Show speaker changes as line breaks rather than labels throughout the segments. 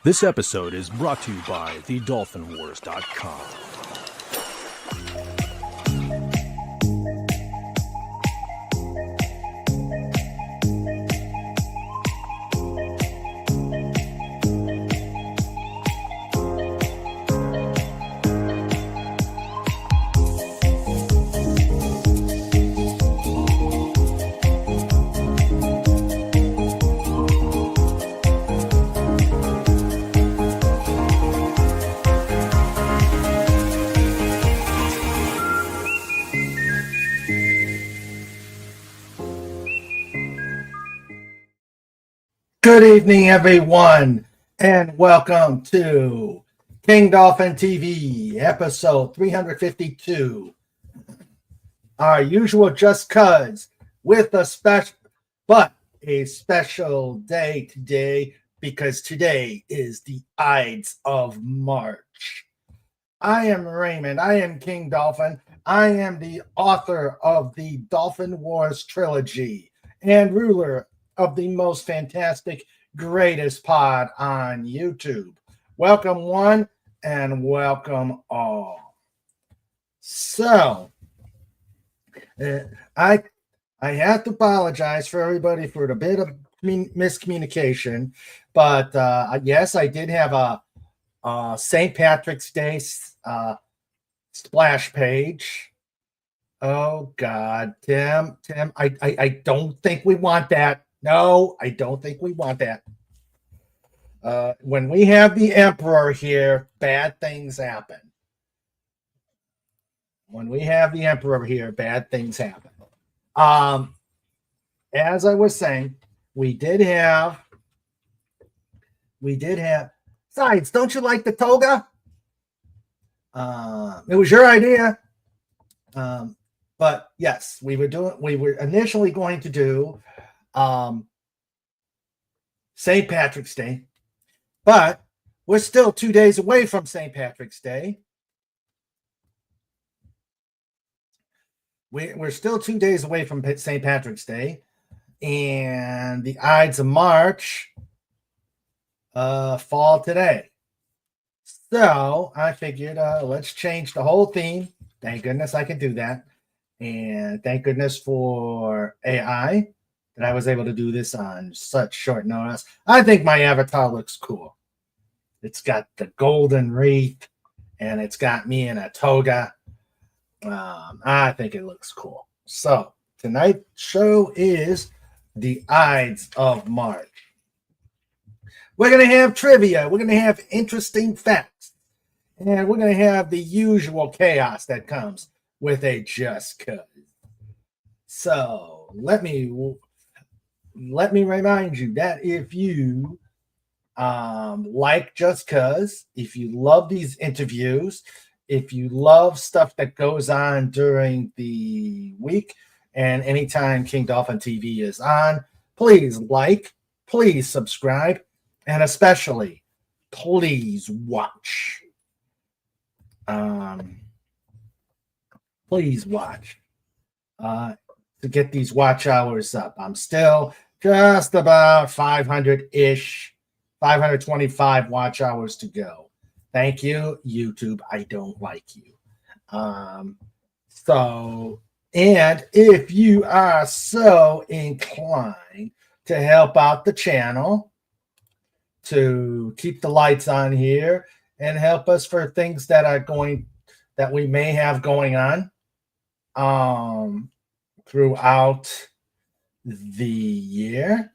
This episode is brought to you by thedolphinwars.com.
Good evening, everyone, and welcome to King Dolphin TV, episode 352. Our usual Just Cuz with a special day today because today is the Ides of March. I am Raymond. I am King Dolphin. I am the author of the Dolphin Wars trilogy and ruler of the most fantastic, greatest pod on YouTube. Welcome one and welcome all. So, I have to apologize for everybody for the bit of miscommunication, but yes, I did have a St. Patrick's Day splash page. Oh God, Tim, I don't think we want that. No, I don't think we want that. When we have the emperor here, bad things happen. When we have the emperor here, bad things happen. As I was saying, we did have. Besides, don't you like the toga? It was your idea. But yes, we were initially going to do St. Patrick's Day, but we're still 2 days away from St. Patrick's Day. We're still 2 days away from St. Patrick's Day, and the Ides of March fall today. So I figured let's change the whole theme. Thank goodness I could do that. And thank goodness for AI that I was able to do this on such short notice. I think my avatar looks cool. It's got the golden wreath and it's got me in a toga. I think it looks cool. So tonight's show is the Ides of March. We're going to have trivia. We're going to have interesting facts. And we're going to have the usual chaos that comes with a Just Cuz. So let me remind you that if you like Just Cuz, if you love these interviews, if you love stuff that goes on during the week and anytime King Dolphin TV is on, please like, please subscribe, and especially please watch. Please watch to get these watch hours up. I'm still just about 500-ish, 525 watch hours to go. Thank you, YouTube. I don't like you. And if you are so inclined to help out the channel, to keep the lights on here and help us for things that we may have going on throughout the year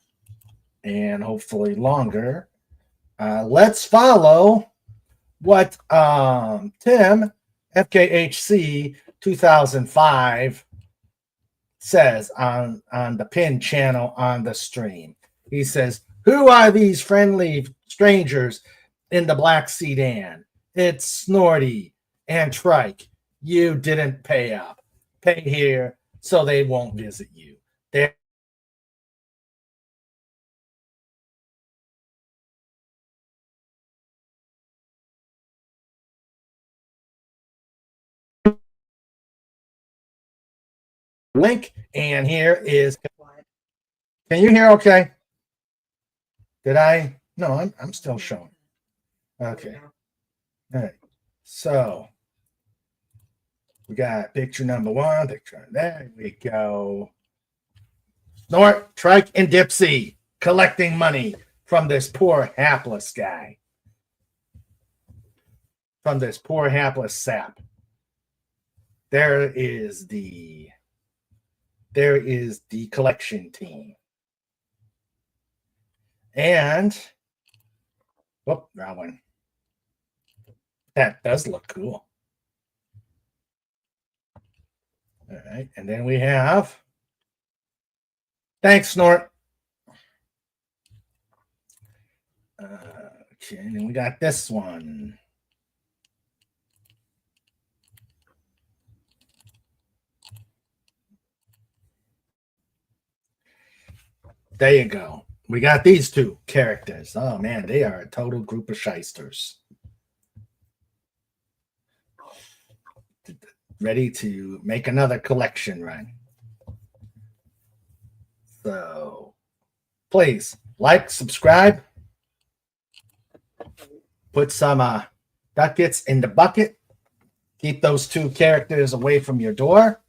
and hopefully longer. Let's follow what Tim FKHC 2005 says on the pin channel on the stream. He says, "Who are these friendly strangers in the black sedan? It's Snorty and Trike. You didn't pay up. Pay here so they won't visit you. They're link, and here is." Can you hear okay? Did I? No, I'm still showing. Okay. All right. So we got picture number one. Picture. There we go. Snort, Trike, and Dipsy collecting money from this poor hapless guy. From this poor hapless sap. There is the collection team. And whoop, wrong one. That does look cool. All right, and then we have thanks, Snort. Okay, and then we got this one. There you go. We got these two characters. Oh man, they are a total group of shysters. Ready to make another collection run. So please like, subscribe, put some ducats in the bucket. Keep those two characters away from your door.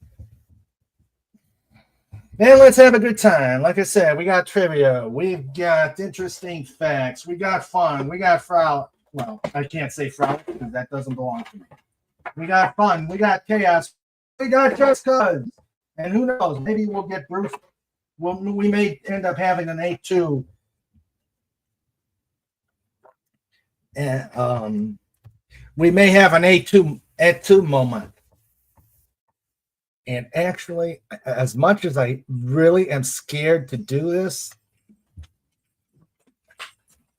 And let's have a good time. Like I said, we got trivia. We've got interesting facts. We got fun. We got frolic. Well, I can't say frolic because that doesn't belong to me. We got fun. We got chaos. We got just cuz. And who knows? Maybe we'll get Bruce. We may end up having an A2. And we may have an A2 moment. And actually, as much as I really am scared to do this,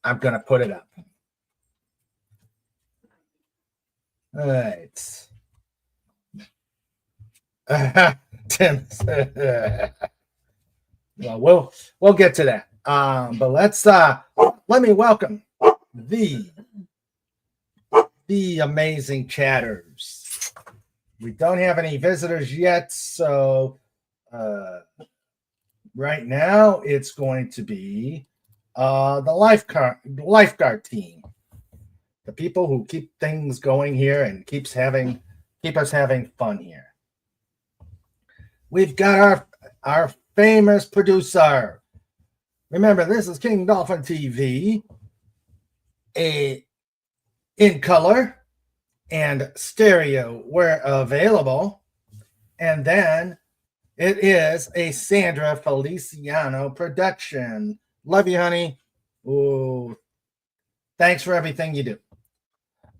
I'm going to put it up. All right. Tim. Well, we'll get to that. But let me welcome the amazing chatters. We don't have any visitors yet, so right now it's going to be the lifeguard team, the people who keep things going here and keep us having fun here. We've got our famous producer. Remember, this is King Dolphin TV, in color and stereo where available. And then it is a Sandra Feliciano production. Love you, honey. Ooh, thanks for everything you do.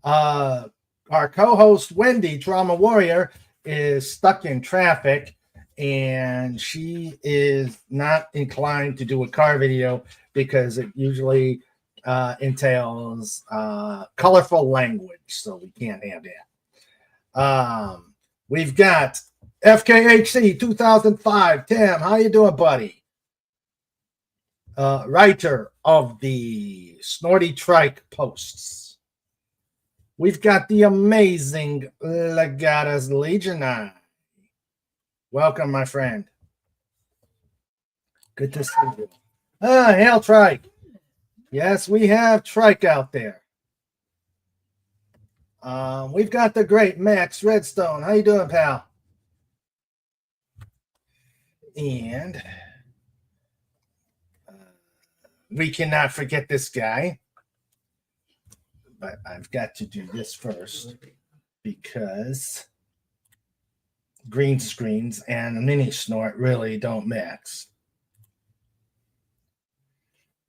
Our co-host, Wendy, Trauma Warrior, is stuck in traffic, and she is not inclined to do a car video because it usually entails colorful language, so we can't have that. We've got FKHC 2005. Tim, how you doing, buddy? Writer of the Snorty Trike posts. We've got the amazing Legatus Legionnaire. Welcome, my friend. Good to see you. Hail Trike. Yes, we have Trike out there. We've got the great Max Redstone. How you doing, pal? And we cannot forget this guy. But I've got to do this first because green screens and mini snort really don't mix.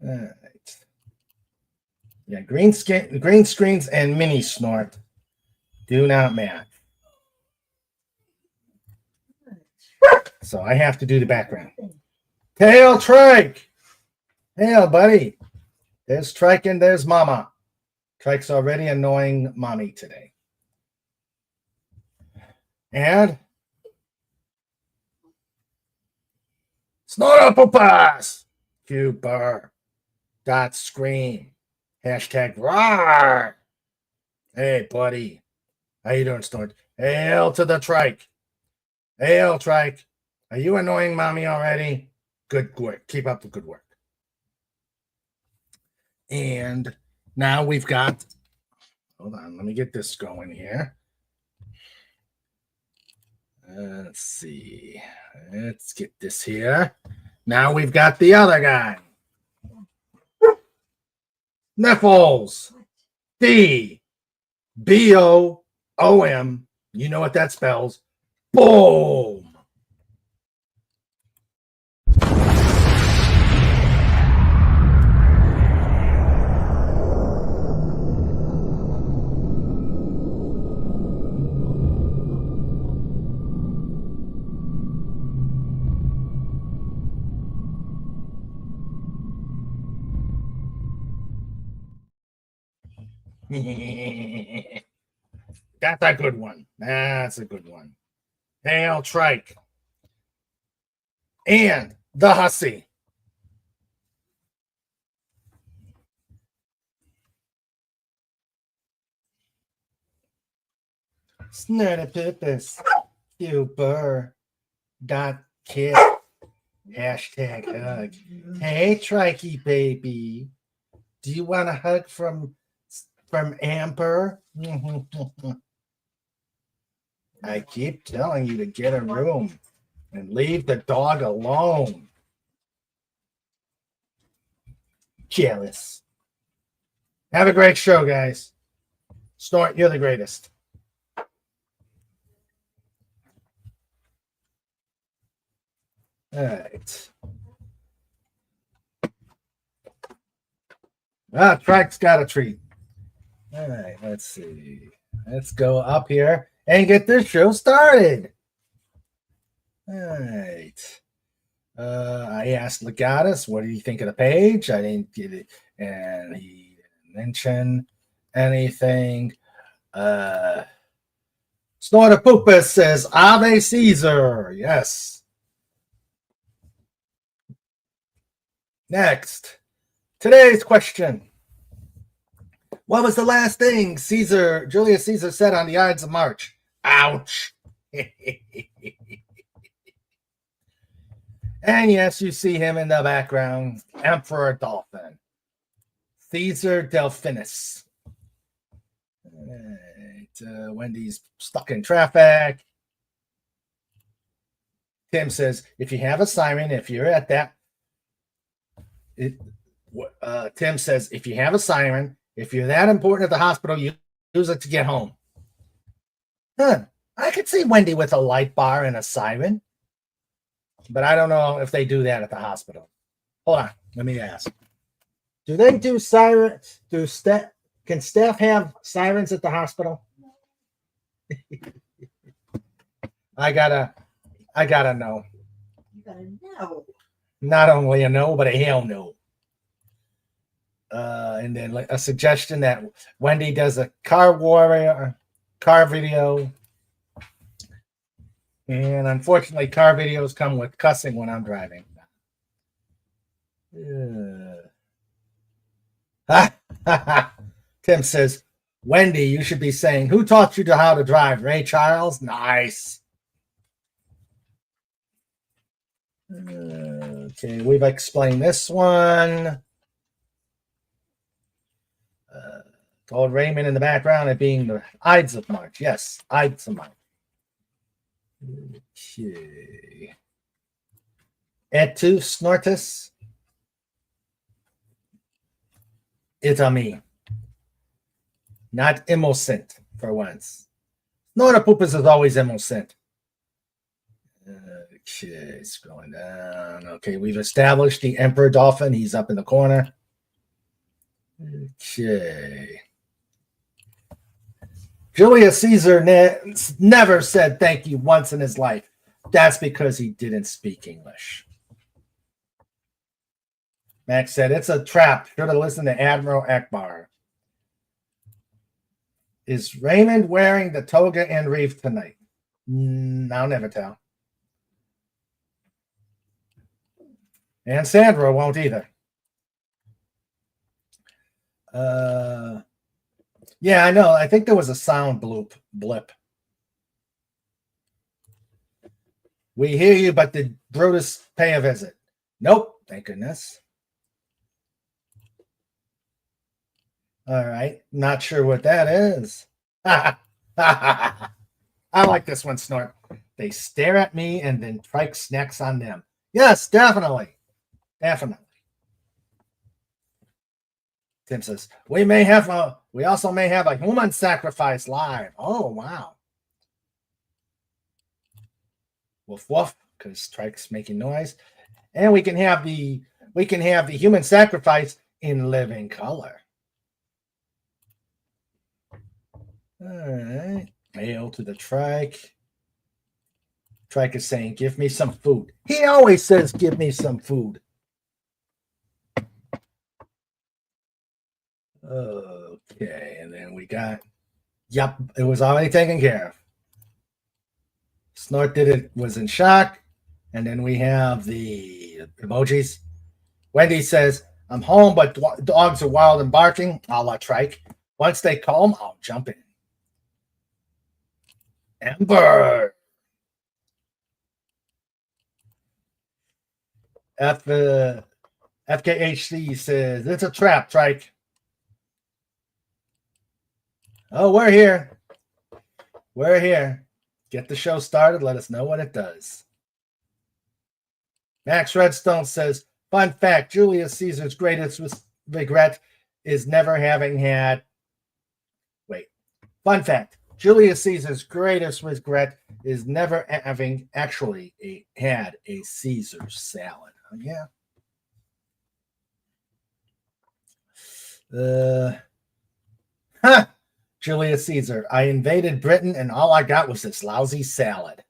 All right. Yeah, green screens and mini snort do not match. So I have to do the background. Hail Trike! Hail, buddy. There's Trike and there's Mama. Trike's already annoying Mommy today. And Snortopoopas! Cuber. Dot scream. Hashtag roar. Hey, buddy. How you doing, Snort? Hail to the Trike. Hail, Trike. Are you annoying Mommy already? Good work. Keep up the good work. And now we've got Hold on, let me get this going here. Let's see. Let's get this here. Now we've got the other guy. Nipples. D-B-O-O-M. You know what that spells. Boom. That's a good one. That's a good one. Hail Trike. And the hussy. Snurtipipus. Super. Dot kid. Hashtag hug. Hey, Trikey baby. Do you want a hug from Amber? I keep telling you to get a room and leave the dog alone. Jealous. Have a great show, guys. Snort, you're the greatest. All right. Trike's got a treat. All right, let's see. Let's go up here and get this show started. All right. I asked Legatus, what do you think of the page? I didn't get it. And he didn't mention anything. Snortipupus says, Ave Caesar. Yes. Next. Today's question. What was the last thing Julius Caesar said on the Ides of March? Ouch. And yes, you see him in the background, Emperor Dolphin. Caesar Delphinus. Right. Wendy's stuck in traffic. Tim says, if you have a siren, if you're at that, Tim says, if you have a siren, if you're that important at the hospital, you use it to get home. Huh. I could see Wendy with a light bar and a siren, but I don't know if they do that at the hospital. Hold on. Let me ask. Do they do sirens? Can staff have sirens at the hospital? I gotta know.
You gotta know.
Not only a no, but a hell no. And then a suggestion that Wendy does a car video. And unfortunately, car videos come with cussing when I'm driving. Tim says, Wendy, you should be saying, who taught you how to drive? Ray Charles? Nice. Okay, we've explained this one. Told Raymond in the background, it being the Ides of March. Yes, Ides of March. Okay. Et tu, Snortus? It's a me. Not innocent for once. Snortipupus is always innocent. Okay, scrolling down. Okay, we've established the Emperor Dolphin. He's up in the corner. Okay. Julius Caesar never said thank you once in his life. That's because he didn't speak English. Max said, it's a trap. Should have listened to Admiral Akbar. Is Raymond wearing the toga and reef tonight? I'll never tell. And Sandra won't either. Yeah, I know. I think there was a sound blip. We hear you, but did Brutus pay a visit? Nope, thank goodness. All right. Not sure what that is. I like this one, Snort. They stare at me and then Trike snacks on them. Yes, definitely. Definitely. Tim says, we also may have a human sacrifice live. Oh, wow. Woof woof, because Trike's making noise. And we can have the human sacrifice in living color. All right. Hail to the Trike. Trike is saying, give me some food. He always says, give me some food. Okay, and then we got, yep, it was already taken care of. Snort was in shock. And then we have the emojis. Wendy says, I'm home, but dogs are wild and barking. A la Trike. Once they calm, I'll jump in. Ember. FKHC says, it's a trap, Trike. Oh, we're here. We're here. Get the show started. Let us know what it does. Max Redstone says, fun fact, Julius Caesar's greatest regret is never having had... Wait. Fun fact, Julius Caesar's greatest regret is never having actually had a Caesar salad. Oh, yeah. Julius Caesar. I invaded Britain and all I got was this lousy salad.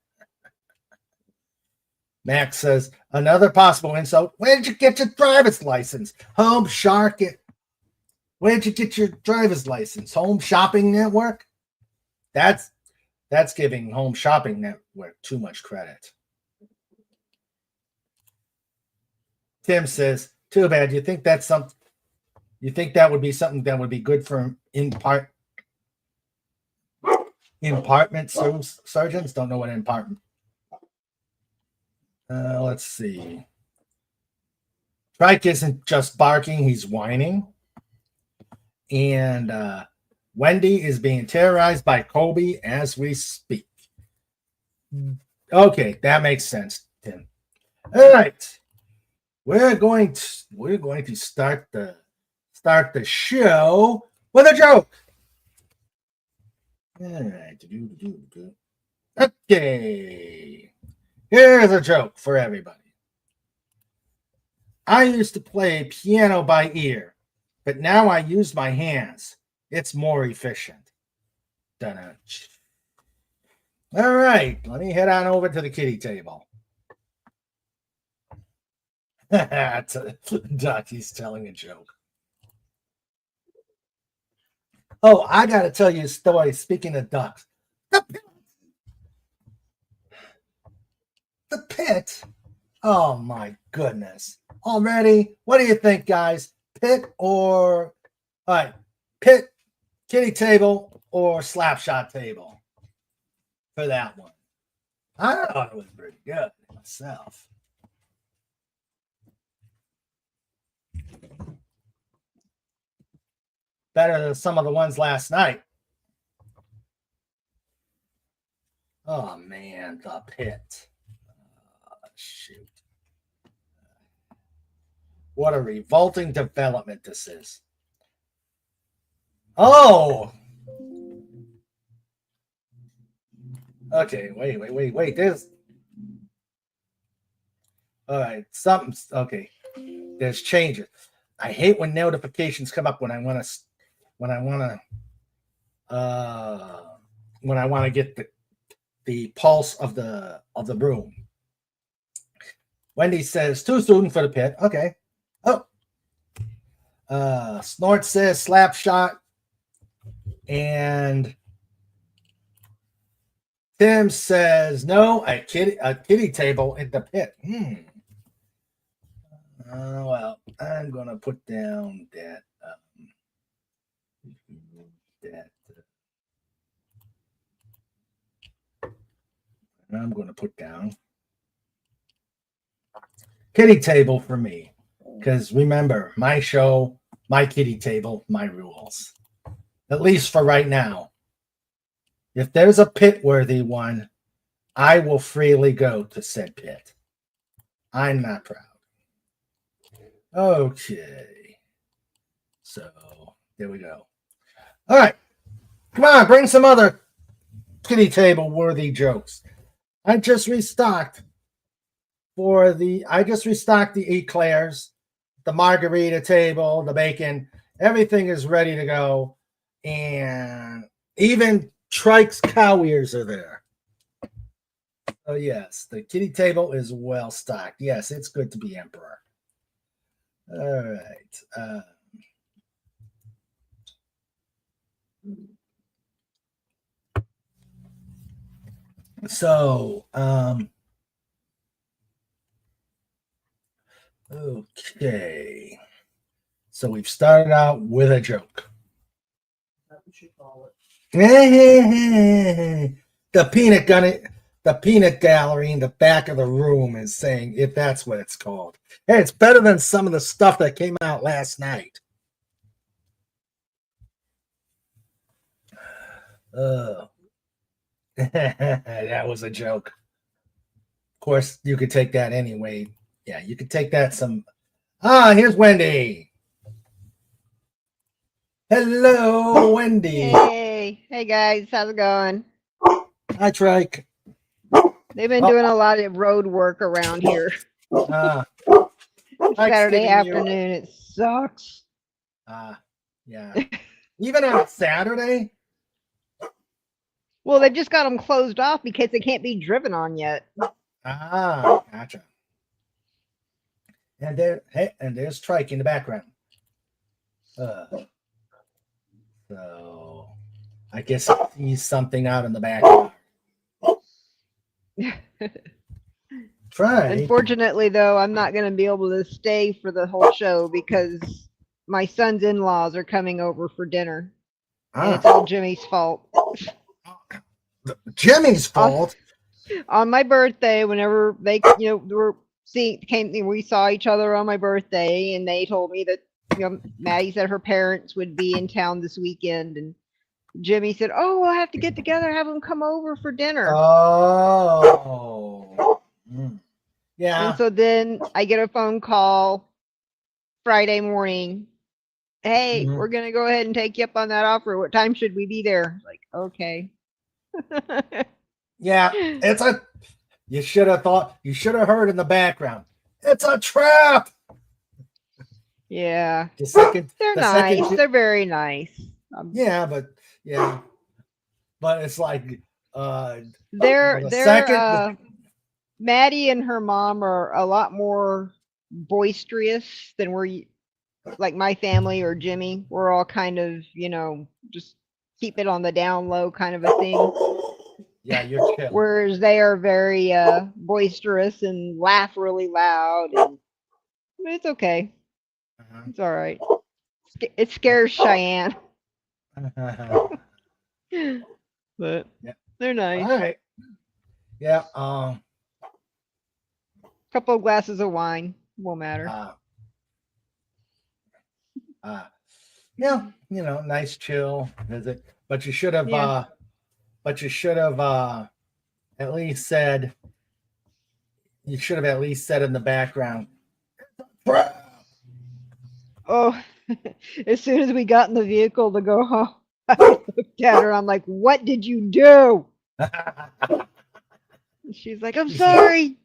Max says, another possible insult. Where did you get your driver's license? Home Shark. Where did you get your driver's license? Home Shopping Network? That's giving Home Shopping Network too much credit. Tim says, too bad. You think that would be something that would be good for impartment surgeons? Don't know what impartment. Let's see. Trike isn't just barking, he's whining. And Wendy is being terrorized by Kobe as we speak. Okay, that makes sense, Tim. All right. We're going to start the show with a joke. All right. Okay. Here's a joke for everybody. I used to play piano by ear, but now I use my hands. It's more efficient. Dun-dun. All right, let me head on over to the kitty table. Ducky's telling a joke. Oh, I got to tell you a story. Speaking of ducks. The pit. Oh, my goodness. Already? What do you think, guys? Pit or... All right. Pit, kitty table, or slapshot table for that one. I thought it was pretty good myself. Better than some of the ones last night. Oh, man, the pit. Shoot. What a revolting development this is. Oh! Okay, wait. There's... All right, something's... Okay. There's changes. I hate when notifications come up when I want to get the pulse of the room. Wendy says, too soon for the pit. Okay. Oh. Snort says slap shot. And Tim says, no, a kitty table in the pit. Well, I'm going to put down that. I'm going to put down kitty table for me. Because remember, my show, my kitty table, my rules. At least for right now. If there's a pit-worthy one, I will freely go to said pit. I'm not proud. Okay. So, there we go. All right. Come on, bring some other kitty table worthy jokes. I just restocked the eclairs, the margarita table, the bacon. Everything is ready to go. And even Trike's cow ears are there. Oh, yes, the kitty table is well stocked. Yes, it's good to be emperor. All right. Okay. So we've started out with a joke.
That's what you call it.
The peanut gallery in the back of the room is saying if that's what it's called. Hey, it's better than some of the stuff that came out last night. That was a joke. Of course, you could take that anyway. Yeah, you could take that some. Here's Wendy. Hello, Wendy.
Hey guys, how's it going?
Hi, Trike.
They've been doing a lot of road work around here. Saturday afternoon, it sucks.
Yeah. Even on Saturday?
Well, they've just got them closed off because they can't be driven on yet.
Gotcha. And there's Trike in the background. So I guess he's something out in the backyard. Trike.
Unfortunately, though, I'm not going to be able to stay for the whole show because my son's in-laws are coming over for dinner. And it's all Jimmy's fault.
Jimmy's fault?
On my birthday, whenever they, we saw each other on my birthday, and they told me that, Maddie said her parents would be in town this weekend, and Jimmy said, "Oh, we'll have to get together, have them come over for dinner."
Oh, yeah.
And so then I get a phone call Friday morning. Hey, we're gonna go ahead and take you up on that offer. What time should we be there? Like, okay.
Yeah, you should have heard in the background. It's a trap.
Yeah.
They're
nice. They're very nice.
But it's like
Maddie and her mom are a lot more boisterous than like my family or Jimmy. We're all kind of, just keep it on the down low kind of a thing.
Yeah, you're chill.
Whereas they are very boisterous and laugh really loud. But it's okay. It's all right. It scares Cheyenne. But they're nice.
All right. Yeah.
Couple of glasses of wine won't matter.
Nice chill visit. But you should have at least said in the background.
Oh, as soon as we got in the vehicle to go home, I looked at her. I'm like, "What did you do?" She's like, "I'm sorry."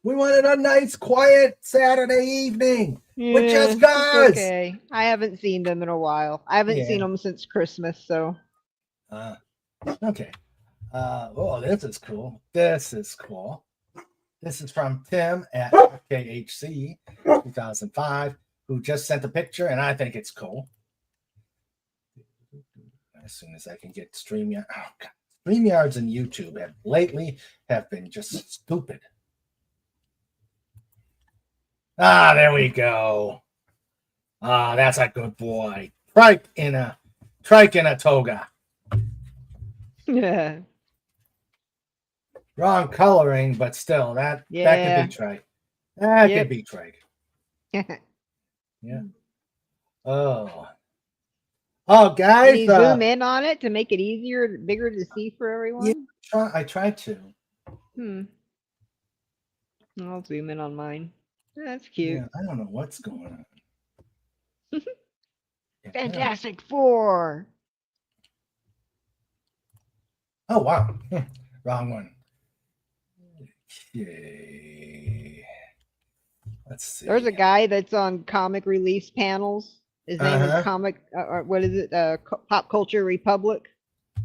We wanted a nice, quiet Saturday evening with just guys.
Okay, I haven't seen them in a while. I haven't seen them since Christmas, so.
Okay. This is cool. This is from Tim at KHC 2005, who just sent a picture, and I think it's cool. As soon as I can get StreamYard. Oh, God. StreamYards and YouTube have been just stupid. There we go. That's a good boy. Trike in a toga.
Yeah.
Wrong coloring, but still, that could be Trike. That could be Trike. Yeah. Oh,
Can
guys.
you zoom in on it to make it easier, bigger to see for everyone?
I tried to.
Hmm. I'll zoom in on mine. That's cute.
Yeah, I don't know what's going on. Yeah, I don't-
Fantastic Four.
Oh, wow. Wrong one. Okay. Let's see.
There's a guy that's on comic release panels. His name is Comic. What is it? Pop Culture Republic.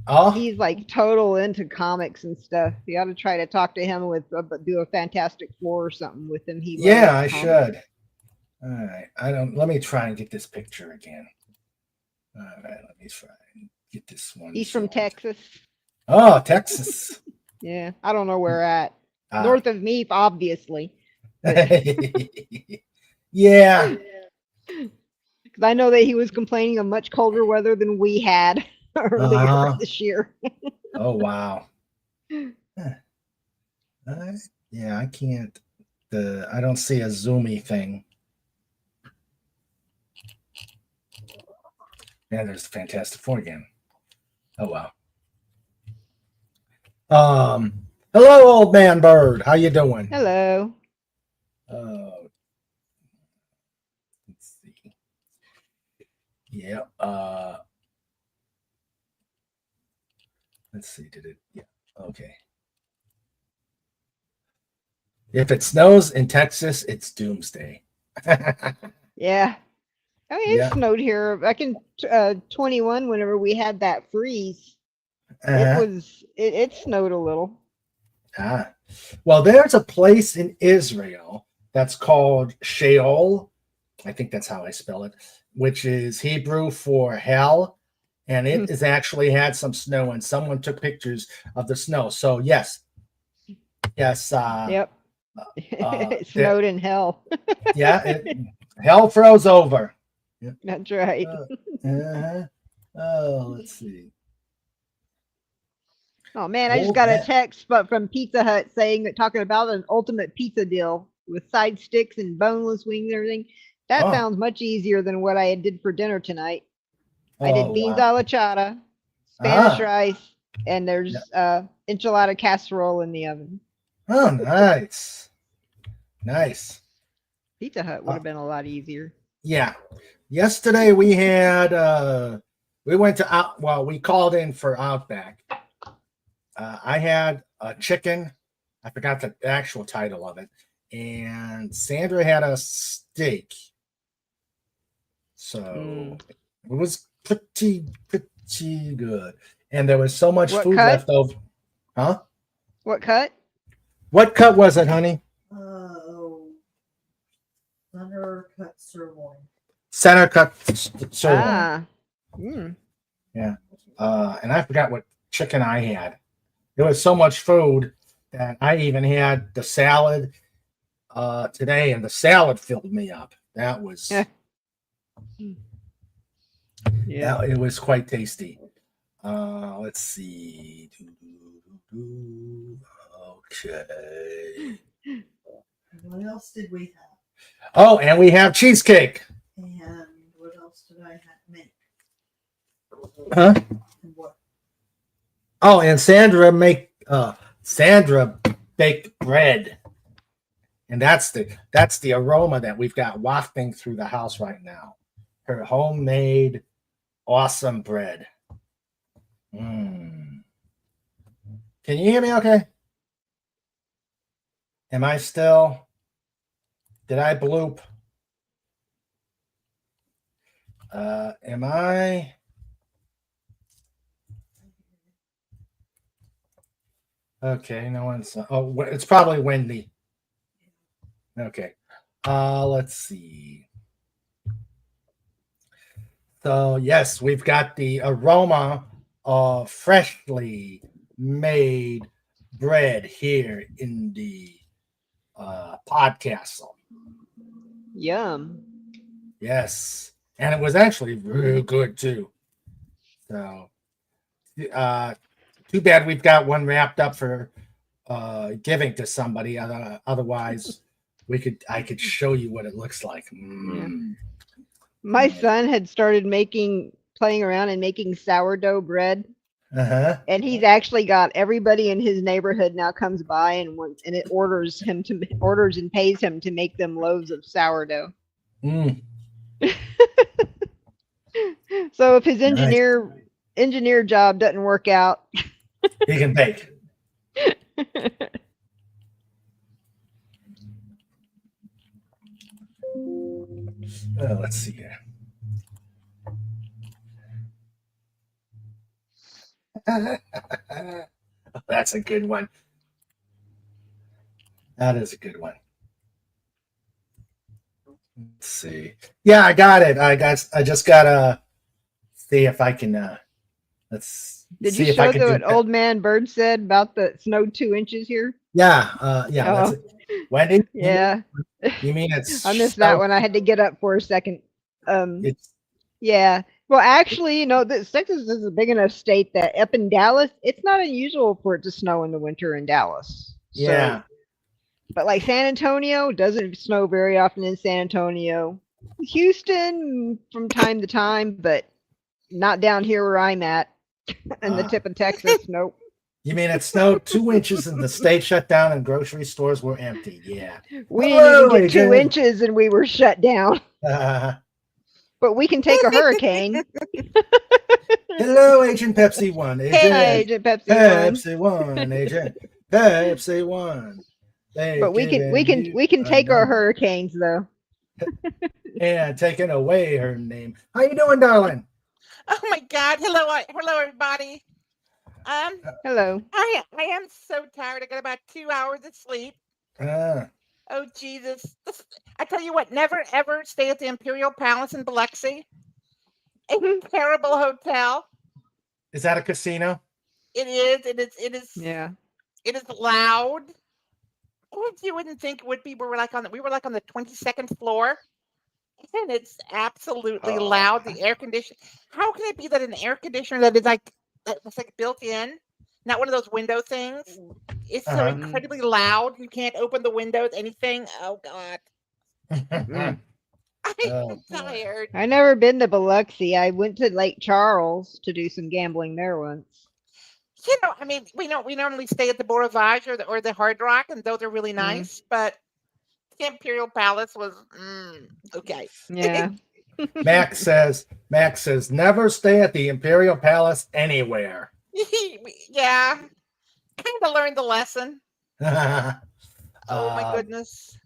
Oh,
He's like total into comics and stuff. You ought to try to talk to him with do a Fantastic Four or something with him. He
yeah,
loves
I
comics.
should. All right. Let me try and get this picture again. All right. Let me try and get this one.
He's from
zoomed.
Texas.
Oh, Texas.
Yeah, I don't know where at.
Ah.
North of me, obviously.
Yeah.
Because I know that he was complaining of much colder weather than we had earlier this year.
Oh, wow. Yeah, I can't. I don't see a zoomy thing. Yeah, there's the Fantastic Four again. Oh, wow. Hello, old man bird. How you doing?
Hello.
Let's see. Yeah. Let's see. Did it? Yeah. Okay. If it snows in Texas, it's doomsday.
Yeah. I mean,
Yeah.
it snowed here back in 21 whenever we had that freeze.
Uh-huh.
It snowed a little.
Well, there's a place in Israel that's called Sheol. I think that's how I spell it, which is Hebrew for hell. And it has actually had some snow, and someone took pictures of the snow. So, yes.
Yep. It snowed in hell.
Yeah. Hell froze over. Yep.
That's right.
Oh, let's see.
Oh man, I just got a text from Pizza Hut talking about an ultimate pizza deal with side sticks and boneless wings and everything. That sounds much easier than what I did for dinner tonight. I did beans a la chata, Spanish rice, and there's enchilada casserole in the oven.
Oh, nice. Nice.
Pizza Hut would have been a lot easier.
Yeah. Yesterday we had we went to we called in for Outback. I had a chicken. I forgot the actual title of it. And Sandra had a steak. So it was pretty good. And there was so much food left over. Huh?
What cut?
What cut was it, honey?
Center cut sirloin.
Center cut sirloin. Yeah. And I forgot what chicken I had. There was so much food that I even had the salad today, and the salad filled me up. That was it was quite tasty. Let's see. Okay.
What else did we have?
Oh, and we have cheesecake.
And what else did I make?
Huh?
And what?
Oh, and Sandra baked bread. And that's the aroma that we've got wafting through the house right now. Her homemade awesome bread. Can you hear me okay? Am I still? Did I bloop? Am I? Okay, no one's. Oh, it's probably windy. Okay. Let's see. So, yes, we've got the aroma of freshly made bread here in the podcast.
Yum.
Yes. And it was actually real good, too. So, too bad we've got one wrapped up for giving to somebody. Otherwise, I could show you what it looks like.
My
Nice.
son had started playing around and making sourdough bread,
Uh-huh.
and he's actually got everybody in his neighborhood now comes by and it orders and pays him to make them loaves of sourdough.
Mm,
So if his
nice.
engineer job doesn't work out,
He can bake. Let's see here. That's a good one. That is a good one. Let's see. Yeah, I got it. I just gotta see if I can
did
see
you
if I
show
can do
what
that.
old man Bird said about the snowed 2 inches here?
Yeah, that's
Oh,
it. Wendy,
yeah.
you mean it's
I missed that
snow?
one. I had to get up for a second.
It's
Yeah. Well, actually, this Texas is a big enough state that up in Dallas, it's not unusual for it to snow in the winter in Dallas. So,
yeah.
but like San Antonio doesn't snow very often in San Antonio. Houston from time to time, but not down here where I'm at in the
Uh,
tip of Texas. Nope.
you mean it snowed 2 inches and the state shut down and grocery stores were empty? Yeah.
We didn't even
Hello,
get 2 inches
Agent.
and we were shut down. But we can take a hurricane.
Hello, Agent Pepsi One.
Hi,
Agent
Agent Pepsi One.
Pepsi One. Agent Pepsi One. They're
But we
giving you
can
a
take our
number
hurricanes though.
and taking away her name. How you doing, darling?
Oh my God! Hello, everybody.
Hello.
I am so tired. I got about 2 hours of sleep.
Uh,
Oh Jesus! I tell you what, never ever stay at the Imperial Palace in Biloxi. A terrible hotel.
is that a casino?
It is. It is. It is.
Yeah.
It is loud. You wouldn't think it would be. We were like on the 22nd floor, and it's absolutely
Oh.
loud. The air condition. How can it be that an air conditioner that's like built in, not one of those window things, is so
Uh-huh.
incredibly loud? You can't open the windows. Anything. Oh God,
Mm.
I'm
Oh, boy.
tired.
I never been to Biloxi. I went to Lake Charles to do some gambling there once.
I mean, we normally stay at the Beau Rivage or the Hard Rock, and those are really nice. But the Imperial Palace was okay.
Yeah.
Max says, never stay at the Imperial Palace anywhere.
Yeah, kind of learned the lesson. Oh my
Um,
goodness.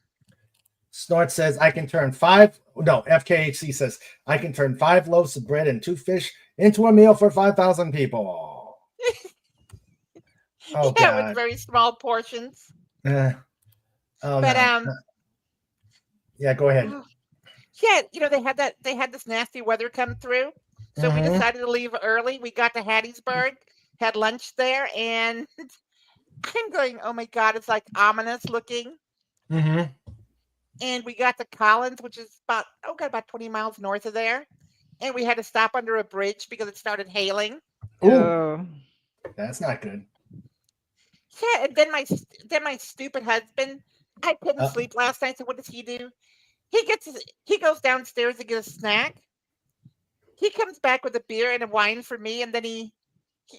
Snort says, FKHC says, I can turn 5 loaves of bread and 2 fish into a meal for 5,000 people. Oh,
Yeah,
God.
with very small portions.
Oh,
But
no. Yeah, go ahead.
yeah, they had this nasty weather come through. So we
Mhm.
decided to leave early. We got to Hattiesburg, had lunch there, and I'm going, oh my God, it's like ominous looking.
Mm-hmm.
And we got to Collins, which is about 20 miles north of there. And we had to stop under a bridge because it started hailing.
Ooh,
Oh.
that's not good.
Yeah, and then my stupid husband, I couldn't sleep last night. So what does he do? He goes downstairs to get a snack. He comes back with a beer and a wine for me, and then he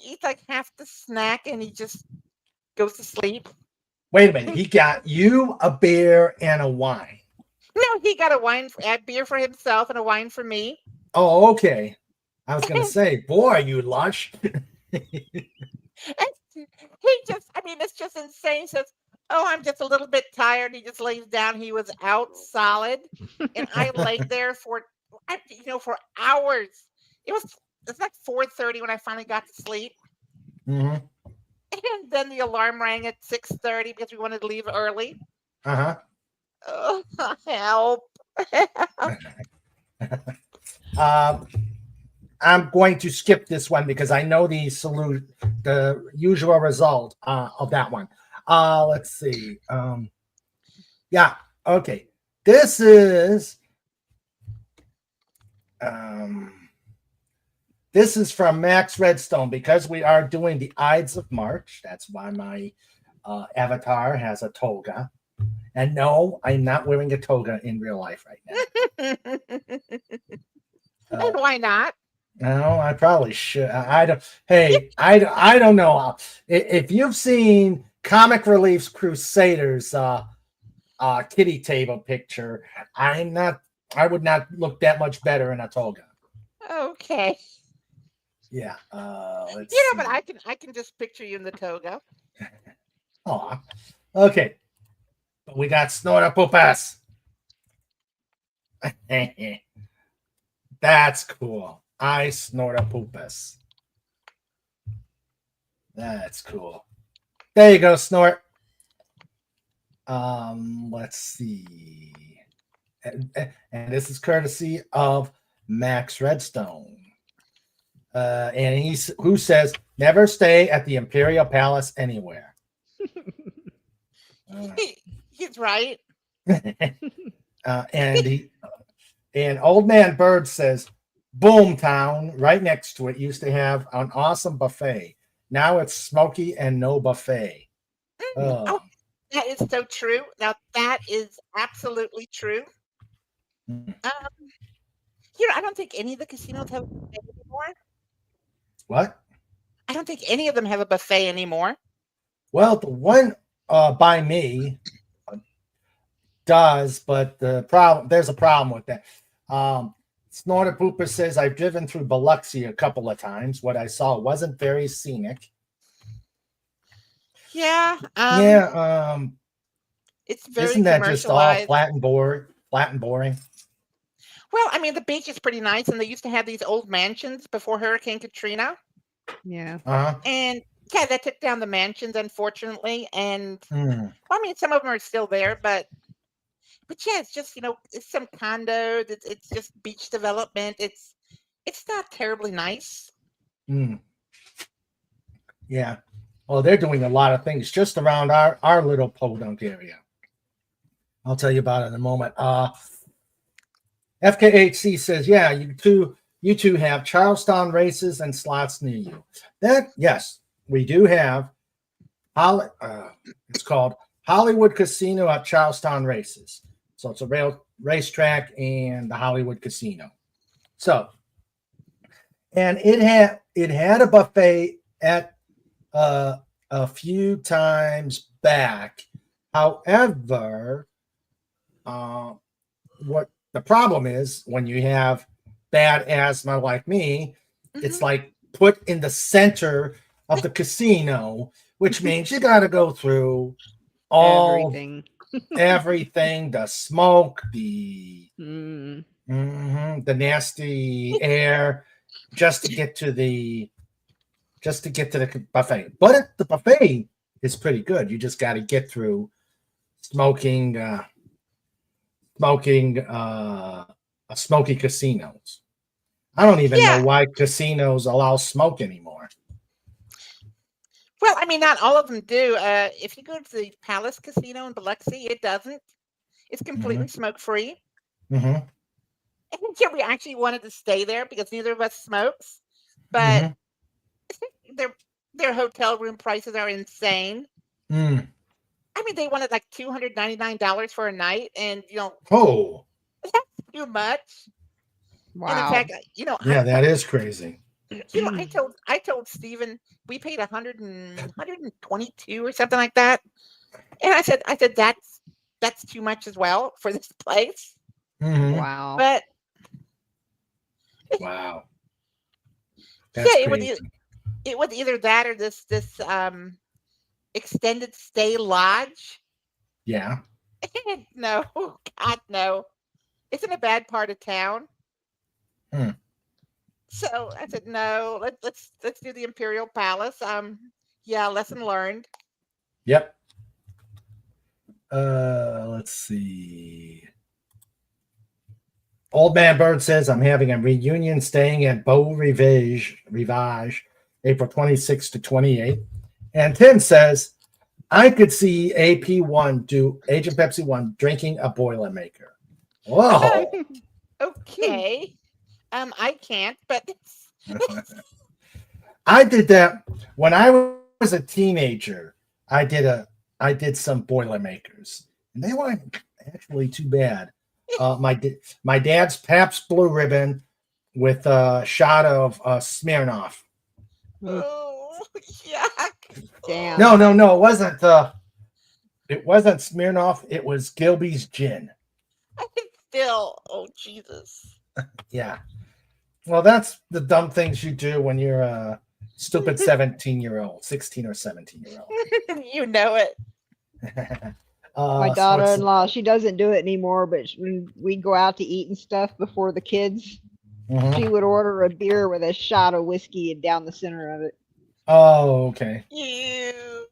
eats like half the snack and he just goes to sleep.
Wait a minute. He got you a beer and a wine.
No, he got a beer for himself and a wine for me.
Oh, okay. I was going to say, boy, you lush.
It's just insane. He says, oh, I'm just a little bit tired. He just lays down. He was out solid. And I laid there for hours. It's like 4:30 when I finally got to sleep.
Mm-hmm.
And then the alarm rang at 6:30 because we wanted to leave early.
Uh-huh.
Oh, help.
I'm going to skip this one because I know the usual result of that one. Let's see. Yeah. Okay. This is from Max Redstone because we are doing the Ides of March. That's why my avatar has a toga. And no, I'm not wearing a toga in real life right now.
And why not?
No, I probably should. I don't. Hey, I don't know. If you've seen Comic Relief's Crusaders kitty table picture, I'm not. I would not look that much better in a toga.
Okay.
Yeah. Let's
You know,
see.
but I can just picture you in the toga.
Oh, okay. But we got Snortopoopas. That's cool. I Snortopoopas. That's cool. There you go, Snort. Let's see. And this is courtesy of Max Redstone. And he's who says never stay at the Imperial Palace anywhere.
He's right.
And Old Man Bird says Boomtown right next to it used to have an awesome buffet. Now it's smoky and no buffet.
Oh, that is so true. Now that is absolutely true.
Mm.
Here, I don't think any of the casinos have a buffet anymore.
What?
I don't think any of them have a buffet anymore.
Well, the one by me does, but there's a problem with that. Snorter Pooper says I've driven through Biloxi a couple of times. What I saw wasn't very scenic.
Yeah. It's very
Isn't that just all
commercialized.
flat and boring?
Well, I mean, the beach is pretty nice, and they used to have these old mansions before Hurricane Katrina.
Yeah.
And yeah, that took down the mansions, unfortunately. And
Hmm.
I mean, some of them are still there, but yeah, it's just it's some condos. It's just beach development. It's not terribly nice.
Hmm. Yeah. Well, they're doing a lot of things just around our little podunk area. I'll tell you about it in a moment. FKHC says, yeah, you two have Charlestown races and slots near you. Yes, we do have. It's called Hollywood Casino at Charlestown Races. So it's a racetrack and the Hollywood Casino. So, and it had a buffet at a few times back. However, what the problem is when you have bad asthma like me, it's like put in the center of the casino, which means you got to go through everything, the smoke, the nasty air, just to get to the buffet. But the buffet is pretty good. You just got to get through smoky casinos. I don't even know why casinos allow smoke anymore.
Well, I mean, not all of them do. If you go to the Palace Casino in Biloxi, it doesn't. It's completely smoke-free. And yeah, we actually wanted to stay there because neither of us smokes. But their hotel room prices are insane. I mean, they wanted like $299 for a night, and that's too much.
Wow.
And in fact,
that is crazy.
I told Stephen we paid 122 or something like that, and I said that's too much as well for this place.
Wow.
But
wow,
that's crazy. It was either that or this extended stay lodge.
Yeah.
No, God, no. It's in a bad part of town. So I said, no, let's do the Imperial Palace. Yeah, lesson learned.
Yep. Let's see. Old Man Bird says I'm having a reunion staying at Beau Rivage, April 26th to 28th. And Tim says I could see AP1 do Agent Pepsi 1 drinking a Boilermaker. Whoa.
Okay. I can't, but
I did that when I was a teenager. I did some Boilermakers, and they weren't actually too bad. My dad's Pabst Blue Ribbon with a shot of Smirnoff.
Oh, yuck.
Damn.
No, it wasn't. It wasn't Smirnoff. It was Gilby's gin.
I can still. Oh, Jesus.
Yeah. Well, that's the dumb things you do when you're a stupid 17-year-old, 16 or 17-year-old.
You know it.
My
So
daughter-in-law, she doesn't do it anymore, but when we go out to eat and stuff before the kids,
Mhm.
she would order a beer with a shot of whiskey and down the center of it.
Oh, okay.
You.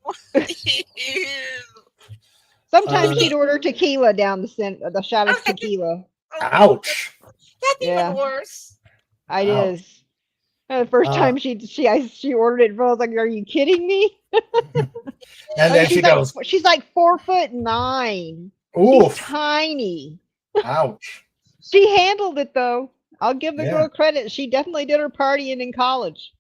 Sometimes
Uh,
she'd order tequila down the center, the shot of tequila.
Ouch.
That's
Yeah.
even worse.
It
Wow.
is. The first
Uh,
time she ordered it, I was like, "Are you kidding me?"
And then she goes,
she's like 4'9". She's
oof.
tiny.
Ouch.
She handled it though. I'll give the
Yeah.
girl credit. She definitely did her partying in college.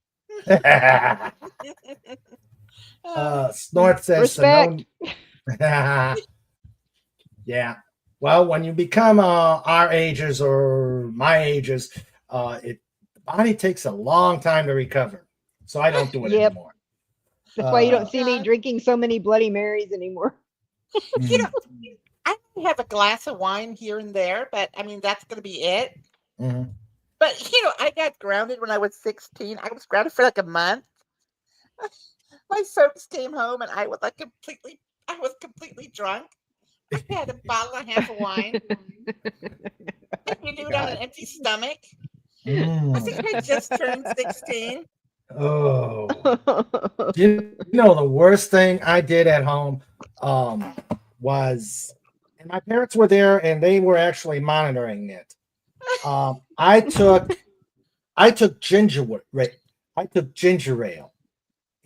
Snort says
Respect.
Yeah. Well, when you become our ages or my ages, the body takes a long time to recover. So I don't do it
Yep.
anymore.
That's why you
Uh,
don't see me
God.
drinking so many Bloody Marys anymore.
You know, I may have a glass of wine here and there, but I mean, that's going to be it.
Mhm.
But, I got grounded when I was 16. I was grounded for like a month. My folks came home and I was completely drunk. I had a bottle and a half of wine. You do it on an empty stomach. I think I just turned 16.
Oh. You know, the worst thing I did at home was, and my parents were there and they were actually monitoring it. I took ginger ale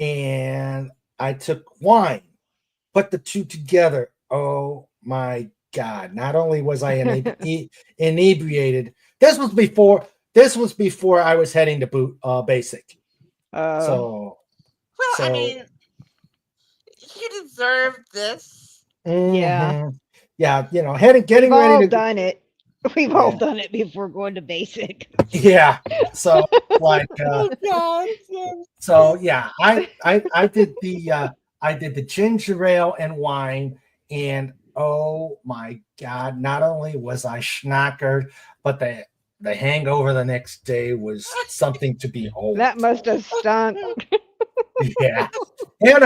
and I took wine, put the two together. Oh my God. Not only was I inebriated, this was before I was heading to basic. So
Well, I mean, you deserve this.
Yeah.
Yeah, getting
We've all
ready to
done it. We've all
Yeah.
done it before going to basic.
yeah. So like
Oh, God. Yes.
so yeah, I did the ginger ale and wine, and oh my God, not only was I schnockered, but the hangover the next day was something to behold.
That must have stunk.
Yeah. And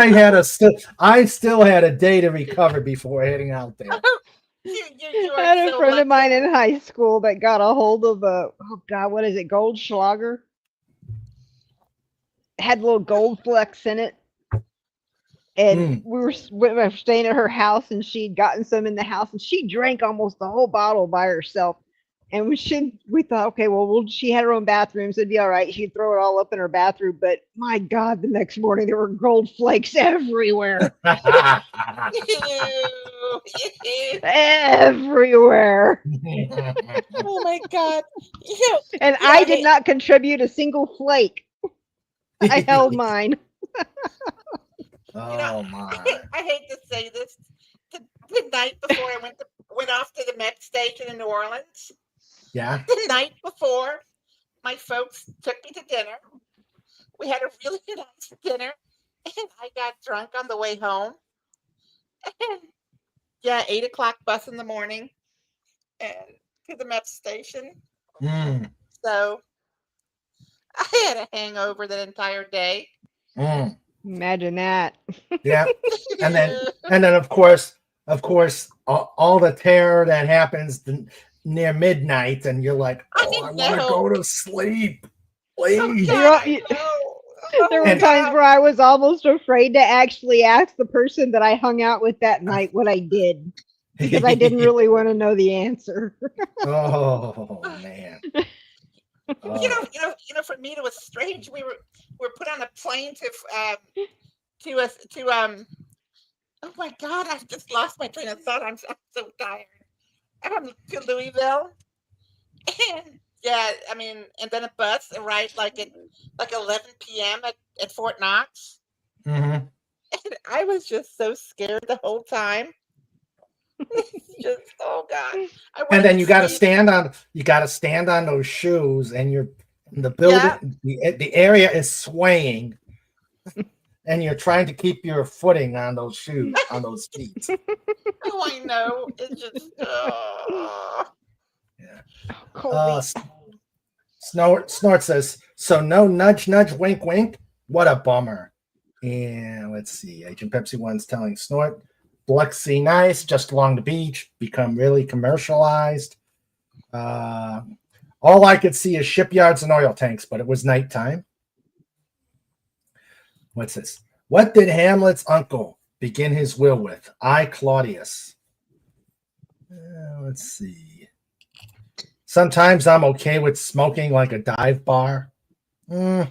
I still had a day to recover before heading out there.
You
I
are
had a
so
friend
lucky.
of mine in high school that got a hold of what is it, Goldschlager? It had little gold flecks in it. And we were staying at her house and she'd gotten some in the house and she drank almost the whole bottle by herself. And we thought, okay, well, she had her own bathroom, so it'd be all right. She'd throw it all up in her bathroom. But my God, the next morning there were gold flakes everywhere. Everywhere.
Oh my God.
And I did not contribute a single flake. I held mine.
Oh my.
I hate to say this. The night before I went off to the Met station in New Orleans,
Yeah.
the night before, my folks took me to dinner. We had a really nice dinner, and I got drunk on the way home. And yeah, 8 o'clock bus in the morning, and to the Met station.
Mm,
So I had a hangover the entire day.
mm.
Imagine that.
Yeah. And then of course, all the terror that happens near midnight, and you're like, oh, I want to go to sleep. Please.
God,
You-
no.
There were
And-
times where I was almost afraid to actually ask the person that I hung out with that night what I did because I didn't really want to know the answer.
Oh man.
For me it was strange. We were put on a plane oh my God, I've just lost my train of thought. I'm so tired. To Louisville. And yeah, I mean, and then a bus arrived like at 11 p.m. at Fort Knox.
Mm-hmm.
And I was just so scared the whole time. It's just, oh god. I
And
wanted
then you got to
see-
stand on those shoes, and the building, the area is swaying, and you're trying to keep your footing on those shoes, on those feet.
Oh, I know. It's just.
Colby.
Snort says, so no nudge, nudge, wink, wink. What a bummer. And let's see. Agent Pepsi One's telling Snort, Biloxi nice, just along the beach, become really commercialized. All I could see is shipyards and oil tanks, but it was nighttime. What's this? What did Hamlet's uncle begin his will with? I, Claudius. Let's see. Sometimes I'm okay with smoking like a dive bar.
Okay.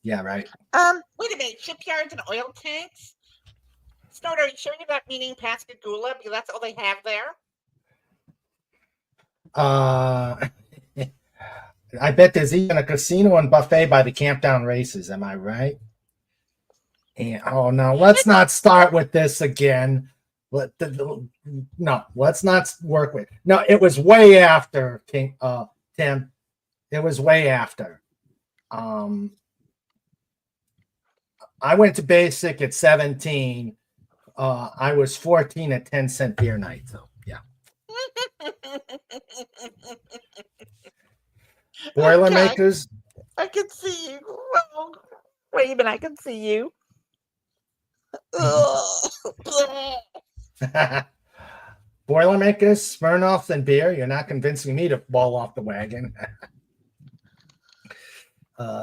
Yeah, right.
Wait a minute. Shipyards and oil tanks? Snort, are you sure you're not meaning Pascagoula? Because that's all they have there.
I bet there's even a casino and buffet by the Campdown races. Am I right? And oh no, let's not start with this again. No, let's not work with. No, it was way after Tim. It was way after. I went to basic at 17. I was 14 at 10-cent beer night. So yeah. Boilermakers.
I can see you. Oh, wait a minute, I can see you.
Boilermakers, Smirnoffs, and beer. You're not convincing me to fall off the wagon.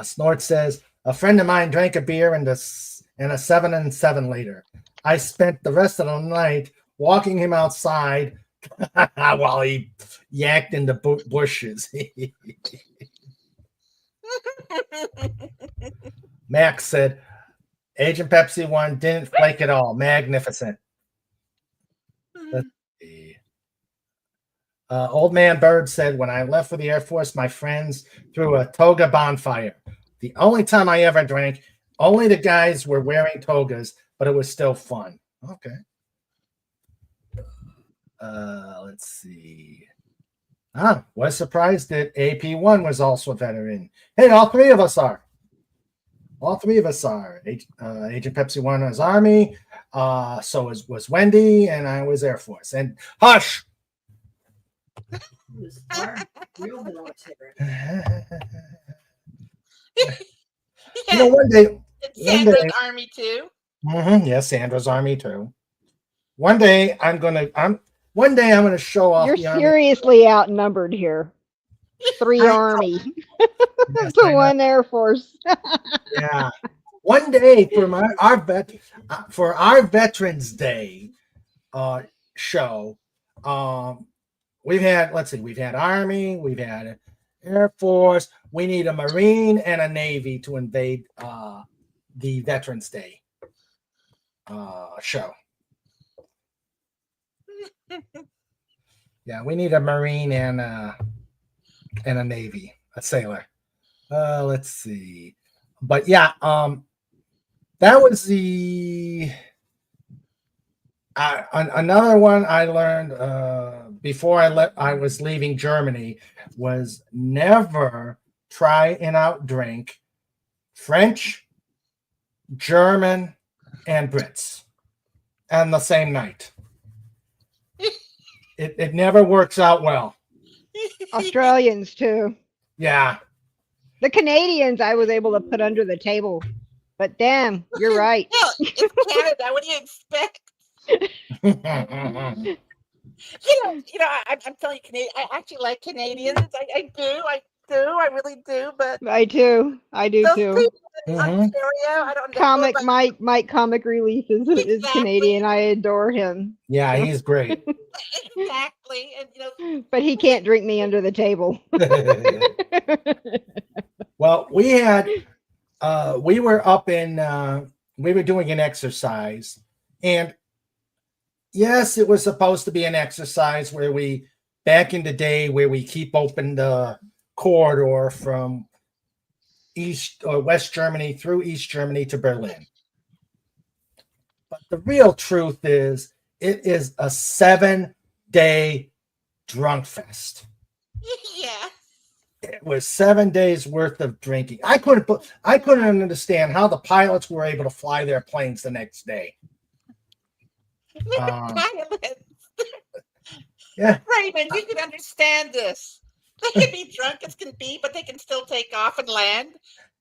Snort says, a friend of mine drank a beer and a 7 and 7 later. I spent the rest of the night walking him outside while he yacked in the bushes. Max said, Agent Pepsi One didn't flake at all. Magnificent. Let's see. Old Man Bird said, when I left for the Air Force, my friends threw a toga bonfire. The only time I ever drank, only the guys were wearing togas, but it was still fun. Okay. Let's see. Was surprised that AP1 was also a veteran. Hey, all three of us are. All three of us are. Agent Pepsi One was Army. So was Wendy, and I was Air Force. And hush.
He was real military.
You know, one day.
Sandra's Army too.
Yes, Sandra's Army too. One day I'm gonna show off.
You're
the Army.
seriously outnumbered here. 3 Army
Yes,
to
I know.
1 Air Force.
Yeah. One day for our Veterans Day show, we've had Army, we've had Air Force. We need a Marine and a Navy to invade the Veterans Day show. Yeah, we need a Marine and a Navy, a sailor. Let's see. But yeah, that was the another one I learned before I was leaving Germany was never try and outdrink French, German, and Brits on the same night. It never works out well.
Australians too.
Yeah.
The Canadians I was able to put under the table. But damn, you're right.
Hell, it's Canada. What do you expect? I'm telling you, Canadian. I actually like Canadians. I really do. But
I do
those
too.
people in
Mhm.
Ontario, I don't know.
Comic
but
Mike Comic Relief is
Exactly.
Canadian. I adore him.
Yeah, he's great.
exactly, and
But he can't drink me under the table.
Well, we were up in, we were doing an exercise, and yes, it was supposed to be an exercise where back in the day, where we keep open the corridor from East or West Germany through East Germany to Berlin. But the real truth is It is a 7-day drunk fest.
Yeah.
It was 7 days worth of drinking. I couldn't understand how the pilots were able to fly their planes the next day.
Pilots.
Yeah.
Raymond, you can understand this. They can be drunk as can be, but they can still take off and land.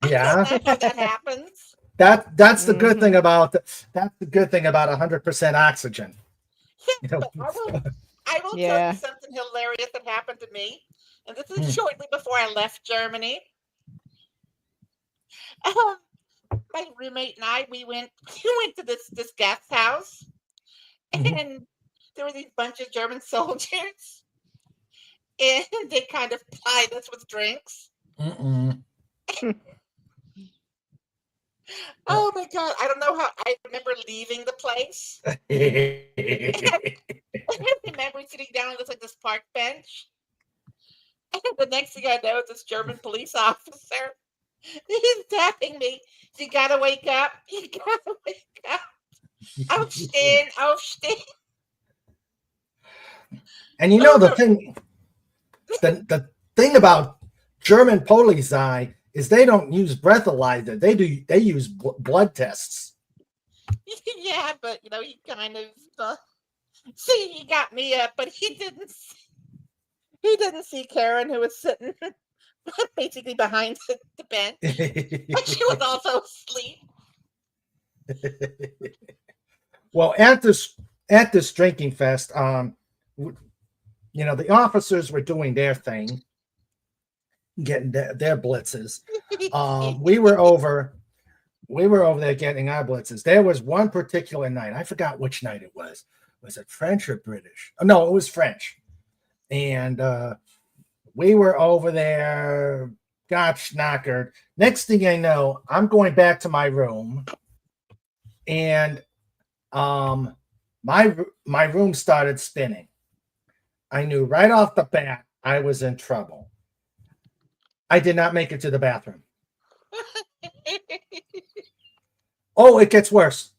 Yeah.
That's how that happens.
That's the good thing about 100% oxygen. You know,
But I will tell
Yeah.
you something hilarious that happened to me. And this is
Hmm.
shortly before I left Germany. My roommate and I, we went to this guest house,
Mhm.
and there were these bunch of German soldiers, and they kind of plied us with drinks.
Mm-mm.
Oh my god, I don't know how I remember leaving the place. I remember sitting down on this park bench. And the next thing I know, this German police officer, he's tapping me. You gotta wake up. You gotta wake up. Aufstehen, aufstehen.
And you know
Oh,
the thing about German Polizei is they don't use breathalyzer. They use blood tests.
yeah, but he kind of see, he got me up, but he didn't. He didn't see Karen, who was sitting basically behind the bench, but she was also asleep.
Well, at this drinking fest, the officers were doing their thing, getting their blitzes. We were over there getting our blitzes. There was one particular night. I forgot which night it was. Was it French or British? Oh, no, it was French. And we were over there, got schnockered. Next thing I know, I'm going back to my room, and my room started spinning. I knew right off the bat I was in trouble. I did not make it to the bathroom. Oh, it gets worse.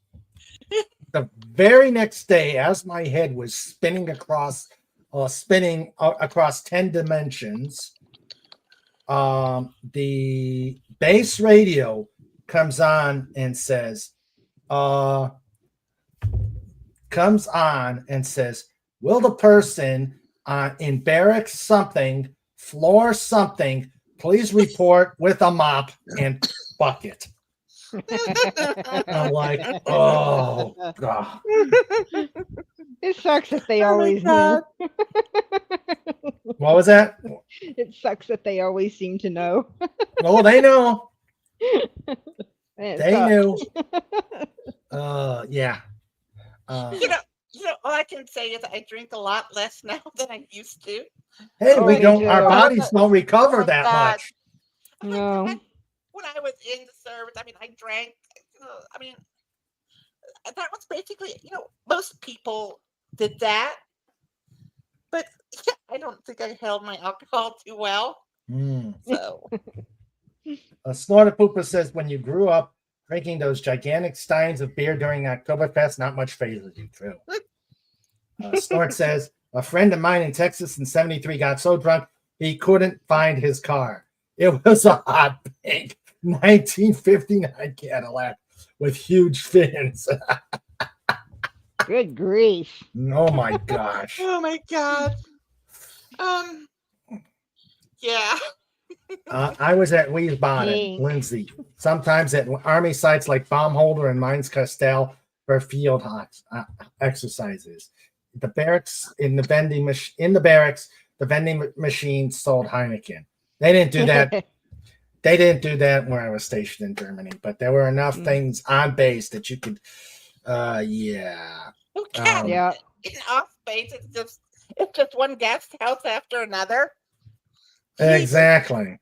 The very next day, as my head was spinning across 10 dimensions, the base radio comes on and says, will the person in barracks something, floor something, please report with a mop and bucket. I'm like, oh god.
It sucks that they
Oh my
always
God.
knew.
What was that?
It sucks that they always seem to know.
Oh, they know.
It
They
sucks.
knew. Yeah.
All I can say is I drink a lot less now than I used to.
Hey,
Oh,
we
me
don't. Our
too.
bodies don't recover
Oh,
that
God.
much.
No.
When I was in the service, I drank. That was basically, most people did that, but I don't think I held my alcohol too well. So
Snorter Pooper says, when you grew up drinking those gigantic steins of beer during Oktoberfest, not much phases you. True. Snort says, a friend of mine in Texas in 73 got so drunk he couldn't find his car. It was a hot pink 1959 Cadillac with huge fins.
Good grief.
Oh my gosh.
oh my God. Yeah.
I was at Wiesbaden,
Pink.
Lindsay, sometimes at Army sites like Baumholder and Mines Castell for field exercises. The barracks the vending machine sold Heineken. They didn't do that. They didn't do that where I was stationed in Germany, but there were enough things on base that you could. Yeah.
Okay.
Yeah.
In off base, it's just one guest house after another.
Exactly.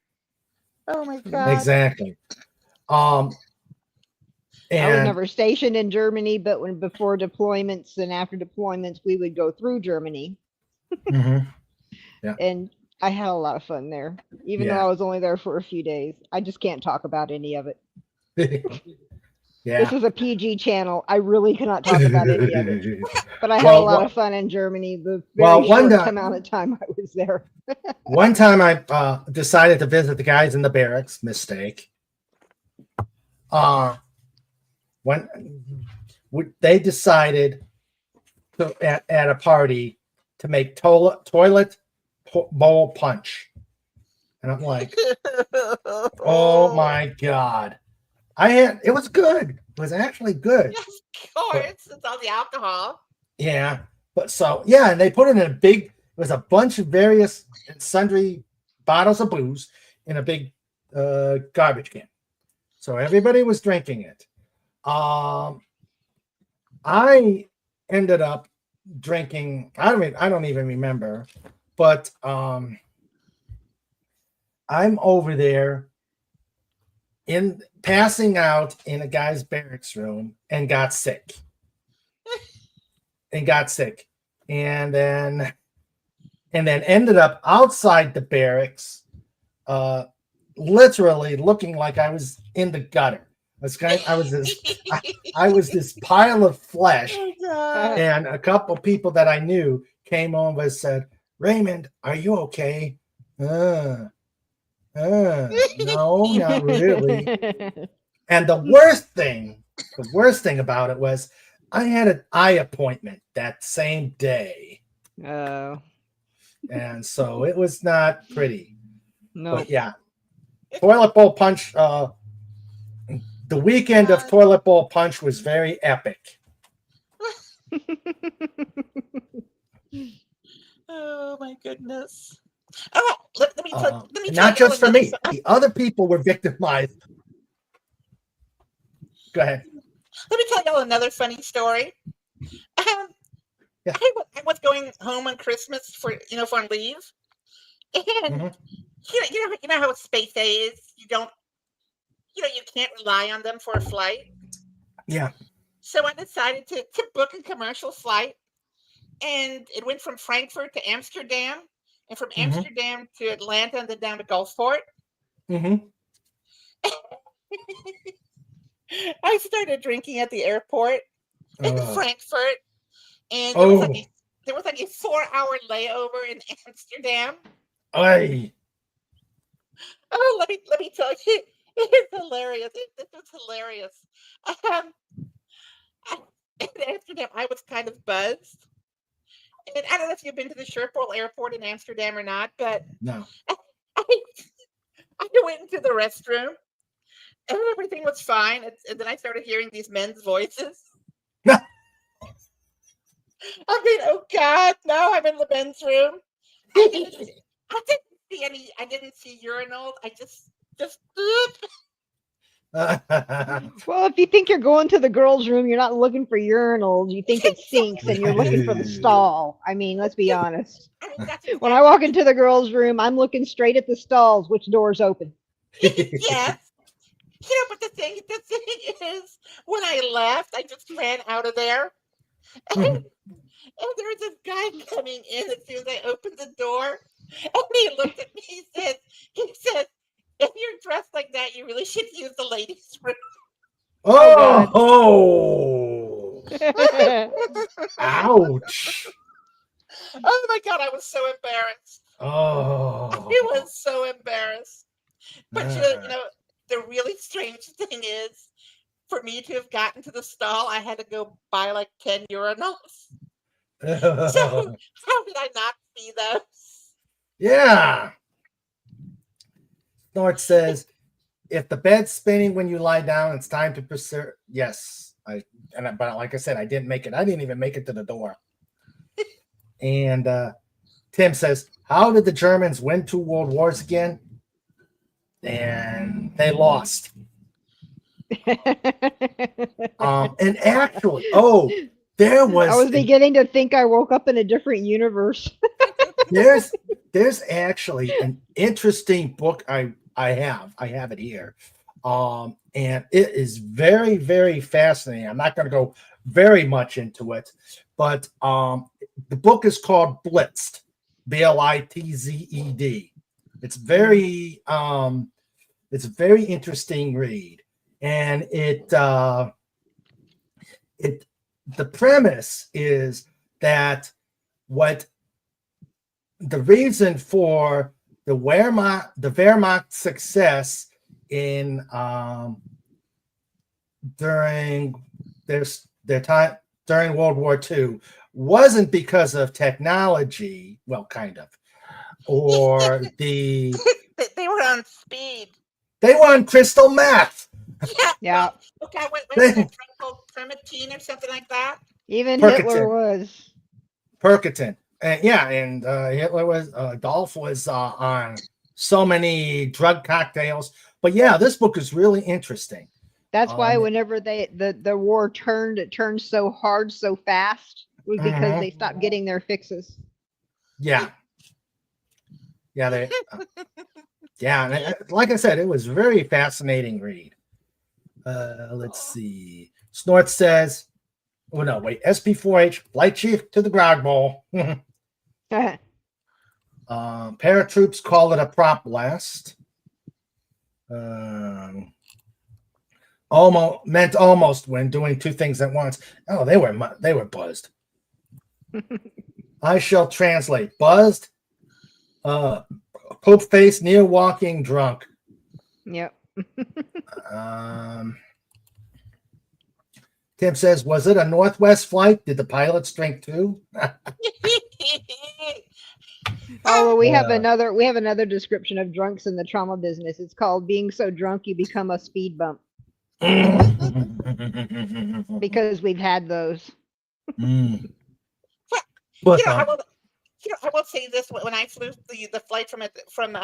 Oh my God.
Exactly.
I was
And
never stationed in Germany, but before deployments and after deployments, we would go through Germany.
Mhm.
And I had a lot of fun there, even though
Yeah.
I was only there for a few days. I just can't talk about any of it. This
Yeah.
is a PG channel. I really cannot talk about any of it. But I had a
Well,
lot
wha-
of fun in Germany the
Well,
very
one
short
time-
amount of time I was there.
One time I decided to visit the guys in the barracks. Mistake. When they decided to, at a party to make toilet bowl punch. And I'm like, oh my God. It was good. It was actually good.
Yes, of course. It's all the alcohol.
Yeah. But so, yeah, and they put it in a big, it was a bunch of various sundry bottles of booze in a big garbage can. So everybody was drinking it. I ended up drinking, I don't even remember, but I'm over there in passing out in a guy's barracks room and got sick. And then ended up outside the barracks, literally looking like I was in the gutter. I was this pile of flesh,
Oh, God.
and a couple people that I knew came over and said, "Raymond, are you okay?" No, not really. And the worst thing about it was I had an eye appointment that same day.
Oh,
And so it was not pretty.
no.
But yeah, toilet bowl punch. The weekend of toilet bowl punch was very epic.
Oh my goodness. Oh, let me tell
Not
you
just for
another
me. The other people were victimized. Go ahead.
Let me tell y'all another funny story.
Yeah.
I was going home on Christmas for leave, and
Mhm.
you know how space is. You can't rely on them for a flight.
Yeah.
So I decided to book a commercial flight, and it went from Frankfurt to Amsterdam, and from
Mhm.
Amsterdam to Atlanta, and then down to Gulfport.
Mm-hmm.
I started drinking at the airport in
Oh.
Frankfurt, and
Oh.
there was like a 4-hour layover in Amsterdam.
Aye.
Oh, let me tell you, it's hilarious. This was hilarious. In Amsterdam, I was kind of buzzed, and I don't know if you've been to the Schiphol Airport in Amsterdam or not, but
No.
I, I went into the restroom, and everything was fine, and then I started hearing these men's voices. I mean, oh God, no! I'm in the men's room. I didn't see urinals. I just.
Well, if you think you're going to the girls' room, you're not looking for urinals. You think it stinks and you're looking for the stall. I mean, let's be honest.
I mean, that's
When I walk into the girls' room, I'm looking straight at the stalls, which door's open.
yes. But the thing is, when I left, I just ran out of there. And there was this guy coming in as soon as I opened the door. And he looked at me, he said, if you're dressed like that, you really should use the ladies' room.
Oh. Ouch.
Oh my God, I was so embarrassed.
Oh.
I was so embarrassed. But the really strange thing is, for me to have gotten to the stall, I had to go buy like 10 urinals. So how did I not see those?
Yeah. Snort says, if the bed's spinning when you lie down, it's time to pursue. Yes. But like I said, I didn't make it. I didn't even make it to the door. And Tim says, how did the Germans win 2 world wars again? And they lost. And actually, there was.
I was beginning to think I woke up in a different universe.
there's actually an interesting book I have it here, and it is very, very fascinating. I'm not going to go very much into it, but the book is called Blitzed, Blitzed. It's very interesting read, and it the premise is that what the reason for the Wehrmacht success in during their time during World War II wasn't because of technology, well, kind of, or
They were on speed.
they were on crystal meth.
Yeah.
Okay, what is that drug called? Primatine or something like that?
Even
Percotin.
Hitler was.
Percotin. And Hitler was Adolf was on so many drug cocktails. But yeah, this book is really interesting.
That's why whenever the war turned, it turned so hard so fast was because they stopped getting their fixes.
Yeah. Yeah, and like I said, it was a very fascinating read. Let's see. Snort says, oh no, wait, SP4H, Flight Chief to the Grog Bowl. Paratroops call it a prop blast. Almost when doing two things at once. Oh, they were buzzed. I shall translate. Buzzed, poop face, near walking drunk.
Yep.
Tim says, was it a Northwest flight? Did the pilots drink too?
Oh, well, we have another description of drunks in the trauma business. It's called being so drunk you become a speed bump, because we've had those.
I will say this: when I flew the flight from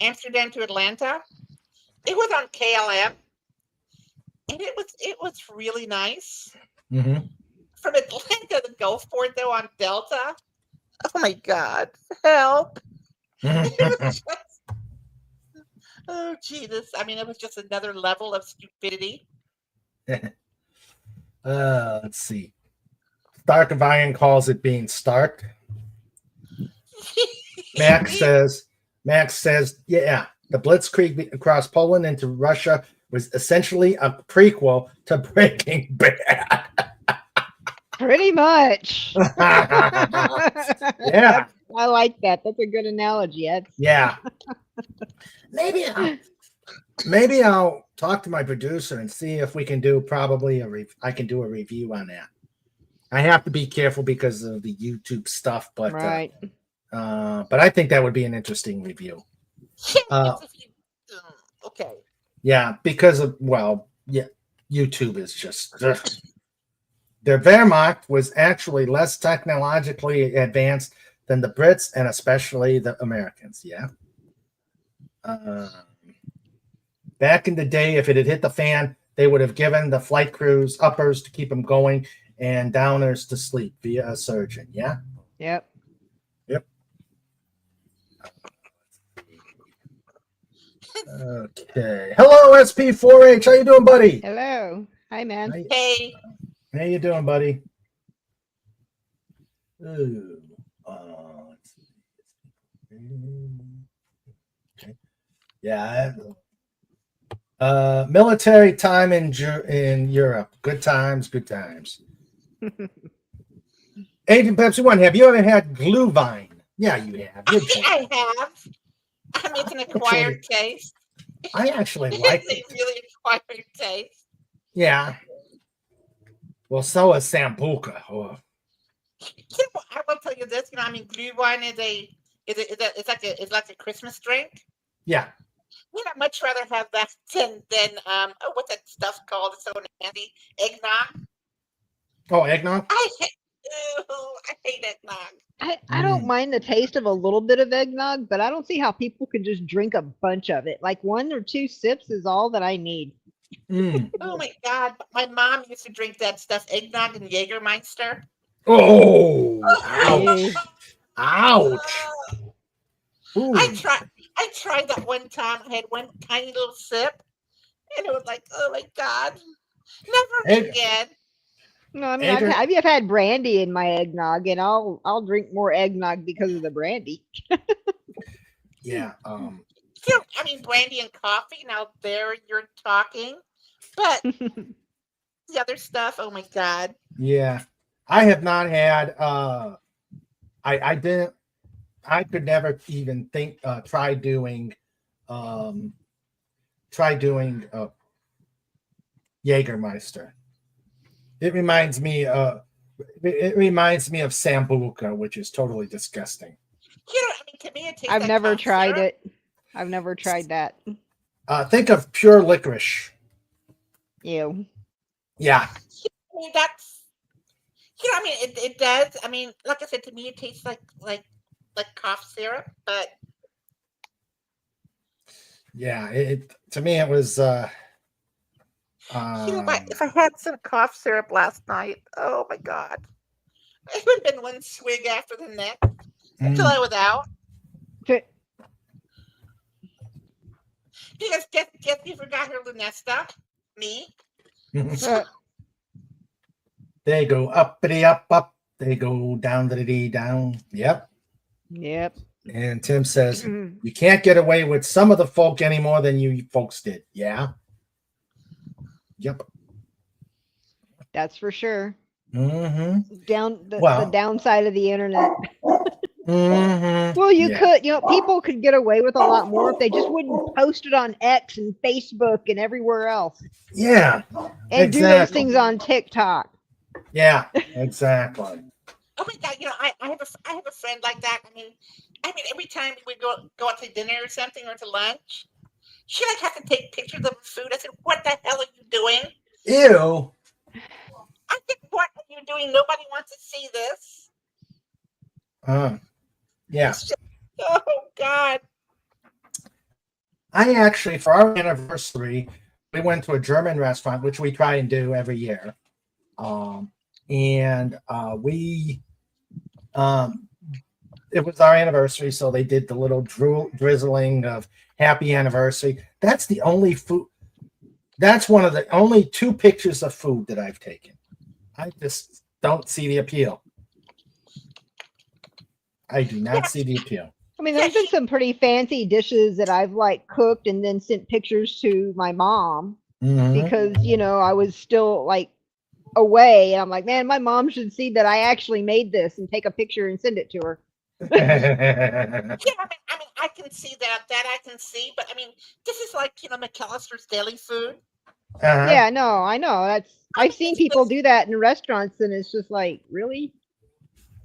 Amsterdam to Atlanta, it was on KLM, and it was really nice.
Mm-hmm.
From Atlanta to Gulfport, though, on Delta. Oh my God! Help! Oh Jesus! I mean, it was just another level of stupidity.
Let's see. Stark of Iron calls it being Stark. Max says, yeah, the Blitzkrieg across Poland into Russia was essentially a prequel to Breaking Bad.
Pretty much.
Yeah.
I like that. That's a good analogy.
Yeah. Maybe I'll talk to my producer and see if we can do I can do a review on that. I have to be careful because of the YouTube stuff, but
right.
But I think that would be an interesting review.
Okay.
Yeah, because of YouTube is just their Wehrmacht was actually less technologically advanced than the Brits and especially the Americans. Yeah. Back in the day, if it had hit the fan, they would have given the flight crews uppers to keep them going and downers to sleep via a surgeon. Yeah.
Yep.
Okay. Hello, SP4H. How you doing, buddy?
Hello. Hi, man.
Hey.
How you doing, buddy? Ooh. Let's see. Okay. Yeah. Military time in Europe. Good times. Agent Pepsi One, have you ever had Glühwein? Yeah, you have.
I have. I mean, it's an acquired taste.
I actually like it.
It's a really acquired taste.
Yeah. Well, so is Sambuca. Oh.
I will tell you this. I mean, Glühwein is like a Christmas drink.
Yeah.
I'd much rather have that than what's that stuff called? It's so nasty. Eggnog.
Oh, eggnog?
I hate eggnog.
I don't mind the taste of a little bit of eggnog, but I don't see how people can just drink a bunch of it. Like 1 or 2 sips is all that I need.
Oh my God. My mom used to drink that stuff, eggnog and Jägermeister.
Oh, ouch.
I tried that one time. I had one tiny little sip, and it was like, oh my God, never again.
No, I mean, I've had brandy in my eggnog, and I'll drink more eggnog because of the brandy.
Yeah.
I mean, brandy and coffee. Now there you're talking, but the other stuff. Oh my god.
Yeah. I have not had I didn't I could never even think try doing Jägermeister. It reminds me of Sambuca, which is totally disgusting.
I mean, to me, it tastes
I've
like
never
cough
tried
syrup.
it. I've never tried that.
Think of pure licorice.
Ew.
Yeah.
I mean, that's I mean, it does. I mean, like I said, to me, it tastes like cough syrup. But
Yeah. It to me it was
if I had some cough syrup last night, oh my god, it would have been one swig after the next until I was out. Because guess you forgot her Lunesta? Me.
They go uppity up. They go down down. Yep.
Yep.
And Tim says, you can't get away with some of the folk any more than you folks did. Yeah. Yep.
That's for sure.
Mm-hmm.
The downside of the internet.
Mm-hmm.
Well, you could, people could get away with a lot more if they just wouldn't post it on X and Facebook and everywhere else.
Yeah.
And do those things on TikTok.
Yeah, exactly.
Oh my god, I have a friend like that. I mean, every time we go out to dinner or something or to lunch, she like has to take pictures of food. I said, "What the hell are you doing?"
Ew.
I said, "What are you doing? Nobody wants to see this."
Yeah.
Oh God.
I actually, for our anniversary, we went to a German restaurant, which we try and do every year. It was our anniversary, so they did the little drizzling of happy anniversary. That's the only food. That's one of the only 2 pictures of food that I've taken. I just don't see the appeal. I do not see the appeal.
I mean, there's been some pretty fancy dishes that I've cooked and then sent pictures to my mom because, I was still away. And I'm like, man, my mom should see that I actually made this and take a picture and send it to her.
I can see that I can see, but I mean, this is McAllister's Daily Food.
Yeah, no, I know. I've seen people do that in restaurants, and it's just like, really?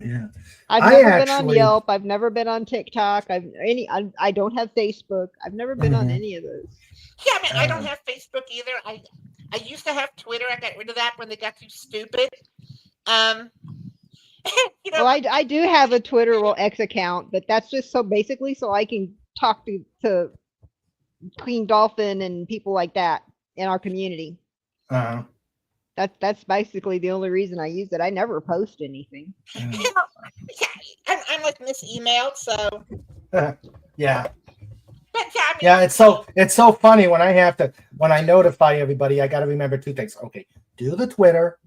Yeah.
I've never been on Yelp. I've never been on TikTok. I don't have Facebook. I've never been on any of those.
Yeah, I don't have Facebook either. I used to have Twitter. I got rid of that when they got too stupid.
Well, I do have a Twitter X account, but that's just so I can talk to Queen Dolphin and people like that in our community. That's basically the only reason I use it. I never post anything.
I'm like misemailed, so
yeah.
But
it's so funny when I notify everybody, I got to remember 2 things. Okay, do the Twitter.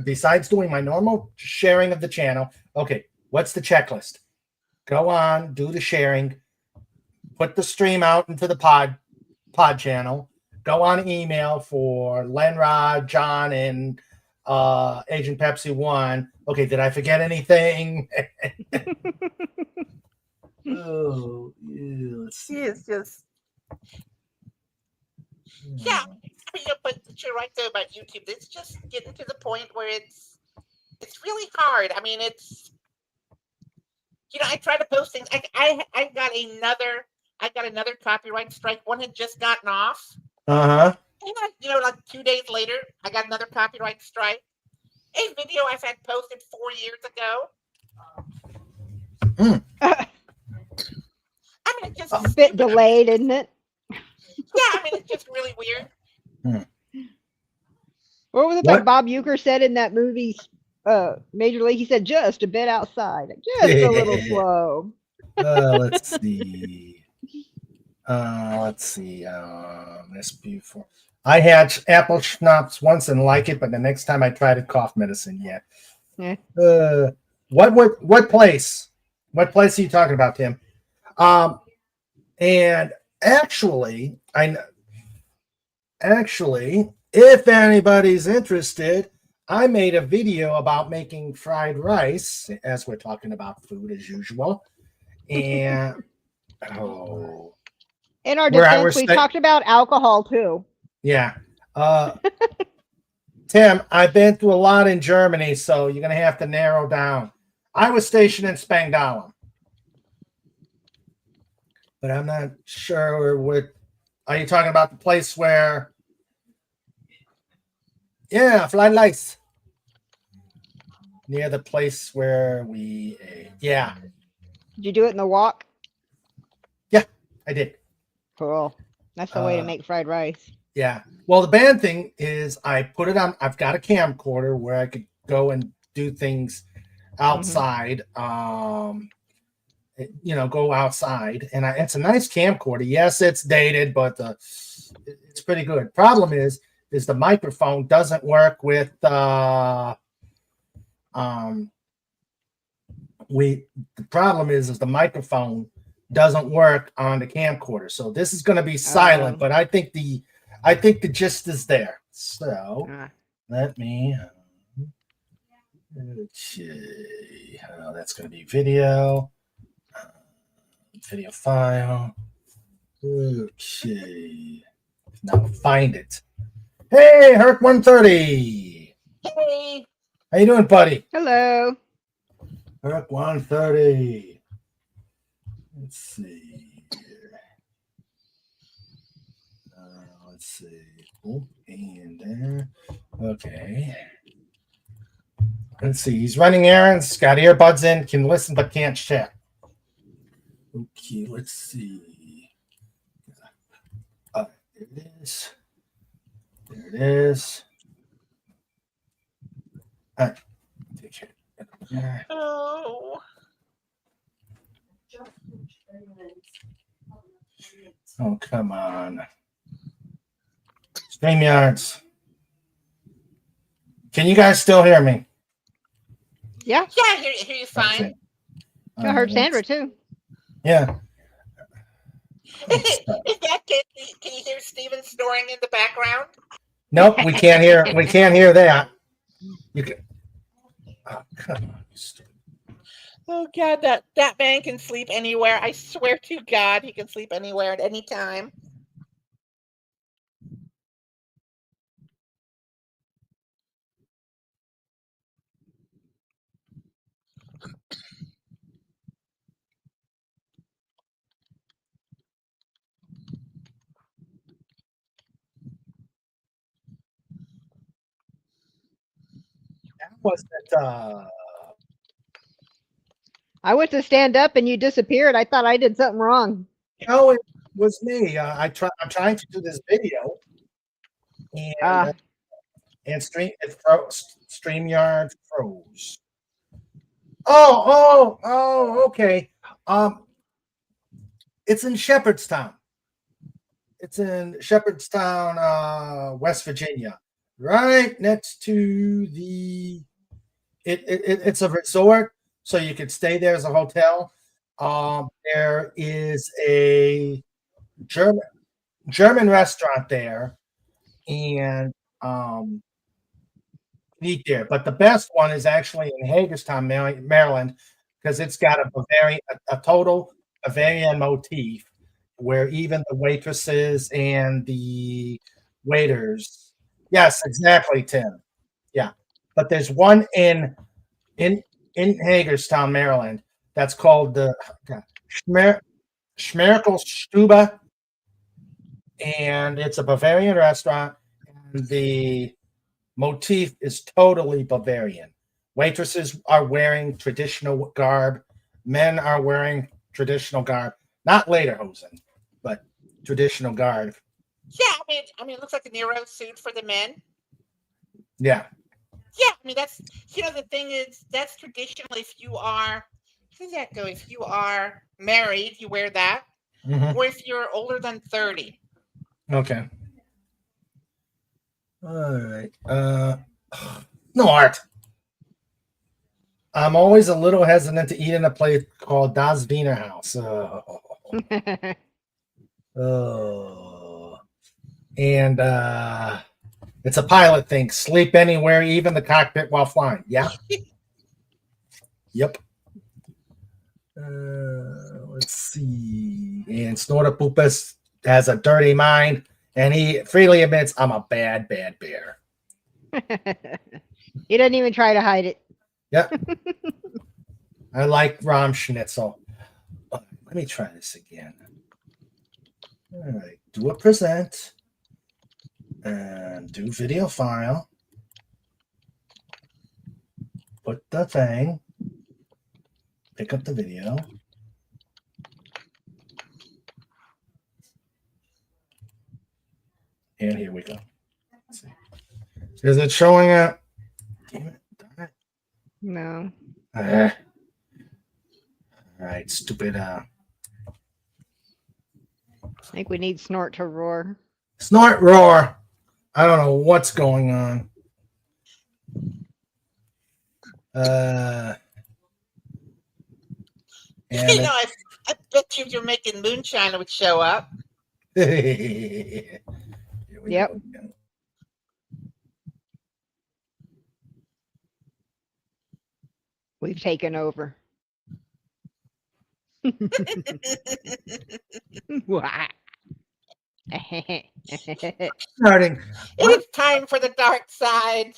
Besides doing my normal sharing of the channel, okay, what's the checklist? Go on, do the sharing, put the stream out into the pod channel, go on email for Lenrod, John, and Agent Pepsi 1. Okay, did I forget anything? Oh,
she is just. Yeah, but you're right though about YouTube. It's just getting to the point where it's really hard. I mean, it's I try to post things. I got another copyright strike. One had just gotten off. And like 2 days later, I got another copyright strike. A video I've had posted 4 years ago. I mean, it's just
a bit delayed, isn't it?
Yeah, I mean, it's just really weird.
What was it like Bob Uecker said in that movie, Major League? He said, just a bit outside. Just a little slow.
Let's see. This before. I had apple schnapps once and like it, but the next time I tried it, cough medicine. Yeah. What place? What place are you talking about, Tim? And actually, if anybody's interested, I made a video about making fried rice, as we're talking about food as usual. And oh,
In our
where I
defense,
was
we've talked about alcohol too.
yeah. Tim, I've been through a lot in Germany, so you're gonna have to narrow down. I was stationed in Spangdahlem, but I'm not sure what. Are you talking about the place where? Yeah, fried rice. Near the place where we ate. Yeah,
Did you do it in the walk?
I did.
Cool. That's the way to make fried rice.
Yeah. Well, the bad thing is I put it on. I've got a camcorder where I could go and do things outside. Go outside, and it's a nice camcorder. Yes, it's dated, but it's pretty good. Problem is the microphone doesn't work with the problem is the microphone doesn't work on the camcorder. So this is going to be silent, but I think the gist is there. So let me okay. That's going to be video file. Okay. Now find it. Hey, Herc 130.
Hey,
How you doing, buddy?
Hello.
Herc 130. Let's see. Let's see. Oh, and there. Okay. Let's see. He's running errands. Got earbuds in. Can listen but can't chat. Okay. Let's see. There it is. There it is. All right. Take it. Yeah.
oh,
Oh, come on. StreamYards. Can you guys still hear me?
Yeah.
yeah, I hear you fine.
Okay.
I heard Sandra too.
Yeah.
Is that kid? Can you hear Steven snoring in the background?
Nope, we can't hear. We can't hear that. You can. Oh, come on.
Oh God, that man can sleep anywhere. I swear to God, he can sleep anywhere at any time.
That wasn't.
I went to stand up and you disappeared. I thought I did something wrong.
No, it was me. I'm trying to do this video, and StreamYard froze. Oh, okay. It's in Shepherdstown. It's in Shepherdstown, West Virginia, right next to the. It's a resort, so you could stay there as a hotel. There is a German restaurant there, and eat there. But the best one is actually in Hagerstown, Maryland, because it's got a total Bavarian motif, where even the waitresses and the waiters. Yes, exactly, Tim. Yeah, but there's one in Hagerstown, Maryland, that's called the Schmerkelstube, and it's a Bavarian restaurant, and the motif is totally Bavarian. Waitresses are wearing traditional garb. Men are wearing traditional garb. Not lederhosen, but traditional garb.
Yeah, I mean, it looks like a Nero suit for the men.
Yeah.
Yeah, I mean that's the thing is that's traditional. If you are, how does that go? If you are married, you wear that, or if you're older than 30.
Okay. All right. No art. I'm always a little hesitant to eat in a place called Das Wiener House. And It's a pilot thing. Sleep anywhere, even the cockpit while flying. Yeah. Yep. Let's see. And Snortopoopas has a dirty mind, and he freely admits, I'm a bad, bad bear.
He doesn't even try to hide it.
Yep. I like Ram Schnitzel. Let me try this again. All right. Do a present. And do video file. Put the thing. Pick up the video. And here we go. Let's see. Is it showing up? Damn it. Darn it.
No.
All right, stupid.
I think we need Snort to roar.
Snort roar. I don't know what's going on. And
You know, I bet you if you're making moonshine, it would show up.
Here we
Yep.
go again.
We've taken over.
Starting.
It is time for the dark side.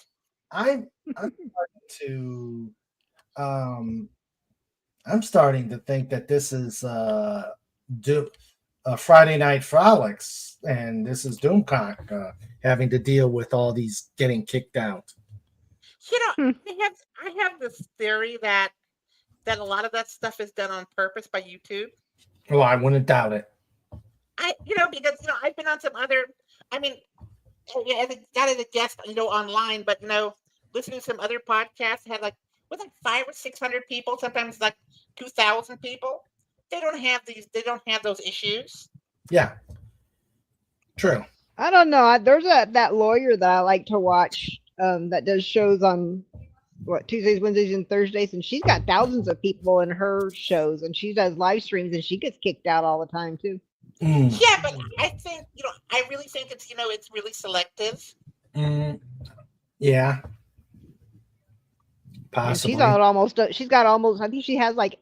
I'm starting to think that this is Friday Night Frolics, and this is Doomcock having to deal with all these getting kicked out.
You know, I have this theory that a lot of that stuff is done on purpose by YouTube.
Well, I wouldn't doubt it.
Because I've been on some other. I mean, not as a guest, online, but listening to some other podcasts had like 500 or 600 people, sometimes like 2,000 people. They don't have those issues.
Yeah, true.
I don't know. There's that lawyer that I like to watch that does shows on Tuesdays, Wednesdays, and Thursdays, and she's got thousands of people in her shows, and she does live streams, and she gets kicked out all the time too.
Yeah, but I think I really think it's it's really selective.
Yeah,
And
possibly.
she's got almost. I think she has like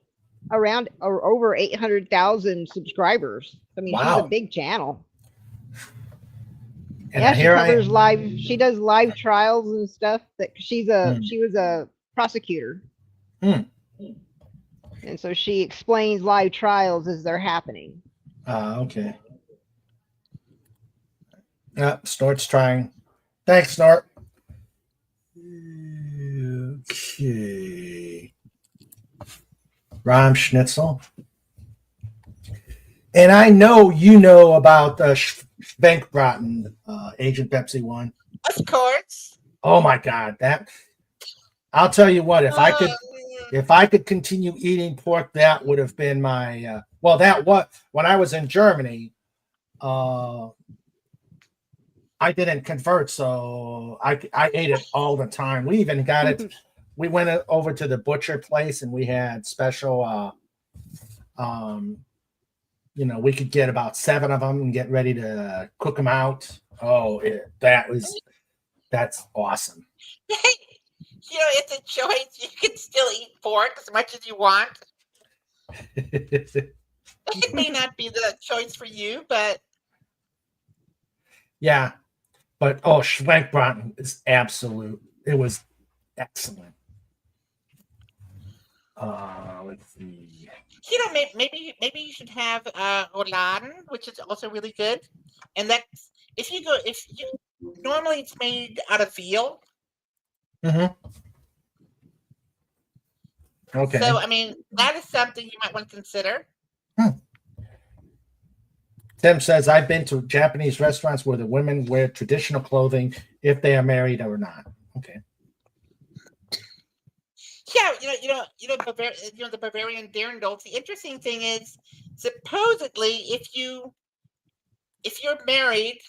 around or over 800,000 subscribers. I mean, she's
Wow.
a big channel.
And
Yeah, she
here I
covers
am.
live. She does live trials and stuff. That she was a prosecutor,
Hmm.
and so she explains live trials as they're happening.
Okay. Snort's trying. Thanks, Snort. Okay. Ram Schnitzel. And I know you know about Schwenkbraten, Agent Pepsi 1.
Of course.
Oh my God, I'll tell you what, if I could continue eating pork, that would have been my when I was in Germany, I didn't convert, so I ate it all the time. We even got it. We went over to the butcher place and we had special we could get about 7 of them and get ready to cook them out. Oh, that's awesome.
It's a choice. You can still eat pork as much as you want. It may not be the choice for you, but
yeah. But Schwenkbraten is absolute. It was excellent. Let's see.
Maybe you should have Oladen, which is also really good. And that's normally it's made out of veal.
Mm-hmm. Okay.
So I mean that is something you might want to consider.
Tim says, I've been to Japanese restaurants where the women wear traditional clothing if they are married or not. Okay.
Yeah, the Bavarian dirndls. The interesting thing is, supposedly, if you're married,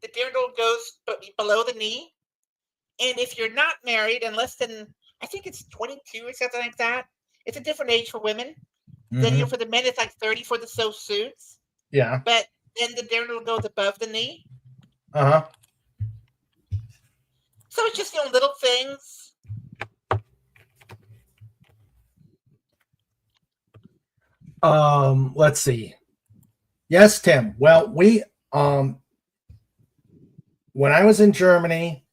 the dirndl goes below the knee, and if you're not married, and less than, I think it's 22 or something like that. It's a different age for women.
Mm-hmm.
Then for the men, it's like 30 for the sew suits.
Yeah.
But then the dirndl goes above the knee.
Uh-huh.
So it's just little things.
Let's see. Yes, Tim. Well, we when I was in Germany,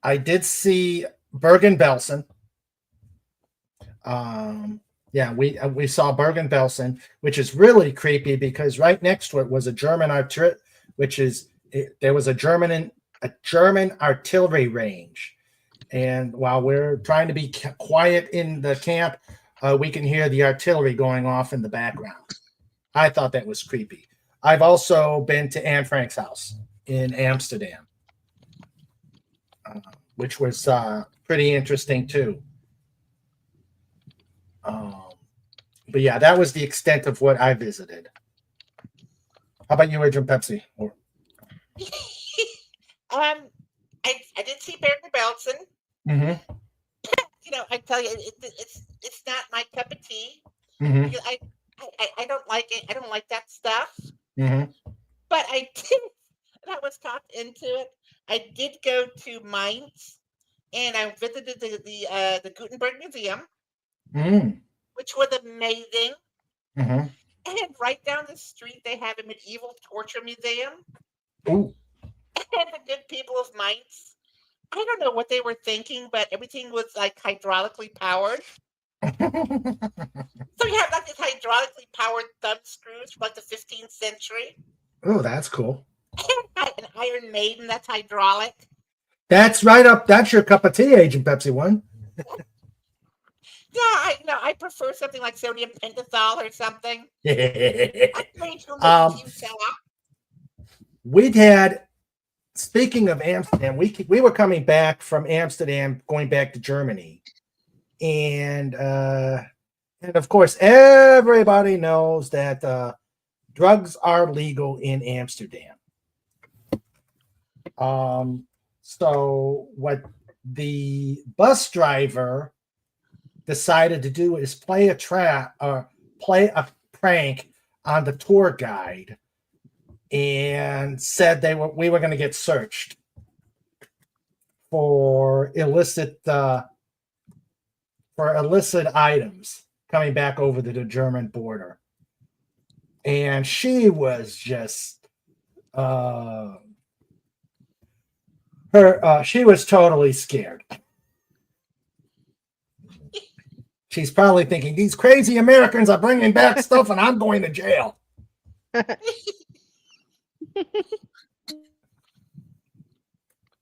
I did see Bergen-Belsen. Yeah, we saw Bergen-Belsen, which is really creepy because right next to it was a German there was a German artillery range, and while we're trying to be quiet in the camp, we can hear the artillery going off in the background. I thought that was creepy. I've also been to Anne Frank's house in Amsterdam, which was pretty interesting too. But yeah, that was the extent of what I visited. How about you, Adrian Pepsi?
I did see Bergen-Belsen.
Mm-hmm.
I tell you, it's not my cup of tea.
Mm-hmm.
Because I don't like it. I don't like that stuff.
Mm-hmm.
But I did. And I was talked into it. I did go to Mainz, and I visited the Gutenberg Museum,
Mm-hmm.
which was amazing.
Mm-hmm.
And right down the street, they have a medieval torture museum.
Ooh.
And the good people of Mainz, I don't know what they were thinking, but everything was like hydraulically powered. So you have like these hydraulically powered thumb screws from like the 15th century.
Oh, that's cool.
An Iron Maiden that's hydraulic.
That's right up. That's your cup of tea, Agent Pepsi One.
Yeah, I prefer something like sodium pentothal or something.
We'd had. Speaking of Amsterdam, we were coming back from Amsterdam, going back to Germany, and of course everybody knows that drugs are legal in Amsterdam. So what the bus driver decided to do is play a prank on the tour guide, and said we were going to get searched for illicit items coming back over the German border, and she was just she was totally scared. She's probably thinking, these crazy Americans are bringing back stuff and I'm going to jail.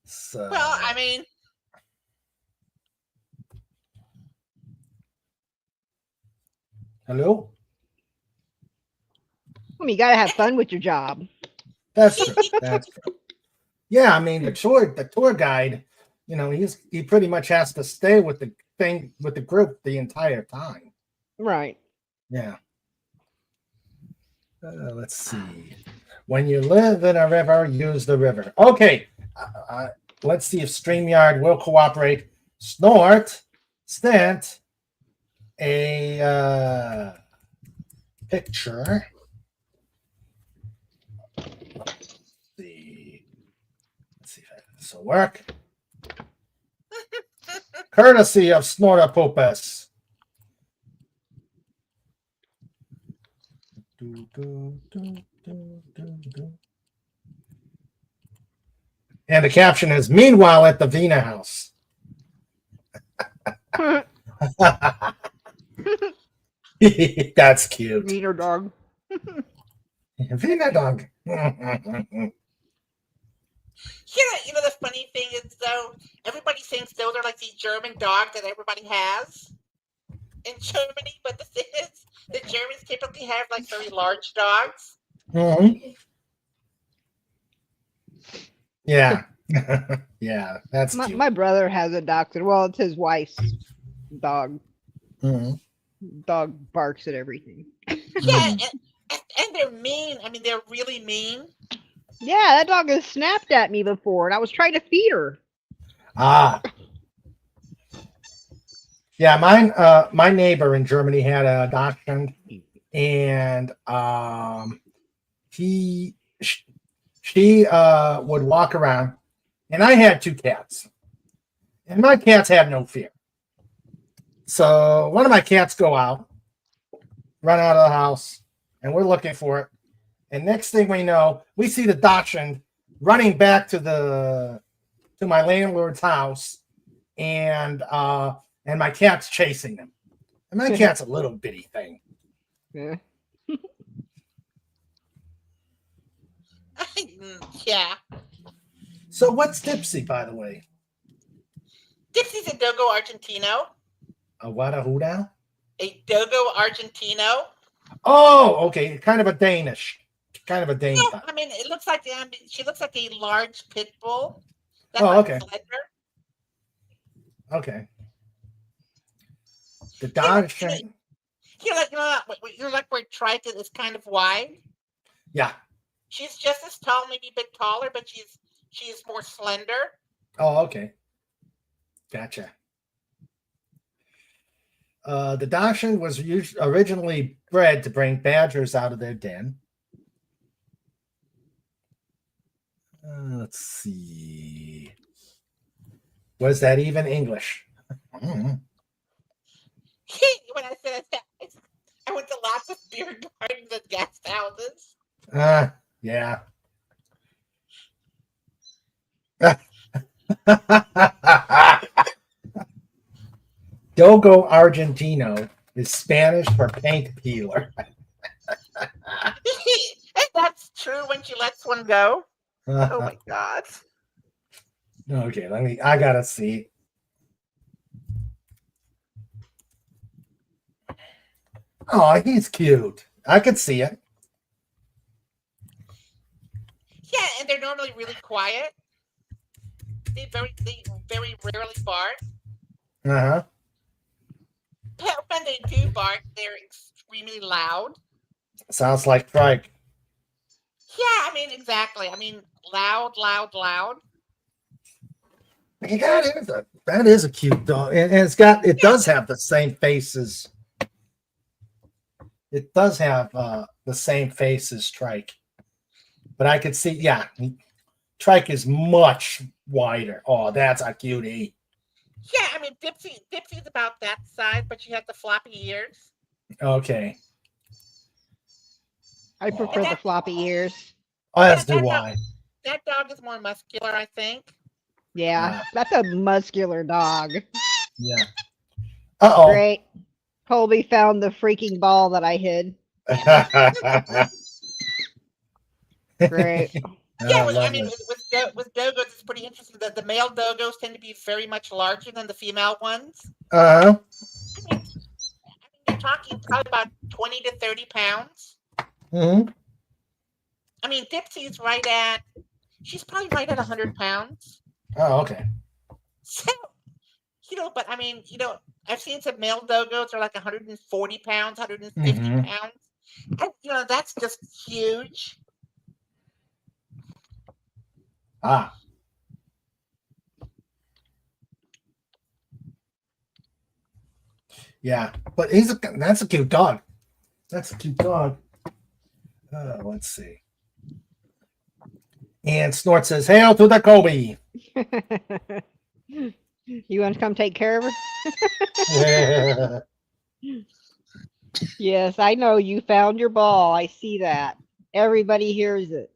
So,
well, I mean,
hello?
You got to have fun with your job.
That's true. That's true. Yeah, I mean the tour guide, he pretty much has to stay with the group the entire time.
Right.
Yeah. Let's see. When you live in a river, use the river. Okay. Let's see if StreamYard will cooperate. Snort sent a picture. Let's see if this will work. Courtesy of Snortopopus. And the caption is, meanwhile at the Vina house. That's cute.
Wiener dog.
Vina dog.
The funny thing is, though, everybody thinks those are like these German dogs that everybody has in Germany, but the thing is, the Germans typically have like very large dogs.
Mm-hmm. Yeah. Yeah, that's cute.
My brother has a dachshund. Well, it's his wife's dog.
Mm-hmm.
Dog barks at everything.
Yeah, and they're mean. I mean, they're really mean.
Yeah, that dog has snapped at me before, and I was trying to feed her.
Ah. Yeah, my neighbor in Germany had a dachshund, and she would walk around, and I had two cats, And my cats have no fear. So one of my cats go out, run out of the house, and we're looking for it. And next thing we know, we see the Dachshund running back to my landlord's house, and my cat's chasing him. And my cat's a little bitty thing.
Yeah.
Yeah.
So what's Dipsy, by the way?
Dipsy's a Dogo Argentino.
A what? A who now?
A Dogo Argentino.
Oh, okay. Kind of a Danish. Kind of a Dane.
No, I mean, it looks like she looks like a large pit bull. That's
Oh,
like
okay.
slender.
Okay. The Dachshund.
You're like where Trike is kind of wide.
Yeah.
She's just as tall, maybe a bit taller, but she's more slender.
Oh, okay. Gotcha. The Dachshund was originally bred to bring badgers out of their den. Let's see. Was that even English?
When I said that, I went to lots of beer gardens and guest houses.
Yeah. Dogo Argentino is Spanish for paint peeler.
And that's true when she lets one go. Oh my God.
Okay, I gotta see. Oh, he's cute. I could see it.
Yeah, and they're normally really quiet. They very rarely bark.
Uh-huh.
When they do bark, they're extremely loud.
Sounds like Trike.
Yeah, I mean, exactly. I mean, loud.
Yeah, that is a cute dog. And it does have the same faces. It does have the same face as Trike. But I could see, yeah, Trike is much wider. Oh, that's a cutie.
Yeah, I mean, Dipsy's about that size, but she has the floppy ears.
Okay.
I prefer the floppy ears.
Oh, as
Yeah,
do I.
That dog is more muscular, I think.
Yeah, that's a muscular dog.
Yeah. Uh-oh.
Great. Colby found the freaking ball that I hid. Great.
Yeah, I mean, with dogos, it's pretty interesting that the male dogos tend to be very much larger than the female ones.
Uh-huh.
I mean, you're talking probably about 20 to 30 pounds.
Mm-hmm.
I mean, Dipsy's she's probably right at 100 pounds.
Oh, okay.
So, but I mean, I've seen some male dogos are like 140 pounds, 150 pounds. And, that's just huge.
Ah. Yeah, but that's a cute dog. That's a cute dog. Let's see. And Snort says, "Hail to the Kobe."
You want to come take care of her? Yes, I know you found your ball. I see that. Everybody hears it.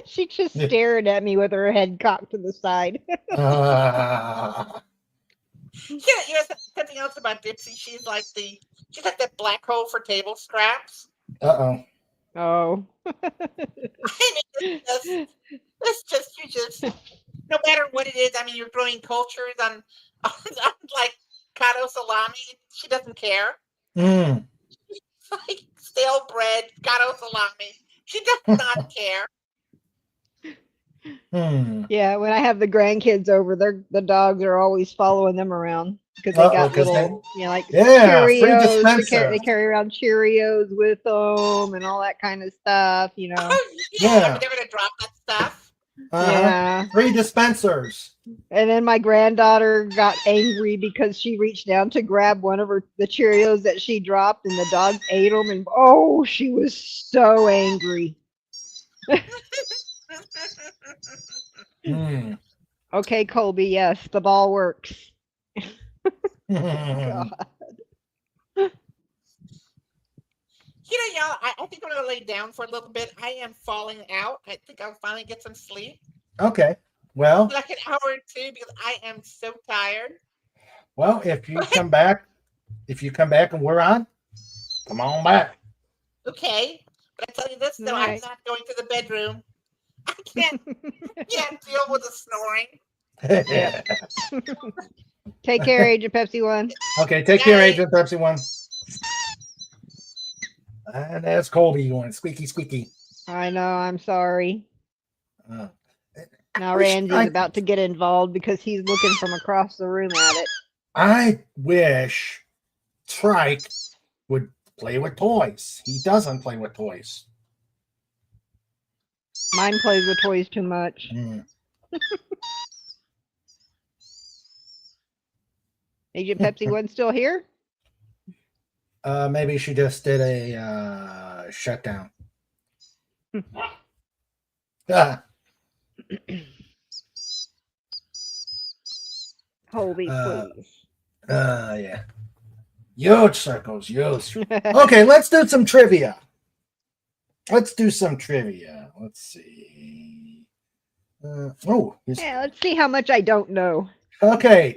She just stared at me with her head cocked to the side.
Yeah, something else about Dipsy. She's like that black hole for table scraps.
Uh-oh.
Oh.
I mean, it's just no matter what it is. I mean, you're growing cultures on like Kato salami. She doesn't care.
Mm.
Like stale bread, Kato salami. She does not care.
Yeah, when I have the grandkids over, the dogs are always following them around because they got little, like
free
Cheerios.
dispenser.
They carry around Cheerios with them and all that kind of stuff,
Yeah.
Yeah.
They're gonna drop that stuff.
Yeah.
Free dispensers.
And then my granddaughter got angry because she reached down to grab one of the Cheerios that she dropped, and the dog ate them. And oh, she was so angry.
Hmm.
Okay, Colby, yes, the ball works. God.
Y'all, I think I'm gonna lay down for a little bit. I am falling out. I think I'll finally get some sleep,
Okay. Well,
like an hour or two, because I am so tired.
if you come back, and we're on, come on back.
Okay, but I tell you this though, I'm
Alright.
not going to the bedroom. I can't deal with the snoring.
Yeah. Take care, Agent Pepsi One.
Okay, take care,
Night.
Agent Pepsi One. And that's Colby going squeaky squeaky.
I know, I'm sorry.
Uh,
Now
wish
Ramsey's
I-
about to get involved because he's looking from across the room at it.
I wish Trike would play with toys. He doesn't play with toys.
Mine plays with toys too much.
Hmm.
Agent Pepsi One still here?
Maybe she just did a shutdown. Ah,
Colby,
Uh,
please.
yeah. Huge circles, huge. Okay, let's do some trivia. Let's see.
Yeah, let's see how much I don't know.
Okay,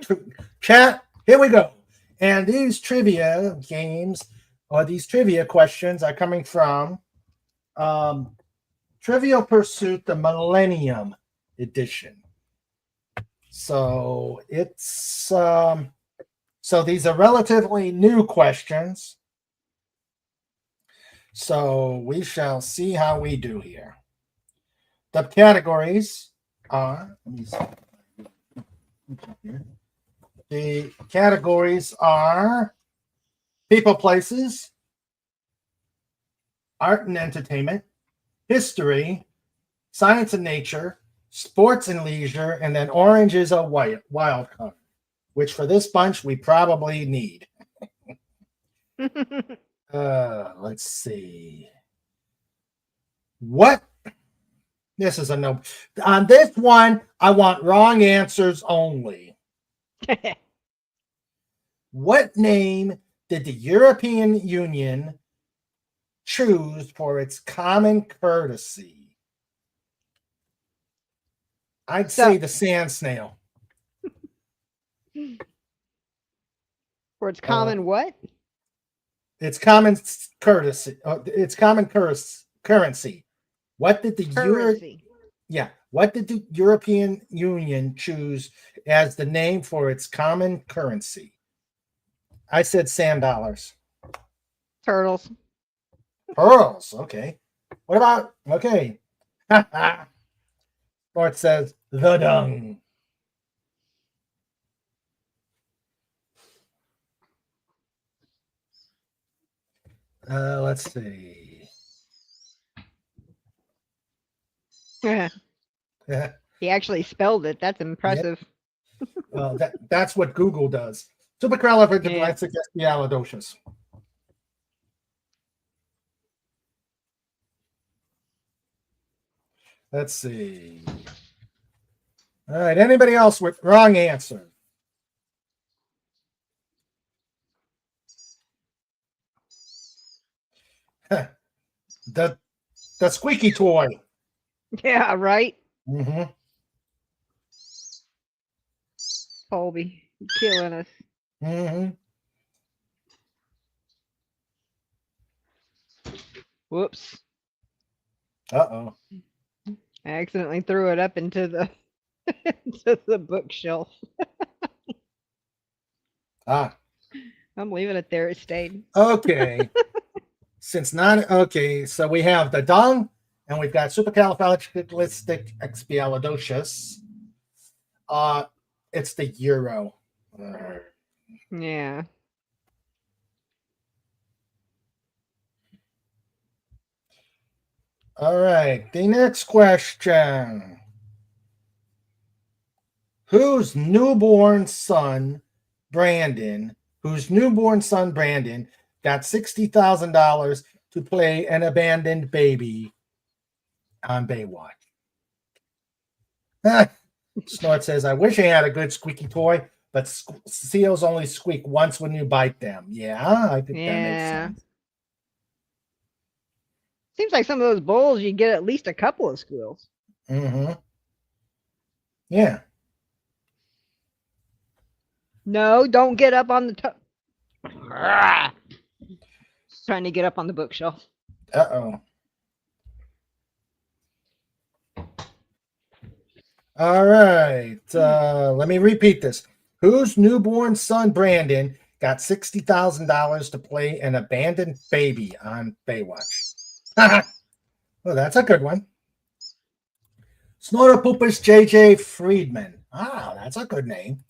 chat, here we go. And these trivia games, or these trivia questions, are coming from Trivial Pursuit, the Millennium Edition. So it's so these are relatively new questions. So we shall see how we do here. The categories are, let me see. The categories are people, places, art and entertainment, history, science and nature, sports and leisure, and then orange is a wild card, which for this bunch we probably need. Let's see. What? This is a no. On this one, I want wrong answers only. What name did the European Union choose for its common courtesy? I'd say the sand snail.
For its common what?
It's common courtesy. It's common currency. What did the
Currency.
What did the European Union choose as the name for its common currency? I said sand dollars.
Turtles.
Pearls. Okay. What about okay? Sports says the dung. Let's see.
He actually spelled it. That's impressive.
Well, that's what Google does. Supercalifragilisticexpialidocious. Let's see. All right. Anybody else with wrong answer? the squeaky toy.
Yeah, right?
Mm-hmm.
Colby, you're killing us.
Mm-hmm.
Whoops.
Uh-oh.
I accidentally threw it up into the into the bookshelf.
Ah.
I'm leaving it there. It stayed.
Okay. So we have the dung, and we've got supercalifragilisticexpialidocious. It's the euro.
Yeah.
All right. The next question. Whose newborn son, Brandon, got $60,000 to play an abandoned baby on Baywatch? Snort says, I wish I had a good squeaky toy, but seals only squeak once when you bite them. Yeah, I think that makes
Yeah.
sense.
Seems like some of those bowls you get at least a couple of squeals.
Mm-hmm. Yeah.
No, don't get up on the top. Trying to get up on the bookshelf.
Uh-oh. All right. Let me repeat this. Whose newborn son, Brandon, got $60,000 to play an abandoned baby on Baywatch? Well, that's a good one. Snorter Poopers JJ Friedman. Ah, that's a good name.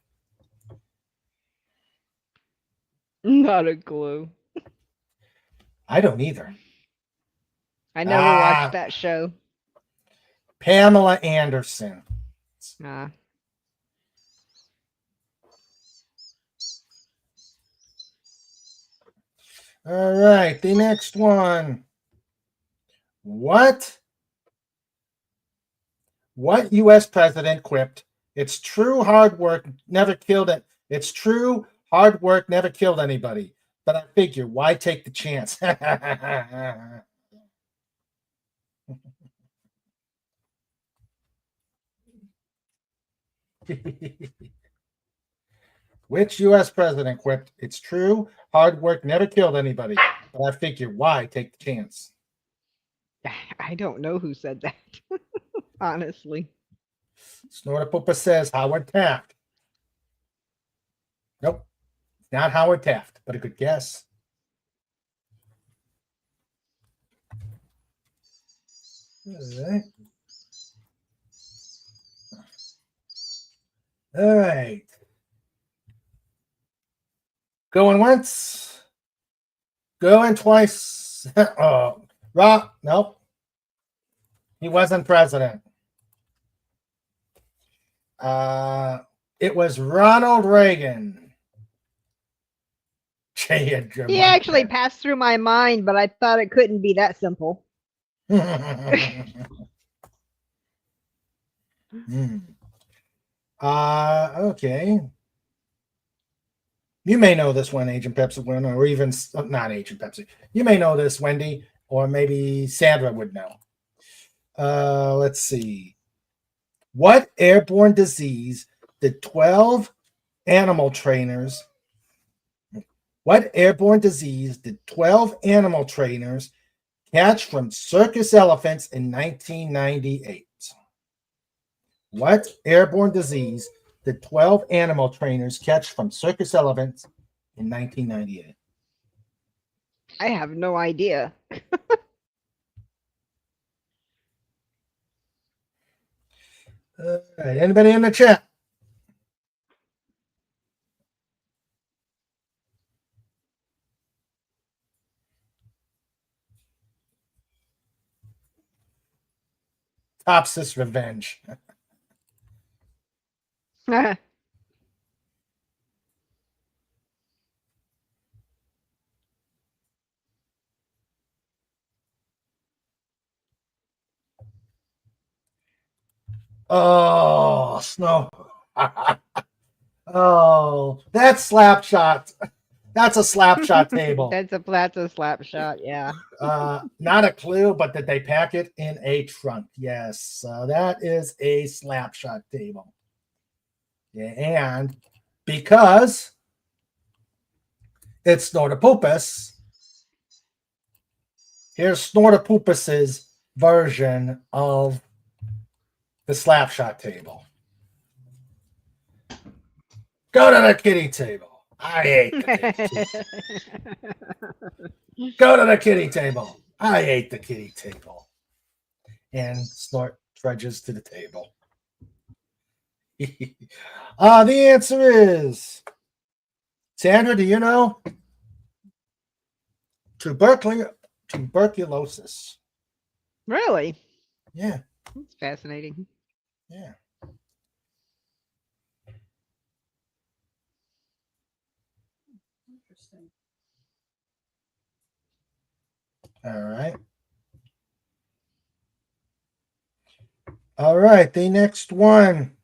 Not a clue.
I don't either.
I never watched that show.
Pamela Anderson.
Nah.
All right, the next one. What U.S. president quipped, "It's true hard work never killed it. It's true hard work never killed anybody. But I figure, why take the chance?" Which U.S. president quipped, "It's true hard work never killed anybody. But I figure, why take the chance?"
I don't know who said that. Honestly.
Snorter Poopa says Howard Taft. Nope, not Howard Taft, but a good guess. All right. All right. Going once. Going twice. Oh, Rob, nope. He wasn't president. It was Ronald Reagan.
He actually passed through my mind, but I thought it couldn't be that simple.
Okay. You may know this one, Agent Pepsi, or even not Agent Pepsi. You may know this, Wendy, or maybe Sandra would know. Let's see. What airborne disease did 12 animal trainers? What airborne disease did 12 animal trainers catch from circus elephants in 1998? What airborne disease did 12 animal trainers catch from circus elephants in 1998?
I have no idea.
All right. Anybody in the chat? Topsis Revenge. Oh, snow. Oh, that's slap shot. That's a slap shot table.
That's a slap shot, yeah.
Not a clue, but that they pack it in a trunk. Yes, that is a slap shot table. Yeah, and because it's Snortopoopus, here's Snortopoopus's version of the slap shot table. Go to the kitty table. I ate the kitty table. Go to the kitty table. I ate the kitty table. And Snort trudges to the table. The answer is, Sandra, do you know? Tuberculosis.
Really?
Yeah.
That's fascinating.
Yeah.
Interesting.
All right. All right. The next one.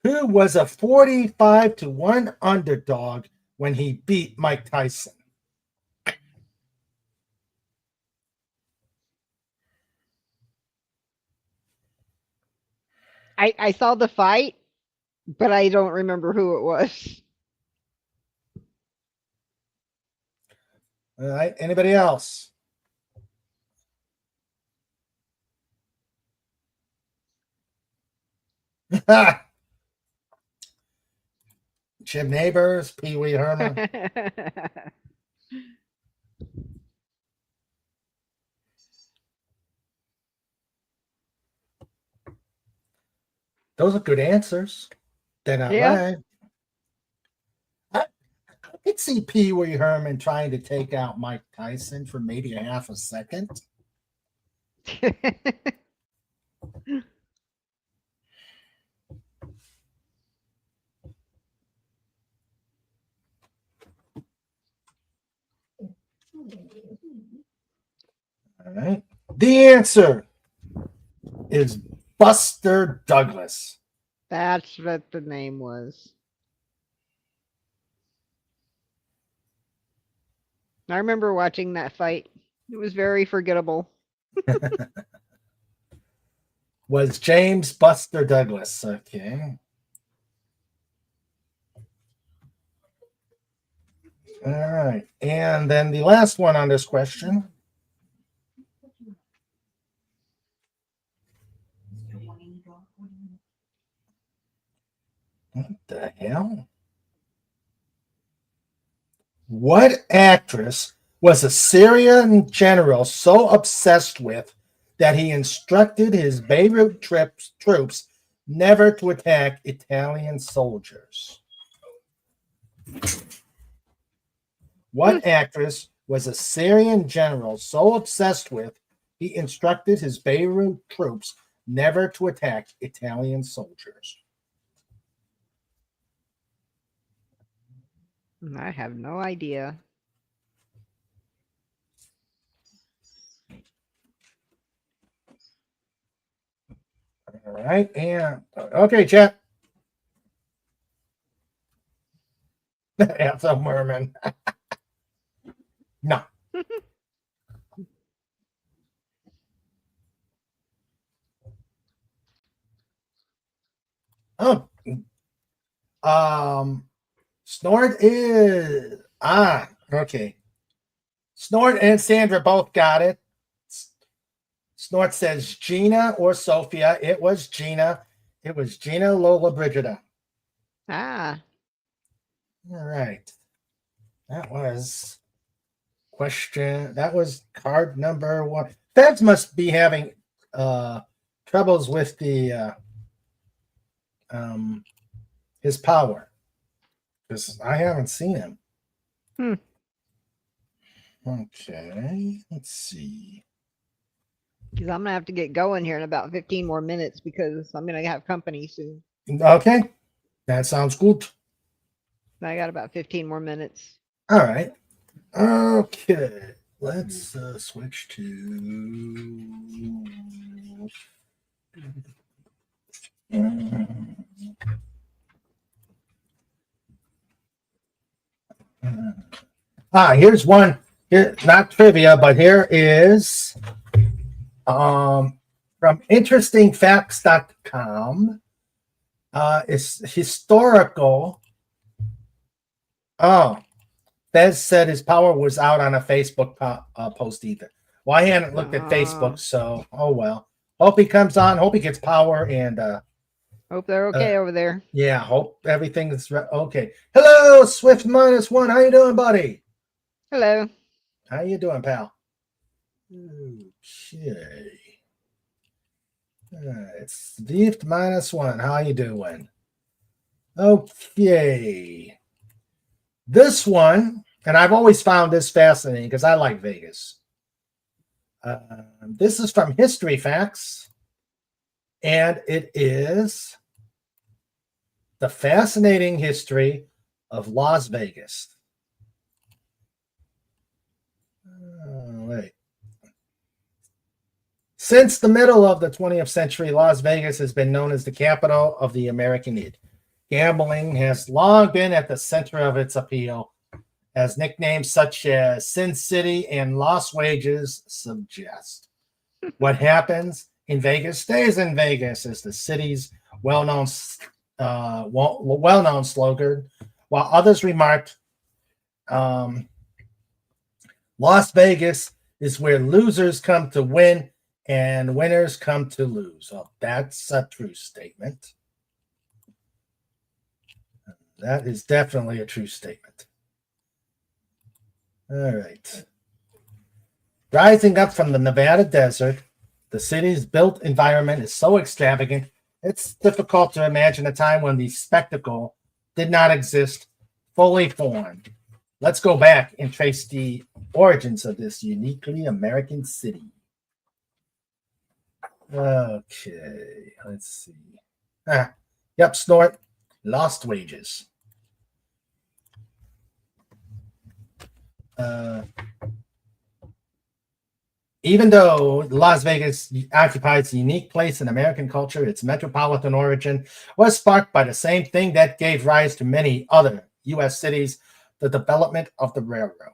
Who was a 45-1 underdog when he beat Mike Tyson?
I saw the fight, but I don't remember who it was.
All right. Anybody else? Jim Neighbors, Pee Wee Herman. Those are good answers. They're not
Yeah.
right. I could see Pee Wee Herman trying to take out Mike Tyson for maybe a half a second. All right. The answer is Buster Douglas.
That's what the name was. I remember watching that fight. It was very forgettable.
Was James Buster Douglas. Okay. All right. And then the last one on this question. What the hell? What actress was a Syrian general so obsessed with that he instructed his Beirut troops never to attack Italian soldiers? What actress was a Syrian general so obsessed with he instructed his Beirut troops never to attack Italian soldiers?
I have no idea.
All right. And okay, chat. Ethel Merman. No. Oh. Snort is okay. Snort and Sandra both got it. Snort says Gina or Sophia. It was Gina. It was Gina Lola Brigida.
Ah.
All right. That was question. That was card number 1. Feds must be having troubles with the his power, because I haven't seen him. Okay, let's see.
Because I'm gonna have to get going here in about 15 more minutes because I'm gonna have company soon.
Okay, that sounds good.
I got about 15 more minutes.
All right. Okay, let's switch to. Here's one. Here, not trivia, but here is from interestingfacts.com. It's historical. Oh, Bez said his power was out on a Facebook post either. Well, I hadn't looked at Facebook, so oh well. Hope he comes on. Hope he gets power, and
hope they're okay over there.
Yeah, hope everything is okay. Hello, Swift -1. How you doing, buddy?
Hello.
How you doing, pal? Okay. It's Swift -1. How you doing? Okay. This one, and I've always found this fascinating because I like Vegas. This is from History Facts, and it is the fascinating history of Las Vegas. Wait. Since the middle of the 20th century, Las Vegas has been known as the capital of the American Id. Gambling has long been at the center of its appeal, as nicknames such as Sin City and Lost Wages suggest. What happens in Vegas stays in Vegas is the city's well-known slogan, while others remarked, Las Vegas is where losers come to win and winners come to lose. Oh, that's a true statement. That is definitely a true statement. All right. Rising up from the Nevada desert, the city's built environment is so extravagant, it's difficult to imagine a time when the spectacle did not exist fully formed. Let's go back and trace the origins of this uniquely American city. Okay, let's see. Yep, snort. Lost Wages. Even though Las Vegas occupies a unique place in American culture, its metropolitan origin was sparked by the same thing that gave rise to many other U.S. cities, the development of the railroad.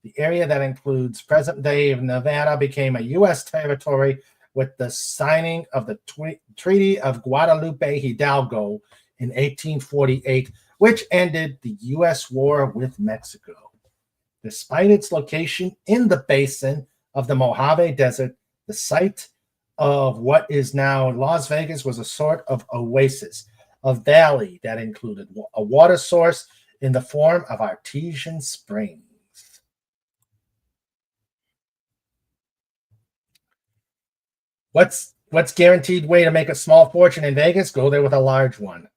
The area that includes present-day Nevada became a U.S. territory with the signing of the Treaty of Guadalupe Hidalgo in 1848, which ended the U.S. war with Mexico. Despite its location in the basin of the Mojave Desert, the site of what is now Las Vegas was a sort of oasis, a valley that included a water source in the form of artesian springs. What's guaranteed way to make a small fortune in Vegas? Go there with a large one.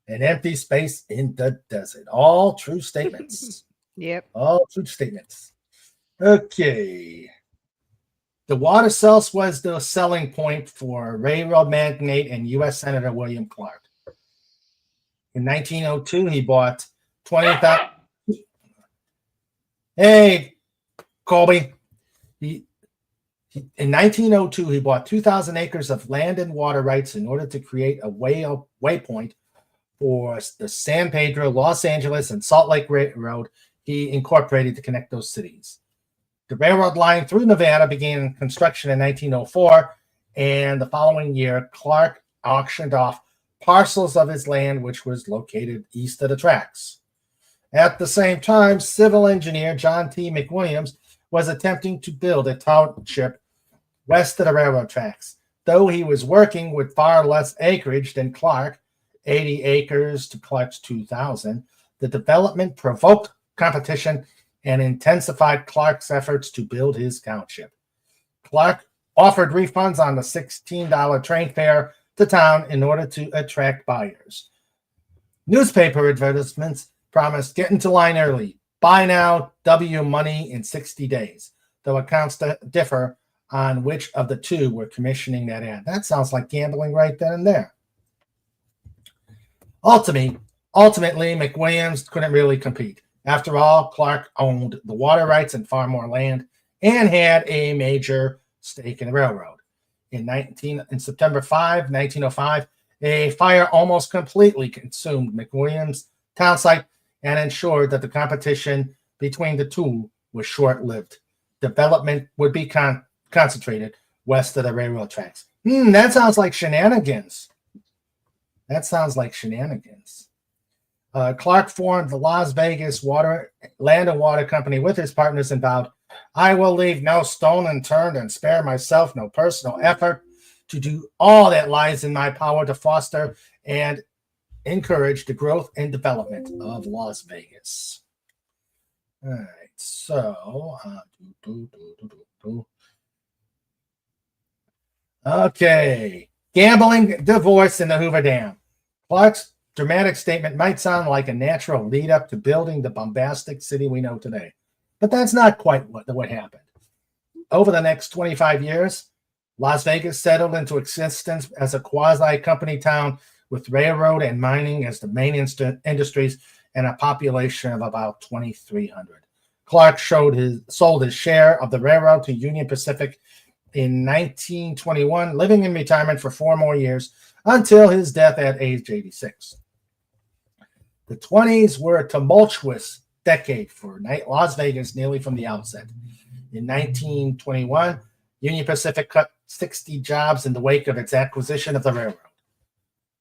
An empty space in the desert. All true statements.
Yep.
All true statements. Okay. The water source was the selling point for railroad magnate and U.S. Senator William Clark. In 1902, he bought 20,000. Hey, Colby. In 1902, he bought 2,000 acres of land and water rights in order to create a waypoint for the San Pedro, Los Angeles, and Salt Lake Railroad he incorporated to connect those cities. The railroad line through Nevada began construction in 1904, and the following year, Clark auctioned off parcels of his land, which was located east of the tracks. At the same time, civil engineer John T. McWilliams was attempting to build a township west of the railroad tracks. Though he was working with far less acreage than Clark, 80 acres to Clark's 2,000, the development provoked competition and intensified Clark's efforts to build his township. Clark offered refunds on the $16 train fare to town in order to attract buyers. Newspaper advertisements promised get into line early, buy now, W money in 60 days, though accounts differ on which of the two were commissioning that ad. That sounds like gambling right then and there. Ultimately, McWilliams couldn't really compete. After all, Clark owned the water rights and far more land and had a major stake in the railroad. In September 5, 1905, a fire almost completely consumed McWilliams' town site and ensured that the competition between the two was short-lived. Development would be concentrated west of the railroad tracks. That sounds like shenanigans. Clark formed the Las Vegas Land and Water Company with his partners and vowed, I will leave no stone unturned and spare myself no personal effort to do all that lies in my power to foster and encourage the growth and development of Las Vegas. All right, so okay, gambling, divorce, and the Hoover Dam. Clark's dramatic statement might sound like a natural lead up to building the bombastic city we know today, but that's not quite what happened. Over the next 25 years, Las Vegas settled into existence as a quasi-company town with railroad and mining as the main industries and a population of about 2,300. Clark sold his share of the railroad to Union Pacific in 1921, living in retirement for 4 more years until his death at age 86. The 20s were a tumultuous decade for Las Vegas nearly from the outset. In 1921, Union Pacific cut 60 jobs in the wake of its acquisition of the railroad.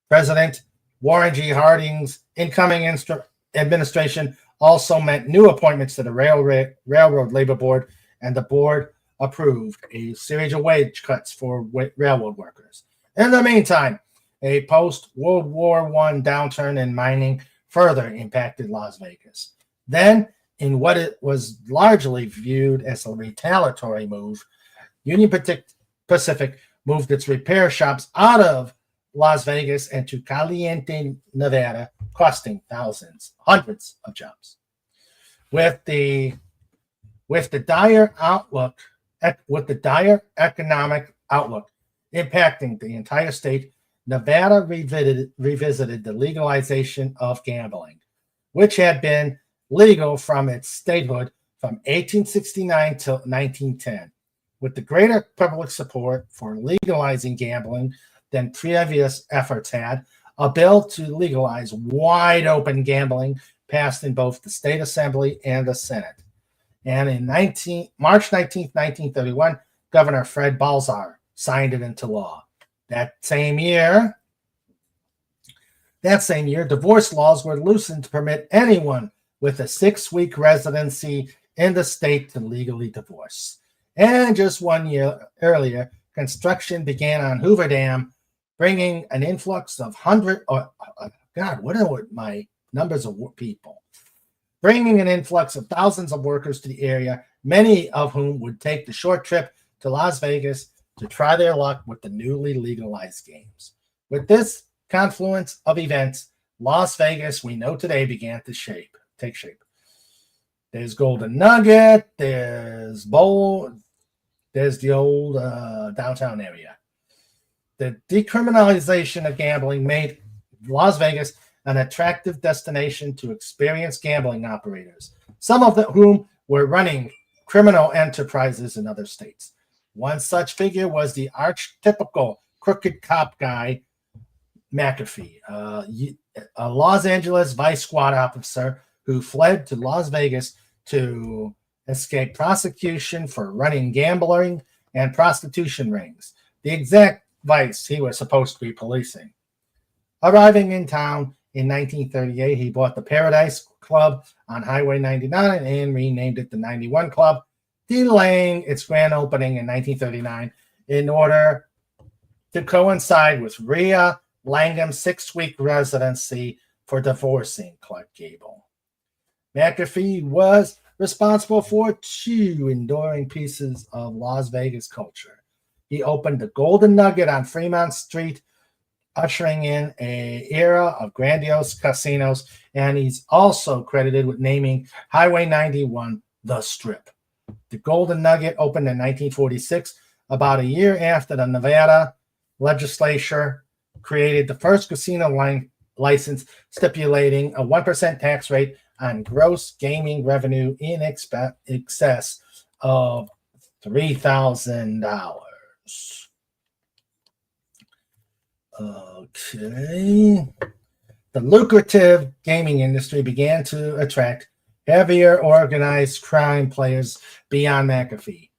President Warren G. Harding's incoming administration also meant new appointments to the Railroad Labor Board, and the board approved a series of wage cuts for railroad workers. In the meantime, a post-World War I downturn in mining further impacted Las Vegas. Then, in what it was largely viewed as a retaliatory move, Union Pacific moved its repair shops out of Las Vegas and to Caliente, Nevada, costing hundreds of jobs. With the dire economic outlook impacting the entire state, Nevada revisited the legalization of gambling, which had been legal from its statehood from 1869 till 1910. With the greater public support for legalizing gambling than previous efforts had, a bill to legalize wide open gambling passed in both the state assembly and the Senate. And in March 19, 1931, Governor Fred Balzar signed it into law. That same year, divorce laws were loosened to permit anyone with a 6-week residency in the state to legally divorce. And just 1 year earlier, construction began on Hoover Dam, bringing an influx of what are my numbers of people? Bringing an influx of thousands of workers to the area, many of whom would take the short trip to Las Vegas to try their luck with the newly legalized games. With this confluence of events, Las Vegas we know today began to take shape. There's Golden Nugget, there's Bowl, there's the old downtown area. The decriminalization of gambling made Las Vegas an attractive destination to experienced gambling operators, some of whom were running criminal enterprises in other states. One such figure was the archetypical crooked cop guy, McAfee, a Los Angeles vice squad officer who fled to Las Vegas to escape prosecution for running gambling and prostitution rings, the exact vice he was supposed to be policing. Arriving in town in 1938, he bought the Paradise Club on Highway 99 and renamed it the 91 Club, delaying its grand opening in 1939 in order to coincide with Rhea Langham's 6-week residency for divorcing Clark Gable. McAfee was responsible for 2 enduring pieces of Las Vegas culture. He opened the Golden Nugget on Fremont Street, ushering in an era of grandiose casinos, and he's also credited with naming Highway 91 the Strip. The Golden Nugget opened in 1946, about a year after the Nevada legislature created the first casino license, stipulating a 1% tax rate on gross gaming revenue in excess of $3,000. Okay. The lucrative gaming industry began to attract heavier organized crime players beyond McAfee.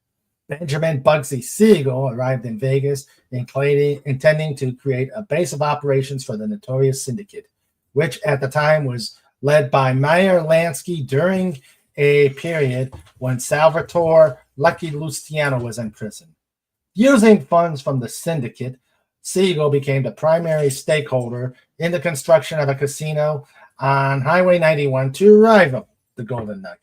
Benjamin Bugsy Siegel arrived in Vegas, intending to create a base of operations for the notorious syndicate, which at the time was led by Meyer Lansky during a period when Salvatore Lucky Luciano was in prison. Using funds from the syndicate, Siegel became the primary stakeholder in the construction of a casino on Highway 91 to rival the Golden Nugget.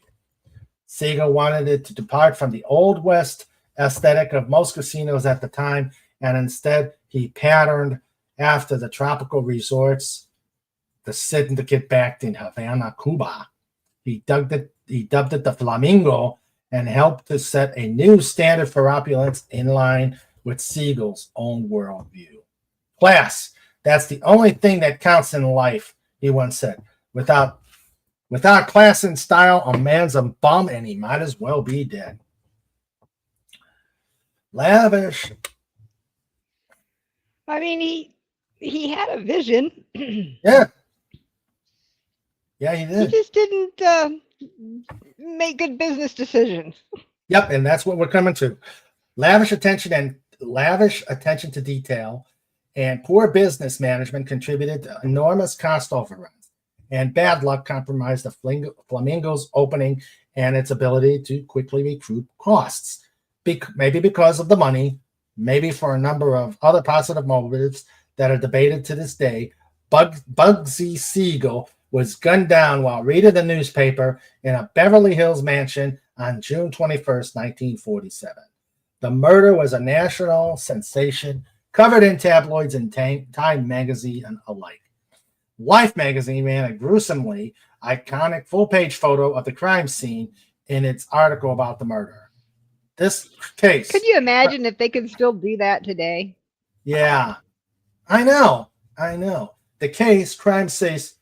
Siegel wanted it to depart from the Old West aesthetic of most casinos at the time, and instead he patterned after the tropical resorts the syndicate backed in Havana, Cuba. He dubbed it the Flamingo and helped to set a new standard for opulence in line with Siegel's own worldview. Class, that's the only thing that counts in life, he once said. Without class and style, a man's a bum and he might as well be dead. Lavish.
I mean, he had a vision.
Yeah. Yeah, he
He
did.
just didn't make good business decisions.
Yep, and that's what we're coming to. Lavish attention to detail and poor business management contributed to enormous cost overruns. And bad luck compromised the Flamingo's opening and its ability to quickly recoup costs. Maybe because of the money, maybe for a number of other positive motives that are debated to this day. Bugsy Siegel was gunned down while reading the newspaper in a Beverly Hills mansion on June 21st, 1947. The murder was a national sensation, covered in tabloids and Time magazine and alike. Life magazine ran a gruesomely iconic full-page photo of the crime scene in its article about the murder. This case.
Could you imagine if they could still do that today?
Yeah, I know. The case, crime case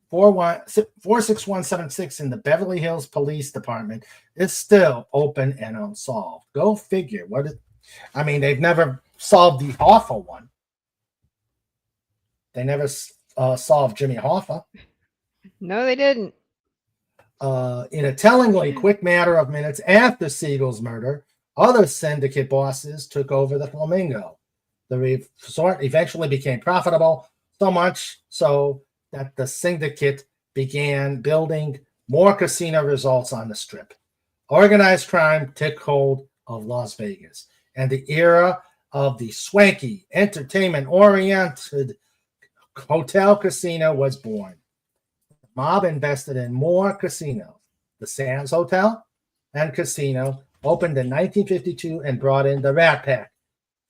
46176 in the Beverly Hills Police Department is still open and unsolved. Go figure. They've never solved the Hoffa one. They never solved Jimmy Hoffa.
No, they didn't.
In a tellingly quick matter of minutes after Siegel's murder, other syndicate bosses took over the Flamingo. The resort eventually became profitable, so much so that the syndicate began building more casino resorts on the Strip. Organized crime took hold of Las Vegas, and the era of the swanky, entertainment-oriented hotel casino was born. The mob invested in more casinos. The Sands Hotel and Casino opened in 1952 and brought in the Rat Pack.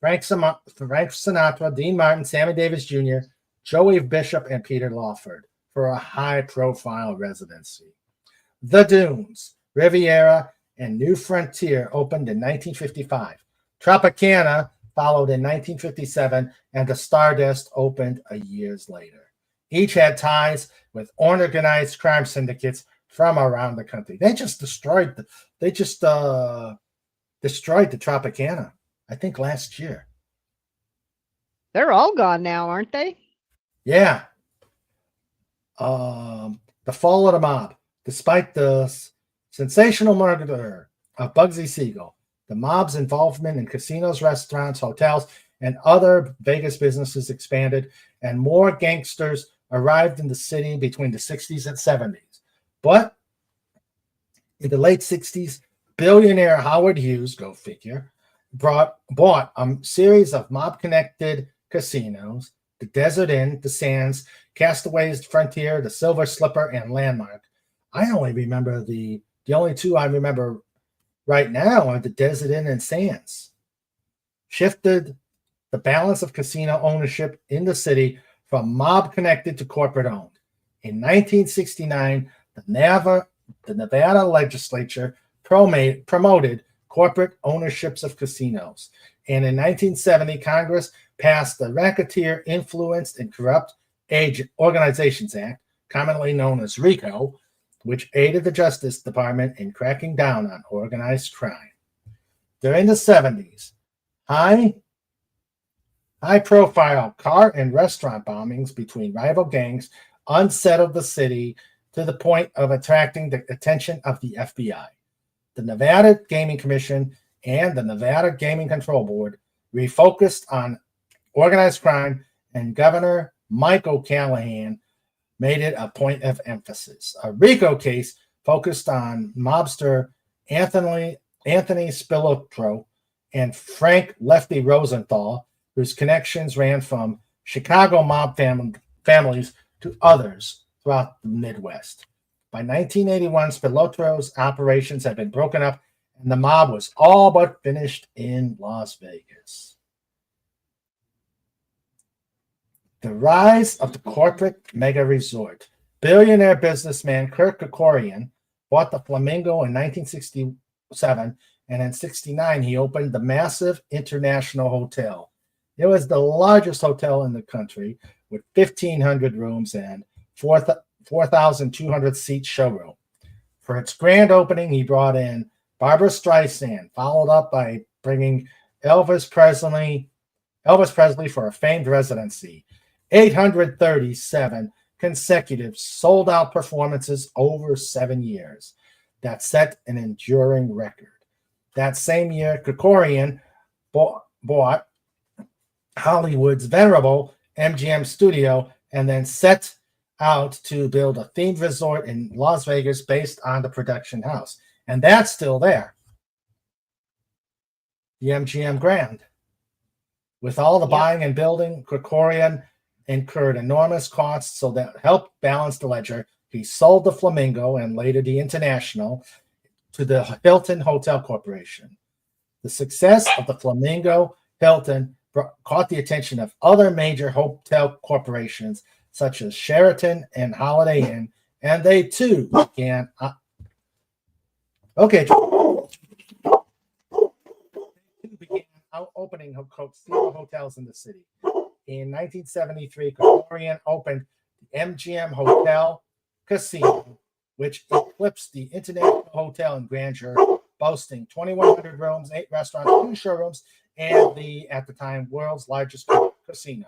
Frank Sinatra, Dean Martin, Sammy Davis Jr., Joey Bishop, and Peter Lawford for a high-profile residency. The Dunes, Riviera, and New Frontier opened in 1955. Tropicana followed in 1957, and the Stardust opened a years later. Each had ties with organized crime syndicates from around the country. They just destroyed the Tropicana, I think, last year.
They're all gone now, aren't they?
Yeah. The fall of the mob. Despite the sensational murder of Bugsy Siegel, the mob's involvement in casinos, restaurants, hotels, and other Vegas businesses expanded, and more gangsters arrived in the city between the 60s and 70s. But in the late 60s, billionaire Howard Hughes, go figure, bought a series of mob-connected casinos: the Desert Inn, the Sands, Castaways Frontier, the Silver Slipper, and Landmark. I only remember the only two I remember right now are the Desert Inn and Sands. Shifted the balance of casino ownership in the city from mob-connected to corporate-owned. In 1969, the Nevada legislature promoted corporate ownerships of casinos. And in 1970, Congress passed the Racketeer Influenced and Corrupt Organizations Act, commonly known as RICO, which aided the Justice Department in cracking down on organized crime. During the 70s, high-profile car and restaurant bombings between rival gangs unsettled the city to the point of attracting the attention of the FBI. The Nevada Gaming Commission and the Nevada Gaming Control Board refocused on organized crime, and Governor Michael Callahan made it a point of emphasis. A RICO case focused on mobster Anthony Spilotro and Frank Lefty Rosenthal, whose connections ran from Chicago mob families to others throughout the Midwest. By 1981, Spilotro's operations had been broken up, and the mob was all but finished in Las Vegas. The rise of the corporate mega resort. Billionaire businessman Kirk Kerkorian bought the Flamingo in 1967, and in 1969 he opened the massive International Hotel. It was the largest hotel in the country with 1,500 rooms and 4,200 seat showroom. For its grand opening, he brought in Barbra Streisand, followed up by bringing Elvis Presley for a famed residency. 837 consecutive sold-out performances over 7 years that set an enduring record. That same year, Krikorian bought Hollywood's venerable MGM studio and then set out to build a themed resort in Las Vegas based on the production house. And that's still there. The MGM Grand. With all the buying and building, Krikorian incurred enormous costs, so that helped balance the ledger. He sold the Flamingo and later the International to the Hilton Hotel Corporation. The success of the Flamingo Hilton caught the attention of other major hotel corporations such as Sheraton and Holiday Inn, and they too began. Began opening hotels in the city. In 1973, Krikorian opened the MGM Hotel Casino, which eclipsed the International Hotel in grandeur, boasting 2,100 rooms, 8 restaurants, 2 showrooms, and at the time, world's largest casino.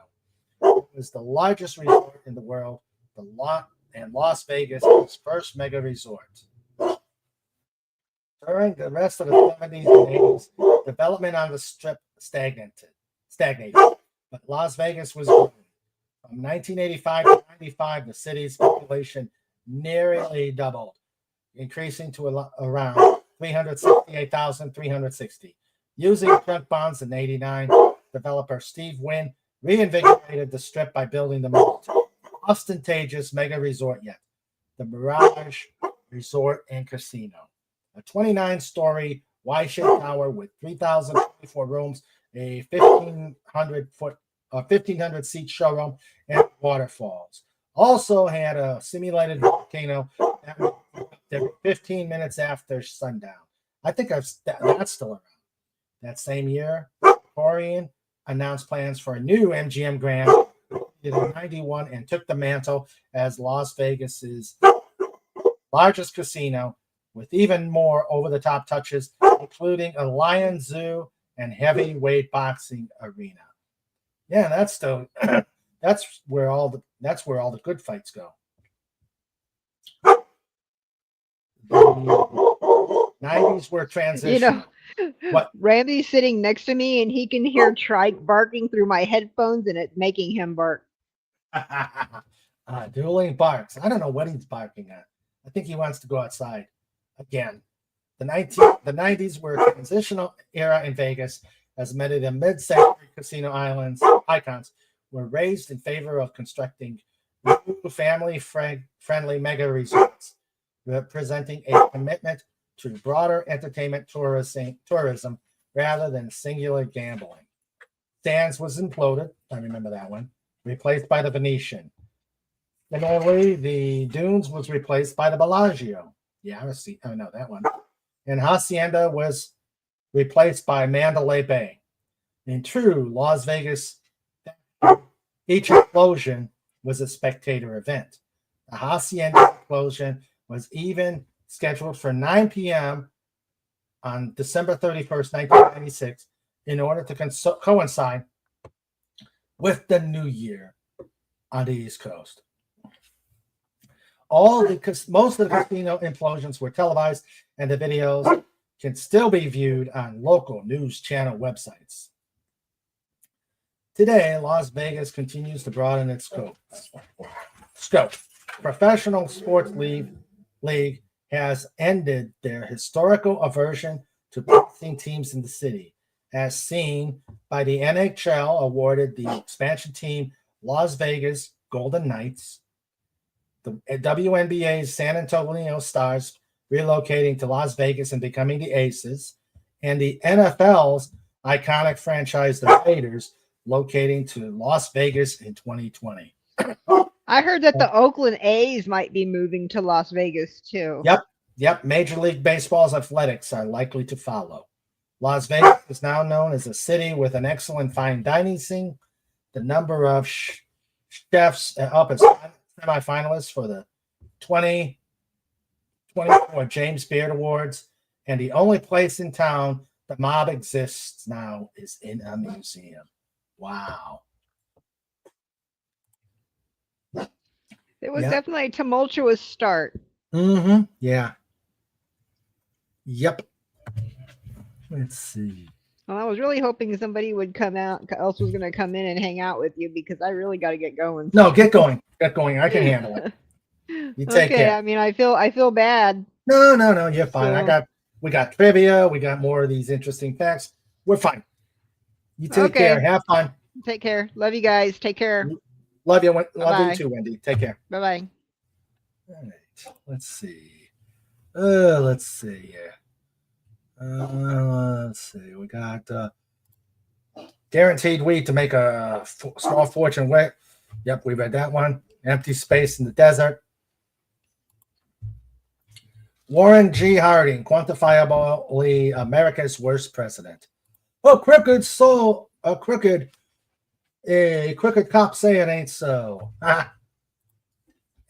It was the largest resort in the world, and Las Vegas, its first mega resort. During the rest of the 70s and 80s, development on the Strip stagnated. But Las Vegas was growing. From 1985 to 95, the city's population nearly doubled, increasing to around 368,360. Using trunk bonds in 89, developer Steve Wynn reinvigorated the Strip by building the most ostentatious mega resort yet, the Mirage Resort and Casino. A 29-story Y-shaped tower with 3,024 rooms, a 1,500-seat showroom, and waterfalls. Also had a simulated volcano that would every 15 minutes after sundown. I think that's still around. That same year, Krikorian announced plans for a new MGM Grand in 91 and took the mantle as Las Vegas's largest casino, with even more over-the-top touches, including a lion zoo and heavyweight boxing arena. Yeah, that's still that's where all the good fights go. The 90s were transitional. What?
Randy's sitting next to me and he can hear Trike barking through my headphones and it's making him bark.
Dueling barks. I don't know what he's barking at. I think he wants to go outside again. The 90s were a transitional era in Vegas, as many of the mid-century casino icons were raised in favor of constructing new family-friendly mega resorts, representing a commitment to broader entertainment tourism rather than singular gambling. Sands was imploded, I remember that one, replaced by the Venetian. Similarly, the Dunes was replaced by the Bellagio. Yeah, I know that one. And Hacienda was replaced by Mandalay Bay. In true Las Vegas, each explosion was a spectator event. The Hacienda explosion was even scheduled for 9 p.m. on December 31st, 1996, in order to coincide with the new year on the East Coast. Most of the casino implosions were televised, and the videos can still be viewed on local news channel websites. Today, Las Vegas continues to broaden its scope. Professional sports league has ended their historical aversion to placing teams in the city, as seen by the NHL awarded the expansion team Las Vegas Golden Knights, the WNBA's San Antonio Stars relocating to Las Vegas and becoming the Aces, and the NFL's iconic franchise, the Raiders, locating to Las Vegas in 2020.
I heard that the Oakland A's might be moving to Las Vegas too.
Yep. Major League Baseball's athletics are likely to follow. Las Vegas is now known as a city with an excellent fine dining scene. The number of chefs up as semifinalists for the 2024 James Beard Awards, and the only place in town the mob exists now is in a museum. Wow.
It was
Yeah.
definitely a tumultuous start.
Mm-hmm. Yeah. Yep. Let's see.
Well, I was really hoping somebody would come out, else was going to come in and hang out with you because I really got to get going.
No, get going. Get going. I can handle it. You take
Okay,
care.
I mean, I feel bad.
No, you're fine.
So-
We got trivia. We got more of these interesting facts. We're fine. You take
Okay.
care. Have fun.
Take care. Love you guys. Take care.
Love you. Love
Bye-bye.
you too, Wendy. Take care.
Bye bye.
All right. Let's see. Let's see. Let's see. We got guaranteed weed to make a small fortune with. Yep, we read that one. Empty space in the desert. Warren G. Harding, quantifiably America's worst president. Oh, a crooked cop say it ain't so. Ah.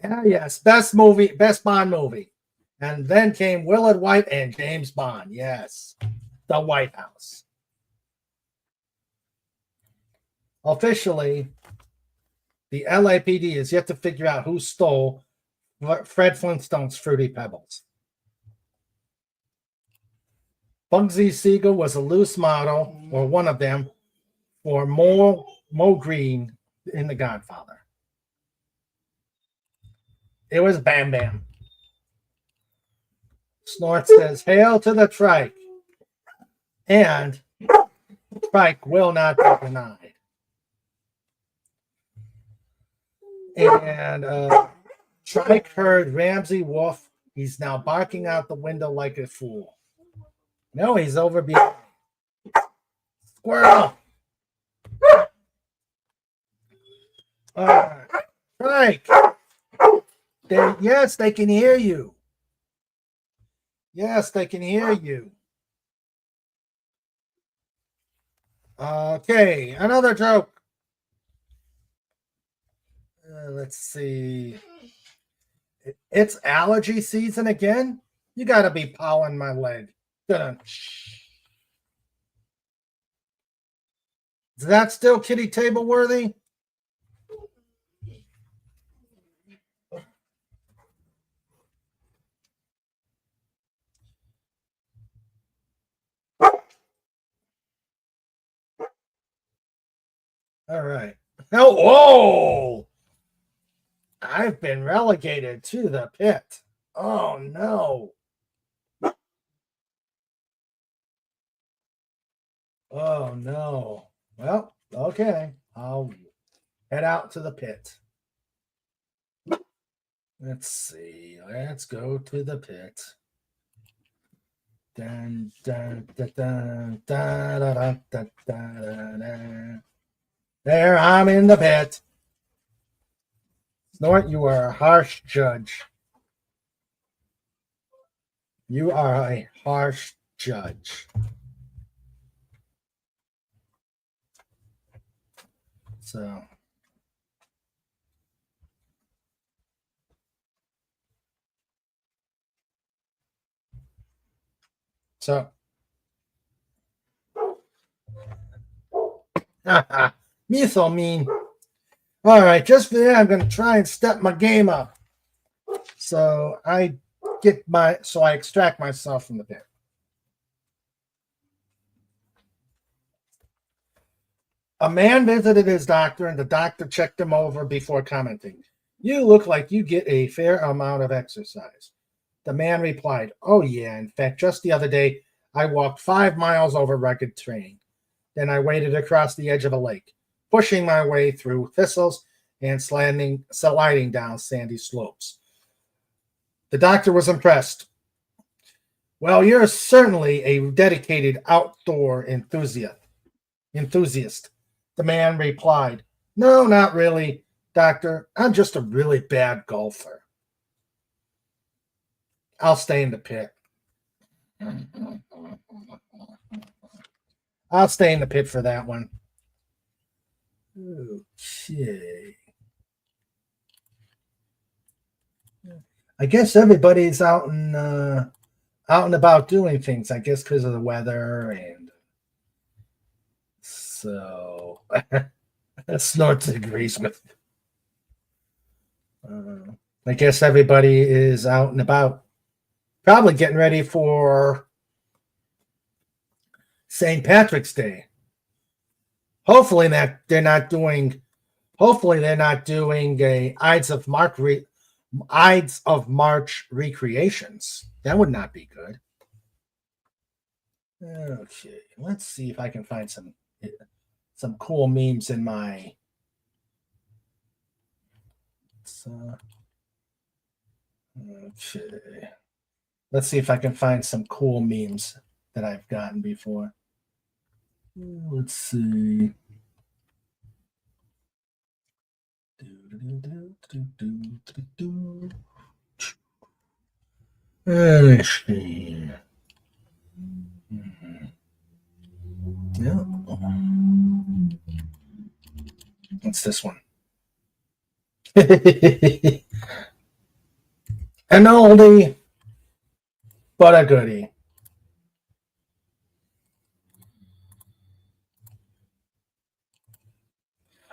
Yeah, yes, best Bond movie. And then came Willard White and James Bond. Yes, the White House. Officially, the LAPD is yet to figure out who stole Fred Flintstone's Fruity Pebbles. Bugsy Siegel was a loose model, or one of them, for Mo Green in The Godfather. It was Bam Bam. Snort says, "Hail to the trike." And trike will not be denied. And trike heard Ramsey Wolf. He's now barking out the window like a fool. No, he's over behind. Squirrel. Trike. Yes, they can hear you. Yes, they can hear you. Okay, another joke. Let's see. It's allergy season again? You got to be pawing my leg. Is that still kitty table worthy? All right. Oh, whoa! I've been relegated to the pit. Oh, no. Oh, no. Well, okay. I'll head out to the pit. Let's see. Let's go to the pit. Dun, dun, dun, dun, dun, dun, dun, dun, dun, dun. There, I'm in the pit. Snort, you are a harsh judge. You are a harsh judge. So. Me so mean. All right, just for that, I'm going to try and step my game up. So I extract myself from the pit. A man visited his doctor, and the doctor checked him over before commenting. "You look like you get a fair amount of exercise." The man replied, "Oh, yeah. In fact, just the other day, I walked 5 miles over rugged terrain. Then I waded across the edge of a lake, pushing my way through thistles and sliding down sandy slopes." The doctor was impressed. "Well, you're certainly a dedicated outdoor enthusiast." The man replied, "No, not really, doctor. I'm just a really bad golfer. I'll stay in the pit." I'll stay in the pit for that one. Okay. I guess everybody's out and about doing things, I guess, because of the weather. And so Snort agrees with. I guess everybody is out and about, probably getting ready for St. Patrick's Day. Hopefully that they're not doing. Hopefully they're not doing a Ides of March recreations. That would not be good. Okay, let's see if I can find some cool memes in my. Okay, let's see if I can find some cool memes that I've gotten before. Let's see. Let's see. Yeah. What's this one? An oldie, but a goodie.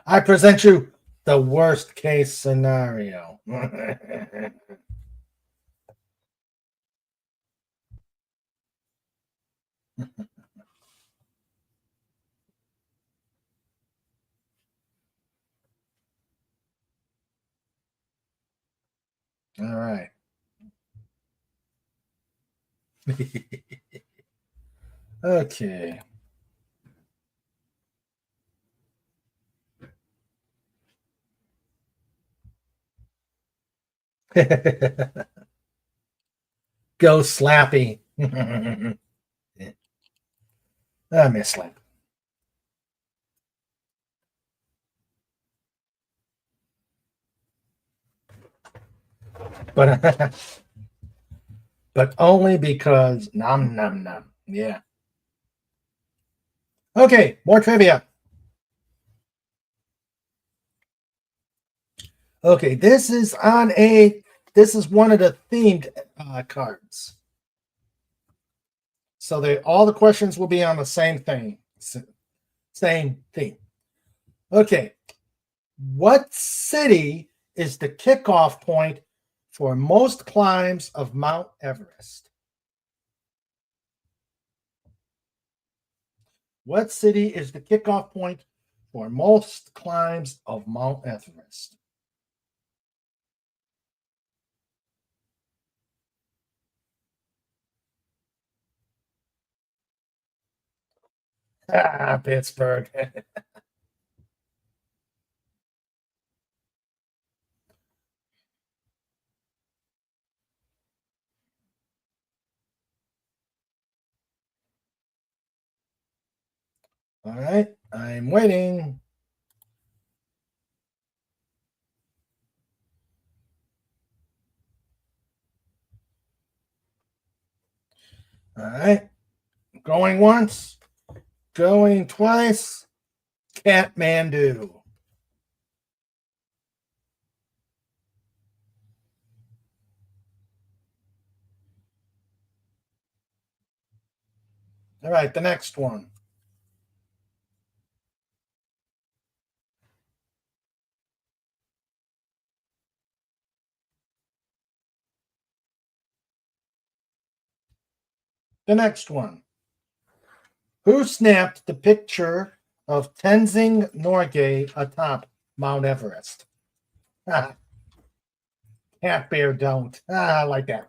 I present you the worst case scenario. All right. Okay. Go Slappy. I miss Slap. But but only because nom nom nom. Yeah. Okay, more trivia. Okay, this is one of the themed cards. So all the questions will be on the same thing. Same theme. Okay. What city is the kickoff point for most climbs of Mount Everest? What city is the kickoff point for most climbs of Mount Everest? Pittsburgh. All right, I'm waiting. All right, going once, going twice. Kathmandu. All right, the next one. The next one. Who snapped the picture of Tenzing Norgay atop Mount Everest? Cat Bear don't. I like that.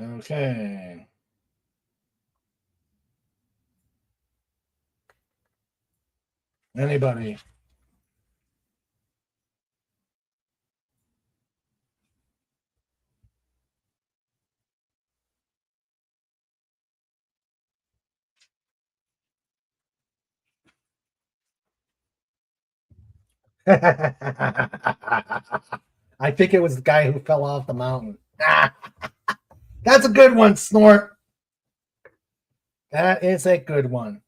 Okay. Anybody? I think it was the guy who fell off the mountain. That's a good one, Snort. That is a good one.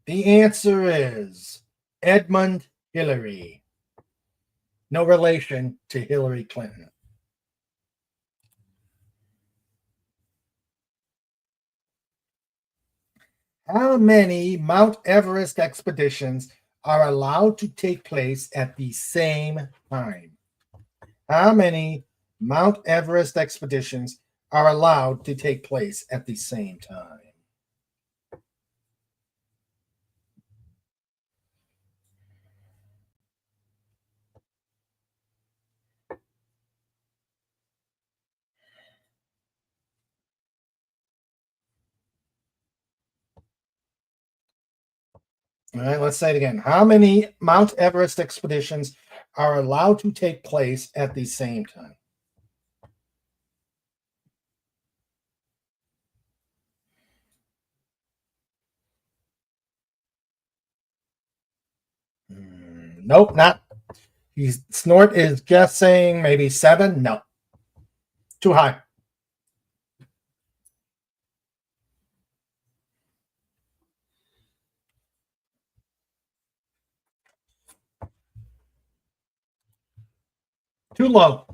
The answer is Edmund Hillary. No relation to Hillary Clinton. How many Mount Everest expeditions are allowed to take place at the same time? How many Mount Everest expeditions are allowed to take place at the same time? All right, let's say it again. How many Mount Everest expeditions are allowed to take place at the same time? Nope, not. Snort is just saying maybe 7. No, too high. Too low.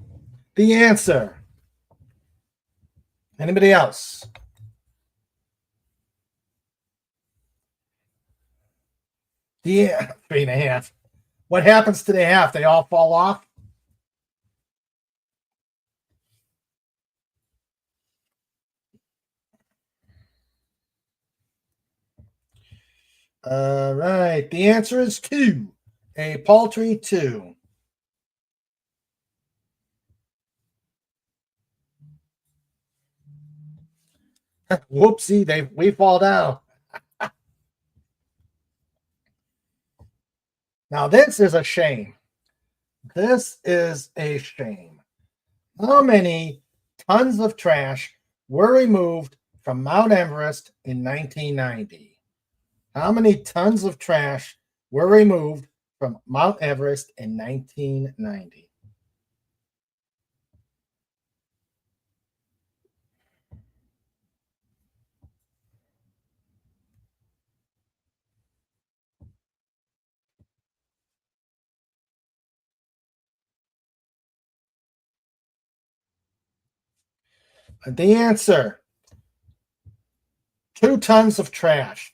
The answer. Anybody else? Yeah, 3.5. What happens to the half? They all fall off? All right. The answer is 2. A paltry 2. Whoopsie, we fall down. Now this is a shame. This is a shame. How many tons of trash were removed from Mount Everest in 1990? How many tons of trash were removed from Mount Everest in 1990? The answer, 2 tons of trash.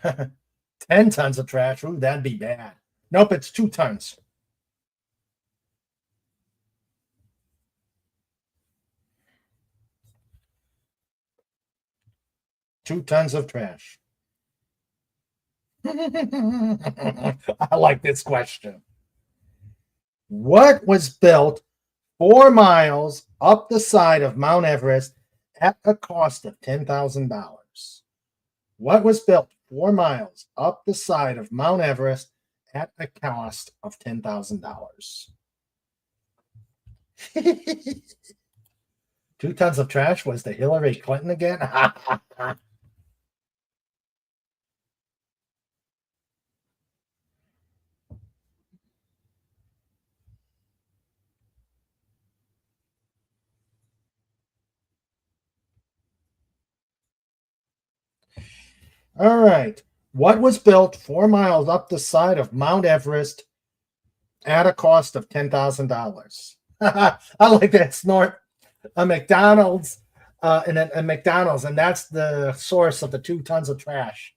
10 tons of trash. Ooh, that'd be bad. Nope, it's 2 tons. Two tons of trash. I like this question. What was built 4 miles up the side of Mount Everest at a cost of $10,000? What was built 4 miles up the side of Mount Everest at a cost of $10,000? 2 tons of trash was the Hillary Clinton again? All right. What was built 4 miles up the side of Mount Everest at a cost of $10,000? I like that snort. A McDonald's, and a McDonald's, and that's the source of the 2 tons of trash.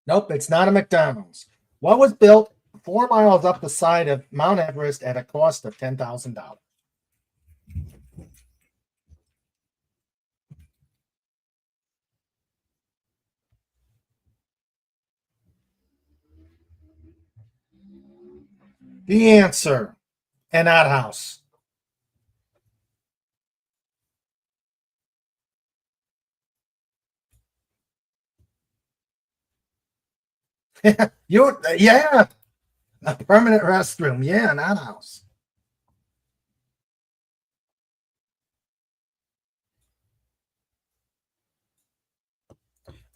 Nope, it's not a McDonald's. What was built 4 miles up the side of Mount Everest at a cost of $10,000? The answer, an outhouse. Yeah. A permanent restroom. Yeah, in that house.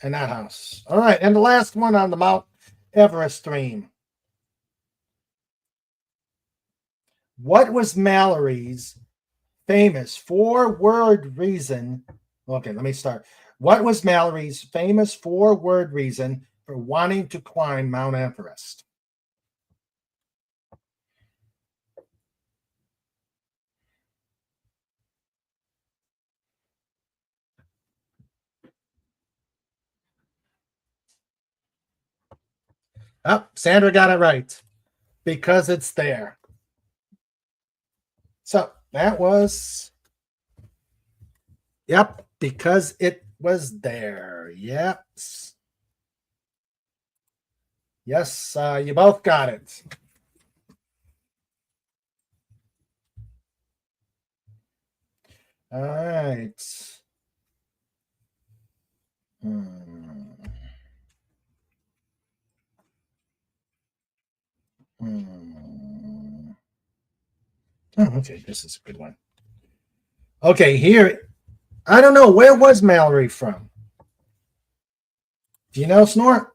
In that house. All right. And the last one on the Mount Everest theme. What was Mallory's famous four-word reason? Okay, let me start. What was Mallory's famous four-word reason for wanting to climb Mount Everest? Oh, Sandra got it right. Because it's there. So that was, yep, because it was there. Yep. Yes, you both got it. All right. Hmm. Hmm. Oh, okay, this is a good one. Okay, here, I don't know, where was Mallory from? Do you know, Snort?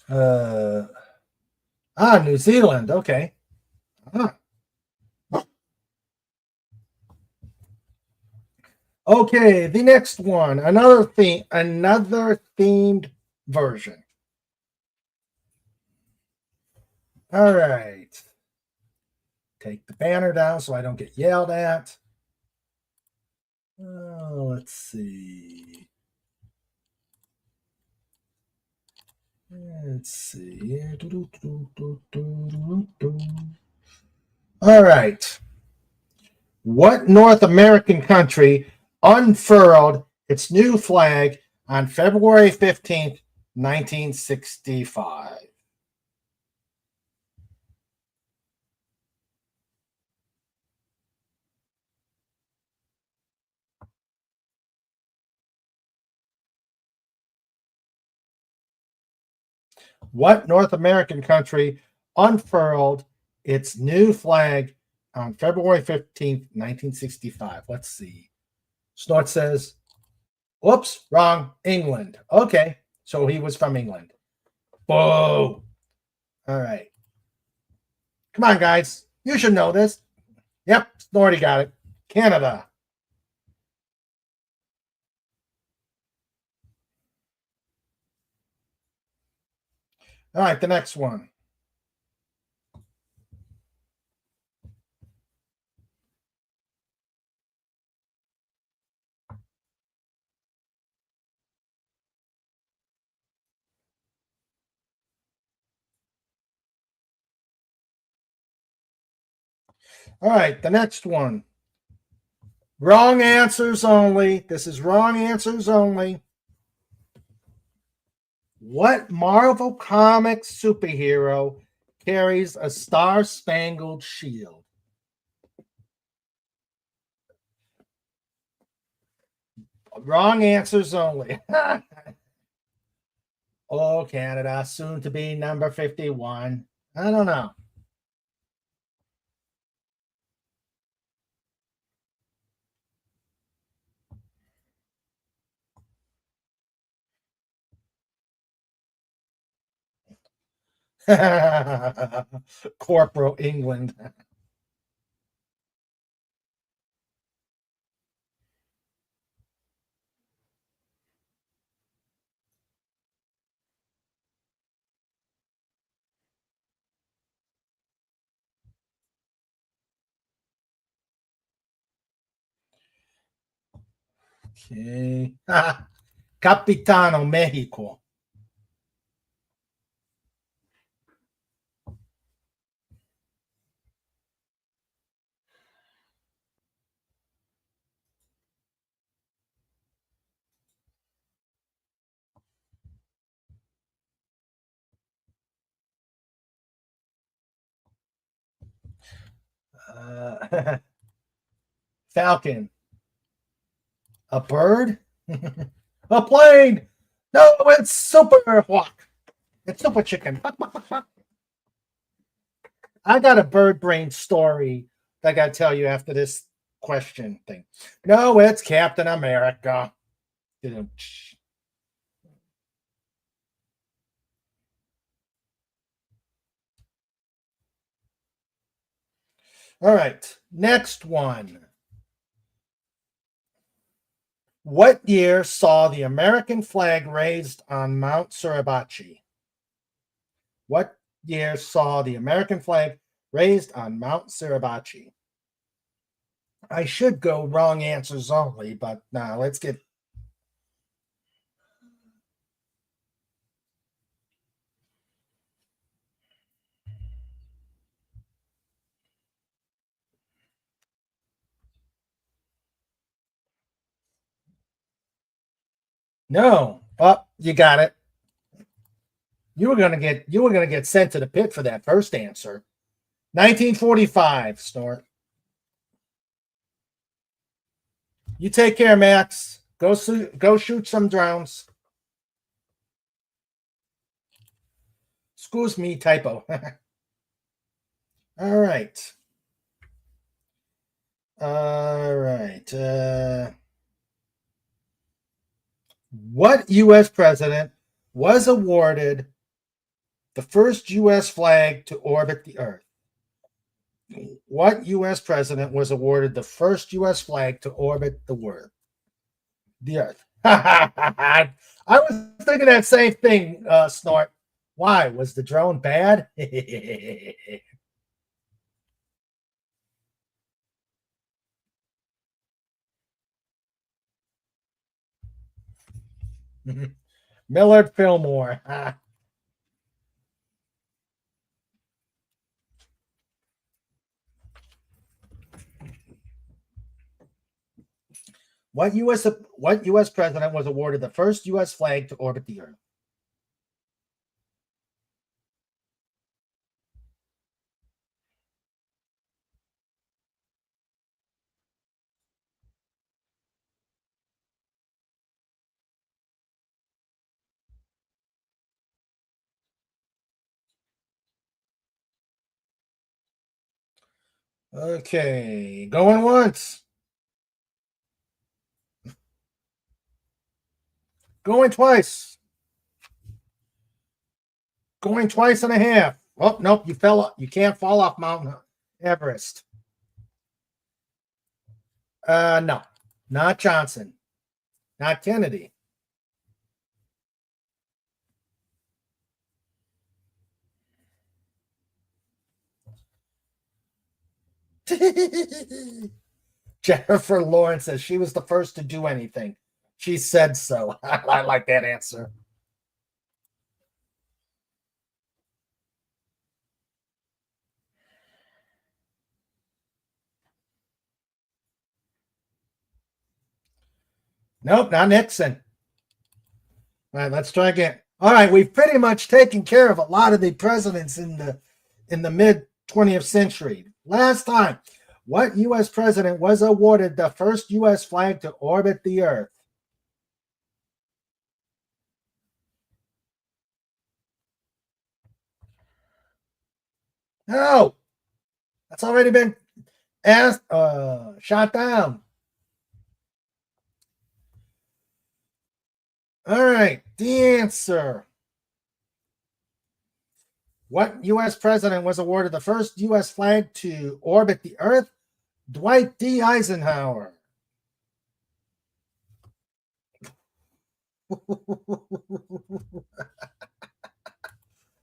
Uh, New Zealand. Okay. Huh. Okay, the next one, another themed version. All right. Take the banner down so I don't get yelled at. Let's see. Let's see. All right. What North American country unfurled its new flag on February 15th, 1965? What North American country unfurled its new flag on February 15th, 1965? Let's see. Snort says, "Whoops, wrong. England." Okay, so he was from England. Whoa. All right. Come on, guys. You should know this. Yep, Snorty got it. Canada. All right, the next one. All right, the next one. Wrong answers only. This is wrong answers only. What Marvel Comics superhero carries a star-spangled shield? Wrong answers only. Oh, Canada, soon to be number 51. I don't know. Corporal England. Okay. Capitano Mexico. Falcon. A bird? A plane? No, it's Super Hawk. It's Super Chicken. I got a bird brain story that I got to tell you after this question thing. No, it's Captain America. All right, next one. What year saw the American flag raised on Mount Suribachi? What year saw the American flag raised on Mount Suribachi? I should go wrong answers only, but now let's get. No. Oh, you got it. You were gonna get sent to the pit for that first answer. 1945, Snort. You take care, Max. Go shoot some drones. Excuse me, typo. All right. All right. What U.S. president was awarded the first U.S. flag to orbit the Earth? What U.S. president was awarded the first U.S. flag to orbit the Earth? I was thinking that same thing, Snort. Why? Was the drone bad? Millard Fillmore. What U.S. president was awarded the first U.S. flag to orbit the Earth? Okay, going once. Going twice. Going twice and a half. Oh, nope, you fell up. You can't fall off Mount Everest. No, not Johnson. Not Kennedy. Jennifer Lawrence says she was the first to do anything. She said so. I like that answer. Nope, not Nixon. All right, let's try again. All right, we've pretty much taken care of a lot of the presidents in the mid 20th century. Last time, what U.S. president was awarded the first U.S. flag to orbit the Earth? No, that's already been asked, shot down. All right, the answer. What U.S. president was awarded the first U.S. flag to orbit the Earth? Dwight D. Eisenhower.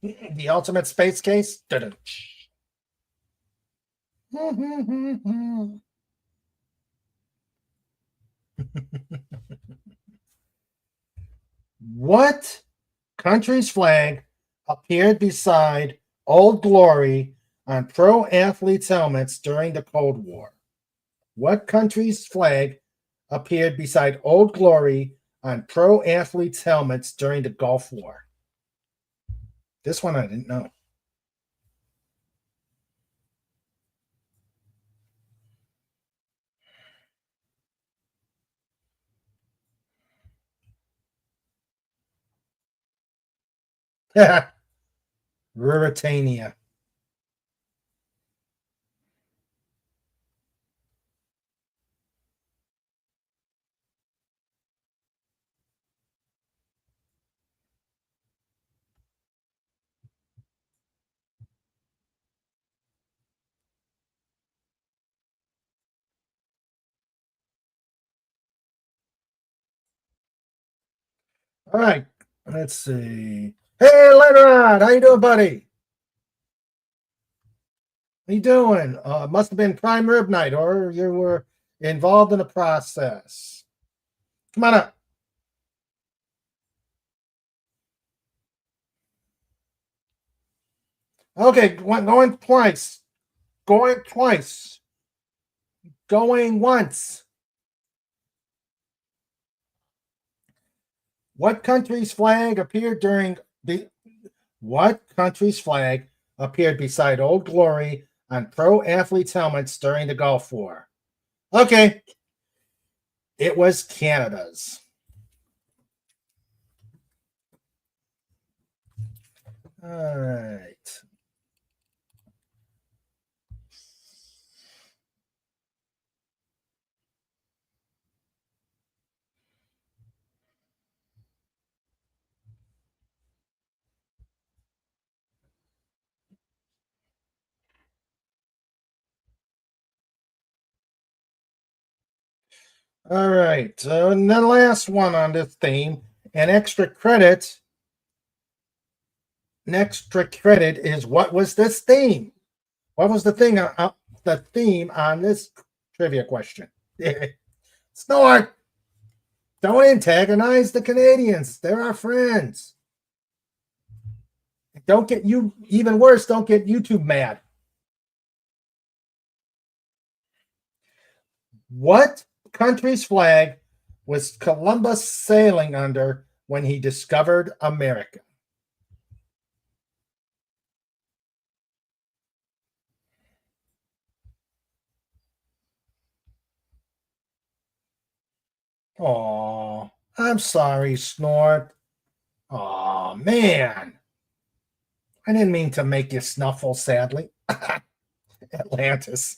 The ultimate space case? What country's flag appeared beside Old Glory on pro athletes' helmets during the Cold War? What country's flag appeared beside Old Glory on pro athletes' helmets during the Gulf War? This one I didn't know. Ruritania. All right, let's see. Hey, Leonard, how you doing, buddy? How you doing? Must have been prime rib night, or you were involved in the process. Come on up. Okay, going twice. Going twice. Going once. What country's flag appeared beside Old Glory on pro athletes' helmets during the Gulf War? Okay. It was Canada's. All right. All right. And the last one on this theme, an extra credit. An extra credit is what was this theme? What was the theme on this trivia question? Snort! Don't antagonize the Canadians. They're our friends. Don't get you, even worse, don't get YouTube mad. What country's flag was Columbus sailing under when he discovered America? Oh, I'm sorry, Snort. Oh, man. I didn't mean to make you snuffle, sadly. Atlantis.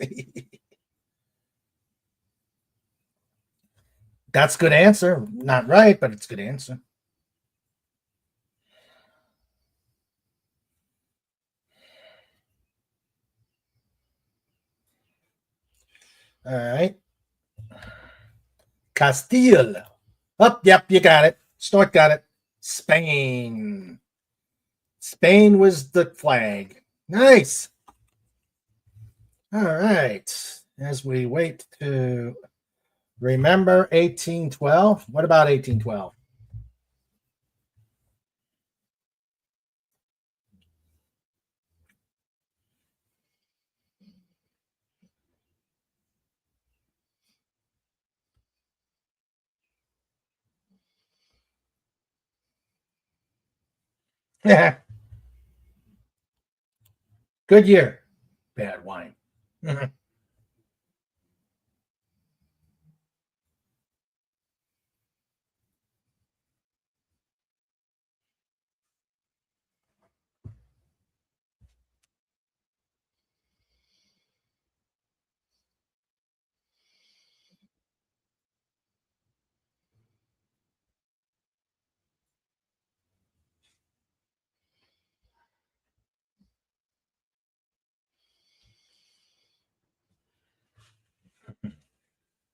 That's a good answer. Not right, but it's a good answer. All right. Castile. Oh, yep, you got it. Snort got it. Spain. Spain was the flag. Nice. All right. As we wait to remember 1812. What about 1812? Yeah. Good year. Bad wine.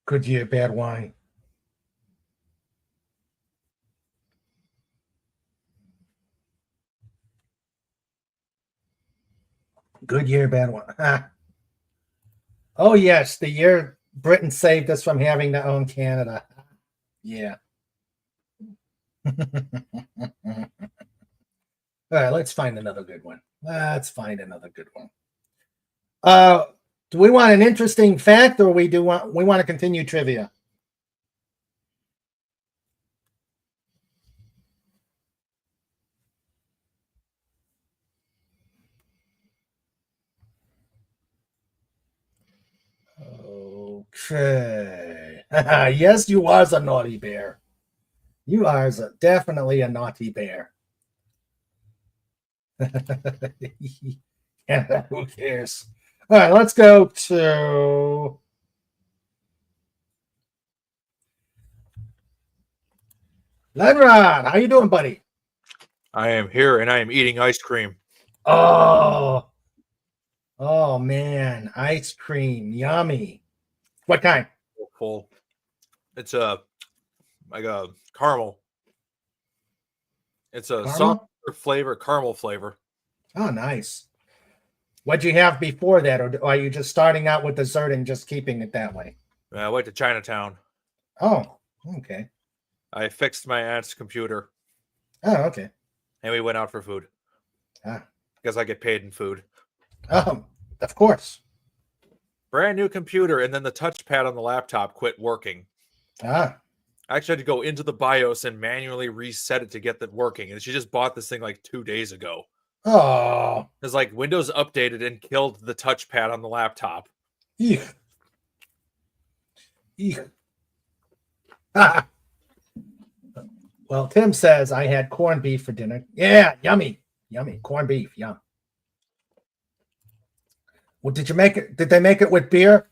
Good year, bad wine. Good year, bad wine. Oh, yes, the year Britain saved us from having to own Canada. Yeah. All right, let's find another good one. Let's find another good one. Do we want an interesting fact, or we want to continue trivia? Okay. Yes, you was a naughty bear. You are definitely a naughty bear. Yeah, who cares? All right, let's go to Lenrod. How you doing, buddy?
I am here and I am eating ice cream.
Oh, oh man, ice cream, yummy. What kind?
Full. It's like a caramel. It's a soft
Caramel?
flavor, caramel flavor.
Oh, nice. What'd you have before that, or are you just starting out with dessert and just keeping it that way?
I went to Chinatown.
Oh, okay.
I fixed my aunt's computer
Oh, okay.
and we went out for food.
Ah.
Because I get paid in food.
Of course.
Brand new computer, and then the touchpad on the laptop quit working.
Ah,
I actually had to go into the BIOS and manually reset it to get that working. And she just bought this thing like 2 days ago.
oh,
It's like Windows updated and killed the touchpad on the laptop.
eek. Eek. Ah. Well, Tim says I had corned beef for dinner. Yeah, yummy, yummy corned beef. Yum. Well, did you make it? Did they make it with beer?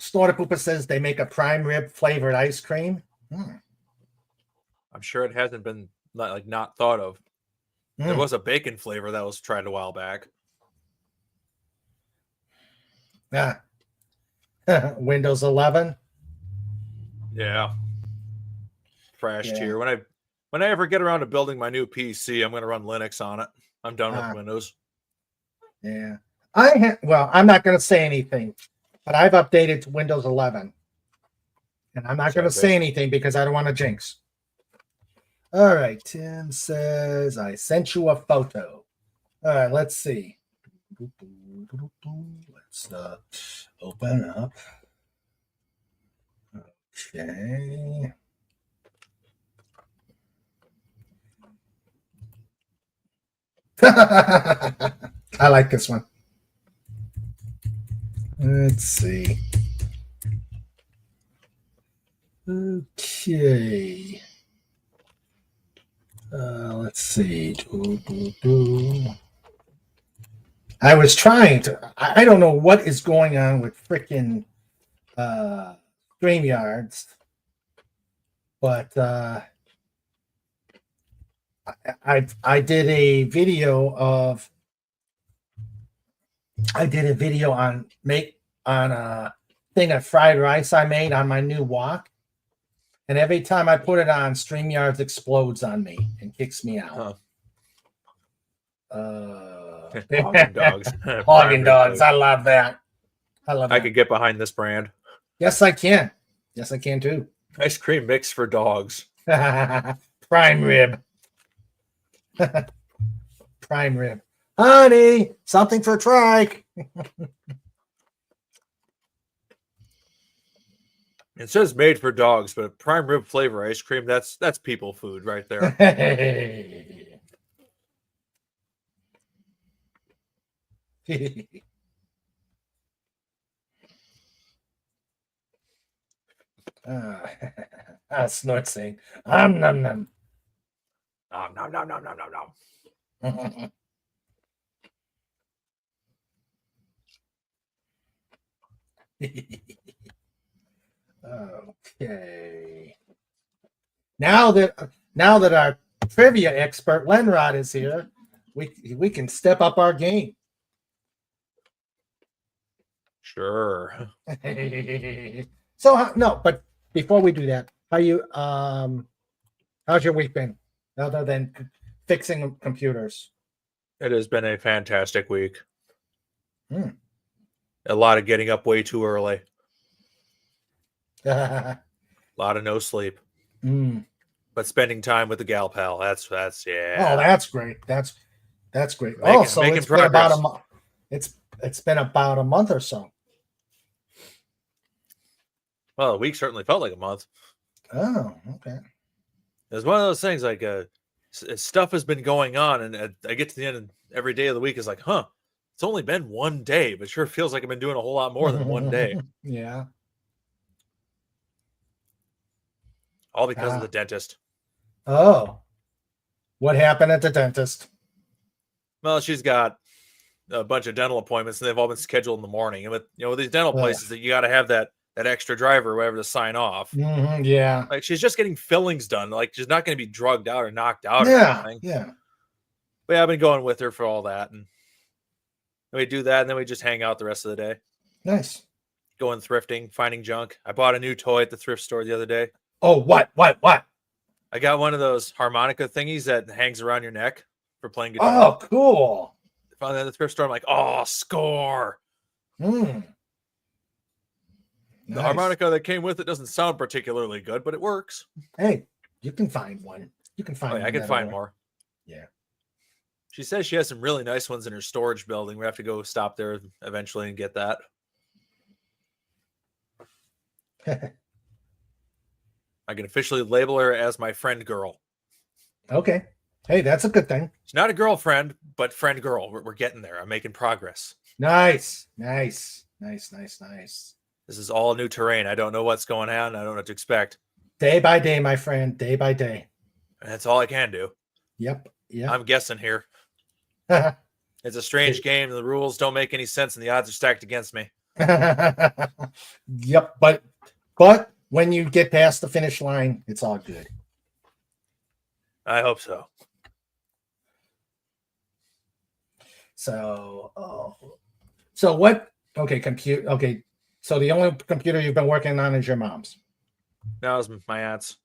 Snorter Poopa says they make a prime rib flavored ice cream.
I'm sure it hasn't been not thought of. There
Mm.
was a bacon flavor that was tried a while back.
Yeah. Windows 11.
Yeah. Trashed
Yeah.
here. When I ever get around to building my new PC, I'm going to run Linux on it. I'm done with Windows.
Yeah. Well, I'm not going to say anything, but I've updated to Windows 11. And I'm not going to say anything because I don't want to jinx. All right. Tim says, I sent you a photo. All right. Let's see. Let's open up. Okay. I like this one. Let's see. Okay. Let's see. I was trying to. I don't know what is going on with freaking StreamYards, but I did a video on a thing of fried rice I made on my new wok, and every time I put it on, StreamYards explodes on me and kicks me out.
Hogging dogs.
Hogging dogs. I love that.
I could get behind this brand.
Yes, I can. Yes, I can too.
Ice cream mix for dogs.
Prime rib. Prime rib. Honey, something for trike.
It says made for dogs, but prime rib flavor ice cream, that's people food right there.
Snort saying, nom nom nom.
Nom nom nom nom nom nom nom.
Okay. Now that our trivia expert Lenrod is here, we can step up our game.
Sure.
So no, but before we do that, how's your week been other than fixing computers?
It has been a fantastic week.
Hmm.
A lot of getting up way too early.
Mm.
A lot of no sleep. But spending time with the gal pal, that's yeah.
Oh, that's great. That's great.
Making
It's
progress.
been about a month. It's been about a month or so.
Well, a week certainly felt like a month.
Oh, okay.
It was one of those things like stuff has been going on, and I get to the end of every day of the week is like, it's only been one day, but sure feels like I've been doing a whole lot more than one day.
Yeah.
All because of the dentist.
Oh. What happened at the dentist?
Well, she's got a bunch of dental appointments, and they've all been scheduled in the morning. And with with these dental
Ugh.
places, that you got to have that extra driver or whatever to sign off.
Yeah.
Like she's just getting fillings done. Like she's not going to be drugged out or knocked out or
Yeah.
anything.
Yeah.
But yeah, I've been going with her for all that, and we do that, and then we just hang out the rest of the day,
Nice.
going thrifting, finding junk. I bought a new toy at the thrift store the other day.
Oh, what?
I got one of those harmonica thingies that hangs around your neck for playing guitar.
Oh, cool.
Found that at the thrift store. I'm like, oh, score.
Hmm.
The harmonica that came with it doesn't sound particularly good, but it works.
Hey, you can find one. You can find
Oh, yeah, I
one
can
that'll
find
work.
more.
Yeah.
She says she has some really nice ones in her storage building. We have to go stop there eventually and get that. I can officially label her as my friend girl.
Okay. Hey, that's a good thing.
She's not a girlfriend, but friend girl. We're getting there. I'm making progress.
Nice.
This is all new terrain. I don't know what's going on. I don't know what to expect.
Day by day, my friend. Day by day.
And that's all I can do.
Yep.
I'm guessing here. It's a strange game. The rules don't make any sense, and the odds are stacked against me.
Yep. But when you get past the finish line, it's all good.
I hope so.
So what? Okay, compute. Okay, so the only computer you've been working on is your mom's.
Now it's my aunt's.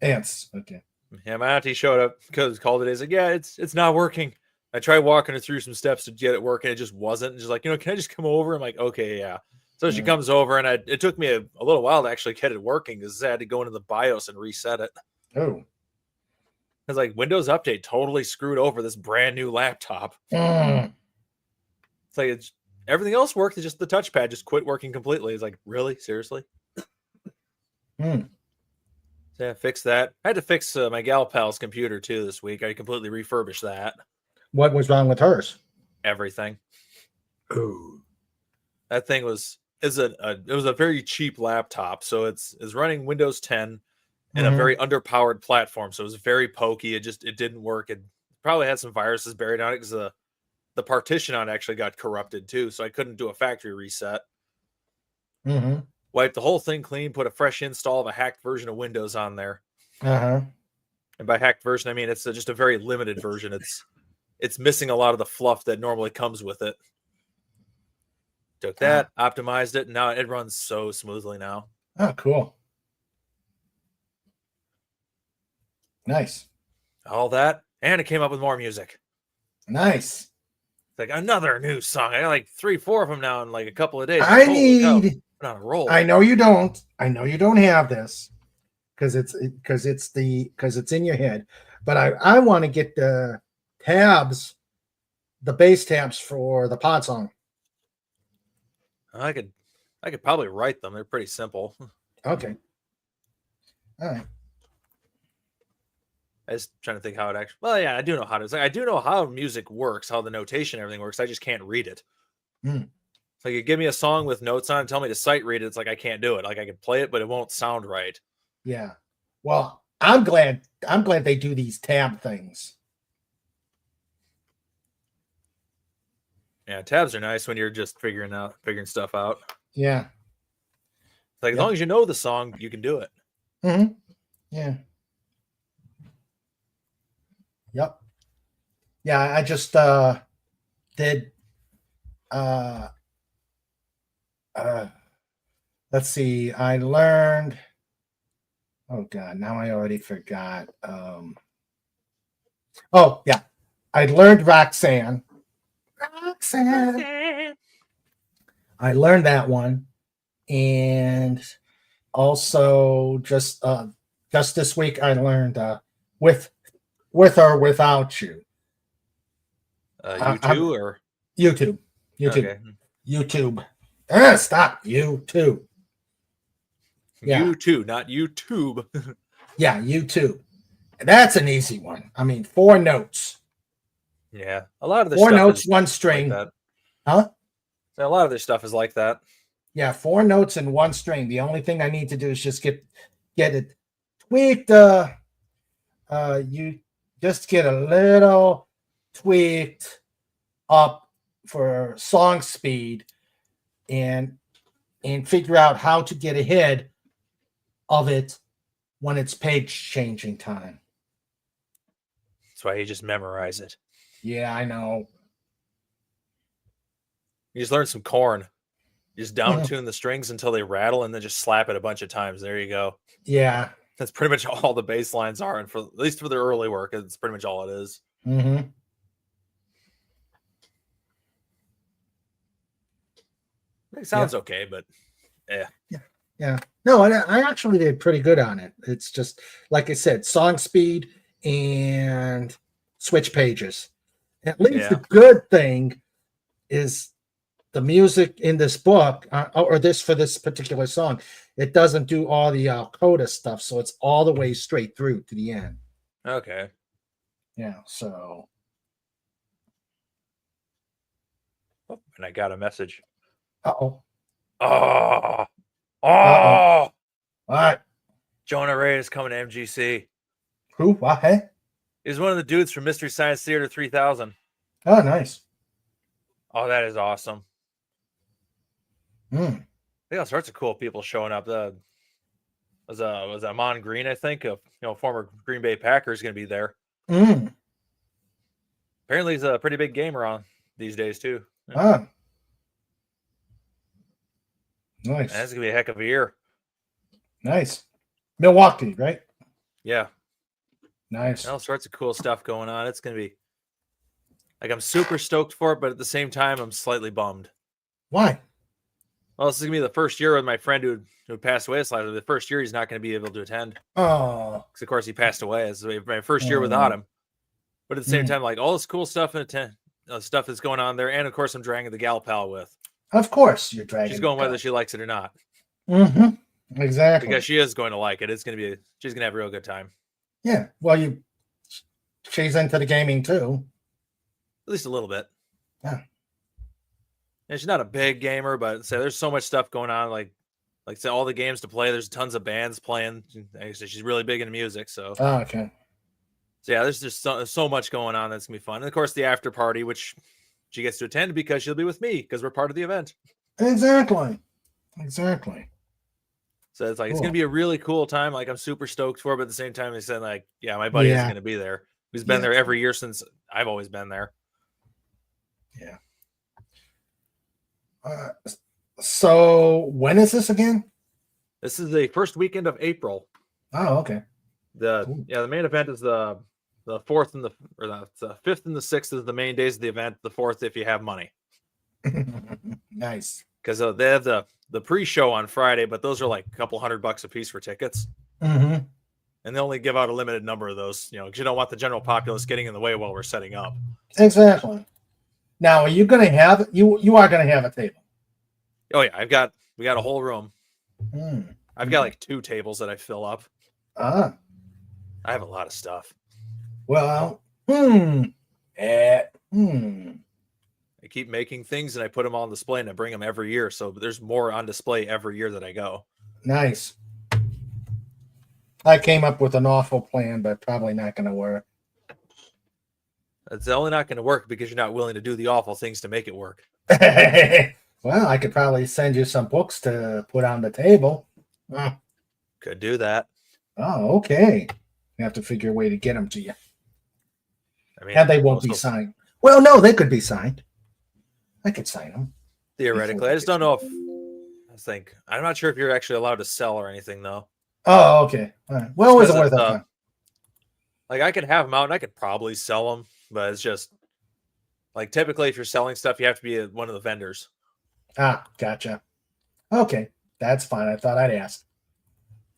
Aunt's. Okay.
Yeah, my auntie showed up because called it. He's like, yeah, it's not working. I tried walking her through some steps to get it working. It just wasn't. And she's like, can I just come over? I'm like, okay, yeah. So she comes over, and it took me a little while to actually get it working because I had to go into the BIOS and reset it.
Oh.
Because like Windows Update totally screwed over this brand new laptop.
Mm.
It's like everything else worked. It's just the touchpad just quit working completely. It's like, really? Seriously?
Mm.
So yeah, fix that. I had to fix my gal pal's computer too this week. I completely refurbished that.
What was wrong with hers?
Everything.
Oh.
That thing was it was a very cheap laptop, so it's running Windows 10 and a very underpowered platform, so it was very pokey. It didn't work. It probably had some viruses buried on it because the partition on it actually got corrupted too, so I couldn't do a factory reset. Wiped the whole thing clean, put a fresh install of a hacked version of Windows on there. And by hacked version, I mean it's just a very limited version. It's missing a lot of the fluff that normally comes with it. Took that, optimized it, and now it runs so smoothly now.
Oh, cool. Nice.
All that, and it came up with more music.
Nice.
It's like another new song. I got like 3-4 of them now in like a couple of days.
I
Holy cow,
need.
I'm on a roll.
I know you don't. I know you don't have this because it's in your head. But I want to get the tabs, the bass tabs for the pod song.
I could probably write them. They're pretty simple.
Okay. All right.
I was trying to think how it actually. Well, yeah, I do know how to. It's like, I do know how music works, how the notation and everything works. I just can't read it.
Hmm.
It's like you give me a song with notes on, tell me to sight read it. It's like I can't do it. Like I can play it, but it won't sound right.
Yeah. Well, I'm glad they do these tab things.
Yeah, tabs are nice when you're just figuring stuff out.
Yeah.
It's like as long as you know the song, you can do it.
Mm-hmm. Yeah. Yep. Yeah, I just did let's see. I learned oh god, now I already forgot. Oh yeah. I learned Roxanne. I learned that one. And also just this week I learned with or without you.
YouTube or
YouTube.
Okay.
YouTube. Stop. YouTube. Yeah.
YouTube, not YouTube.
Yeah, YouTube. That's an easy one. I mean, 4 notes.
Yeah, a lot of this
4
stuff
notes,
is
1
like
string.
that.
Huh?
A lot of this stuff is like that.
Yeah, 4 notes and 1 string. The only thing I need to do is just get it tweaked. just get a little tweaked up for song speed and figure out how to get ahead of it when it's page changing time.
That's why you just memorize it.
Yeah, I know.
You just learn some corn. You just down
Mhm.
tune the strings until they rattle, and then just slap it a bunch of times. There you go.
Yeah.
That's pretty much all the bass lines are, and for at least for the early work, it's pretty much all it is.
Mm-hmm.
It sounds okay, but
Yeah. No, I actually did pretty good on it. It's just, like I said, song speed and switch pages. At least the
Yeah.
good thing is the music in this book, or this for this particular song, it doesn't do all the coda stuff, so it's all the way straight through to the end.
okay.
Yeah, so
Oh, and I got a message.
uh-oh.
Oh,
Uh-oh. What?
Jonah Ray is coming to MGC.
Who? What? Hey?
He's one of the dudes from Mystery Science Theater 3000.
Oh, nice.
Oh, that is awesome.
Mm.
They got all sorts of cool people showing up. Was Amon Green, I think, former Green Bay Packer, is going to be there.
Mm.
Apparently, he's a pretty big gamer on these days too.
Ah. Nice.
That's gonna be a heck of a year.
Nice. Milwaukee, right?
Yeah,
Nice.
all sorts of cool stuff going on. It's gonna be like, I'm super stoked for it, but at the same time, I'm slightly bummed.
Why?
Well, this is gonna be the first year with my friend who passed away this last year. The first year he's not gonna be able to attend
Oh.
because, of course, he passed away. It's my first year without him. But at the same
Mm.
time, like, all this cool stuff stuff that's going on there, and of course, I'm dragging the gal pal with.
Of course you're dragging.
She's going whether she likes it or not,
Mm-hmm. Exactly.
because she is going to like it. She's gonna have a real good time.
Yeah. Well, she's into the gaming too.
At least a little bit.
Yeah.
And she's not a big gamer, but say there's so much stuff going on. Like say all the games to play. There's tons of bands playing. Like I said, she's really big into music. So
Okay.
yeah, there's just so much going on that's gonna be fun. And of course, the after party, which she gets to attend because she'll be with me because we're part of the event.
Exactly.
So it's like, it's
Cool.
gonna be a really cool time. Like, I'm super stoked for it, but at the same time, they said, like, yeah, my buddy isn't gonna be there. He's been there every year since I've always been there.
Yeah. So when is this again?
This is the first weekend of April.
Oh, okay.
The main event is the 4th and the 5th and the 6th is the main days of the event. The 4th, if you have money,
Nice.
because they have the pre-show on Friday, but those are like a couple $100 a piece for tickets,
Mm-hmm.
and they only give out a limited number of those. Because you don't want the general populace getting in the way while we're setting up.
Exactly. Now, are you going to have you are going to have a table?
Oh yeah, we got a whole room.
Mm.
I've got like 2 tables that I fill up.
Ah.
I have a lot of stuff.
Well.
I keep making things and I put them all on display, and I bring them every year. So there's more on display every year that I go.
Nice. I came up with an awful plan, but probably not going to work.
It's only not going to work because you're not willing to do the awful things to make it work.
Well, I could probably send you some books to put on the table.
Could do that.
Oh, okay. You have to figure a way to get them to you.
I mean,
And they won't be
also,
signed. Well, no, they could be signed. I could sign them.
theoretically. I just don't know if I'm not sure if you're actually allowed to sell or anything though.
Oh, okay. All right. Well, was it
Because
worth
it's,
a time?
Like, I could have them out and I could probably sell them, but it's just like, typically if you're selling stuff, you have to be one of the vendors.
Ah, gotcha. Okay, that's fine. I thought I'd ask.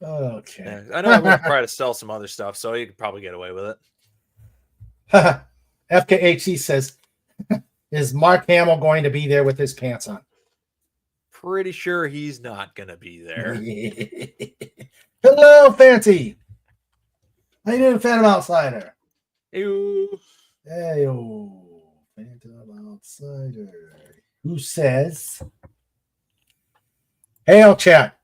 Okay.
Yeah, I know I'm going to try to sell some other stuff, so you could probably get away with it.
FKHC says, is Mark Hamill going to be there with his pants on?
Pretty sure he's not going to be there.
Hello, Fancy. How you doing, Phantom Outsider?
Ew.
Hey, Phantom Outsider. Who says, Hail, chat.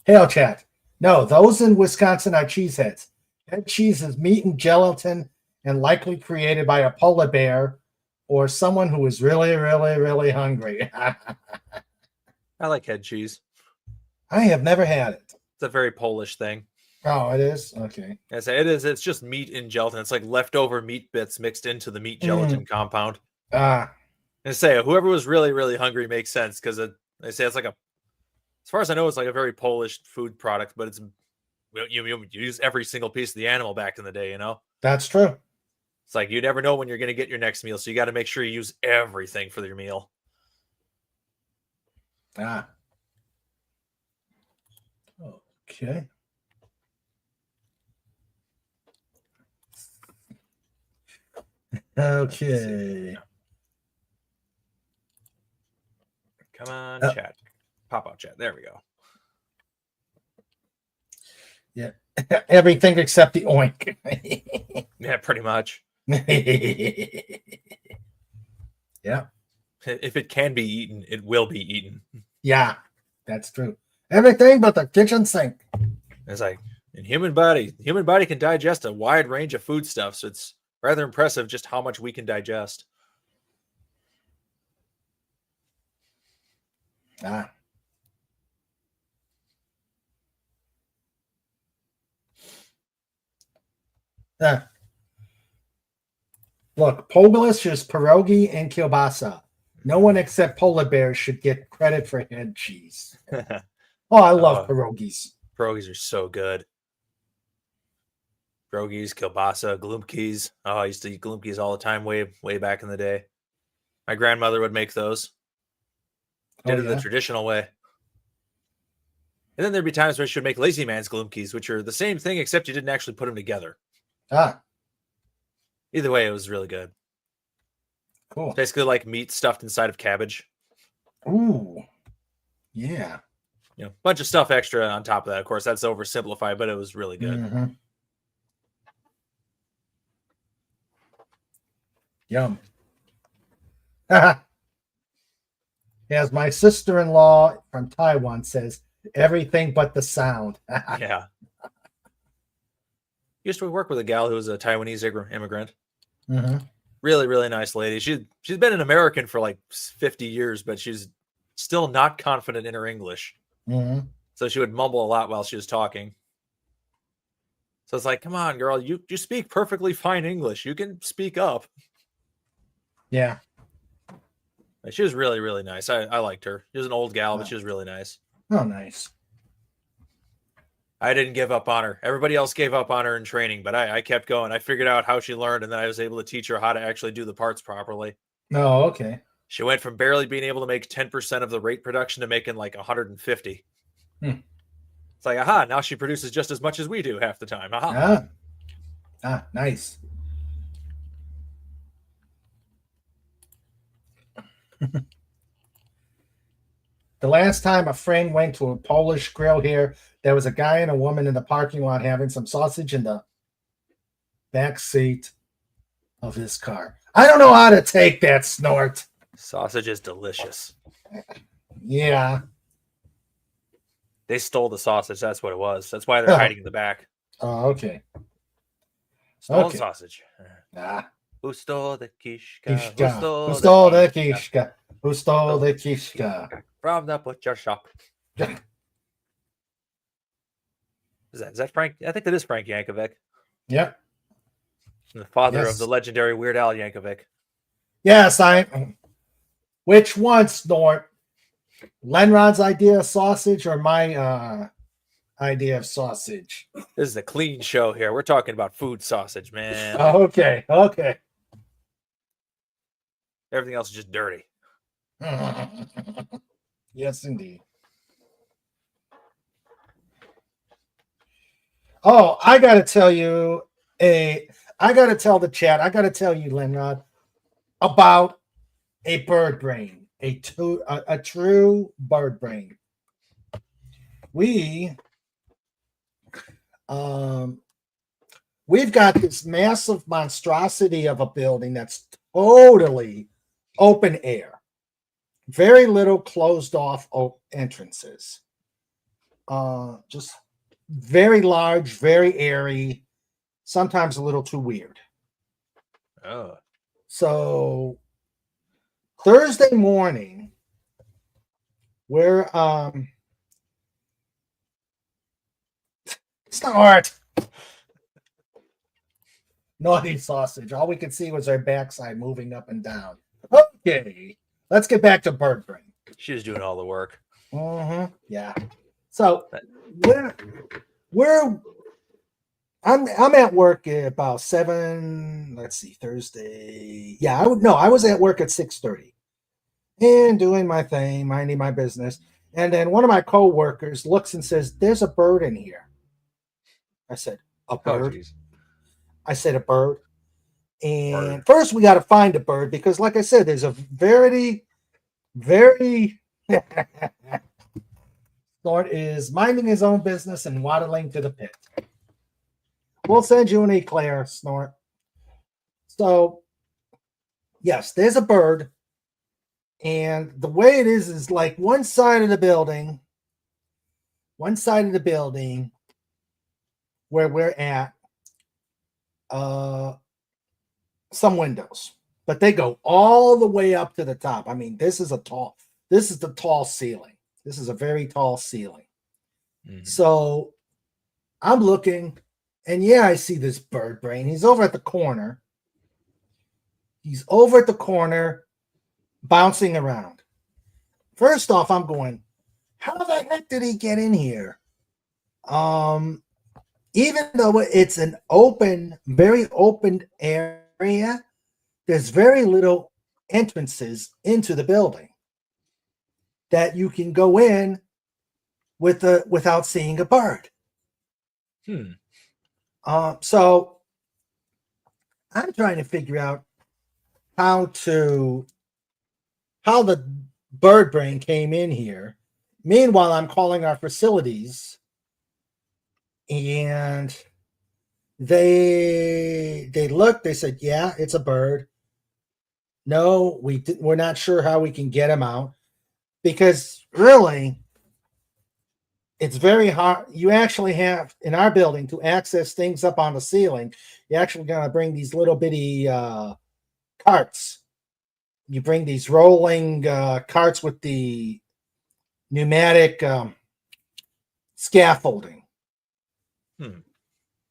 Hail, chat. No, those in Wisconsin are cheeseheads. Head cheese is meat and gelatin and likely created by a polar bear or someone who is really, really, really hungry.
I like head cheese.
I have never had it.
It's a very Polish thing.
Oh, it is? Okay.
I say it is. It's just meat in gelatin. It's like leftover meat bits mixed into the meat gelatin compound.
Ah,
And say whoever was really, really hungry makes sense because they say it's like as far as I know, it's like a very Polish food product, but it's you use every single piece of the animal back in the day.
that's true.
It's like you never know when you're going to get your next meal, so you got to make sure you use everything for your meal.
Ah. Okay. Okay.
Come on, chat. Pop out chat. There we go.
Yeah. Everything except the oink.
Yeah, pretty much.
Yeah.
If it can be eaten, it will be eaten.
Yeah, that's true. Everything but the kitchen sink.
It's like in human body can digest a wide range of foodstuffs. So it's rather impressive just how much we can digest.
Ah. Look, Polish is pierogi and kielbasa. No one except polar bears should get credit for head cheese. Oh, I love pierogies.
Pierogies are so good. Pierogies, kielbasa, glumkis. Oh, I used to eat glumkis all the time way back in the day. My grandmother would make those. Did it the traditional way. And then there'd be times where she would make lazy man's glumkis, which are the same thing, except you didn't actually put them together.
Ah.
Either way, it was really good.
Cool.
It's basically like meat stuffed inside of cabbage.
Ooh. Yeah.
Bunch of stuff extra on top of that. Of course, that's oversimplified, but it was really good.
Mm-hmm. Yum. As my sister-in-law from Taiwan says, everything but the sound.
Yeah. Used to work with a gal who was a Taiwanese immigrant.
Mm-hmm.
Really, really nice lady. She's been an American for like 50 years, but she's still not confident in her English.
Mm-hmm.
So she would mumble a lot while she was talking. So it's like, come on, girl, you speak perfectly fine English. You can speak up.
Yeah.
She was really, really nice. I liked her. She was an old gal, but she was really nice.
Oh, nice.
I didn't give up on her. Everybody else gave up on her in training, but I kept going. I figured out how she learned, and then I was able to teach her how to actually do the parts properly.
Oh, okay.
She went from barely being able to make 10% of the rate production to making like 150. It's like, aha, now she produces just as much as we do half the time. Aha.
Nice. The last time a friend went to a Polish grill here, there was a guy and a woman in the parking lot having some sausage in the back seat of his car. I don't know how to take that snort.
Sausage is delicious.
Yeah.
They stole the sausage. That's what it was. That's why they're hiding in the back.
Oh, okay.
Stolen sausage. Who stole the kishka?
Who stole the kishka? Who stole the kishka?
From the butcher shop. Is that Frank? I think that is Frank Yankovic.
Yep.
The father of the legendary Weird Al Yankovic.
Yes, which one, Snort? Lenrod's idea of sausage or my idea of sausage?
This is a clean show here. We're talking about food sausage, man.
Oh, okay.
Everything else is just dirty.
Yes, indeed. Oh, I got to tell you, I got to tell the chat, I got to tell you, Lenrod, about a bird brain, a true bird brain. We've got this massive monstrosity of a building that's totally open air, very little closed off entrances, just very large, very airy, sometimes a little too weird.
Oh.
So Thursday morning, we're start naughty sausage. All we could see was our backside moving up and down. Okay, let's get back to bird brain.
She was doing all the work.
Yeah. So we're I'm at work at about 7. Let's see, Thursday. Yeah, I was at work at 6:30 and doing my thing, minding my business. And then one of my coworkers looks and says, "There's a bird in here." I said, "A
Oh,
bird?"
geez.
I said, "A bird." And first we got to find a bird because, like I said, there's a very Snort is minding his own business and waddling to the pit. We'll send you an eclair, Snort. So, yes, there's a bird. And the way it is like one side of the building where we're at, some windows, but they go all the way up to the top. I mean, this is the tall ceiling. This is a very tall ceiling.
Mm-hmm.
So I'm looking, and yeah, I see this bird brain. He's over at the corner. Bouncing around. First off, I'm going, how the heck did he get in here? Even though it's an very open area, there's very little entrances into the building that you can go in without seeing a bird. So I'm trying to figure out how the bird brain came in here. Meanwhile, I'm calling our facilities, and they looked. They said, "Yeah, it's a bird." No, we're not sure how we can get him out because really, it's very hard. You actually have in our building to access things up on the ceiling. You actually got to bring these little bitty carts. You bring these rolling carts with the pneumatic scaffolding.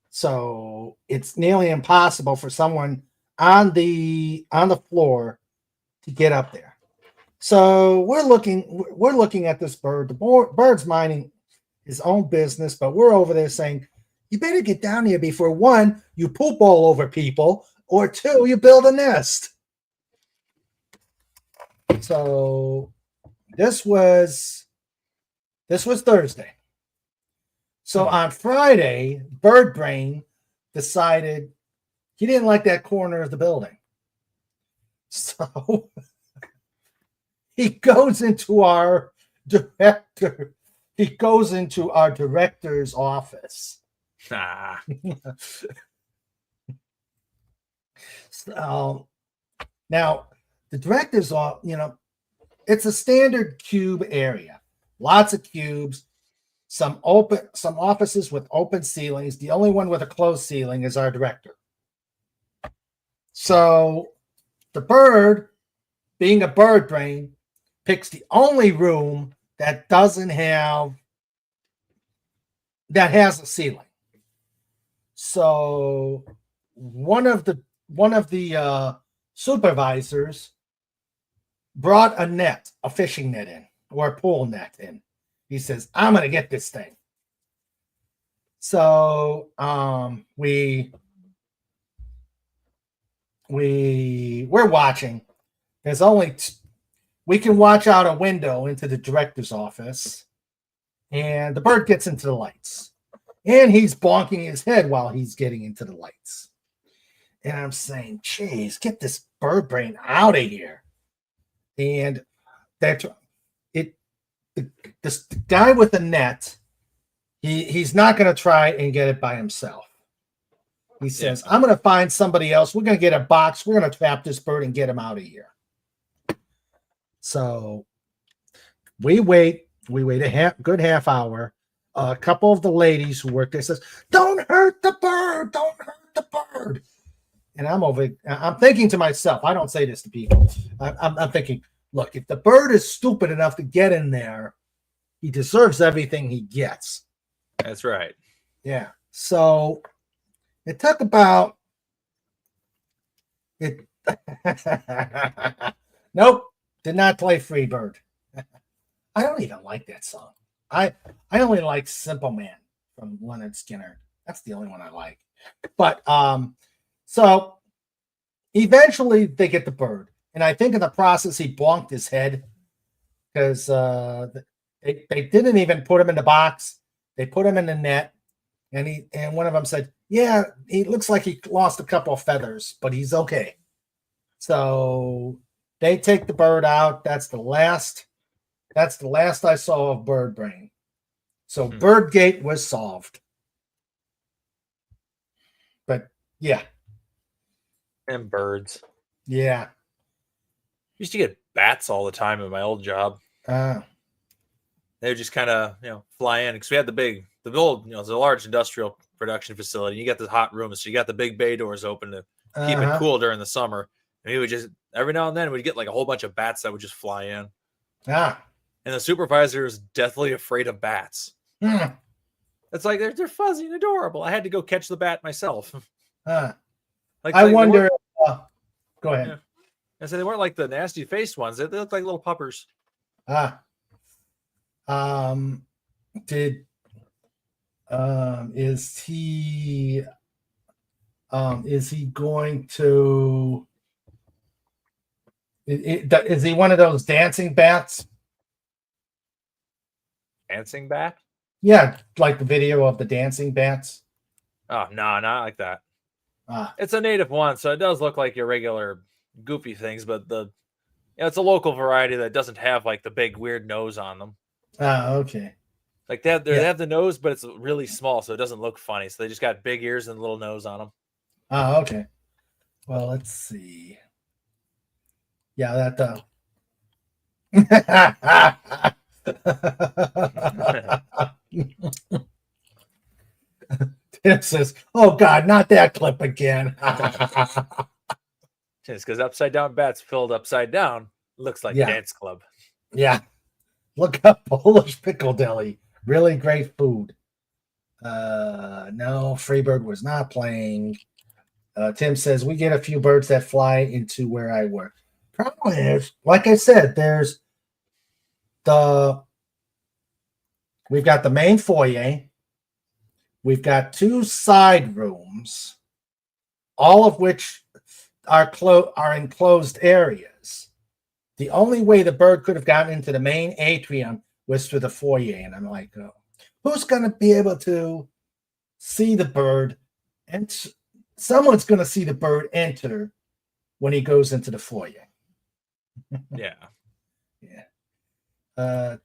So it's nearly impossible for someone on the floor to get up there. So we're looking at this bird. The bird's minding his own business, but we're over there saying, "You better get down here before 1, you poop all over people, or 2, you build a nest." So this was Thursday. So on Friday, Bird Brain decided he didn't like that corner of the building. So he goes into our director's office. So now the director's office, it's a standard cube area. Lots of cubes, some offices with open ceilings. The only one with a closed ceiling is our director. So the bird, being a bird brain, picks the only room that has a ceiling. So one of the supervisors brought a fishing net in, or a pool net in. He says, "I'm going to get this thing." So we're watching. There's only we can watch out a window into the director's office, and the bird gets into the lights, and he's bonking his head while he's getting into the lights. And I'm saying, "Geez, get this bird brain out of here!" And the guy with the net, he's not going to try and get it by himself. He says, "I'm going to find somebody else. We're going to get a box. We're going to trap this bird and get him out of here." So we wait a good half hour. A couple of the ladies who work there says, "Don't hurt the bird. Don't hurt the bird. And I'm thinking to myself, I don't say this to people. I'm thinking, look, if the bird is stupid enough to get in there, he deserves everything he gets.
That's right.
Yeah. So it took about it. Nope. Did not play Freebird. I don't even like that song. I only like Simple Man from Leonard Skinner. That's the only one I like. But so eventually they get the bird. And I think in the process he bonked his head because they didn't even put him in the box. They put him in the net. And one of them said, yeah, he looks like he lost a couple of feathers, but he's okay. So they take the bird out. That's the last I saw of Bird Brain. So Birdgate was solved. But yeah.
And birds.
Yeah.
Used to get bats all the time in my old job. They would just kind of, fly in because we had the old, it's a large industrial production facility. You got the hot rooms, so you got the big bay doors open to keep it cool during the summer. And we would just every now and then we'd get like a whole bunch of bats that would just fly in. And the supervisor is deathly afraid of bats. It's like they're fuzzy and adorable. I had to go catch the bat myself.
I wonder. Go ahead.
Yeah. I said they weren't like the nasty faced ones. They looked like little puppers.
Is he going to? Is he one of those dancing bats?
Dancing bat?
Yeah, like the video of the dancing bats.
Oh no, not like that. It's a native one, so it does look like your regular goofy things, but it's a local variety that doesn't have like the big weird nose on them.
Okay.
Like they have the nose, but it's really small, so it doesn't look funny. So they just got big ears and a little nose on them.
Okay. Well, let's see. Yeah, that Tim says, "Oh God, not that clip again."
Just because upside down bats filled upside down looks like dance club.
Yeah. Look up Polish Pickle Deli. Really great food. No, Freebird was not playing. Tim says, we get a few birds that fly into where I work. Problem is, like I said, we've got the main foyer. We've got 2 side rooms, all of which are enclosed areas. The only way the bird could have gotten into the main atrium was through the foyer. And I'm like, who's going to be able to see the bird? And someone's going to see the bird enter when he goes into the foyer.
Yeah.
Yeah.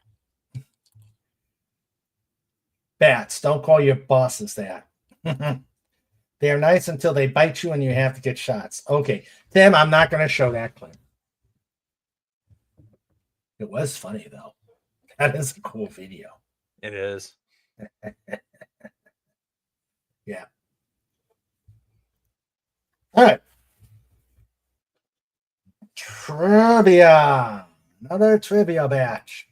Bats, don't call your bosses that. They are nice until they bite you and you have to get shots. Okay, Tim, I'm not going to show that clip. It was funny, though. That is a cool video.
It is.
Yeah. All right. Trivia. Another trivia batch.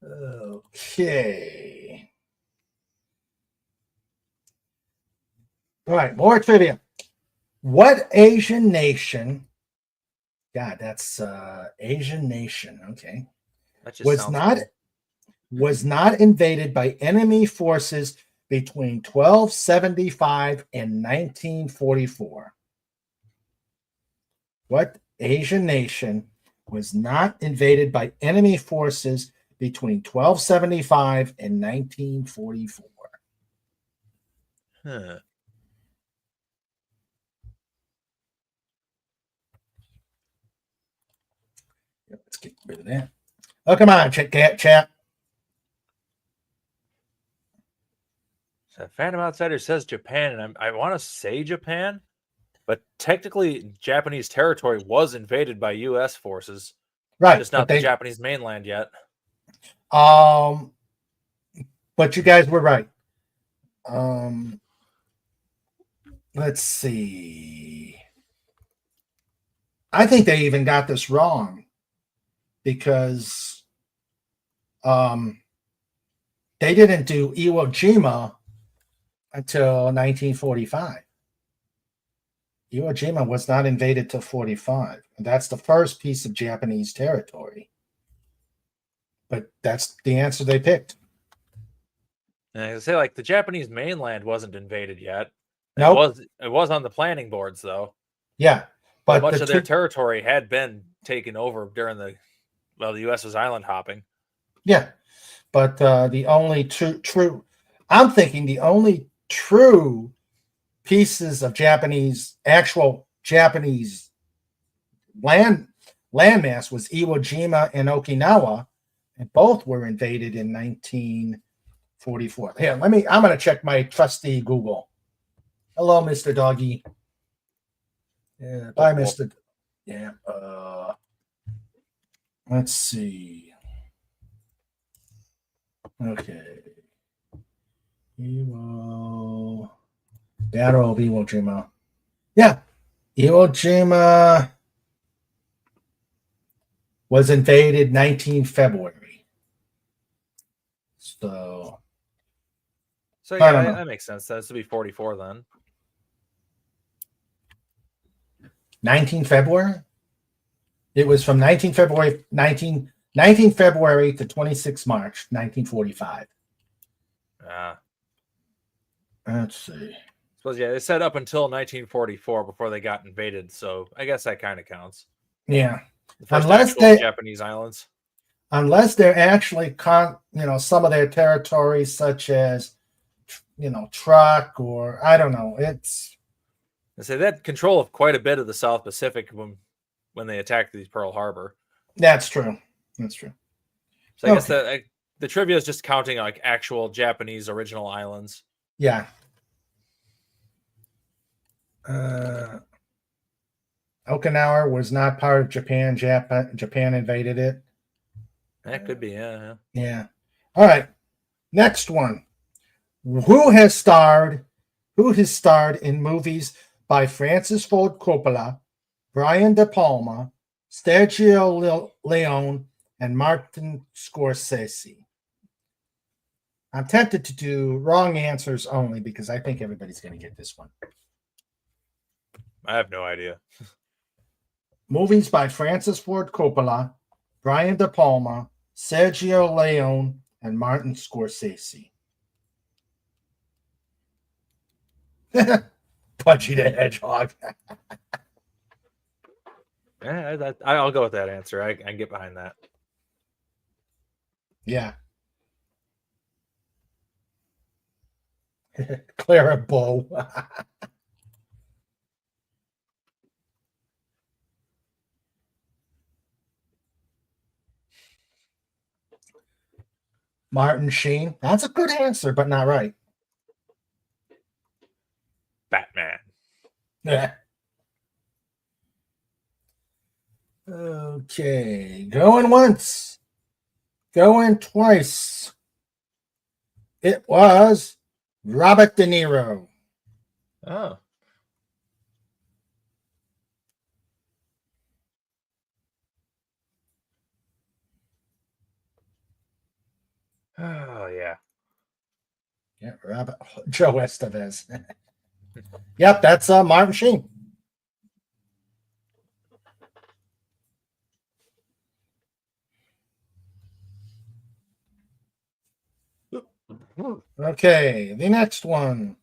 Okay. All right, more trivia. What Asian nation? God, that's Asian nation. Okay.
That just sounds cool.
Was not invaded by enemy forces between 1275 and 1944. What Asian nation was not invaded by enemy forces between 1275 and 1944?
Huh.
Let's get rid of that. Oh, come on, chat.
So Phantom Outsider says Japan, and I want to say Japan, but technically Japanese territory was invaded by U.S. forces.
Right.
Just not the Japanese mainland yet.
But you guys were right. let's see. I think they even got this wrong because they didn't do Iwo Jima until 1945. Iwo Jima was not invaded till 45. And that's the first piece of Japanese territory. But that's the answer they picked.
And I say, like, the Japanese mainland wasn't invaded yet.
Nope.
It was on the planning boards though.
Yeah.
But
But
much of their territory had been taken over during the U.S. was island hopping.
Yeah. But the only true I'm thinking the only true pieces of actual Japanese landmass was Iwo Jima and Okinawa, and both were invaded in 1944. Here, I'm going to check my trusty Google. Hello, Mr. Doggy. Yeah, bye, Mr. Yeah. Let's see. Okay. Battle of Iwo Jima. Yeah. Iwo Jima was invaded 19 February. So
yeah,
I don't know.
that makes sense. That would be 44 then.
19 February? It was from 19 February to 26 March 1945. Let's see.
Suppose yeah, they said up until 1944 before they got invaded, so I guess that kind of counts.
Yeah.
The first actual Japanese islands.
Unless they're actually some of their territories, such as Truk or I don't know. It's
I say they had control of quite a bit of the South Pacific when they attacked these Pearl Harbor.
That's true. That's true.
So I guess the trivia is just counting like actual Japanese original islands.
Yeah. Okinawa was not part of Japan. Japan invaded it.
That could be, yeah.
Yeah. All right. Next one. Who has starred in movies by Francis Ford Coppola, Brian De Palma, Sergio Leone, and Martin Scorsese? I'm tempted to do wrong answers only because I think everybody's going to get this one.
I have no idea.
Movies by Francis Ford Coppola, Brian De Palma, Sergio Leone, and Martin Scorsese. Punchy the Hedgehog.
Yeah, I'll go with that answer. I can get behind that.
Yeah. Clara Bow. Martin Sheen. That's a good answer, but not right.
Batman.
Yeah. Okay. Going once. Going twice. It was Robert De Niro.
Oh. Oh, yeah.
Yeah, Robert Joe Estevez. Yep, that's Martin Sheen. Okay, the next one.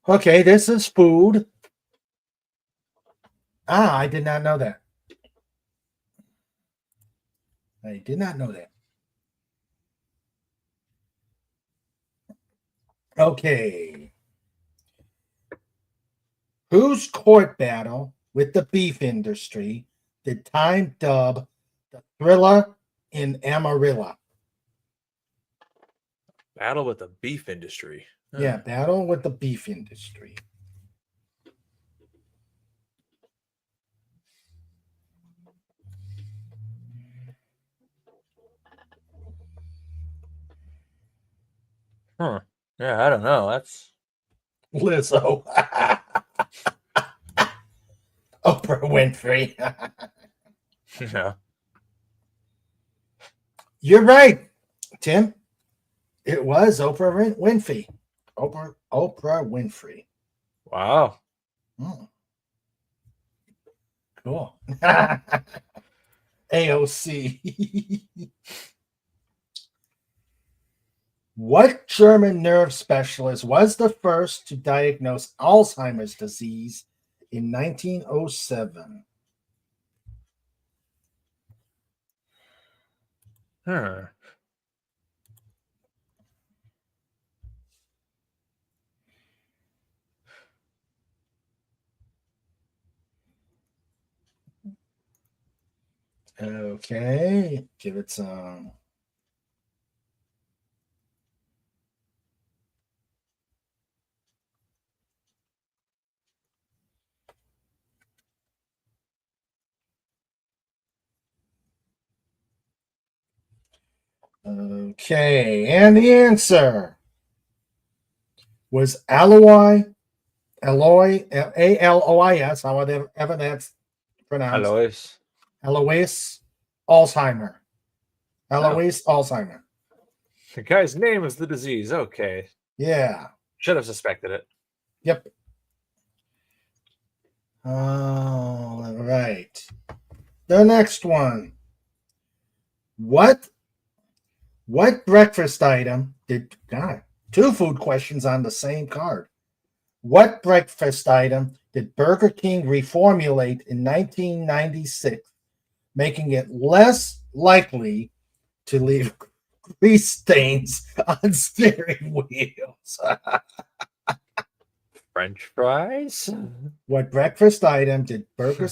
Okay, this is food. I did not know that. I did not know that. Okay. Whose court battle with the beef industry did Time dub the thriller in Amarillo?
Battle with the beef industry.
Yeah, battle with the beef industry.
Huh. Yeah, I don't know. That's
Lizzo. Oprah Winfrey.
yeah.
You're right, Tim. It was Oprah Winfrey. Oprah Winfrey.
Wow.
Hmm, cool. AOC. What German nerve specialist was the first to diagnose Alzheimer's disease in 1907?
Huh.
Okay, give it some. Okay, and the answer was Alois, Alois, however that's pronounced,
Alois.
Alois Alzheimer.
Oh,
Alois Alzheimer.
the guy's name is the disease. Okay.
Yeah.
Should have suspected it.
Yep. All right. The next one. What breakfast item did God? Two food questions on the same card. What breakfast item did Burger King reformulate in 1996, making it less likely to leave grease stains on steering wheels?
French fries?
What breakfast item did Burger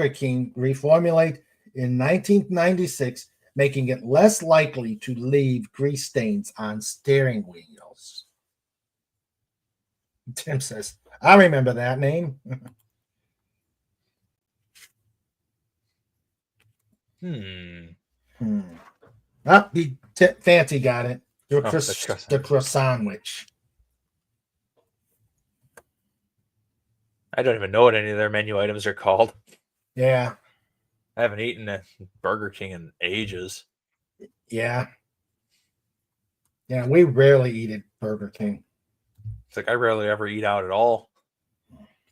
King reformulate in 1996, making it less likely to leave grease stains on steering wheels? Tim says, I remember that name. Ah, Fancy got it. The croissant witch.
I don't even know what any of their menu items are called.
Yeah,
I haven't eaten at Burger King in ages.
yeah. Yeah, we rarely eat at Burger King.
It's like I rarely ever eat out at all.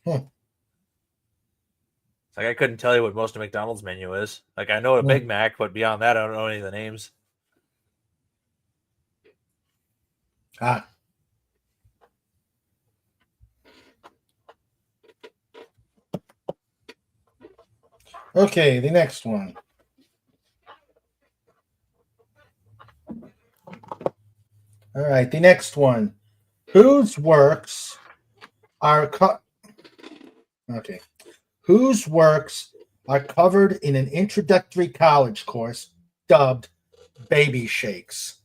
Hmm.
It's like I couldn't tell you what most of McDonald's menu is. Like I know a Big Mac, but beyond that, I don't know any of the names.
Ah. Okay, the next one. All right, the next one. Whose works are Whose works are covered in an introductory college course dubbed Baby Shakes?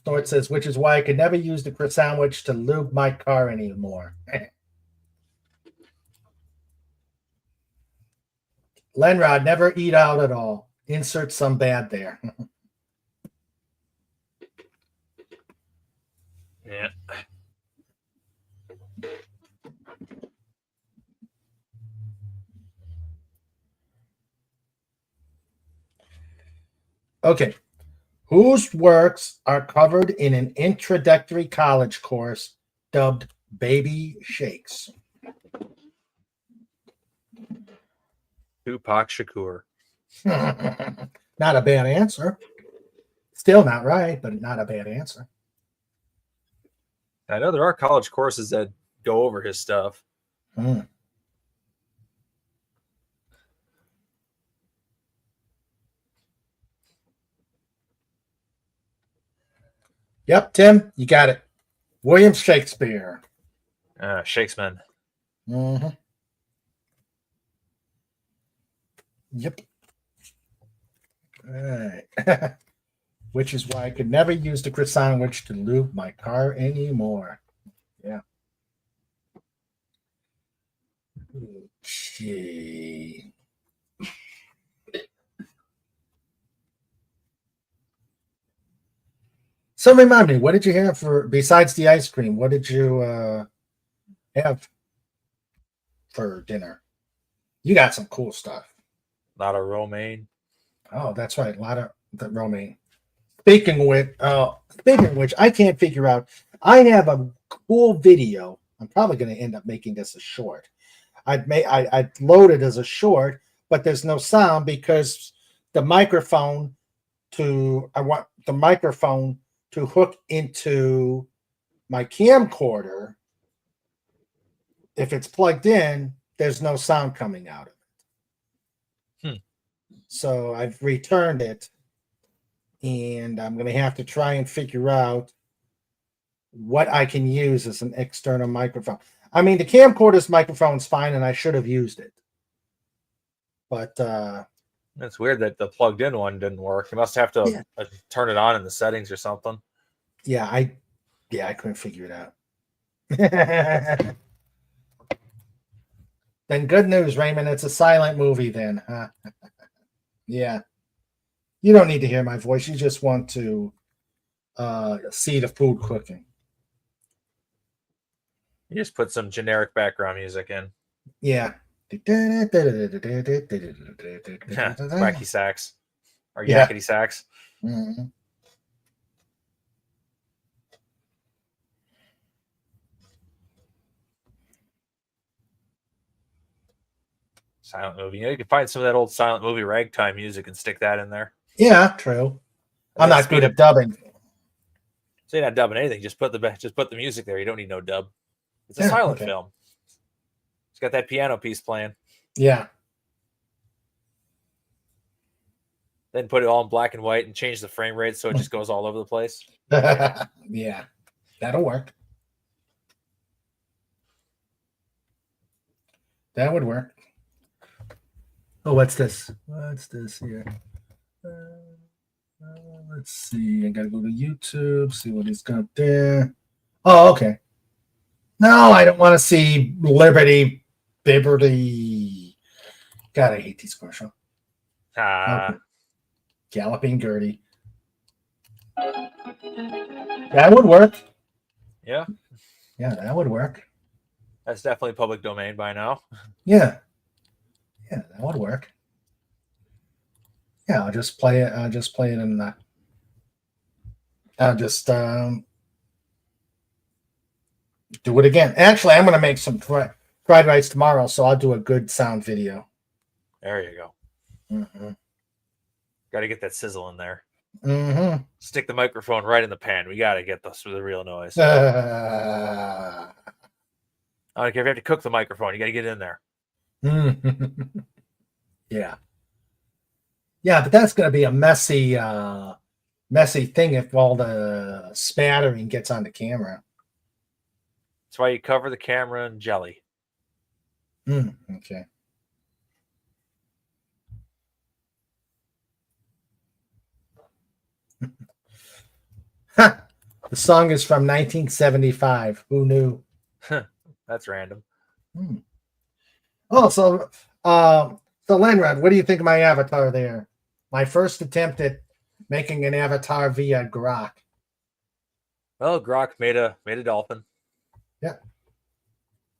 Snort says, which is why I could never use the croissant sandwich to lube my car anymore. Lenrod, never eat out at all. Insert some bad there.
Yeah.
Okay. Whose works are covered in an introductory college course dubbed Baby Shakes?
Tupac Shakur.
Not a bad answer. Still not right, but not a bad answer.
I know there are college courses that go over his stuff.
Hmm. Yep, Tim, you got it. William Shakespeare.
Shakesman.
Mm-hmm. Yep. All right. Which is why I could never use the croissant sandwich to lube my car anymore. Yeah. Okay. So remind me, what did you have for besides the ice cream? What did you have for dinner? You got some cool stuff.
Not a romaine.
Oh, that's right. A lot of the romaine. Speaking of which, I can't figure out. I have a cool video. I'm probably going to end up making this a short. I'd load it as a short, but there's no sound because the microphone I want the microphone to hook into my camcorder. If it's plugged in, there's no sound coming out of it. So I've returned it, and I'm going to have to try and figure out what I can use as an external microphone. I mean, the camcorder's microphone's fine, and I should have used it. But
It's weird that the plugged in one didn't work. You must have to turn it on in the settings or something.
yeah, I couldn't figure it out. Then good news, Raymond. It's a silent movie then, huh? Yeah. You don't need to hear my voice. You just want to see the food cooking.
You just put some generic background music in.
Yeah.
Wacky sax. Or
Yeah.
yakety sax.
Mhm.
Silent movie. You can find some of that old silent movie ragtime music and stick that in there.
Yeah, true. I'm not good at dubbing.
So you're not dubbing anything. Just put the music there. You don't need no dub. It's a
Yeah,
silent
okay.
film. It's got that piano piece playing.
Yeah.
Then put it all in black and white and change the frame rate so it just goes all over the place.
Yeah. That'll work. That would work. Oh, what's this? What's this here? Let's see. I gotta go to YouTube, see what he's got there. Oh, okay. No, I don't want to see Liberty. God, I hate these commercials.
Ah,
Okay. Galloping Gertie. That would work.
yeah.
Yeah, that would work.
That's definitely public domain by now.
Yeah. Yeah, that would work. Yeah, I'll just play it. I'll just play it in the. I'll just do it again. Actually, I'm going to make some fried rice tomorrow, so I'll do a good sound video.
There you go.
Mm-hmm.
Got to get that sizzle in there.
Mm-hmm.
Stick the microphone right in the pan. We got to get this for the real noise.
Mm-hmm.
I don't care if you have to cook the microphone. You got to get it in there.
Yeah. Yeah, but that's going to be a messy thing if all the spattering gets on the camera.
That's why you cover the camera in jelly.
Okay. The song is from 1975. Who knew?
That's random.
Oh, so Lenrod, what do you think of my avatar there? My first attempt at making an avatar via Grok.
Well, Grok made a dolphin.
Yeah.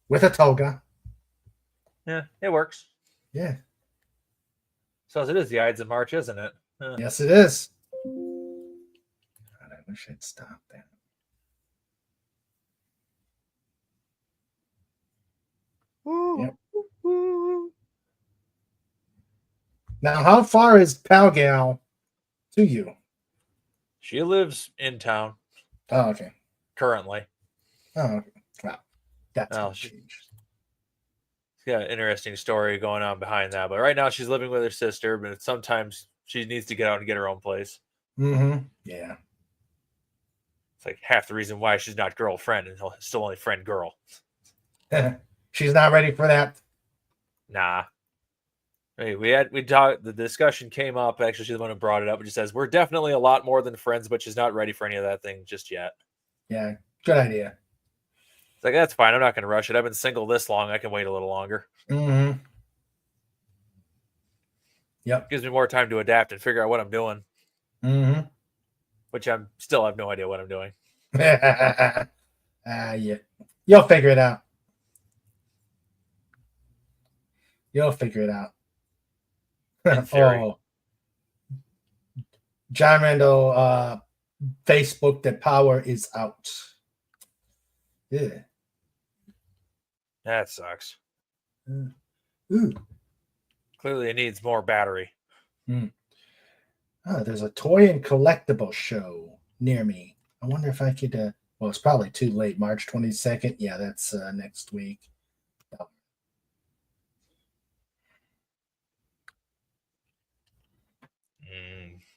With a toga.
Yeah, it works.
Yeah.
So as it is the Ides of March, isn't it?
Yes, it is. God, I wish I'd stop that. Yep. Now, how far is Palgal to you?
She lives in town
Oh, okay.
currently.
Oh, okay. Wow. That's
Oh,
gonna
she-
change.
She's got an interesting story going on behind that. But right now she's living with her sister, but sometimes she needs to get out and get her own place.
Mm-hmm. Yeah.
It's like half the reason why she's not girlfriend and still only friend girl.
She's not ready for that.
Nah. Hey, we talked. The discussion came up. Actually, she's the one who brought it up. It just says we're definitely a lot more than friends, but she's not ready for any of that thing just yet.
Yeah. Good idea.
It's like that's fine. I'm not going to rush it. I've been single this long. I can wait a little longer.
Mm-hmm. Yep.
Gives me more time to adapt and figure out what I'm doing.
Mm-hmm.
which I'm still have no idea what I'm doing.
Yeah. You'll figure it out. You'll figure it out.
In theory.
Oh, John Randall, Facebook, the power is out. Yeah.
That sucks.
Ooh.
Clearly, it needs more battery.
Oh, there's a toy and collectible show near me. I wonder if I could. Well, it's probably too late. March 22nd. Yeah, that's next week.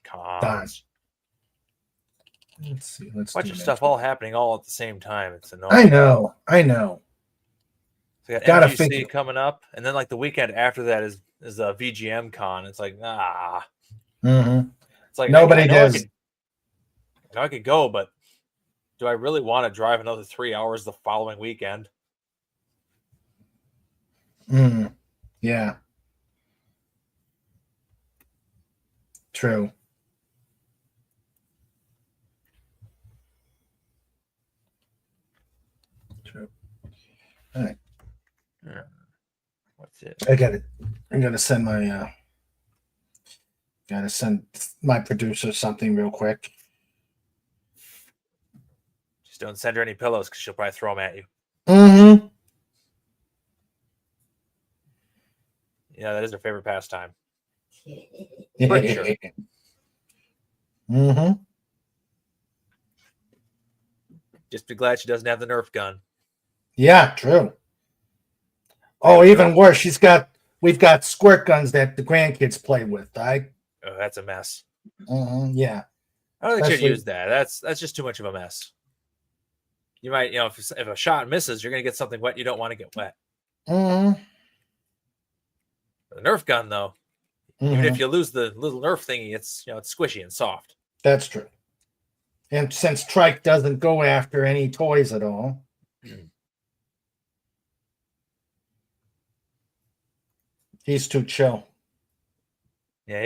Cons.
Let's see. Let's
Bunch
do
of
next
stuff
week.
all happening all at the same time. It's annoying.
I know.
So we got
Gotta
MGC
figure-
coming up, and then like the weekend after that is a VGM con. It's like
Mm-hmm.
it's like
Nobody
I know
does.
I know I could go, but do I really want to drive another 3 hours the following weekend?
Yeah. True. All right.
What's it?
I got it. I'm gonna send my producer something real quick.
Just don't send her any pillows because she'll probably throw them at you.
Mm-hmm.
Yeah, that is her favorite pastime.
Pretty
sure.
Mm-hmm.
Just be glad she doesn't have the Nerf gun.
Yeah, true. Oh, even worse, we've got squirt guns that the grandkids play with.
Oh, that's a mess.
Yeah.
I don't think she'd
Especially-
use that. That's just too much of a mess. You might, if a shot misses, you're gonna get something wet you don't want to get wet.
Mm-hmm.
The Nerf gun, though, even if you lose the little Nerf thingy, it's it's squishy and soft.
That's true. And since Trike doesn't go after any toys at all, he's too chill.
Yeah,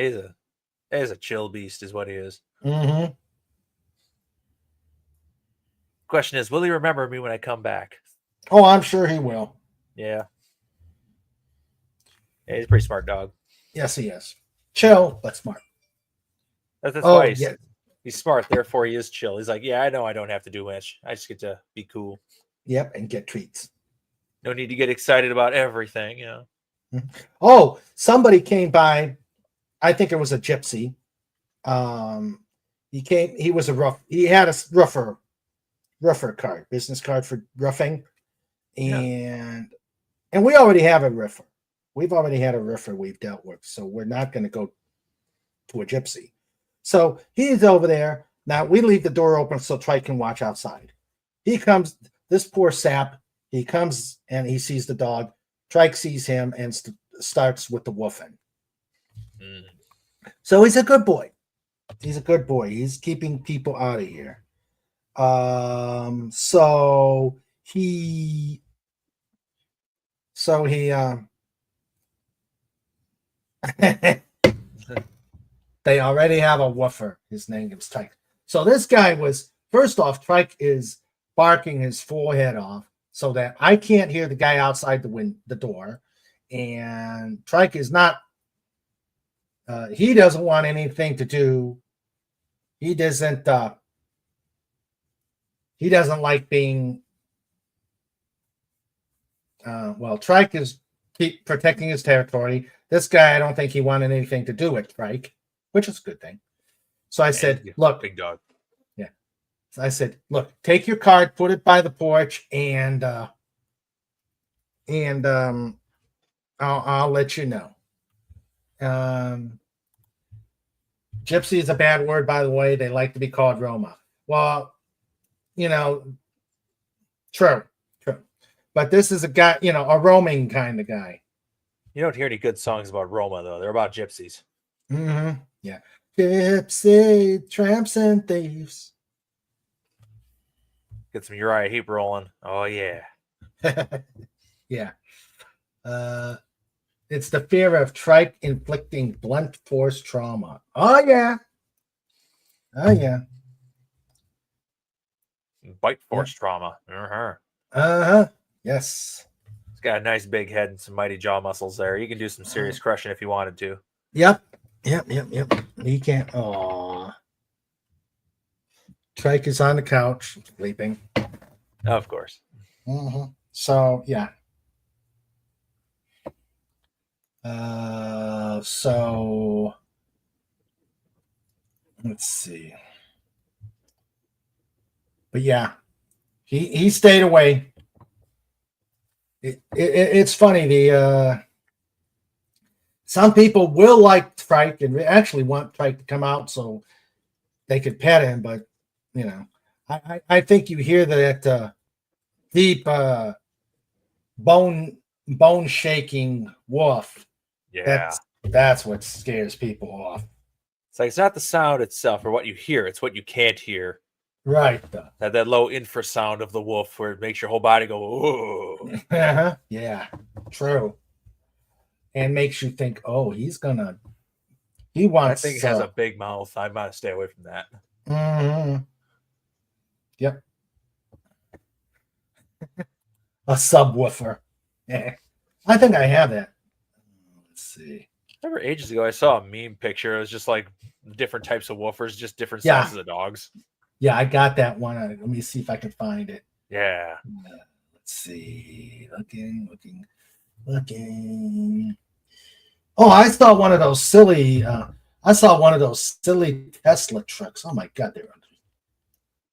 he's a chill beast, is what he is.
Mm-hmm.
Question is, will he remember me when I come back?
Oh, I'm sure he will.
Yeah. Yeah, he's a pretty smart dog.
Yes, he is. Chill, but smart.
That's
Oh,
why
yeah.
he's smart. Therefore, he is chill. He's like, yeah, I know I don't have to do much. I just get to be cool.
Yep, and get treats.
No need to get excited about everything,
Oh, somebody came by. I think it was a gypsy. He came. He was he had a rougher card, business card for roughing, and we already have a roofer. We've already had a roofer we've dealt with, so we're not going to go to a gypsy. So he's over there. Now we leave the door open so Trike can watch outside. He comes, this poor sap, he comes and he sees the dog. Trike sees him and starts with the woofing. So he's a good boy. He's a good boy. He's keeping people out of here. They already have a woofer. His name is Trike. So this guy was, first off, Trike is barking his forehead off so that I can't hear the guy outside the door. And Trike is not, he doesn't want anything to do. He doesn't like being, Trike is keep protecting his territory. This guy, I don't think he wanted anything to do with Trike, which is a good thing. So I said, look,
big dog.
Yeah. So I said, look, take your card, put it by the porch, and I'll let you know. Gypsy is a bad word, by the way. They like to be called Roma. Well, true. But this is a guy, a roaming kind of guy.
You don't hear any good songs about Roma, though. They're about gypsies.
Mm-hmm. Yeah. Gypsy, tramps, and thieves.
Get some Uriah Heep rolling. Oh, yeah.
Yeah. It's the fear of Trike inflicting blunt force trauma. Oh, yeah. Oh, yeah.
Bite force trauma. Uh-huh.
Uh-huh. Yes.
He's got a nice big head and some mighty jaw muscles there. He can do some serious crushing if he wanted to.
Yep. He can't. Oh. Trike is on the couch sleeping.
Of course.
So yeah. So let's see. But yeah, he stayed away. It's funny. Some people will like Trike and actually want Trike to come out so they could pet him, but you know, I think you hear that deep bone shaking woof.
Yeah.
That's what scares people off.
It's like it's not the sound itself or what you hear, it's what you can't hear.
Right.
That low infrasound of the wolf where it makes your whole body go, oh.
Yeah, true. And makes you think, oh, he wants.
That thing has a big mouth. I might stay away from that.
Yep. A subwoofer. Yeah. I think I have that. Let's see.
Remember ages ago, I saw a meme picture. It was just like different types of woofers, just different sizes of dogs.
Yeah, I got that one. Let me see if I can find it.
Yeah.
Let's see. Looking. Oh, I saw one of those silly. Tesla trucks. Oh my god, they're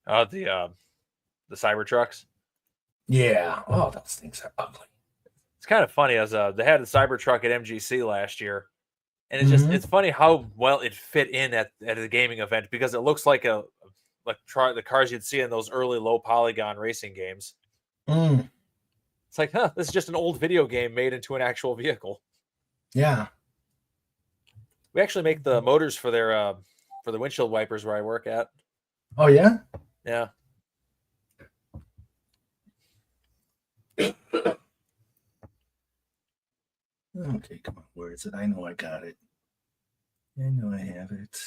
The Cybertrucks.
Yeah. Oh, those things are ugly.
It's kind of funny as they had the Cybertruck at MGC last year, and it's funny how well it fit in at a gaming event because it looks like the cars you'd see in those early low polygon racing games. It's like, this is just an old video game made into an actual vehicle.
Yeah.
We actually make the motors for their for the windshield wipers where I work at.
Oh yeah.
Yeah.
Okay, come on. Where is it? I know I got it. I know I have it.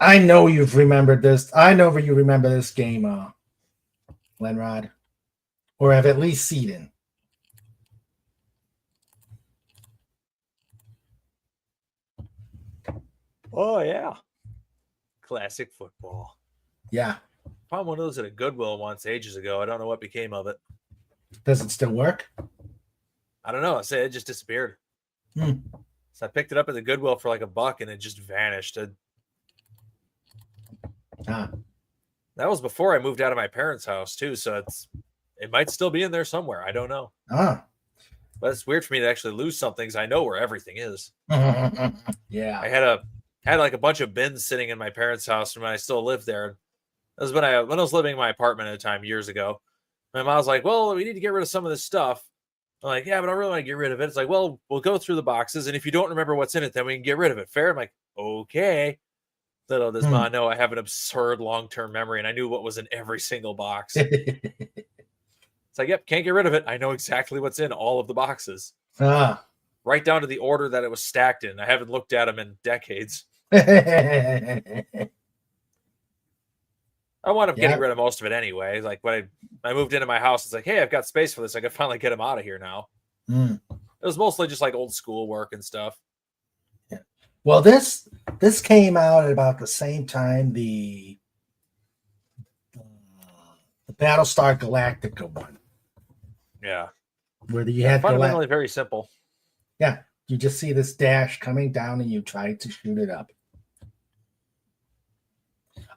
I know you've remembered this. I know you remember this game, Lenrod. Or have at least seen it.
Oh yeah. Classic football.
Yeah.
Found one of those at a Goodwill once ages ago. I don't know what became of it.
Does it still work?
I don't know. I say it just disappeared. So I picked it up at the Goodwill for like $1 and it just vanished. That was before I moved out of my parents' house too, so it might still be in there somewhere. I don't know. But it's weird for me to actually lose something because I know where everything is.
Yeah.
I had like a bunch of bins sitting in my parents' house when I still lived there. That was when I was living in my apartment at a time years ago. My mom was like, well, we need to get rid of some of this stuff. I'm like, yeah, but I don't really want to get rid of it. It's like, well, we'll go through the boxes, and if you don't remember what's in it, then we can get rid of it. Fair? I'm like, okay. Little does mom know I have an absurd long-term memory, and I knew what was in every single box. It's like, yep, can't get rid of it. I know exactly what's in all of the boxes. Right down to the order that it was stacked in. I haven't looked at them in decades. I wound up getting rid of most of it anyway. Like when I moved into my house, it's like, hey, I've got space for this. I can finally get them out of here now. It was mostly just like old school work and stuff.
Yeah. Well, this came out at about the same time the Battlestar Galactica one.
Yeah.
Where you had
fundamentally very simple.
Yeah. You just see this dash coming down and you try to shoot it up.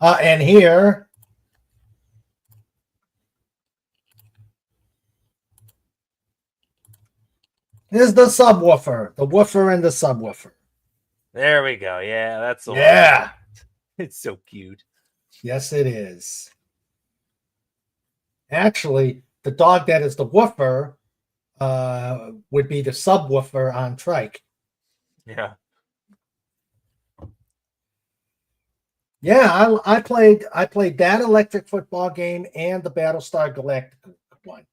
And here is the subwoofer. The woofer and the subwoofer.
There we go. Yeah, that's the one. It's so cute.
Yes, it is. Actually, the dog that is the woofer would be the subwoofer on Trike.
Yeah.
Yeah, I played that electric football game and the Battlestar Galactica one.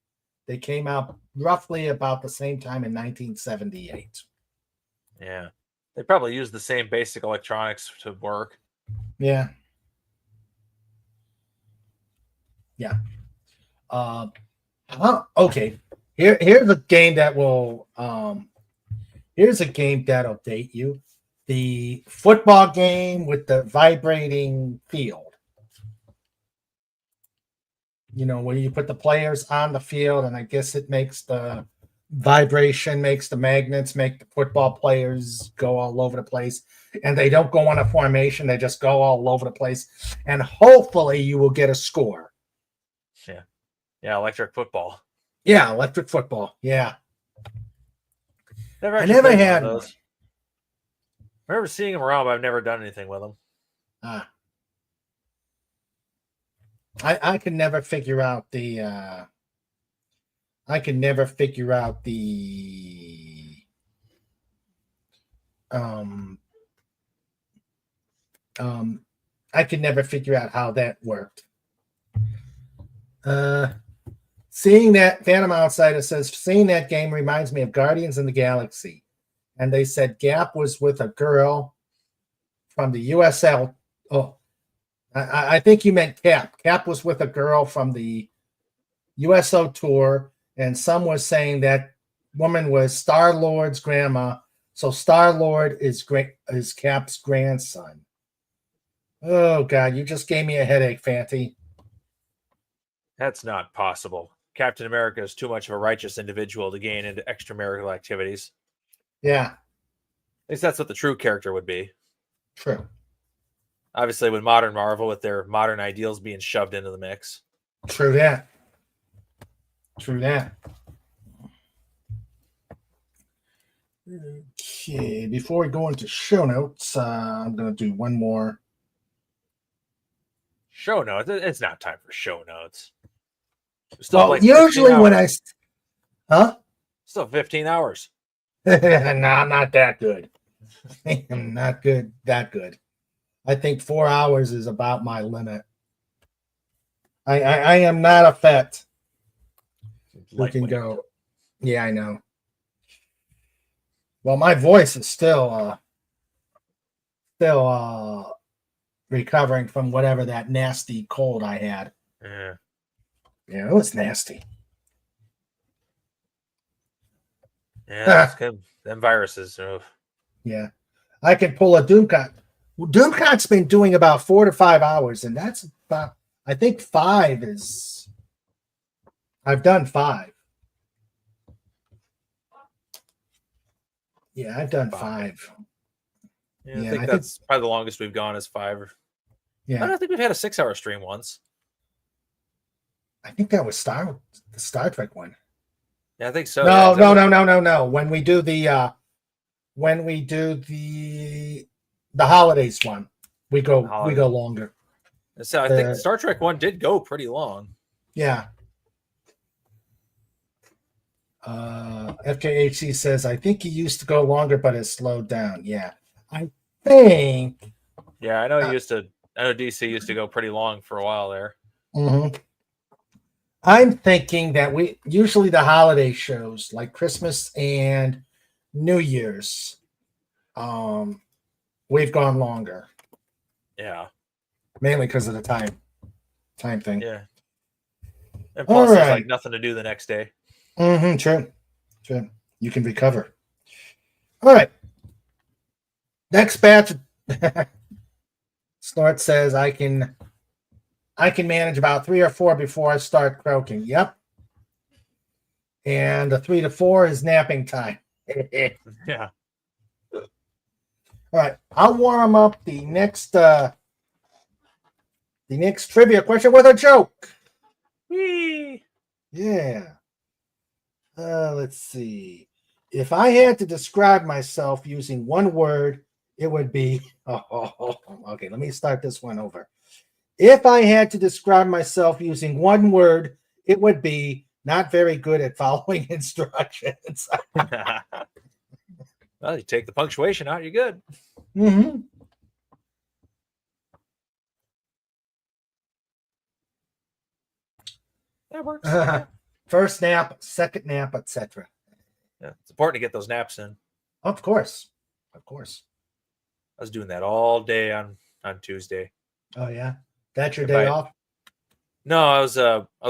They came out roughly about the same time in 1978.
Yeah. They probably use the same basic electronics to work.
Yeah. Yeah. Okay. Here's a game that will here's a game that'll date you. The football game with the vibrating field. You know, where you put the players on the field, and I guess it makes the vibration, makes the magnets, make the football players go all over the place. And they don't go on a formation, they just go all over the place. And hopefully you will get a score.
Yeah. Yeah, electric football.
Yeah, electric football. Yeah.
Never
I
actually
never
played one
had
of
one.
those. I remember seeing them around, but I've never done anything with them.
I can never figure out the I can never figure out the I can never figure out how that worked. Seeing that Phantom Outsider says, seeing that game reminds me of Guardians of the Galaxy. And they said Gap was with a girl from the USL. Oh, I think you meant Cap. Cap was with a girl from the USO tour, and some was saying that woman was Star-Lord's grandma. So Star-Lord is Cap's grandson. Oh, God, you just gave me a headache, Fanty.
That's not possible. Captain America is too much of a righteous individual to gain into extramarital activities.
Yeah.
At least that's what the true character would be.
True.
Obviously, with modern Marvel, with their modern ideals being shoved into the mix.
True that. True that. Okay, before we go into show notes, I'm going to do one more.
Show notes? It's not time for show notes. Still
Well,
like
usually when I... Huh?
Still 15 hours.
No, I'm not that good. I'm not good. That good. I think 4 hours is about my limit. I am not a fet who can go. Yeah, I know. Well, my voice is still recovering from whatever that nasty cold I had.
Yeah.
Yeah, it was nasty.
Yeah, that's good. Them viruses. Ugh.
Yeah. I can pull a Doomcot. Doomcot's been doing about 4 to 5 hours, and that's about, I think 5 is, I've done 5. Yeah, I've done 5.
Yeah, I think that's probably the longest we've gone is 5.
Yeah.
I don't think we've had a 6-hour stream once.
I think that was the Star Trek one.
Yeah, I think so.
No. When we do the the holidays one, we go longer.
So I think Star Trek one did go pretty long.
Yeah. FKHC says, I think he used to go longer, but it's slowed down. Yeah. I think.
Yeah, I know I know DC used to go pretty long for a while there.
Mm-hmm. I'm thinking that we usually the holiday shows like Christmas and New Year's, we've gone longer.
Yeah.
Mainly because of the time thing.
Yeah. And plus, there's like nothing to do the next day.
Mm-hmm. True. You can recover. All right. Next batch. Snort says I can manage about 3 or 4 before I start croaking. Yep. And the 3 to 4 is napping time.
Yeah.
All right. I'll warm up the next trivia question with a joke.
Whee!
Yeah. Let's see. If I had to describe myself using one word, it would be. Okay, let me start this one over. If I had to describe myself using one word, it would be not very good at following instructions.
Well, you take the punctuation out, you're good.
Mm-hmm.
That works.
First nap, second nap, etc.
Yeah, it's important to get those naps in.
Of course. Of course.
I was doing that all day on Tuesday.
Oh yeah, that's your
If
day
I-
off.
No, I was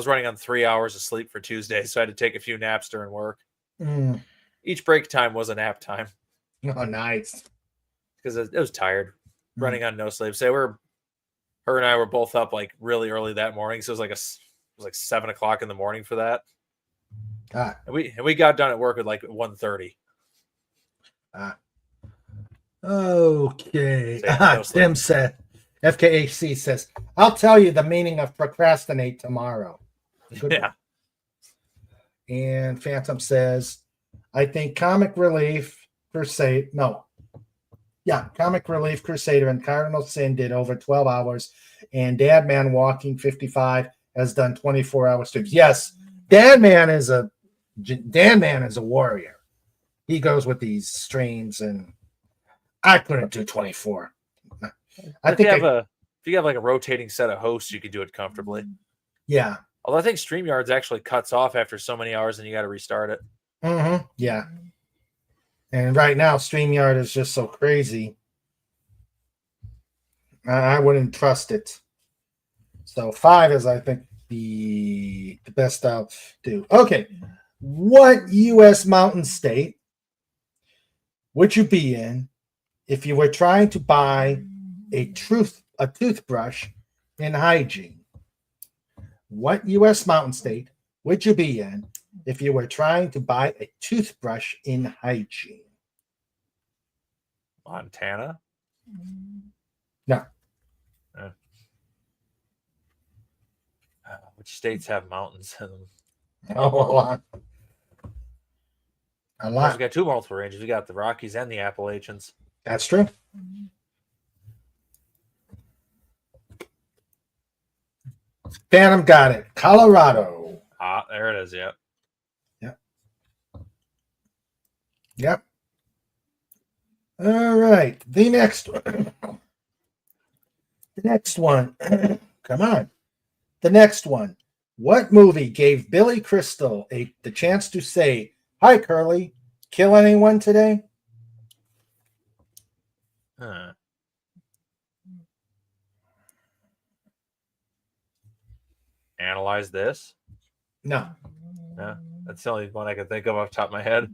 running on 3 hours of sleep for Tuesday, so I had to take a few naps during work.
Mm.
Each break time was a nap time
Oh, nice.
because it was tired
Mm.
running on no sleep. So her and I were both up like really early that morning, so it was like 7 o'clock in the morning for that.
Ah,
And we got done at work at like 1:30.
okay.
So, yeah, no sleep.
Tim said, FKHC says, I'll tell you the meaning of procrastinate tomorrow. Good
Yeah.
one. And Phantom says, I think Comic Relief Crusade, no. Yeah, Comic Relief Crusader and Cardinal Sin did over 12 hours, and Dadman Walking 55 has done 24-hour streams. Yes, Dadman is a warrior. He goes with these streams, and I couldn't do 24.
If you have like a rotating set of hosts, you could do it comfortably.
Yeah.
Although I think StreamYards actually cuts off after so many hours and you got to restart it.
Mm-hmm. Yeah. And right now, StreamYard is just so crazy. I wouldn't trust it. So 5 is, I think, the best I'll do. Okay. What U.S. mountain state would you be in if you were trying to buy a toothbrush in hygiene? What U.S. mountain state would you be in if you were trying to buy a toothbrush in hygiene?
Montana?
No.
Which states have mountains in them?
Oh, a lot. A
We've
lot.
got two multiple ranges. We got the Rockies and the Appalachians.
That's true. Phantom got it. Colorado.
Ah, there it is. Yep.
Yep. All right. The next one. The next one. Come on. The next one. What movie gave Billy Crystal the chance to say, "Hi, Curly, kill anyone today"?
Huh. Analyze this.
No.
Yeah, that's the only one I can think of off the top of my head.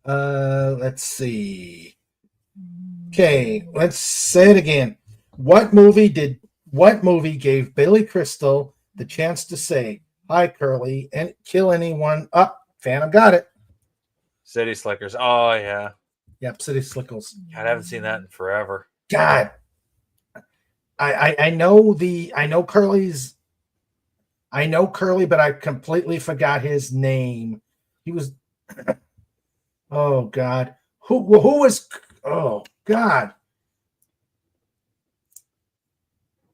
Let's see. Okay, let's say it again. What movie gave Billy Crystal the chance to say, "Hi, Curly," and kill anyone? Up, Phantom got it.
City Slickers. Oh yeah.
Yep, City Slickles.
God, I haven't seen that in forever.
God, I know Curly, but I completely forgot his name. He was, oh God, who was? Oh God,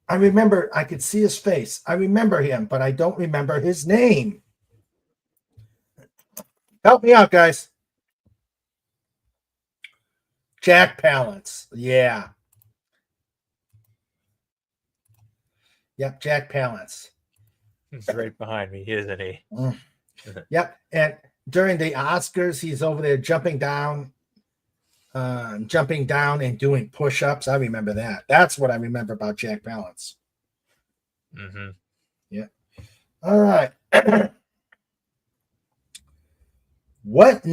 I remember. I could see his face. I remember him, but I don't remember his name. Help me out, guys. Jack Palance. Yeah. Yep, Jack Palance.
He's right behind me, isn't he?
Yep. And during the Oscars, he's over there jumping down and doing push-ups. I remember that. That's what I remember about Jack Palance.
Mm-hmm.
Yeah. All right. What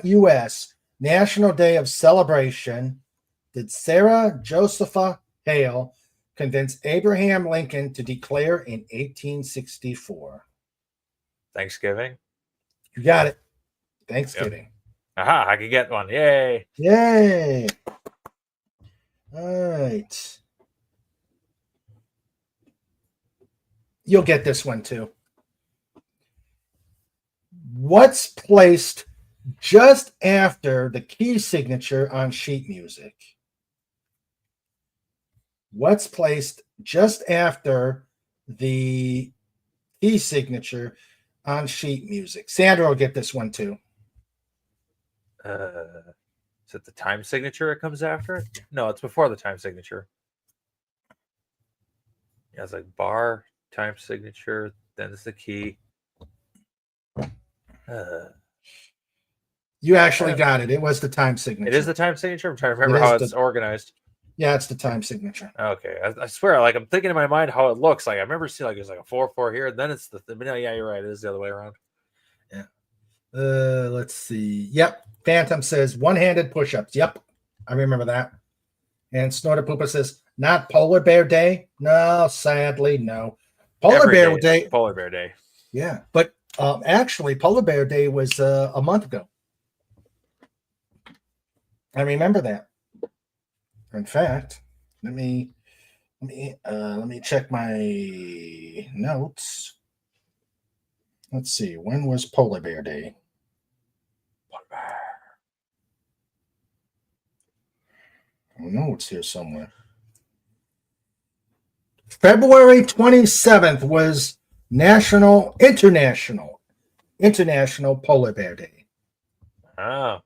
U.S. National Day of Celebration did Sarah Josepha Hale convince Abraham Lincoln to declare in 1864?
Thanksgiving.
You got it. Thanksgiving.
Aha, I could get one. Yay.
Yay. All right. You'll get this one too. What's placed just after the key signature on sheet music? What's placed just after the key signature on sheet music? Sandra will get this one too.
Is it the time signature it comes after it? No, it's before the time signature. Yeah, it's like bar, time signature, then it's the key.
You actually got it. It was the time signature.
It is the time signature. I'm trying to remember
It is
how
the-
it's organized.
Yeah, it's the time signature.
Okay, I swear, like I'm thinking in my mind how it looks. Like I remember seeing like it's like a 4-4 here, and then it's the. But no, yeah, you're right. It is the other way around.
Let's see. Yep. Phantom says one-handed push-ups. Yep. I remember that. And Snorter Poopa says, not Polar Bear Day. No, sadly, no. Polar
Every
Bear
is
Day.
Polar Bear Day.
Yeah. But actually, Polar Bear Day was a month ago. I remember that. In fact, let me check my notes. Let's see. When was Polar Bear Day? I know it's here somewhere. February 27th was International Polar Bear Day.
Oh,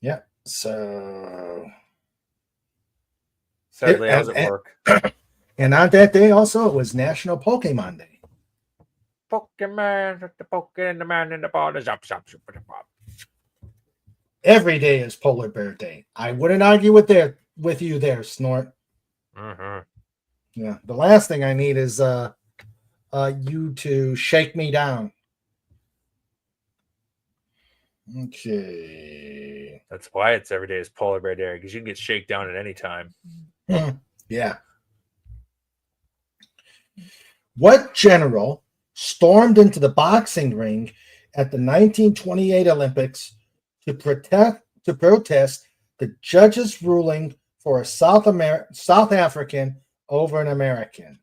Yeah. So,
sadly, I was at work.
and on that day also, it was National Pokemon Day.
Pokemon, the Pokemon, the man in the ball is up.
Every day is Polar Bear Day. I wouldn't argue with you there, Snort.
Mm-hmm.
Yeah. The last thing I need is you to shake me down. Okay.
That's why it's every day is Polar Bear Day, because you can get shaken down at any time.
Yeah. What general stormed into the boxing ring at the 1928 Olympics to protest the judge's ruling for a South African over an American?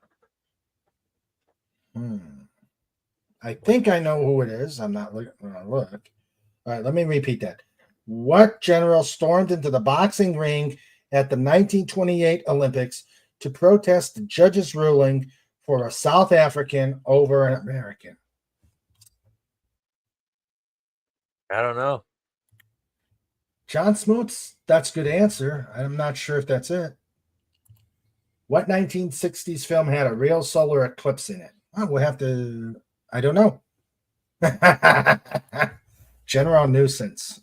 I think I know who it is. I'm not looking. Look. All right, let me repeat that. What general stormed into the boxing ring at the 1928 Olympics to protest the judge's ruling for a South African over an American?
I don't know.
John Smoots, that's a good answer. I'm not sure if that's it. What 1960s film had a real solar eclipse in it? Oh, we'll have to. I don't know. General Nuisance.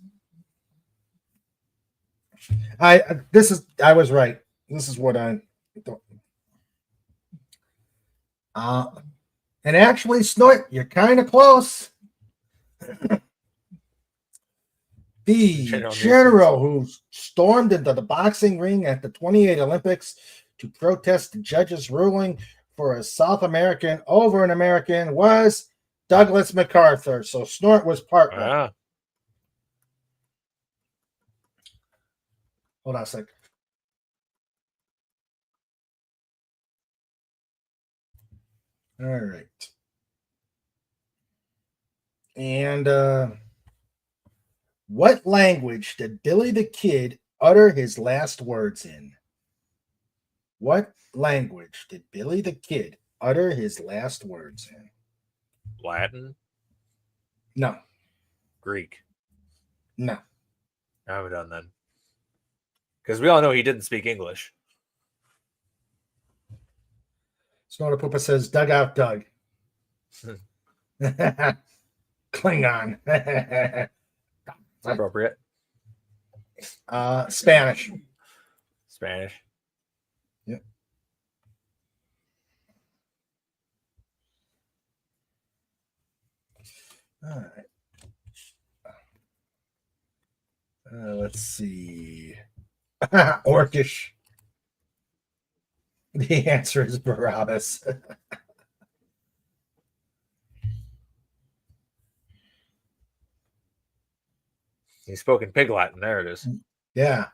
I was right. This is what I thought. And actually, Snort, you're kind of close. The general who stormed into the boxing ring at the 28 Olympics to protest the judge's ruling for a South American over an American was Douglas MacArthur. So Snort was part right. Hold on a sec. All right. And what language did Billy the Kid utter his last words in? What language did Billy the Kid utter his last words in?
Latin?
No.
Greek?
No.
I haven't done that. Because we all know he didn't speak English.
Snorter Poopa says, Dugout Doug. Klingon.
It's appropriate.
Spanish.
Spanish.
Yep. All right. Let's see. Orcish. The answer is Barabbas.
He spoke in Pig Latin. There it is.
Yeah.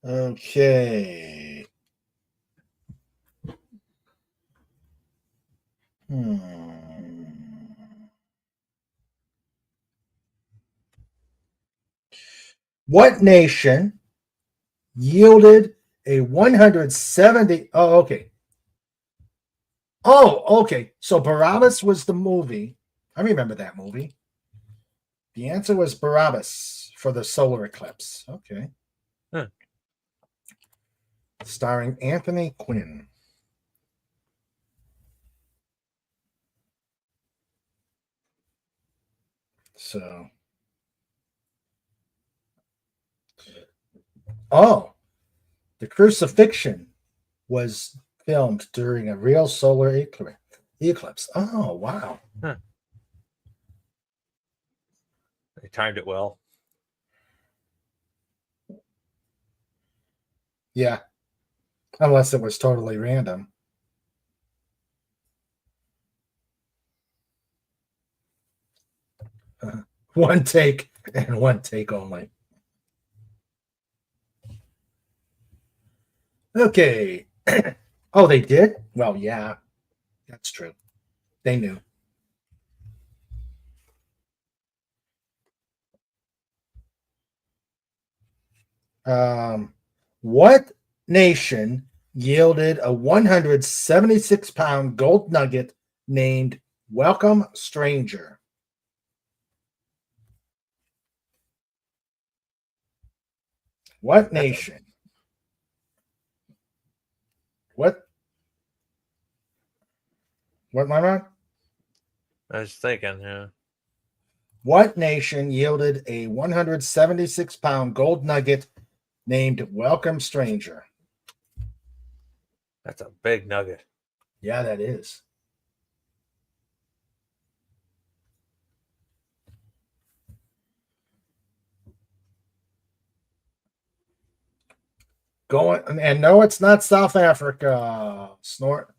Okay. What nation yielded a 170? Oh, okay. Oh, okay. So Barabbas was the movie. I remember that movie. The answer was Barabbas for the solar eclipse. Okay.
Huh.
starring Anthony Quinn. So, oh, the crucifixion was filmed during a real solar eclipse. Oh, wow.
They timed it well.
Yeah. Unless it was totally random. One take and one take only. Okay. Oh, they did? Well, yeah. That's true. They knew. What nation yielded a 176-pound gold nugget named Welcome Stranger? What nation? What am I wrong?
I was thinking, yeah.
What nation yielded a 176-pound gold nugget named Welcome Stranger?
That's a big nugget.
Yeah, that is. Going and no, it's not South Africa. Snort.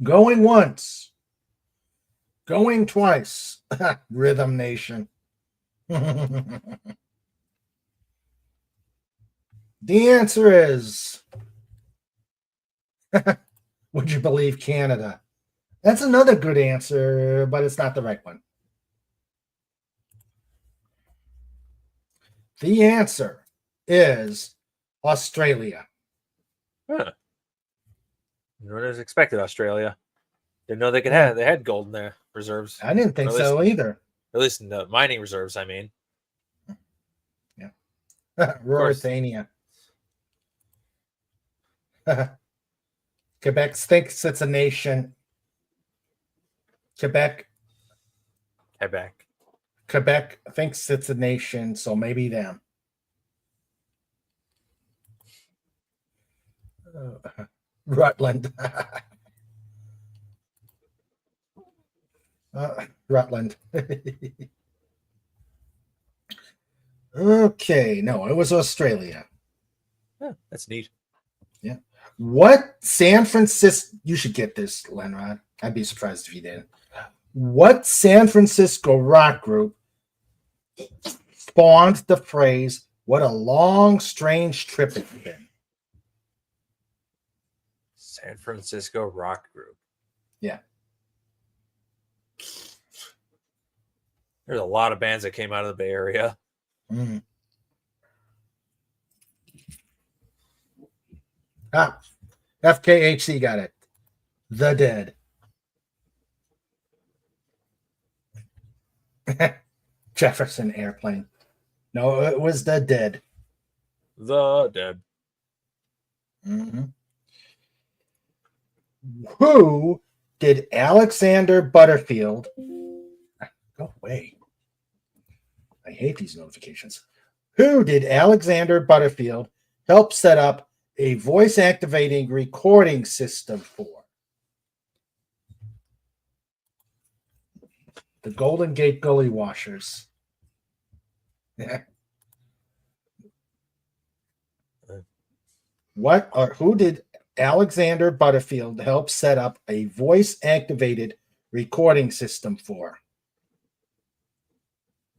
Going once. Going twice. Rhythm Nation. The answer is would you believe Canada? That's another good answer, but it's not the right one. The answer is Australia.
Huh. What is expected, Australia? Didn't know they could have. They had gold in their reserves.
I didn't think
Or at least-
so either.
At least in the mining reserves, I mean.
Yeah. Ruritania. Quebec thinks it's a nation. Quebec thinks it's a nation, so maybe them. Rutland. Rutland. Okay, no, it was Australia.
Yeah, that's neat.
Yeah. What San Francisco, you should get this, Lenrod. I'd be surprised if you didn't. What San Francisco rock group spawned the phrase, "What a long, strange trip it's been"?
San Francisco rock group.
Yeah.
There's a lot of bands that came out of the Bay Area.
Mm. FKHC got it. The Dead. Jefferson Airplane. No, it was The Dead.
The Dead.
Mm-hmm. Who did Alexander Butterfield? Go away. I hate these notifications. Who did Alexander Butterfield help set up a voice activating recording system for? The Golden Gate Gully Washers. Yeah. What or who did Alexander Butterfield help set up a voice activated recording system for?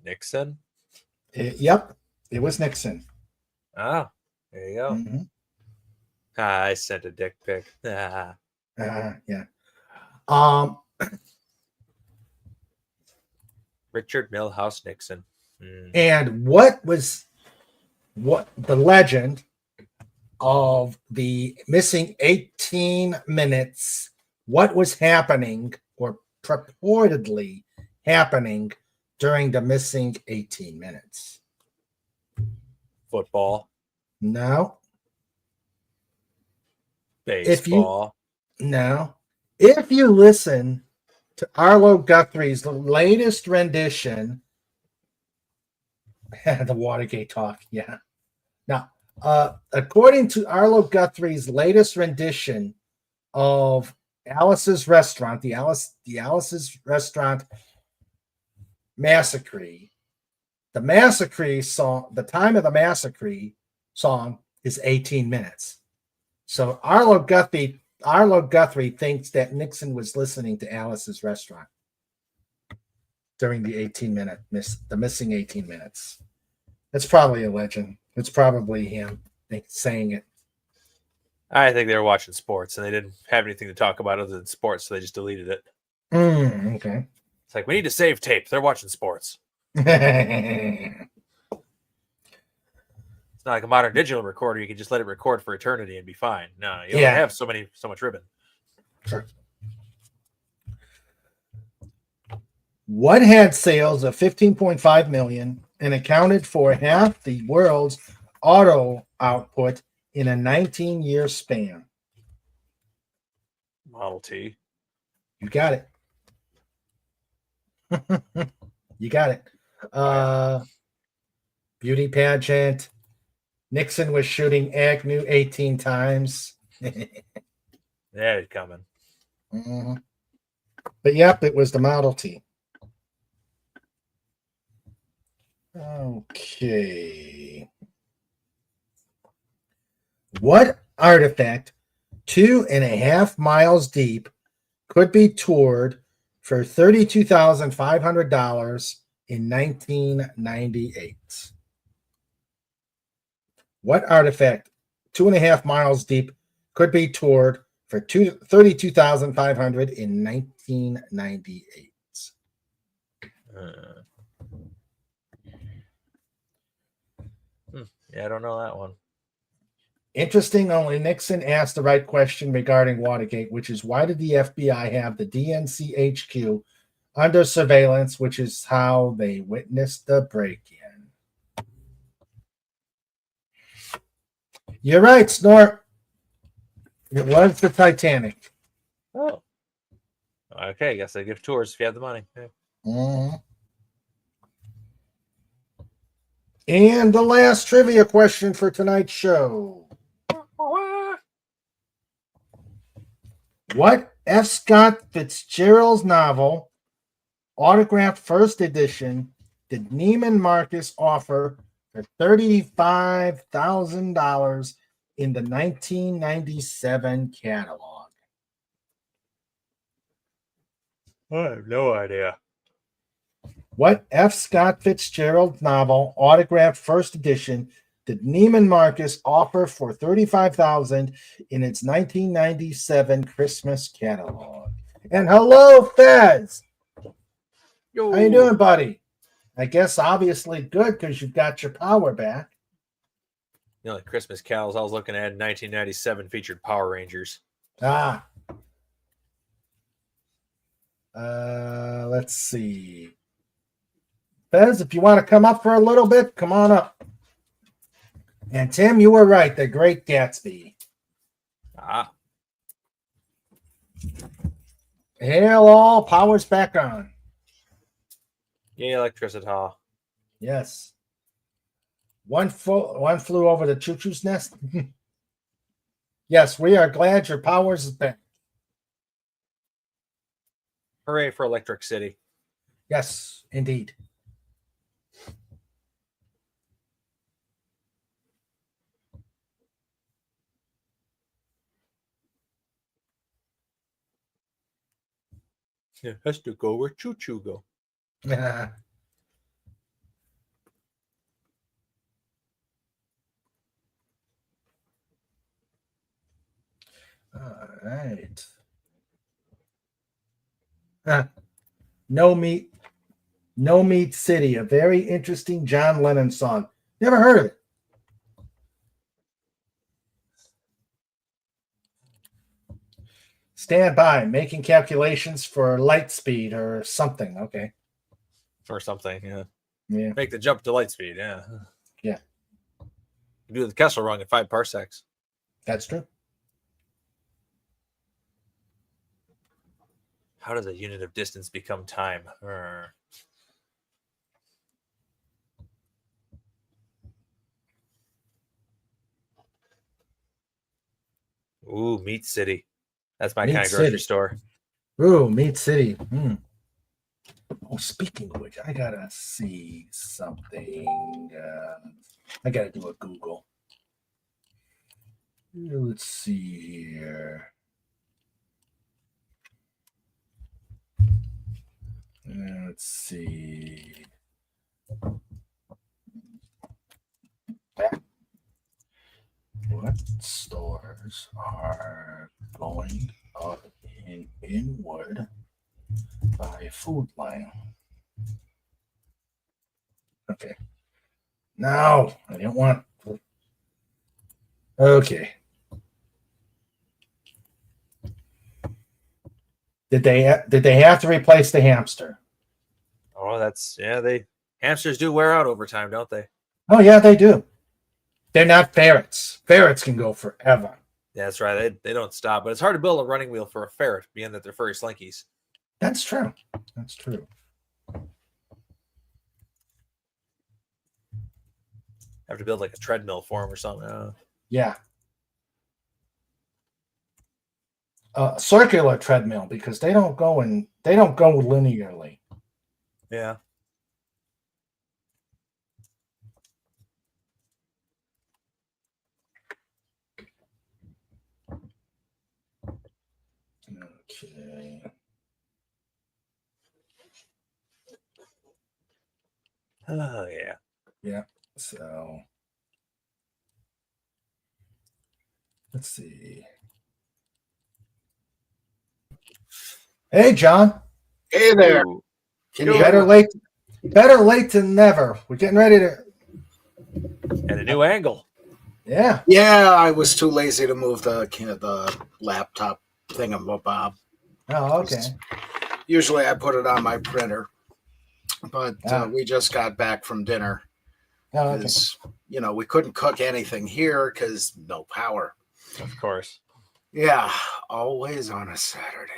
Nixon?
Yep, it was Nixon.
Ah, there you go.
Mm-hmm.
I sent a dick pic.
Yeah.
Richard Milhouse Nixon.
And what the legend of the missing 18 minutes, what was happening or purportedly happening during the missing 18 minutes?
Football,
No.
baseball.
No. If you listen to Arlo Guthrie's latest rendition, the Watergate talk, yeah. Now, according to Arlo Guthrie's latest rendition of Alice's Restaurant, the Alice's Restaurant Massacre, the Massacre song, the time of the Massacre song is 18 minutes. So Arlo Guthrie thinks that Nixon was listening to Alice's Restaurant during the 18-minute the missing 18 minutes. It's probably a legend. It's probably him saying it.
I think they were watching sports and they didn't have anything to talk about other than sports, so they just deleted it.
Okay.
It's like, we need to save tape. They're watching sports. It's not like a modern digital recorder. You can just let it record for eternity and be fine. No, you don't have so much ribbon.
Sure. What had sales of 15.5 million and accounted for half the world's auto output in a 19-year span?
Model T.
You got it. You got it. Beauty pageant. Nixon was shooting Agnew 18 times.
Yeah, it's coming.
Mm-hmm. But yep, it was the Model T. Okay. What artifact 2.5 miles deep could be toured for $32,500 in 1998? What artifact 2.5 miles deep could be toured for $32,500 in 1998?
Yeah, I don't know that one.
Interesting, only Nixon asked the right question regarding Watergate, which is why did the FBI have the DNC HQ under surveillance, which is how they witnessed the break-in. You're right, Snort. It was the Titanic.
Oh. Okay, I guess they give tours if you have the money. Yeah.
Mm-hmm. And the last trivia question for tonight's show. What F. Scott Fitzgerald's novel, autographed first edition, did Neiman Marcus offer for $35,000 in the 1997 catalog?
I have no idea.
What F. Scott Fitzgerald novel, autographed first edition, did Neiman Marcus offer for $35,000 in its 1997 Christmas catalog? And hello, Fez.
Yo.
How you doing, buddy? I guess obviously good because you've got your power back.
You know, like Christmas carols I was looking at in 1997 featured Power Rangers.
Let's see. Fez, if you want to come up for a little bit, come on up. And Tim, you were right. The Great Gatsby. Hail all, power's back on.
Yeah, electricity.
Yes. One flew over the choo-choo's nest. Yes, we are glad your power's back.
Hooray for Electric City.
Yes, indeed.
Yeah, has to go where choo-choo go.
All right. No Meat City, a very interesting John Lennon song. Never heard of it. Stand by, making calculations for light speed or something. Okay.
or something. Yeah.
Yeah.
Make the jump to light speed. Yeah.
Yeah.
You do the Kessel Run at 5 parsecs.
That's true.
How does a unit of distance become time? Ooh, Meat City. That's my
Meat
kind of grocery
City.
store.
Ooh, Meat City. Oh, speaking of which, I gotta see something. I gotta do a Google. Let's see here. Let's see. What stores are going up in Inwood by Food Line? Okay. No, I didn't want. Okay. Did they have to replace the hamster?
Oh, that's they hamsters do wear out over time, don't they?
Oh yeah, they do. They're not ferrets. Ferrets can go forever.
Yeah, that's right. They don't stop, but it's hard to build a running wheel for a ferret, being that they're furry slinkies.
That's true. That's true.
Have to build like a treadmill for them or something.
Yeah. Circular treadmill because they don't go linearly.
Yeah.
Okay.
Oh yeah.
Yeah. So let's see. Hey, John.
Hey there.
Ooh.
Can you
Better late than never. We're getting ready to.
And a new angle.
Yeah.
Yeah, I was too lazy to move the laptop thingamabob.
Oh, okay.
Usually I put it on my printer, but we just got back from dinner
Oh, okay.
because we couldn't cook anything here because no power.
Of course.
Yeah, always on a Saturday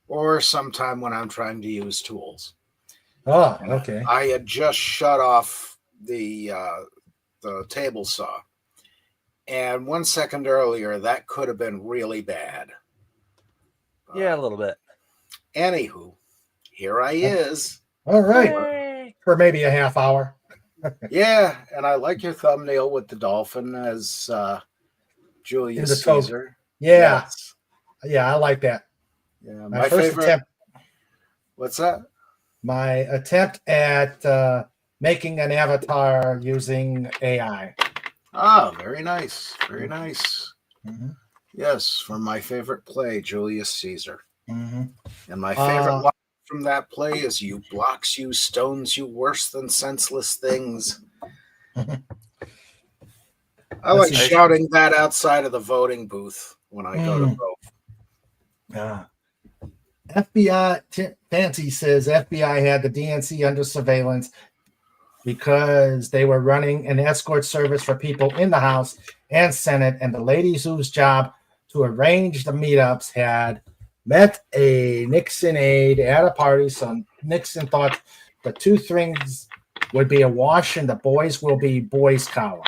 or sometime when I'm trying to use tools.
Oh, okay.
I had just shut off the table saw. And 1 second earlier, that could have been really bad.
Yeah, a little bit.
Anywho, here I is.
All right.
Yay.
For maybe a half hour.
Yeah, and I like your thumbnail with the dolphin as Julius
In the toe.
Caesar.
Yeah.
Yes.
Yeah, I like that.
Yeah,
My first attempt.
What's that?
My attempt at making an avatar using AI.
Ah, very nice. Very nice.
Mm-hmm.
Yes, from my favorite play, Julius Caesar.
Mm-hmm.
And my favorite line from that play is "You blocks, you stones, you worse than senseless things." I like shouting that outside of the voting booth when I go to vote.
FBI, Fancy says FBI had the DNC under surveillance because they were running an escort service for people in the House and Senate, and the ladies whose job to arrange the meetups had met a Nixon aide at a party, so Nixon thought the two things would be a wash and the boys will be boys column.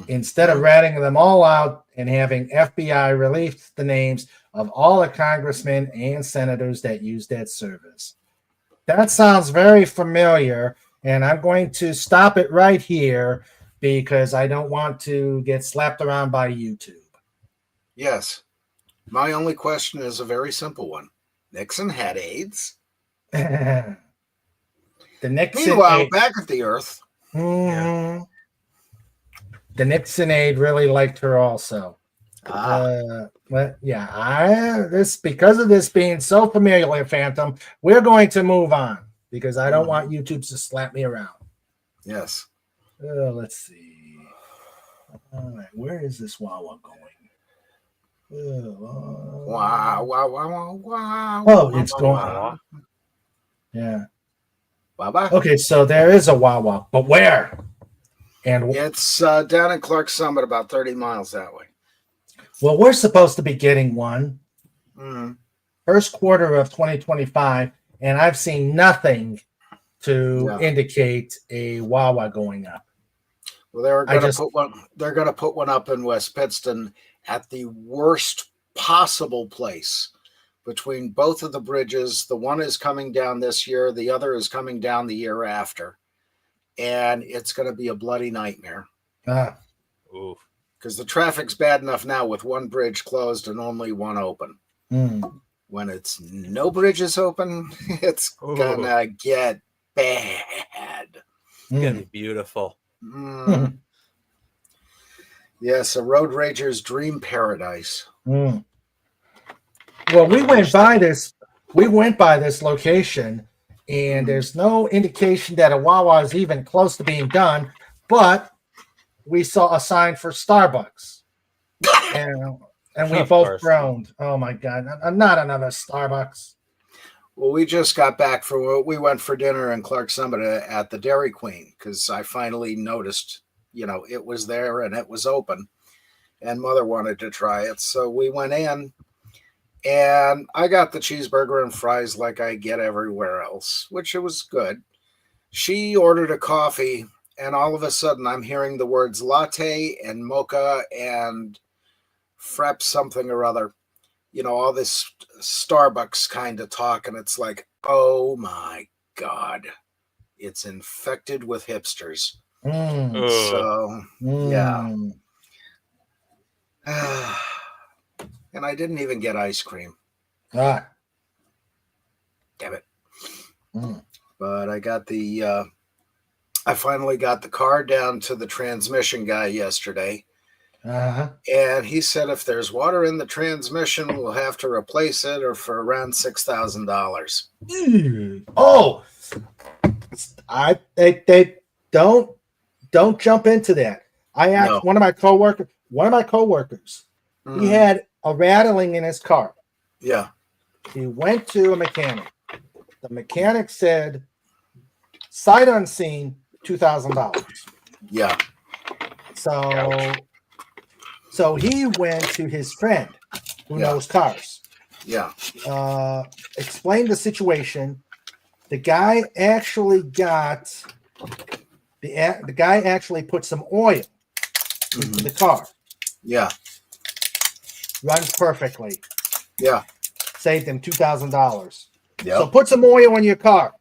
Instead of ratting them all out and having FBI release the names of all the congressmen and senators that used that service. That sounds very familiar, and I'm going to stop it right here because I don't want to get slapped around by YouTube.
Yes. My only question is a very simple one. Nixon had AIDS.
The Nixon
Meanwhile,
aide,
back at the Earth.
the Nixon aide really liked her also. But yeah, because of this being so familiar, Phantom, we're going to move on because I don't want YouTube to slap me around.
Yes.
Let's see. All right, where is this Wawa going?
Wow, wow, wow, wow, wow.
Oh, it's
wow,
going.
wow,
Yeah.
wow, wow.
Okay, so there is a Wawa, but where? And
It's down in Clark Summit, about 30 miles that way.
well, we're supposed to be getting one
Mm.
first quarter of 2025, and I've seen nothing to
Yeah.
indicate a Wawa going up.
Well, they're
I
going to
just-
put one. They're going to put one up in West Pittston at the worst possible place between both of the bridges. The one is coming down this year. The other is coming down the year after, and it's going to be a bloody nightmare
Ooh.
because the traffic's bad enough now with one bridge closed and only one open. When it's no bridges open, it's gonna get bad.
It's gonna be beautiful.
Yes, a road rager's dream paradise.
Well, we went by this. We went by this location, and there's no indication that a Wawa is even close to being done. But we saw a sign for Starbucks, and we
Of
both
course.
groaned. Oh my God! Not another Starbucks.
Well, we just got back from we went for dinner in Clark Summit at the Dairy Queen because I finally noticed, it was there and it was open, and Mother wanted to try it, so we went in, and I got the cheeseburger and fries like I get everywhere else, which it was good. She ordered a coffee, and all of a sudden I'm hearing the words latte and mocha and frap something or other. All this Starbucks kind of talk, and it's like, oh my God, it's infected with hipsters. So, yeah. And I didn't even get ice cream.
Ah.
Damn it. But I finally got the car down to the transmission guy yesterday. And he said if there's water in the transmission, we'll have to replace it, or for around $6,000.
Oh, they don't jump into that. I asked one of my coworkers. He had a rattling in his car.
Yeah.
He went to a mechanic. The mechanic said, sight unseen, $2,000.
Yeah.
So he went to his friend who knows cars.
Yeah.
Explained the situation. The guy actually put some oil into the car.
Yeah.
Runs perfectly.
Yeah.
Saved him $2,000.
Yep.
So put some oil in your car.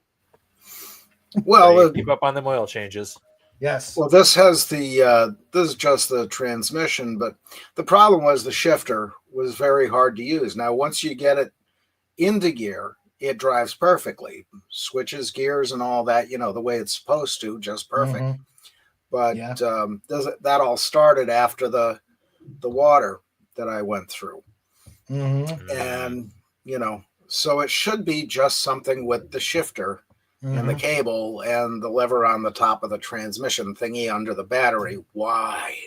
Well,
keep up on them oil changes.
Yes.
Well, this has this is just the transmission, but the problem was the shifter was very hard to use. Now, once you get it into gear, it drives perfectly, switches gears and all that, the way it's supposed to, just perfect. But that all started after the water that I went through. And, so it should be just something with the shifter and the cable and the lever on the top of the transmission thingy under the battery. Why?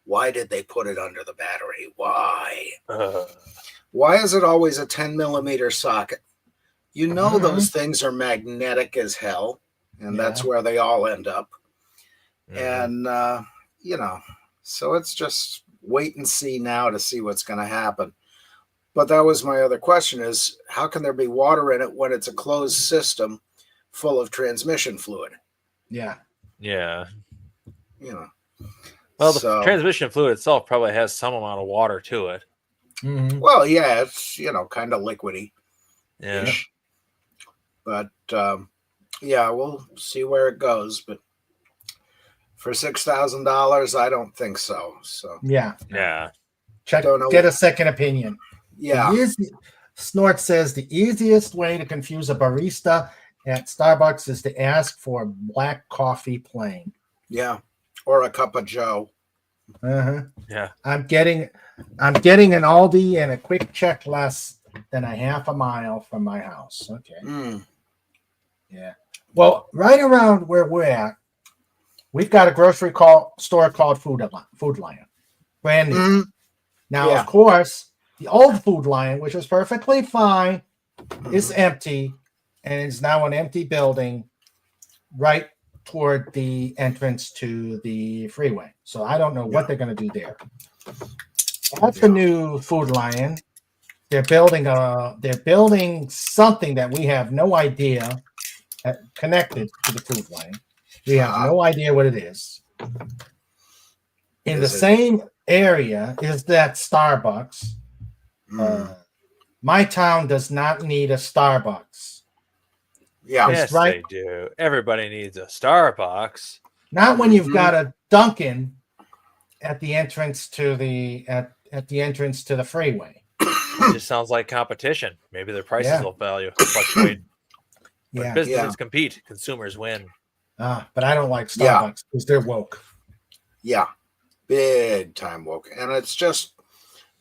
Why did they put it under the battery? Why? Why is it always a 10 millimeter socket? Those things are magnetic as hell, and that's where they all end up. And, so it's just wait and see now to see what's going to happen. But that was my other question is, how can there be water in it when it's a closed system full of transmission fluid?
Yeah.
Well, the transmission fluid itself probably has some amount of water to it.
Well, yeah, it's, kind of liquidy.
Yeah.
But, we'll see where it goes. But for $6,000, I don't think so. So,
yeah. Get a second opinion.
Yeah.
Snort says the easiest way to confuse a barista at Starbucks is to ask for black coffee plain.
Yeah. Or a cup of Joe.
Yeah.
I'm getting an Aldi and a quick check less than a half a mile from my house. Okay. Yeah. Well, right around where we're at, we've got a grocery store called Food Lion. Brand new. Now, of course, The old Food Lion, which was perfectly fine, is empty, and is now an empty building right toward the entrance to the freeway. So I don't know what they're going to do there. At the new Food Lion, they're building something that we have no idea connected to the Food Lion. We have no idea what it is. In the
Is it-
same area is that Starbucks. My town does not need a Starbucks.
Yeah.
It's
Yes,
right.
they do. Everybody needs a Starbucks.
Not when you've
Mhm.
got a Dunkin' at the entrance to the freeway.
It just sounds like competition. Maybe their prices
Yeah.
will fluctuate. But
Yeah,
businesses compete, consumers win.
but I don't like
Yeah.
Starbucks because they're woke.
Yeah. Big time woke. And it's just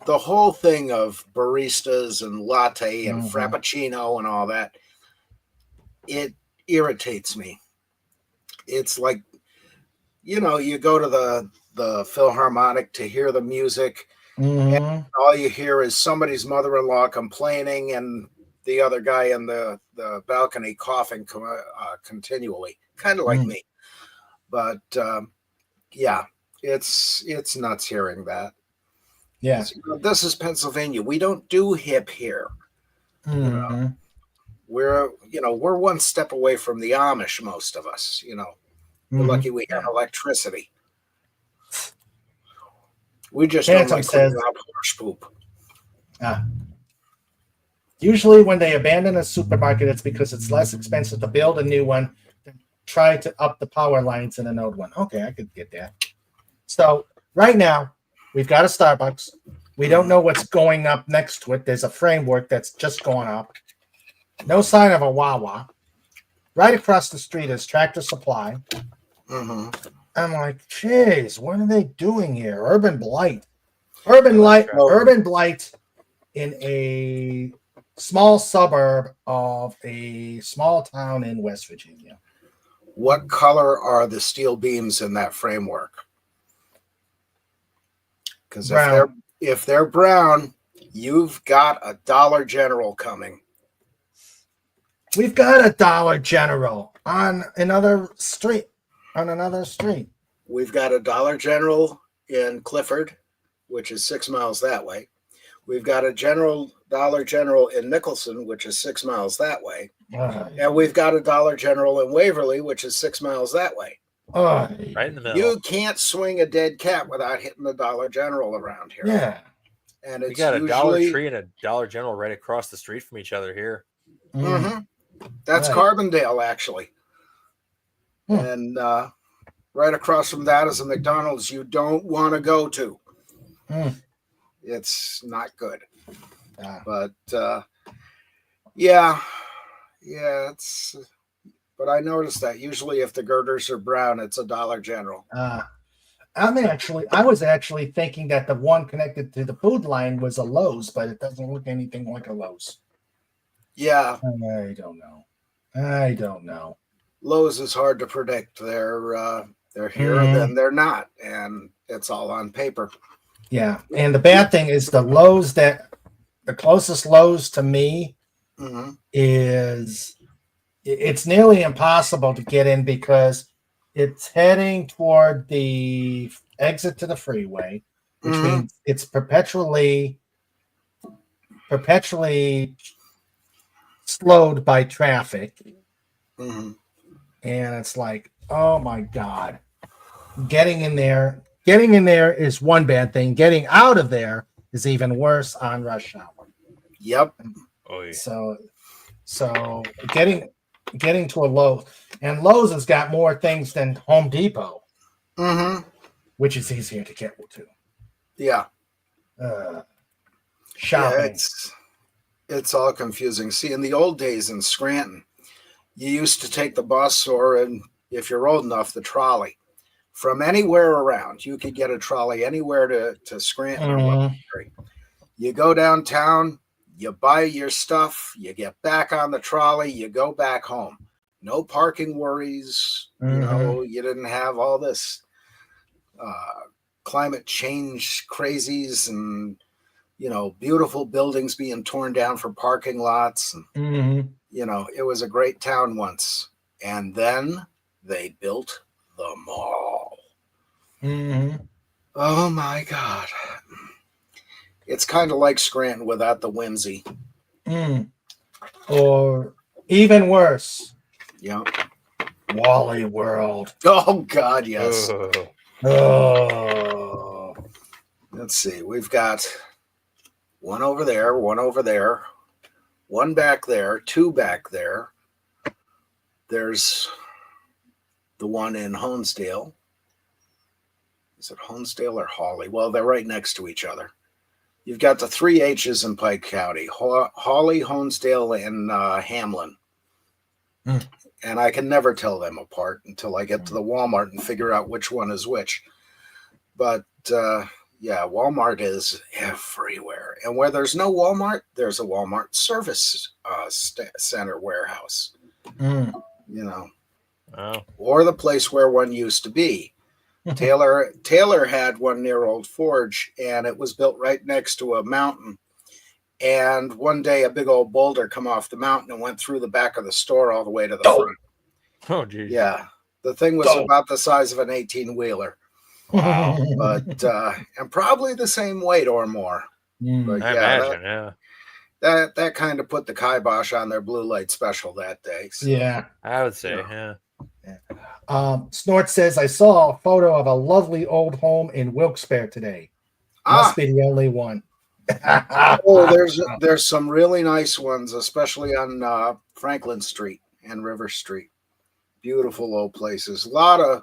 the whole thing of baristas and latte and
Mhm.
frappuccino and all that. It irritates me. It's like, you go to the Philharmonic to hear the music.
Mhm.
All you hear is somebody's mother-in-law complaining and the other guy in the balcony coughing continually, kind of like
Mm.
me. But yeah, it's nuts hearing that.
Yeah.
This is Pennsylvania. We don't do hip here.
Mhm.
We're one step away from the Amish. Most of us, we're
Mhm.
lucky we have electricity. We just
Phantom
don't like
says-
cleaning up horse poop.
Usually, when they abandon a supermarket, it's because it's less expensive to build a new one than try to up the power lines in an old one. Okay, I could get that. So right now, we've got a Starbucks. We don't know what's going up next to it. There's a framework that's just going up. No sign of a Wawa. Right across the street is Tractor Supply.
Mm-hmm.
I'm like, geez, what are they doing here? Urban blight.
like
Urban blight in a small suburb of a small town in West Virginia.
What color are the steel beams in that framework? Because if they're brown, you've got a Dollar General coming.
We've got a Dollar General on another street.
We've got a Dollar General in Clifford, which is 6 miles that way. We've got a Dollar General in Nicholson, which is 6 miles that way. And we've got a Dollar General in Waverly, which is 6 miles that way.
Right in the middle.
You can't swing a dead cat without hitting the Dollar General around here.
Yeah.
And
We
it's
got a
usually,
Dollar Tree and a Dollar General right across the street from each other here.
Mhm. That's
Right.
Carbondale, actually.
Hmm.
And right across from that is a McDonald's you don't want to go to. It's not good. But yeah, it's. But I noticed that usually if the girders are brown, it's a Dollar General.
I was actually thinking that the one connected to the Food Line was a Lowe's, but it doesn't look anything like a Lowe's.
Yeah,
I don't know.
Lowe's is hard to predict. They're here and then they're not, and it's all on paper.
Yeah, and the bad thing is the closest Lowe's to me
Mm-hmm.
is it's nearly impossible to get in because it's heading toward the exit to the freeway, which means it's perpetually slowed by traffic.
Mm-hmm.
And it's like, oh my God. Getting in there is one bad thing. Getting out of there is even worse on rush hour.
Yep.
Oy.
So getting to a Lowe's, and Lowe's has got more things than Home Depot, which is easier to get to.
Yeah.
Shopping.
Yeah, it's all confusing. See, in the old days in Scranton, you used to take the bus or, if you're old enough, the trolley. From anywhere around, you could get a trolley anywhere to Scranton or Wilkes-Barre. You go downtown, you buy your stuff, you get back on the trolley, you go back home. No parking worries. You didn't have all this climate change crazies and beautiful buildings being torn down for parking lots.
Mhm.
It was a great town once. And then they built the mall.
Mhm.
Oh my God. It's kind of like Scranton without the whimsy.
Mm. Or even worse,
Yeah.
Wally World.
Oh God, yes.
Oh.
Oh.
Let's see. We've got one over there, one back there, two back there. There's the one in Honesdale. Is it Honesdale or Hawley? Well, they're right next to each other. You've got the three H's in Pike County: Hawley, Honesdale, and Hamlin.
Mm.
And I can never tell them apart until I get to the Walmart and figure out which one is which. But yeah, Walmart is everywhere. And where there's no Walmart, there's a Walmart service center warehouse.
Mm.
Oh.
Or the place where one used to be. Taylor had one near Old Forge, and it was built right next to a mountain. And one day, a big old boulder come off the mountain and went through the back of the store all the way to the front.
Oh, geez.
Yeah, the thing was about the size of an 18-wheeler.
Wow.
But and probably the same weight or more.
Mm.
But
I imagine, yeah.
that kind of put the kibosh on their blue light special that day. So,
Yeah.
I would say,
Yeah.
yeah.
Snort says, I saw a photo of a lovely old home in Wilkes-Barre today. Must be the only one.
Oh, there's some really nice ones, especially on Franklin Street and River Street. Beautiful old places. A lot of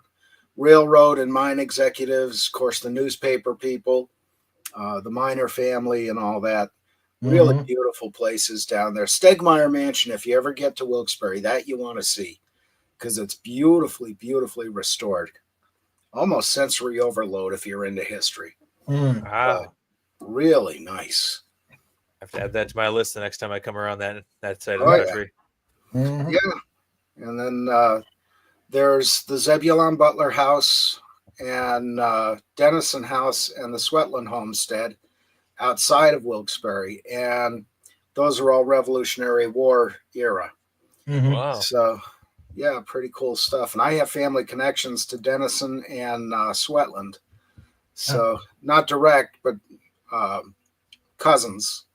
railroad and mine executives, of course, the newspaper people, the miner family, and all that. Really
Mhm.
beautiful places down there. Stegmeyer Mansion, if you ever get to Wilkes-Barre, that you want to see because it's beautifully, beautifully restored. Almost sensory overload if you're into history.
Mm.
Wow.
Really nice.
I have to add that to my list the next time I come around that side of
Oh,
the
yeah.
country.
Mhm.
Yeah. And then there's the Zebulon Butler House and Dennison House and the Swetland Homestead outside of Wilkes-Barre. And those are all Revolutionary War era.
Mhm.
Wow.
So, yeah, pretty cool stuff. And I have family connections to Dennison and Swetland. So, not direct, but cousins,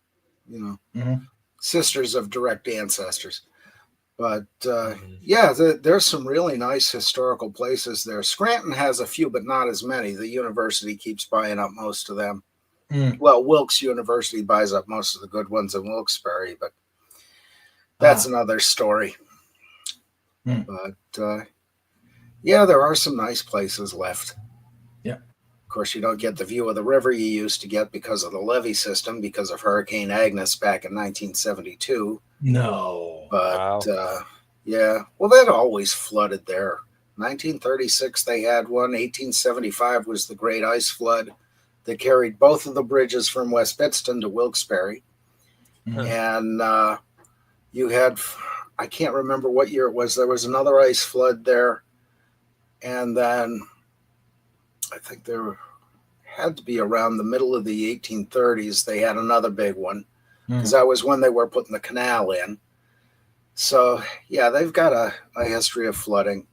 Mhm.
sisters of direct ancestors. But
Mhm.
yeah, there's some really nice historical places there. Scranton has a few, but not as many. The university keeps buying up most of them.
Mm.
Well, Wilkes University buys up most of the good ones in Wilkes-Barre, but that's another story.
Mm.
But yeah, there are some nice places left.
Yeah.
Of course, you don't get the view of the river you used to get because of the levee system, because of Hurricane Agnes back in 1972.
No.
But
Wow.
yeah, well, that always flooded there. 1936, they had one. 1875 was the Great Ice Flood that carried both of the bridges from West Pittston to Wilkes-Barre.
Mhm.
And you had, I can't remember what year it was. There was another ice flood there. And then I think there had to be around the middle of the 1830s. They had another big one because that was when they were putting the canal in. So, yeah, they've got a history of flooding.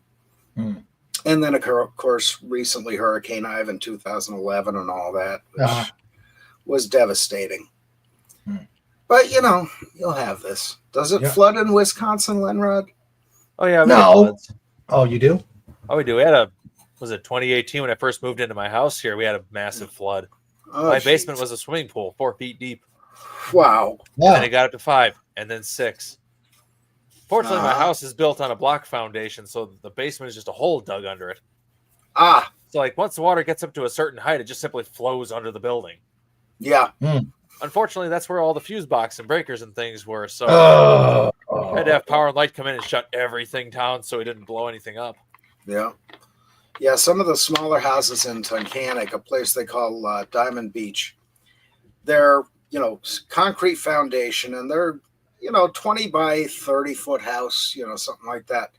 Mm.
And then, of course, recently Hurricane Ivan 2011 and all that, which was devastating.
Mm.
But, you'll have this. Does it flood in Wisconsin, Lenrod?
Oh, yeah.
No. Oh, you do?
Oh, we do. We had was it 2018 when I first moved into my house here? We had a massive flood.
Oh,
My basement was a swimming pool, 4 feet deep.
Wow.
And then it got up to 5 and then 6. Fortunately, my
Uh-huh.
house is built on a block foundation, so the basement is just a hole dug under it.
Ah,
So, like, once the water gets up to a certain height, it just simply flows under the building.
yeah.
Unfortunately, that's where all the fuse box and breakers and things were. So
Oh.
I had to have power and light come in and shut everything down so it didn't blow anything up.
Yeah. Yeah, some of the smaller houses in Tunkhannock, a place they call Diamond Beach, they're, concrete foundation, and they're, 20 by 30-foot house, something like that.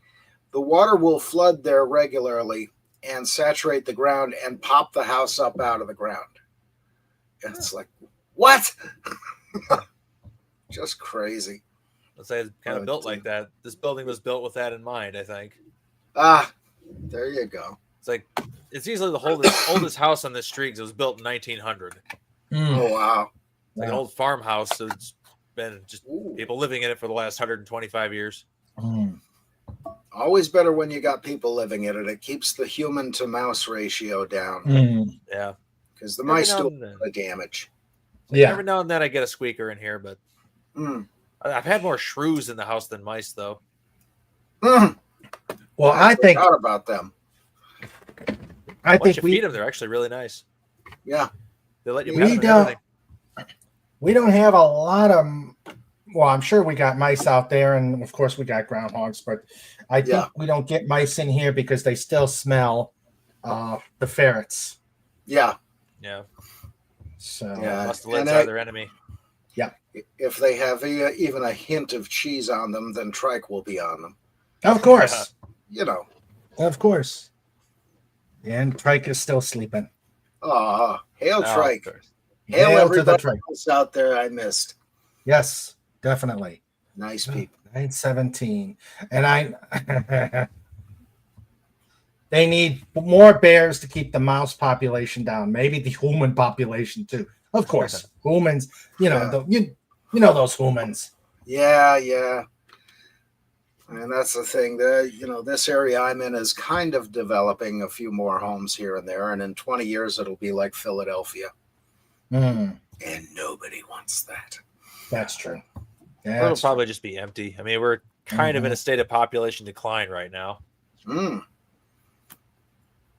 The water will flood there regularly and saturate the ground and pop the house up out of the ground. And it's like, What? Just crazy.
Let's say it's kind of built like that. This building was built with that in mind, I think.
Ah, there you go.
It's like it's easily the oldest house on this street 'cause it was built in 1900.
Oh, wow.
It's like an old farmhouse. So it's been just
Ooh.
people living in it for the last 125 years.
Always better when you got people living in it. It keeps the human to mouse ratio down
Yeah.
because the
Every
mice
now
do
and then.
the damage.
Yeah.
Every now and then I get a squeaker in here, but
Mm.
I've had more shrews in the house than mice, though.
Mm.
Well, I think
forgot about them.
Once you feed them, they're actually really nice.
Yeah.
They let you
We
pet them and
don't-
everything.
we don't have a lot of. Well, I'm sure we got mice out there, and of course we got groundhogs, but I think
Yeah.
we don't get mice in here because they still smell the ferrets.
Yeah.
Yeah.
So
Yeah.
Mustelids
And
are their enemy.
if they have even a hint of cheese on them, then trike will be on them.
of course,
You know.
of course. And Trike is still sleeping.
Hail
Oh,
trike.
of course.
Hail
Hail to the
everybody
trike.
else out there I missed.
Yes, definitely.
Nice people.
917. And I they need more bears to keep the mouse population down. Maybe the human population too. Of course. Humans,
Yeah.
you know those humans.
Yeah. And that's the thing. This area I'm in is kind of developing a few more homes here and there. And in 20 years, it'll be like Philadelphia.
Mm,
And nobody wants that.
that's true.
It'll
That's
probably just be empty. I mean, we're kind of in a state of population decline right now.
Mm.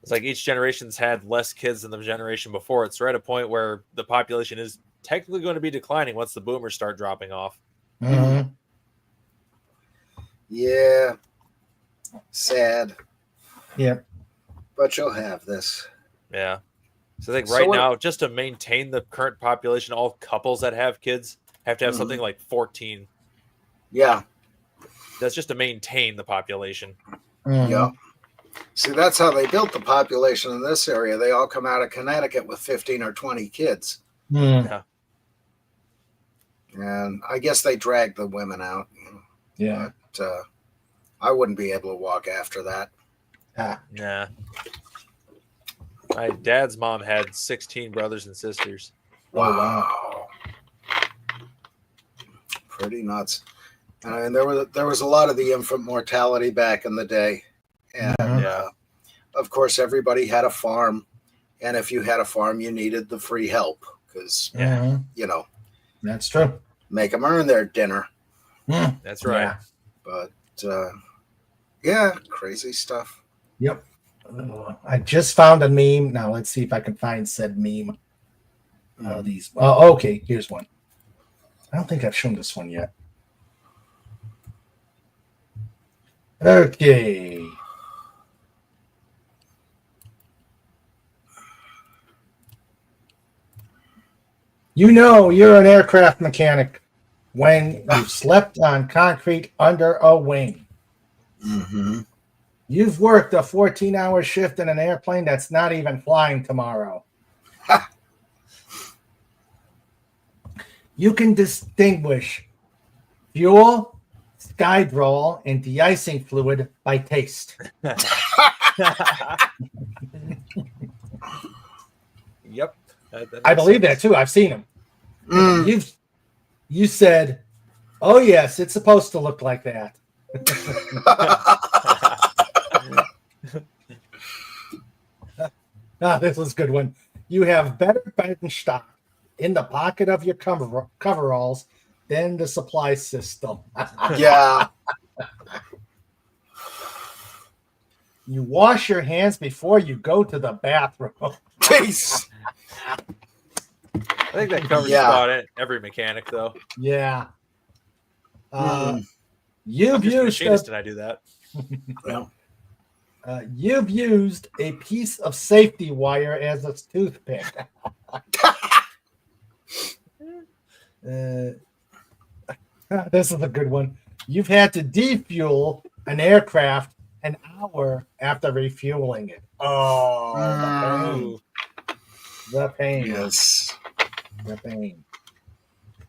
It's like each generation's had less kids than the generation before. It's right at a point where the population is technically going to be declining once the boomers start dropping off.
Mhm.
Yeah. Sad.
Yep.
But you'll have this.
Yeah. So I think
So
right
what-
now, just to maintain the current population, all couples that have kids have to have
Mhm.
something like 14.
Yeah.
That's just to maintain the population.
Mhm.
Yeah. See, that's how they built the population in this area. They all come out of Connecticut with 15 or 20 kids.
Mm,
And I guess they dragged the women out.
yeah.
But I wouldn't be able to walk after that.
Nah. My dad's mom had 16 brothers and sisters.
Oh, wow.
Pretty nuts. And there was a lot of the infant mortality back in the day. And
Mhm.
of course, everybody had a farm. And if you had a farm, you needed the free help because,
Mhm. That's true.
make them earn their dinner.
Mm,
That's right.
yeah.
But yeah, crazy stuff.
Yep. I just found a meme. Now let's see if I can find said meme. These. Oh, okay. Here's one. I don't think I've shown this one yet. Okay. You know you're an aircraft mechanic when you've slept on concrete under a wing.
Mm-hmm.
You've worked a 14-hour shift in an airplane that's not even flying tomorrow. You can distinguish fuel, skydroll, and de-icing fluid by taste.
Yep.
I believe that too. I've seen them.
Mm.
You said, "Oh yes, it's supposed to look like that." This was a good one. You have better bench stock in the pocket of your coveralls than the supply system.
Yeah.
You wash your hands before you go to the bathroom.
Jeez.
I think that covers
Yeah.
about every mechanic, though.
Yeah.
Mm.
You've
I'm just a
used
machinist and I do that.
Well,
you've used a piece of safety wire as a toothpick. This is a good one. You've had to defuel an aircraft an hour after refueling it. Oh, the pain. The pain.
yes.
The pain.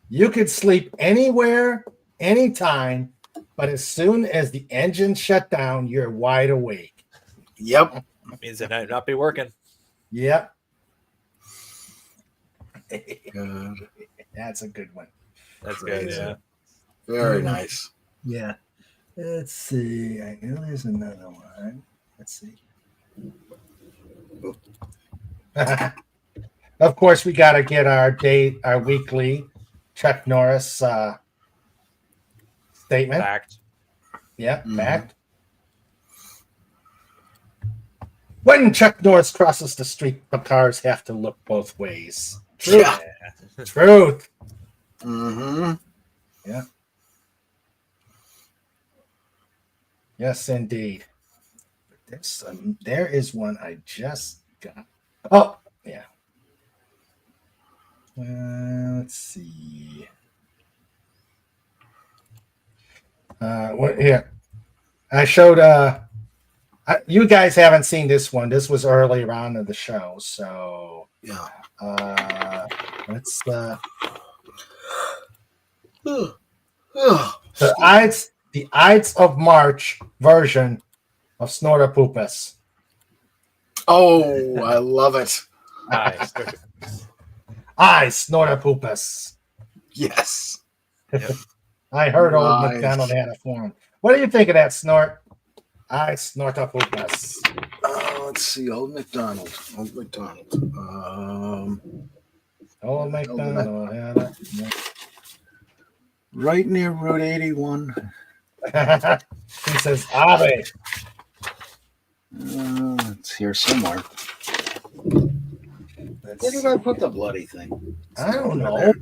You could sleep anywhere, anytime, but as soon as the engine shut down, you're wide awake.
Yep.
Means it might not be working.
Yep.
Good.
That's a good one.
That's good.
Crazy.
Yeah.
Very nice.
Yeah. Let's see. I know there's another one. Let's see. Of course, we got to get our weekly Chuck Norris statement.
Fact.
Yeah,
Mhm.
fact. When Chuck Norris crosses the street, the cars have to look both ways. Truth.
Yeah.
Truth.
Mm-hmm.
Yes, indeed. There is one I just got. Oh, yeah. Let's see. What here? I showed. You guys haven't seen this one. This was earlier on in the show, so
Yeah.
let's.
Ugh.
The Ides of March version of Snortopoopas.
Oh, I love it.
Nice.
I Snortopoopas.
Yes.
I heard old
Nice.
MacDonald had a form. What do you think of that, Snort? I Snortopoopas.
Let's see. Old McDonald. Old McDonald.
Old MacDonald had a.
Right near Route 81.
He says, Ave.
It's here somewhere. Where did I put the bloody thing?
I don't know.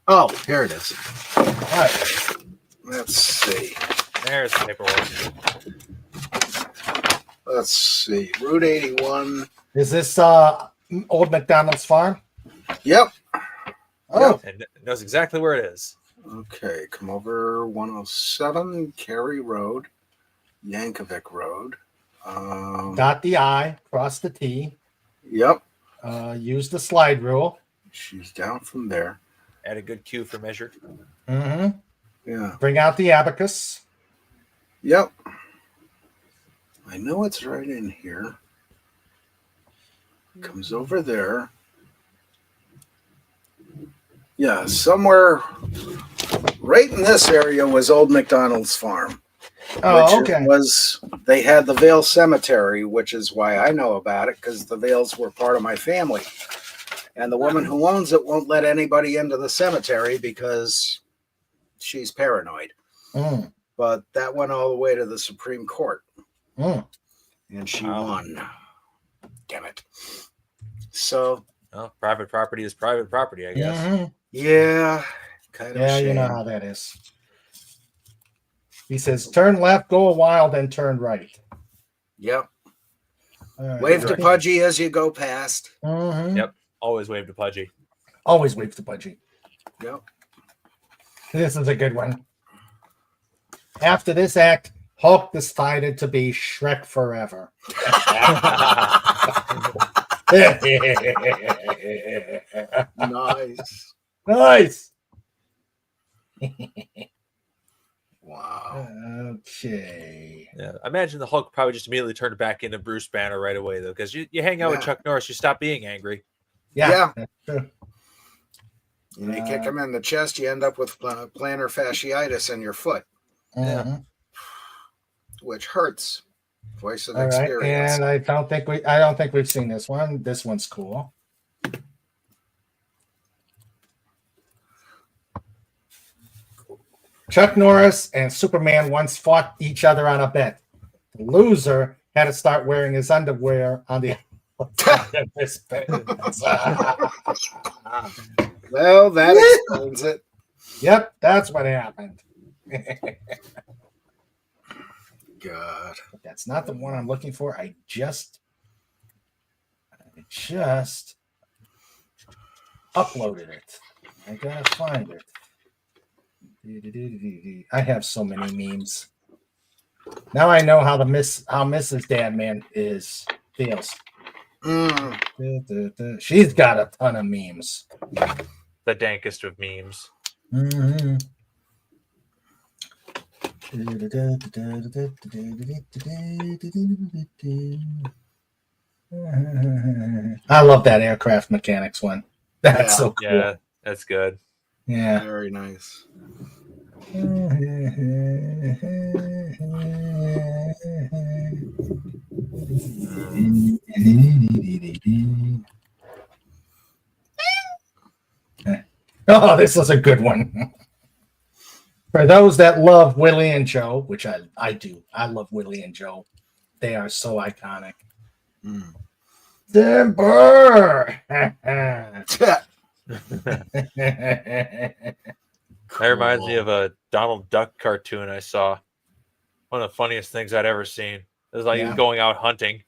Oh, here it is.
All right.
Let's see.
There's the paperwork.
Let's see. Route 81.
Is this Old MacDonald's farm?
Yep.
Oh,
And it knows exactly where it is.
Okay. Come over 107 Cary Road, Yankovic Road.
dot the I, cross the T,
Yep.
use the slide rule.
She's down from there.
Add a good cue for measure.
Mm-hmm.
Yeah.
Bring out the abacus.
Yep. I know it's right in here. Comes over there. Yeah, somewhere right in this area was Old McDonald's farm.
Oh,
which
okay.
They had the Vale Cemetery, which is why I know about it, because the Vales were part of my family. And the woman who owns it won't let anybody into the cemetery because she's paranoid.
Mm,
But that went all the way to the Supreme Court,
mm.
and she
Wow.
won. Damn it. So,
Well, private property is private property, I guess.
Mhm.
yeah, kind of
Yeah,
a shame.
you know how that is. He says, turn left, go a while, then turn right.
Yep.
All right.
Wave to
Right.
Pudgy as you go past.
Mhm.
Yep. Always wave to Pudgy.
Always wave to Pudgy.
Yep.
This is a good one. After this act, Hulk decided to be Shrek forever.
Nice.
Nice.
Wow.
Okay.
Yeah, I imagine the Hulk probably just immediately turned back into Bruce Banner right away, though, because you hang out with
Yeah.
Chuck Norris, you stop being angry.
Yeah.
Yeah.
That's true.
And you kick him in the chest, you end up with plantar fasciitis in your foot,
Mhm.
which hurts. Voice of
All right.
experience.
And I don't think we've seen this one. This one's cool. Chuck Norris and Superman once fought each other on a bet. The loser had to start wearing his underwear on the outside of his pants.
Well, that explains it.
Yep, that's what happened.
God.
That's not the one I'm looking for. I just uploaded it. I gotta find it. I have so many memes. Now I know how Mrs. Dadman feels.
Mm.
She's got a ton of memes.
The dankest of memes.
Mhm. I love that aircraft mechanics one. That's
Yeah.
so cool.
Yeah, that's good.
Yeah.
Very nice.
Oh, this is a good one. For those that love Willie and Joe, which I do, I love Willie and Joe. They are so iconic.
Mm.
Timber.
That reminds me of a Donald Duck cartoon I saw. One of the funniest things I'd ever seen. It was like he was
Yeah.
going out hunting.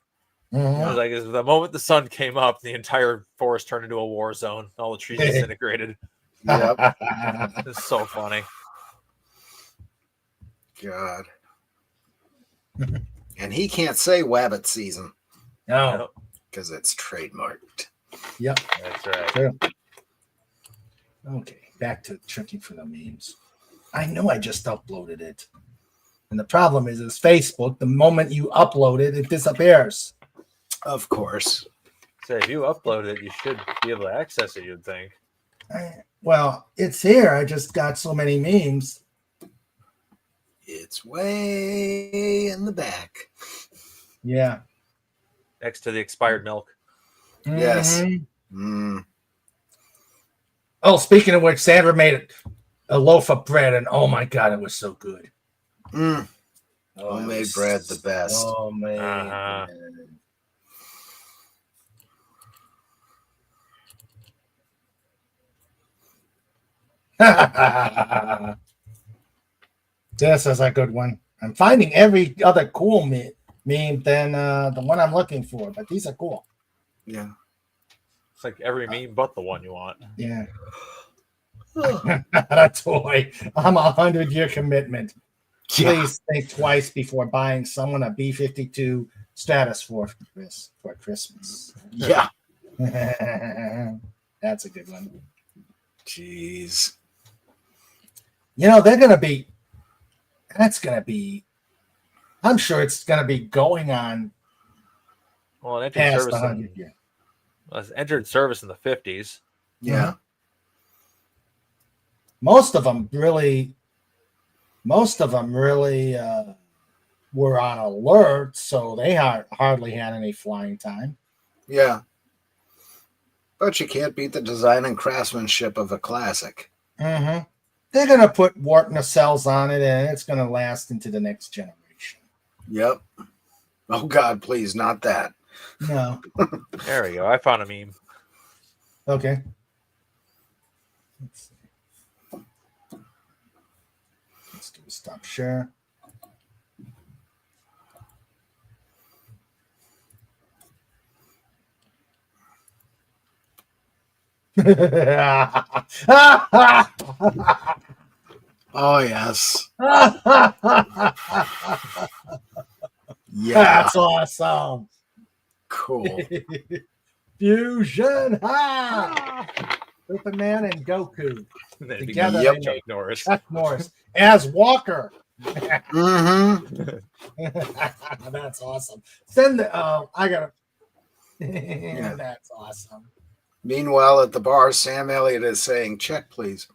It
Mhm.
was like the moment the sun came up, the entire forest turned into a war zone. All the trees disintegrated.
Yep.
It's so funny.
God. And he can't say Wabbit season
No.
because it's trademarked.
Yep.
That's right.
True. Okay, back to checking for the memes. I know I just uploaded it. And the problem is Facebook, the moment you upload it, it disappears.
Of course.
So if you upload it, you should be able to access it, you'd think.
Well, it's here. I just got so many memes.
It's way in the back.
Yeah.
Next to the expired milk.
Yes.
Mhm.
Mm.
Oh, speaking of which, Sandra made a loaf of bread, and oh my God, it was so good.
Mm.
Oh, it
Homemade
was
bread, the best.
Homemade
Uh-huh.
bread. This is a good one. I'm finding every other cool meme than the one I'm looking for, but these are cool.
Yeah.
It's like every meme but the one you want.
Yeah. Not a toy. I'm 100-year commitment.
Yeah.
Please think twice before buying someone a B-52 Stratus for Christmas.
Yeah.
That's a good one.
Jeez.
You know, that's going to be, I'm sure it's going to be going on
Well, it entered
past
service
100 years.
it entered service in the 50s.
Yeah.
Most of them really were on alert, so they hardly had any flying time.
Yeah. But you can't beat the design and craftsmanship of a classic.
Mm-hmm. They're going to put warp nacelles on it, and it's going to last into the next generation.
Yep. Oh, God, please, not that.
No.
There we go. I found a meme.
Okay. Let's see. Let's do a stop share.
Oh, yes. Yeah.
That's awesome.
Cool.
Fusion. Ha! Superman and Goku
That'd be
together.
Yep.
They
Chuck
make
Norris.
Chuck Norris as Walker.
Mm-hmm.
That's awesome. Send the. I gotta. That's awesome.
Meanwhile, at the bar, Sam Elliott is saying, check, please.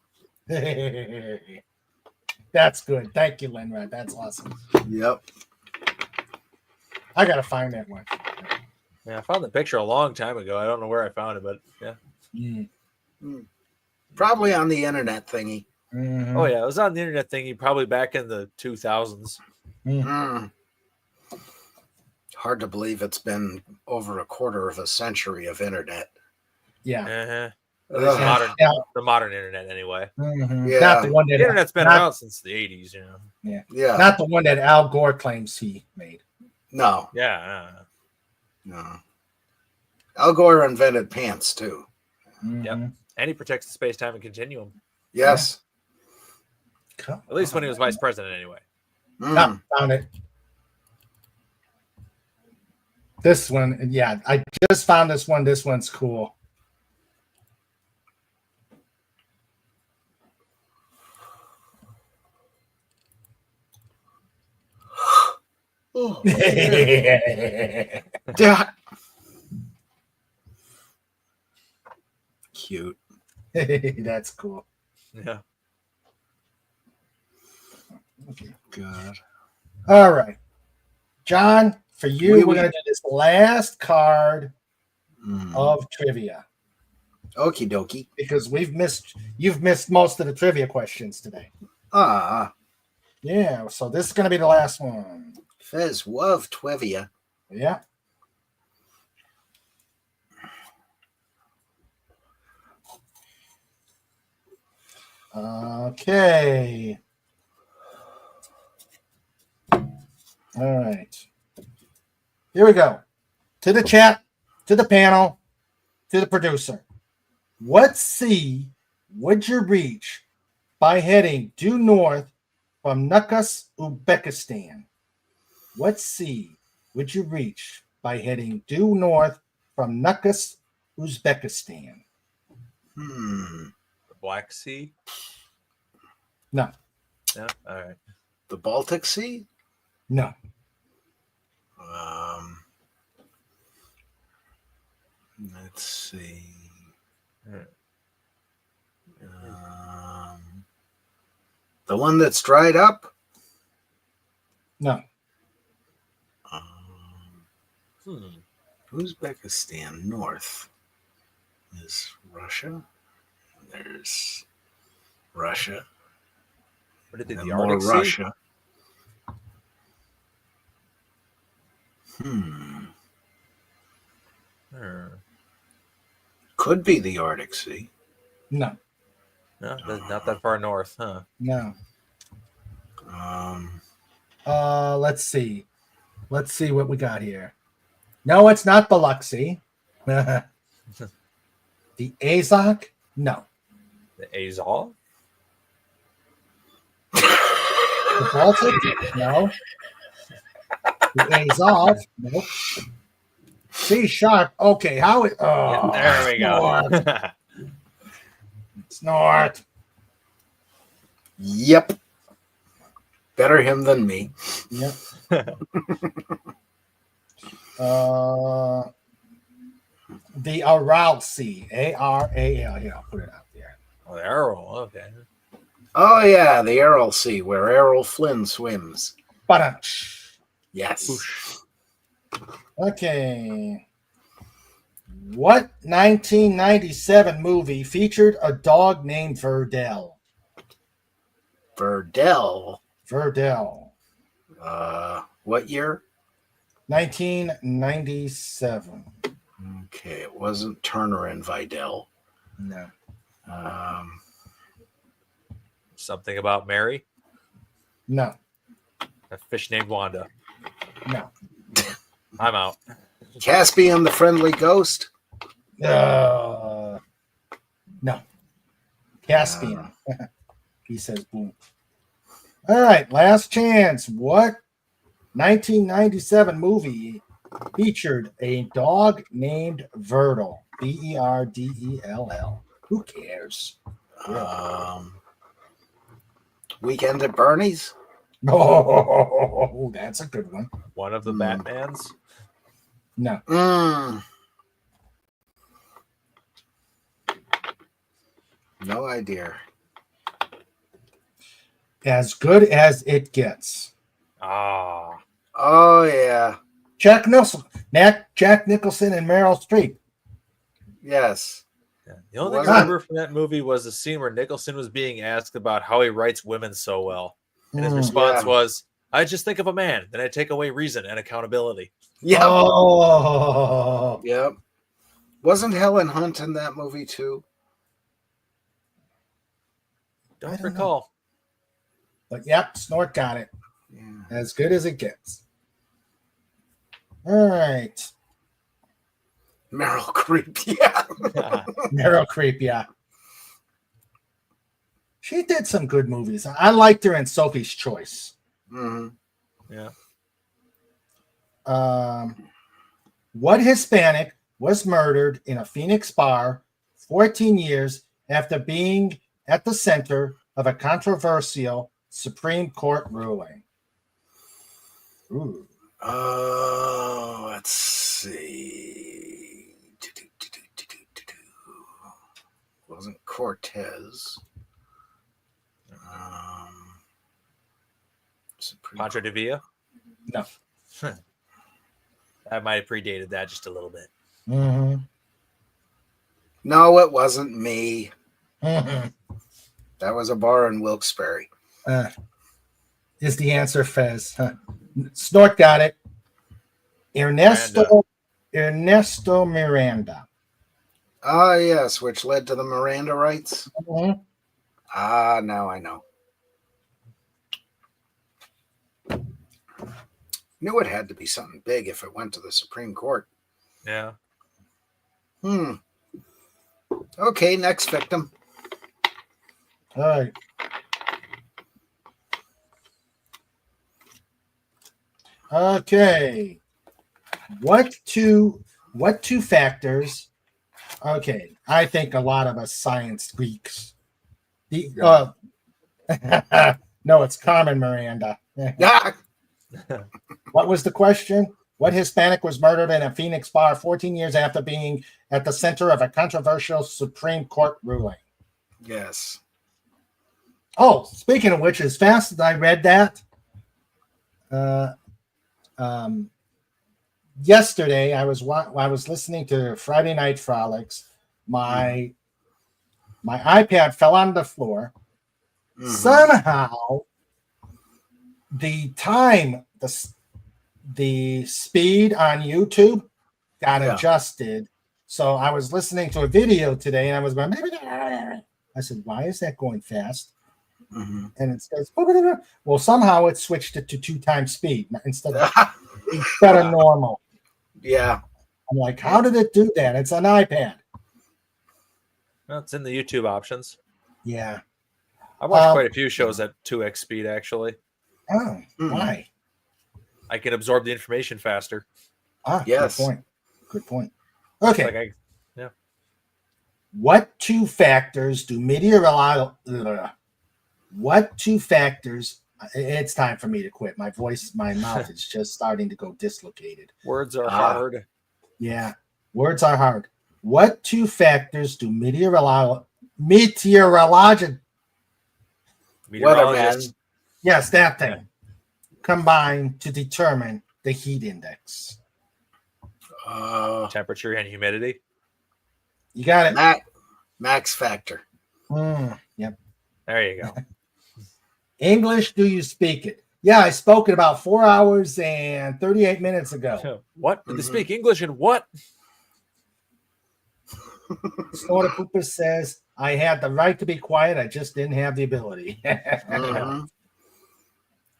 That's good. Thank you, Linrod. That's awesome.
Yep.
I gotta find that one.
Yeah, I found the picture a long time ago. I don't know where I found it, but yeah.
Probably on the internet thingy.
Mhm.
Oh yeah, it was on the internet thingy probably back in the 2000s.
Mm. Hard to believe it's been over a quarter of a century of internet.
Yeah.
Uh-huh.
Ugh.
The modern internet anyway.
Mhm.
Yeah.
Not the one
The
that
internet's been
not,
around since the 80s, you know.
Yeah.
not the one that Al Gore claims he made.
No.
Yeah.
No. Al Gore invented pants, too.
Mhm.
And he protects the space-time and continuum.
Yes.
Come
At least when he
on.
was vice president anyway.
Mm.
Ah, found it. This one, yeah, I just found this one. This one's cool.
Yeah. Cute.
That's cool.
Yeah.
Good.
All right. John, for you,
Oui,
we're
oui.
going to do this last card
Mm.
of trivia
Okie dokie.
because you've missed most of the trivia questions today.
Ah,
Yeah, so this is going to be the last one.
Fez love Twevia.
Yeah. Okay. All right. Here we go. To the chat, to the panel, to the producer. What sea would you reach by heading due north from Nakas, Uzbekistan? What sea would you reach by heading due north from Nakas, Uzbekistan?
Hmm.
The Black Sea.
No,
Yeah. All right.
The Baltic Sea?
no.
Let's see. The one that's dried up?
No.
Uzbekistan north is Russia. There's Russia.
What did they?
And
The
more
Arctic Sea.
Russia. Could be the Arctic Sea.
No.
No, that's not that far north, huh?
No.
Um,
Let's see. Let's see what we got here. No, it's not Biloxi. The Azov? No.
The Azov.
The Baltic? No. The Azov? Nope. C sharp. Okay, how it? Oh,
Yeah, there we go.
It's north.
Yep. Better him than me.
Yep. The Aral Sea. A-R-A-L. Here, I'll put it out there.
Oh, the Aral. Okay.
Oh, yeah, the Aral Sea, where Errol Flynn swims.
But
Yes.
okay. What 1997 movie featured a dog named Verdell?
Verdell.
Verdell.
What year?
1997.
Okay, it wasn't Turner and Vidal.
No.
Something about Mary.
No.
A fish named Wanda.
No.
I'm out.
Caspian the Friendly Ghost?
No. Caspian. He says boom. All right, last chance. What 1997 movie featured a dog named Verdell? Verdell. Who cares?
Weekend at Bernie's?
Oh, that's a good one.
One of the Batmans.
No.
No idea.
As good as it gets.
Ah.
Oh, yeah.
Jack Nicholson and Meryl Streep.
Yes.
Yeah. The only thing I remember from that movie was the scene where Nicholson was being asked about how he writes women so well. And his response was, I just think of a man, then I take away reason and accountability.
Yep.
Oh.
Yep. Wasn't Helen Hunt in that movie too?
Don't recall.
But yep, Snort got it.
Yeah.
As good as it gets. All right.
Meryl Creep, yeah.
Meryl Creep, yeah. She did some good movies. I liked her in Sophie's Choice.
Mm-hmm.
Yeah.
What Hispanic was murdered in a Phoenix bar 14 years after being at the center of a controversial Supreme Court ruling? Ooh.
Let's see. Wasn't Cortez. Supreme
Pancho de Villa.
No.
That might have predated that just a little bit.
Mm-hmm.
No, it wasn't me.
Mm-hmm.
That was a bar in Wilkes-Barre.
Is the answer, Fez? Huh. Snort got it. Ernesto Miranda.
Ah, yes, which led to the Miranda rights.
Mhm.
Ah, now I know. Knew it had to be something big if it went to the Supreme Court.
Yeah.
Okay, next victim.
All right. Okay. What two factors? Okay, I think a lot of us science geeks. No, it's Carmen Miranda.
Ah,
What was the question? What Hispanic was murdered in a Phoenix bar 14 years after being at the center of a controversial Supreme Court ruling?
yes.
Oh, speaking of which, as fast as I read that, yesterday I was listening to Friday Night Frolics. My iPad fell on the floor.
Mhm.
Somehow, the speed on YouTube got
Yeah.
adjusted. So I was listening to a video today, and I was going. I said, "Why is that going fast?"
Mhm.
And it says, "Well, somehow it switched it to 2 times speed instead of normal."
Yeah.
I'm like, "How did it do that?" It's an iPad.
Well, it's in the YouTube options.
Yeah.
I watched quite a few shows at 2x speed, actually.
Oh,
Mhm.
why?
I can absorb the information faster.
Yes.
Good point. Good point. Okay.
Like
What two factors do What two factors? It's time for me to quit. My mouth is just starting to go dislocated.
words are hard.
Yeah, words are hard. What two factors do meteorologists?
Meteorologist.
Yes, that thing. Combine to determine the heat index.
Temperature and humidity.
You got it.
Max factor.
Yep.
There you go.
English, do you speak it? Yeah, I spoke it about 4 hours and 38 minutes ago.
What? Did they speak English and what?
Snorter Pooper says, I had the right to be quiet. I just didn't have the ability.
Mhm.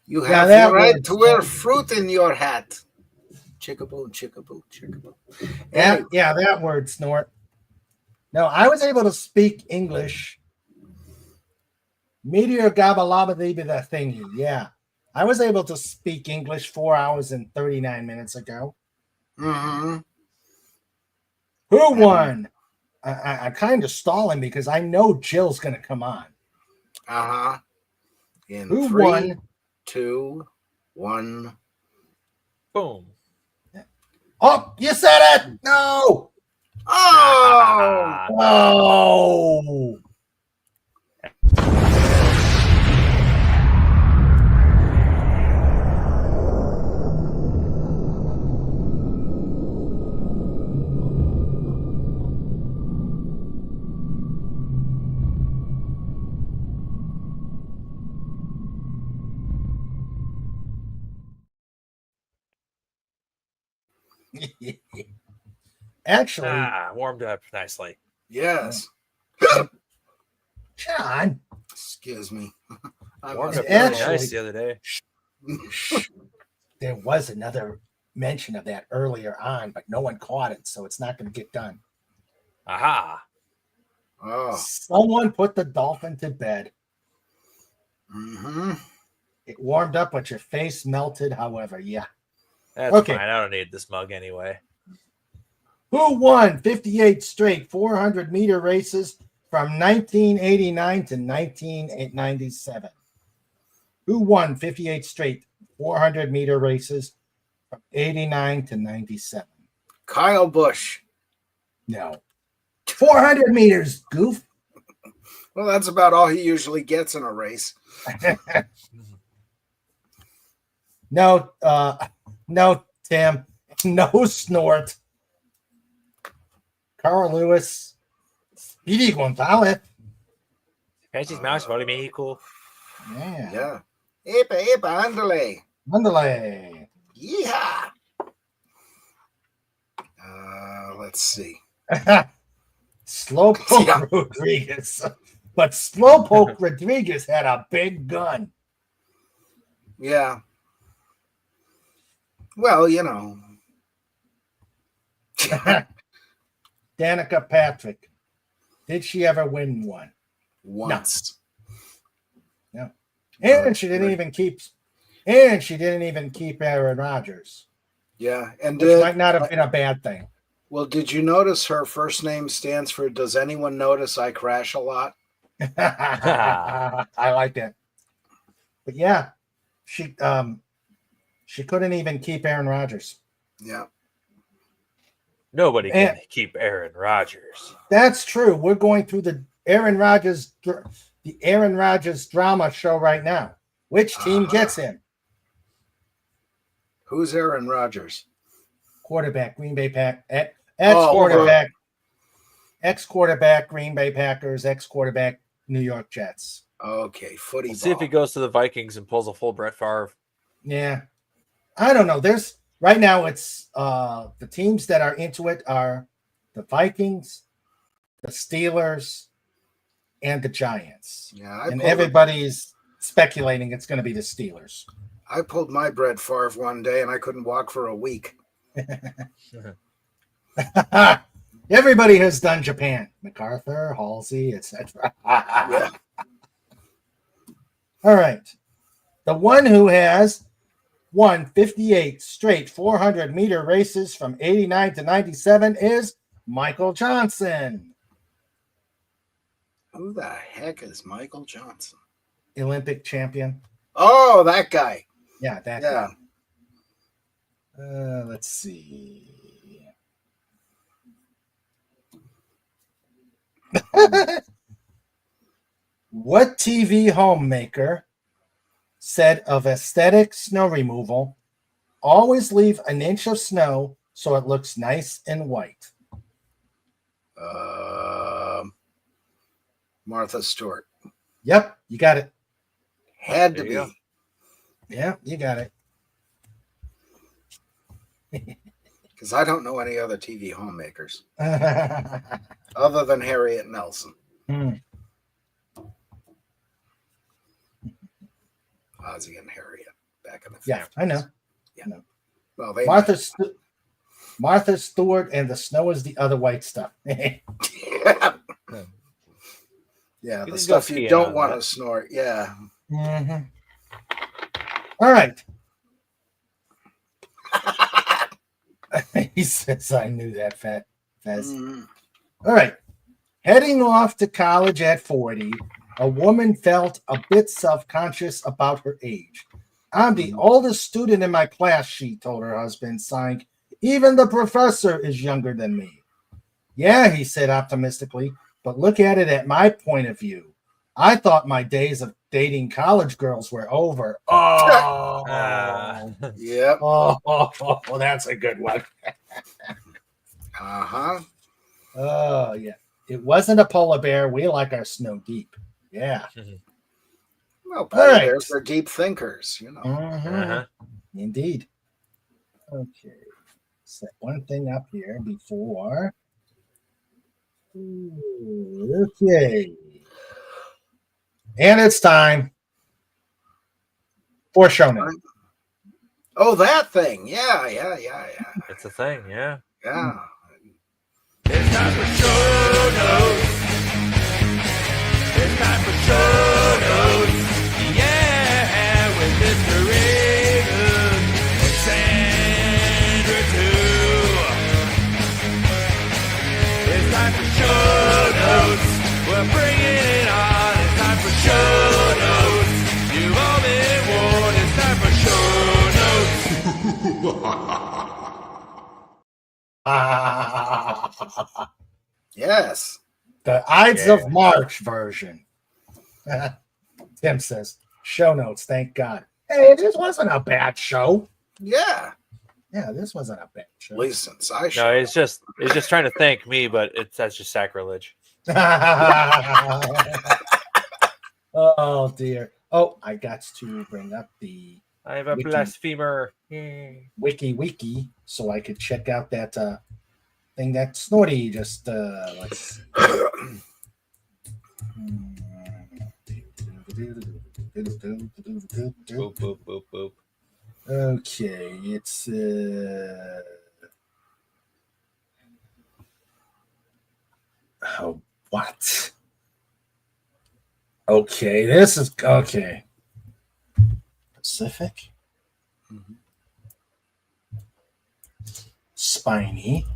You
Yeah,
have
that
the right
one.
to wear fruit in your hat. Chickaboo, chickaboo, chickaboo. Anyway,
That word, Snort. No, I was able to speak English. Meteor gabalabadiba the thingy. Yeah. I was able to speak English 4 hours and 39 minutes ago.
mhm.
Who won? I'm kind of stalling because I know Jill's going to come on.
Uh-huh. In
Who
3,
won?
2, 1.
Boom.
Oh, you said it! No!
Oh!
Oh! Actually,
Warmed up nicely.
Yes.
John,
Excuse me.
Warmed up
Actually-
really nice the other day.
there was another mention of that earlier on, but no one caught it, so it's not going to get done.
Aha.
Oh.
Someone put the dolphin to bed.
Mm-hmm.
It warmed up, but your face melted. However, yeah.
That's
Okay.
fine. I don't need this mug anyway.
Who won 58 straight 400-meter races from 1989 to 1997? Who won 58 straight 400-meter races from 89 to 97.
Kyle Busch.
No. 400 meters, goof.
Well, that's about all he usually gets in a race.
No, no, Tim. No snort. Carl Lewis. Speedy Gonzalez.
Fancy's Mouse, Vale Mexico.
Yeah.
Yeah. Epa, epa, andale.
Mandalay.
Yeehaw. Let's see.
Slowpoke
Yeah.
Rodriguez. But Slowpoke Rodriguez had a big gun.
Yeah. Well, you know.
Danica Patrick. Did she ever win one?
Once.
And she didn't even keep. And she didn't even keep Aaron Rodgers,
Yeah. And
which might not have been a bad thing.
well, did you notice her first name stands for Does Anyone Notice I Crash a Lot?
I like that. But yeah, she couldn't even keep Aaron Rodgers.
Yeah.
Nobody can
And-
keep Aaron Rodgers.
That's true. We're going through the Aaron Rodgers drama show right now. Which team gets him?
Who's Aaron Rodgers?
Quarterback, Green Bay Pack.
Oh,
Ex-quarterback. Ex-quarterback, Green Bay Packers. Ex-quarterback, New York Jets.
Okay, footy
We'll see if he
ball.
goes to the Vikings and pulls a full Brett Favre.
Yeah. I don't know. There's right now it's the teams that are into it are the Vikings, the Steelers, and the Giants.
Yeah,
And everybody's speculating it's going to be the Steelers.
I pulled my Brett Favre one day and I couldn't walk for a week.
Everybody has done Japan. MacArthur, Halsey, etc.
Yeah.
All right. The one who has won 58 straight 400-meter races from 89 to 97 is Michael Johnson,
Who the heck is Michael Johnson?
Olympic champion.
Oh, that guy.
Yeah, that
Yeah.
guy. Let's see. What TV homemaker said of aesthetic snow removal, always leave an inch of snow so it looks nice and white?
Martha Stewart.
Yep, you got it.
Had to
There you go.
be.
Yeah, you got it.
Because I don't know any other TV homemakers
Hmm.
other than Harriet Nelson. Ozzy and Harriet back in the 50s.
Yeah, I know.
Well, they
Martha Stewart and the snow is the other white stuff.
yeah,
You
the
can
stuff
go
you
skiing
don't
on
want
that.
to snort. Yeah.
Mhm. All right. He says, I knew that, Fez.
Mhm.
All right. Heading off to college at 40, a woman felt a bit self-conscious about her age. I'm the oldest student in my class, she told her husband, sighing. Even the professor is younger than me. Yeah, he said optimistically, but look at it at my point of view. I thought my days of dating college girls were over. Oh,
Yep.
oh, that's a good one.
Uh-huh.
Oh, yeah. It wasn't a polar bear. We like our snow deep. Yeah.
Well,
All
polar
right.
bears are deep thinkers, you know.
Mhm.
Uh-huh.
Indeed. Okay. Set one thing up here before. Okay. And it's time for Shonen.
Oh, that thing. Yeah.
It's a thing, yeah.
Yeah.
It's time for show notes. It's time for show notes. Yeah, with Mr. Reagan and Sandra too. It's time for show notes. We're bringing it on. It's time for show notes. You've all been warned. It's time for show notes.
Yes.
The Ides
Yeah.
of March version. Tim says, show notes, thank God. Hey, this wasn't a bad show.
Yeah.
Yeah, this wasn't a bad show.
At least since I
No,
showed
it's just trying to thank me, but that's just sacrilege.
Oh dear. Oh, I got to bring up the
I am a
Wiki.
blasphemer.
wiki so I could check out that thing that Snorty just let's
Boop boop boop boop.
okay, it's oh, what? Okay, this is okay. Pacific.
Mhm.
Spiny.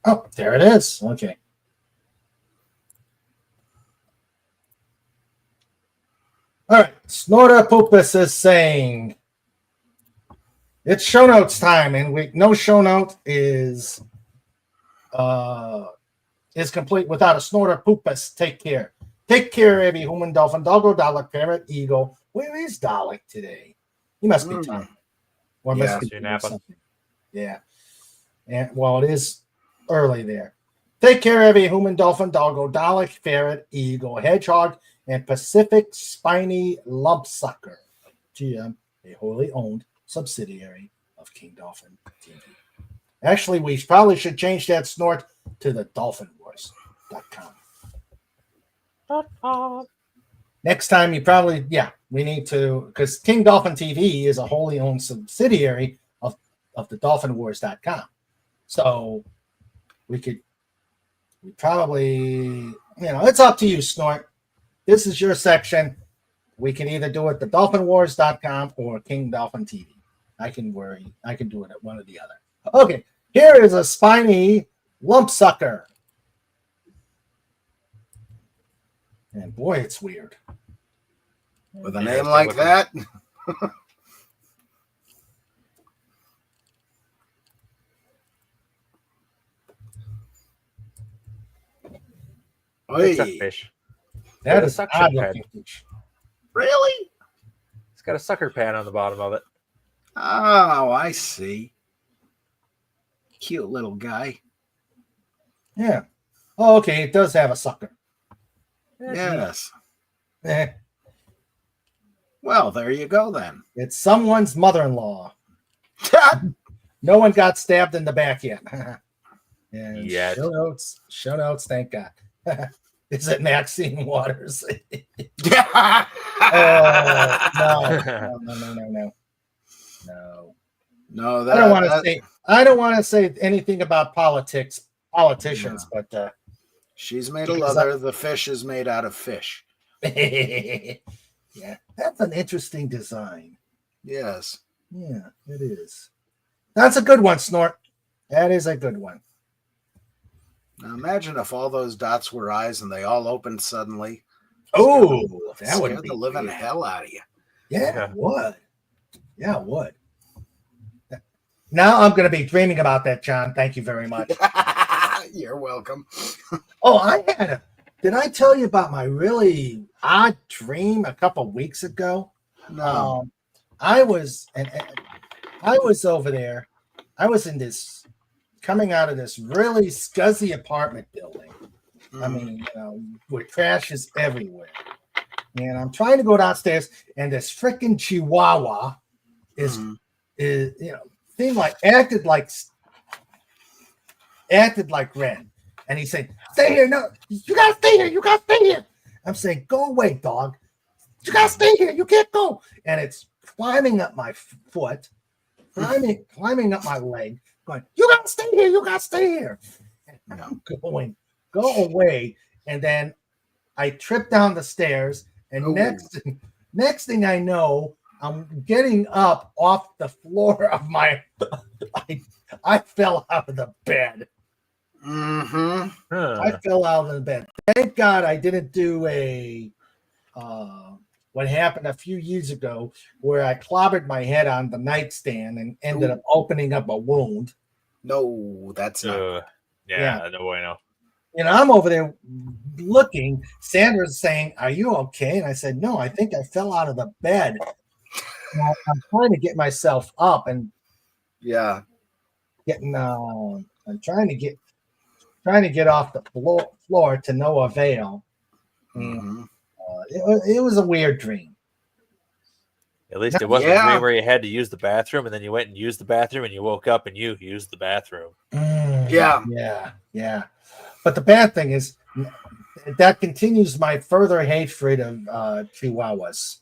Oh, there it is. Okay. All right. Snorta Poopus is saying it's show notes time, and no show note is complete without a Snorta Poopus. Take care. Take care, every human, dolphin, doggo, Dalek, parrot, eagle. Where is Dalek today? He must be tired. Or
Yeah.
must be
You're
doing
napping.
something. Yeah. And well, it is early there. Take care, every human, dolphin, doggo, Dalek, ferret, eagle, hedgehog, and Pacific spiny lumpsucker. GM, a wholly owned subsidiary of King Dolphin TV. Actually, we probably should change that snort to the dolphinwars.com. Next time, we need to, because King Dolphin TV is a wholly owned subsidiary of the dolphinwars.com. So we probably, it's up to you, Snort. This is your section. We can either do it the dolphinwars.com or King Dolphin TV. I can do it at one or the other. Okay, here is a spiny lumpsucker. And boy, it's weird.
with a name like that.
It's a
Oy.
fish.
That
a
is
suction
odd
pad.
looking fish.
Really?
It's got a sucker pad on the bottom of it.
Oh, I see. Cute little guy.
Yeah. Oh, okay. It does have a sucker.
Yes.
Eh,
Well, there you go then.
it's someone's mother-in-law. No one got stabbed in the back yet. And
Yet.
show notes. Thank God. Is it Maxine Waters?
Yeah.
No.
No,
I don't want to say anything about politicians, but
she's made of
because
leather. The fish is made out of fish.
yeah, that's an interesting design.
Yes.
Yeah, it is. That's a good one, Snort. That is a good one.
Now imagine if all those dots were eyes and they all opened suddenly.
Oh, that would
Scared
be
the living
weird.
hell out of you.
Yeah, it would. Yeah, it would. Now I'm going to be dreaming about that, John. Thank you very much.
You're welcome.
Oh, did I tell you about my really odd dream a couple weeks ago?
No.
I was over there. I was coming out of this really scuzzy apartment building. I mean, where trash is everywhere. And I'm trying to go downstairs, and this freaking Chihuahua is seemed like acted like Red. And he said, "Stay here, no, you gotta stay here, you gotta stay here." I'm saying, "Go away, dog. You gotta stay here, you can't go." And it's climbing up my foot, climbing up my leg, going, "You gotta stay here, you gotta stay here." And I'm going, "Go away." And then I trip down the stairs, and next thing I know, I'm getting up off the floor of I fell out of the bed.
Mm-hmm.
I fell out of the bed. Thank God I didn't do what happened a few years ago where I clobbered my head on the nightstand and ended up opening up a wound.
No, that's not.
Yeah, no bueno.
And I'm over there looking. Sandra's saying, "Are you okay?" And I said, "No, I think I fell out of the bed." I'm trying to get myself up and
Yeah.
getting. I'm trying to get off the floor to no avail. And,
Mhm.
it was a weird dream.
At least it wasn't a
Yeah.
dream where you had to use the bathroom and then you went and used the bathroom and you woke up and you used the bathroom.
Yeah. But the bad thing is that continues my further hatred of Chihuahuas.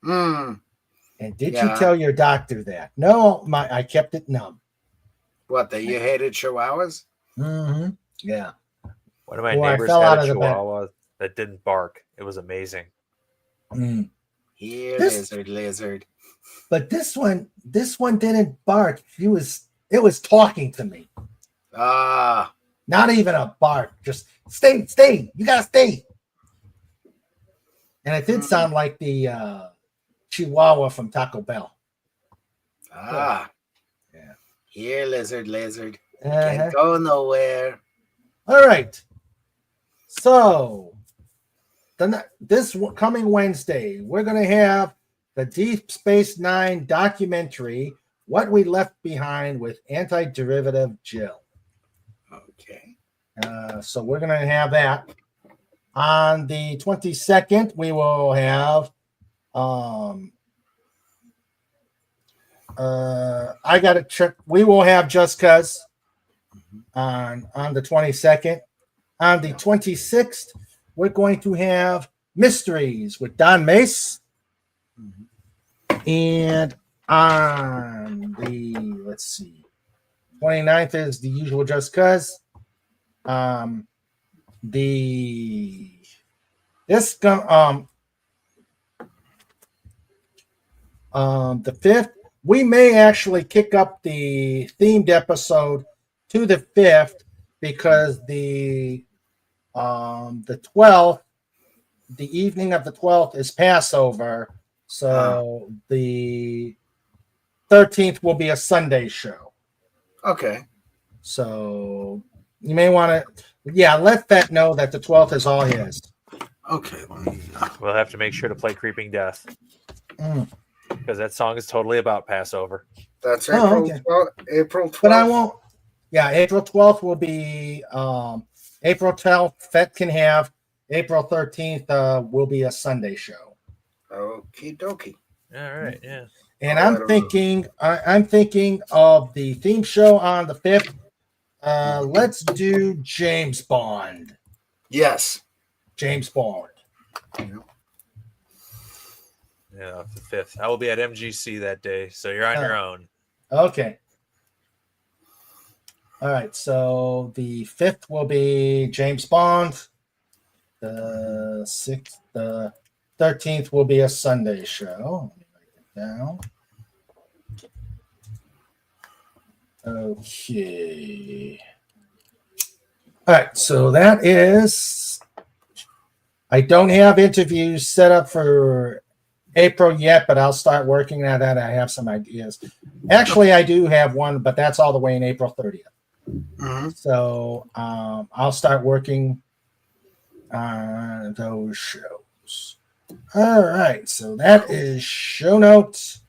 Mm.
And did
Yeah.
you tell your doctor that? No, I kept it numb.
What, that you hated Chihuahuas?
Mm-hmm. Yeah.
One of my
Boy, I
neighbors
fell
had
out
a
of the bed.
chihuahua that didn't bark. It was amazing.
Mm.
Here,
This-
lizard.
But this one didn't bark. It was talking to me.
Ah,
Not even a bark. Just stay. You gotta stay. And it did sound like the Chihuahua from Taco Bell.
ah.
Yeah.
Here, lizard.
Uh-huh.
Can't go nowhere.
All right. So, this coming Wednesday, we're going to have the Deep Space Nine documentary, What We Left Behind with Anti-Derivative Jill.
Okay.
So we're going to have that. On the 22nd, we will have I got to check. We will have Just Cuz on the 22nd. On the 26th, we're going to have Mysteries with Don Mace. And on the, 29th is the usual Just Cuz. The 5th, we may actually kick up the themed episode to the 5th because the 12th, the evening of the 12th is Passover, so the 13th will be a Sunday show.
Okay.
So you may want to, let Fett know that the 12th is all his.
Okay.
We'll have to make sure to play Creeping Death
Mm.
because that song is totally about Passover.
That's
Oh,
April,
okay.
12th, April 12th.
But I won't. Yeah, April 12th will be April 12th. Fett can have April 13th will be a Sunday show.
Okie dokie.
All right, yeah.
And I'm thinking of the theme show on the 5th. Let's do James Bond.
Yes.
James Bond.
Yeah, the 5th. I will be at MGC that day, so you're on your own.
Okay. All right. So the 5th will be James Bond. The 6th, the 13th will be a Sunday show. Let me write it down. Okay. All right. So that is. I don't have interviews set up for April yet, but I'll start working on that. I have some ideas. Actually, I do have one, but that's all the way in April 30th.
Mm-hmm.
So I'll start working on those shows. All right. So that is show notes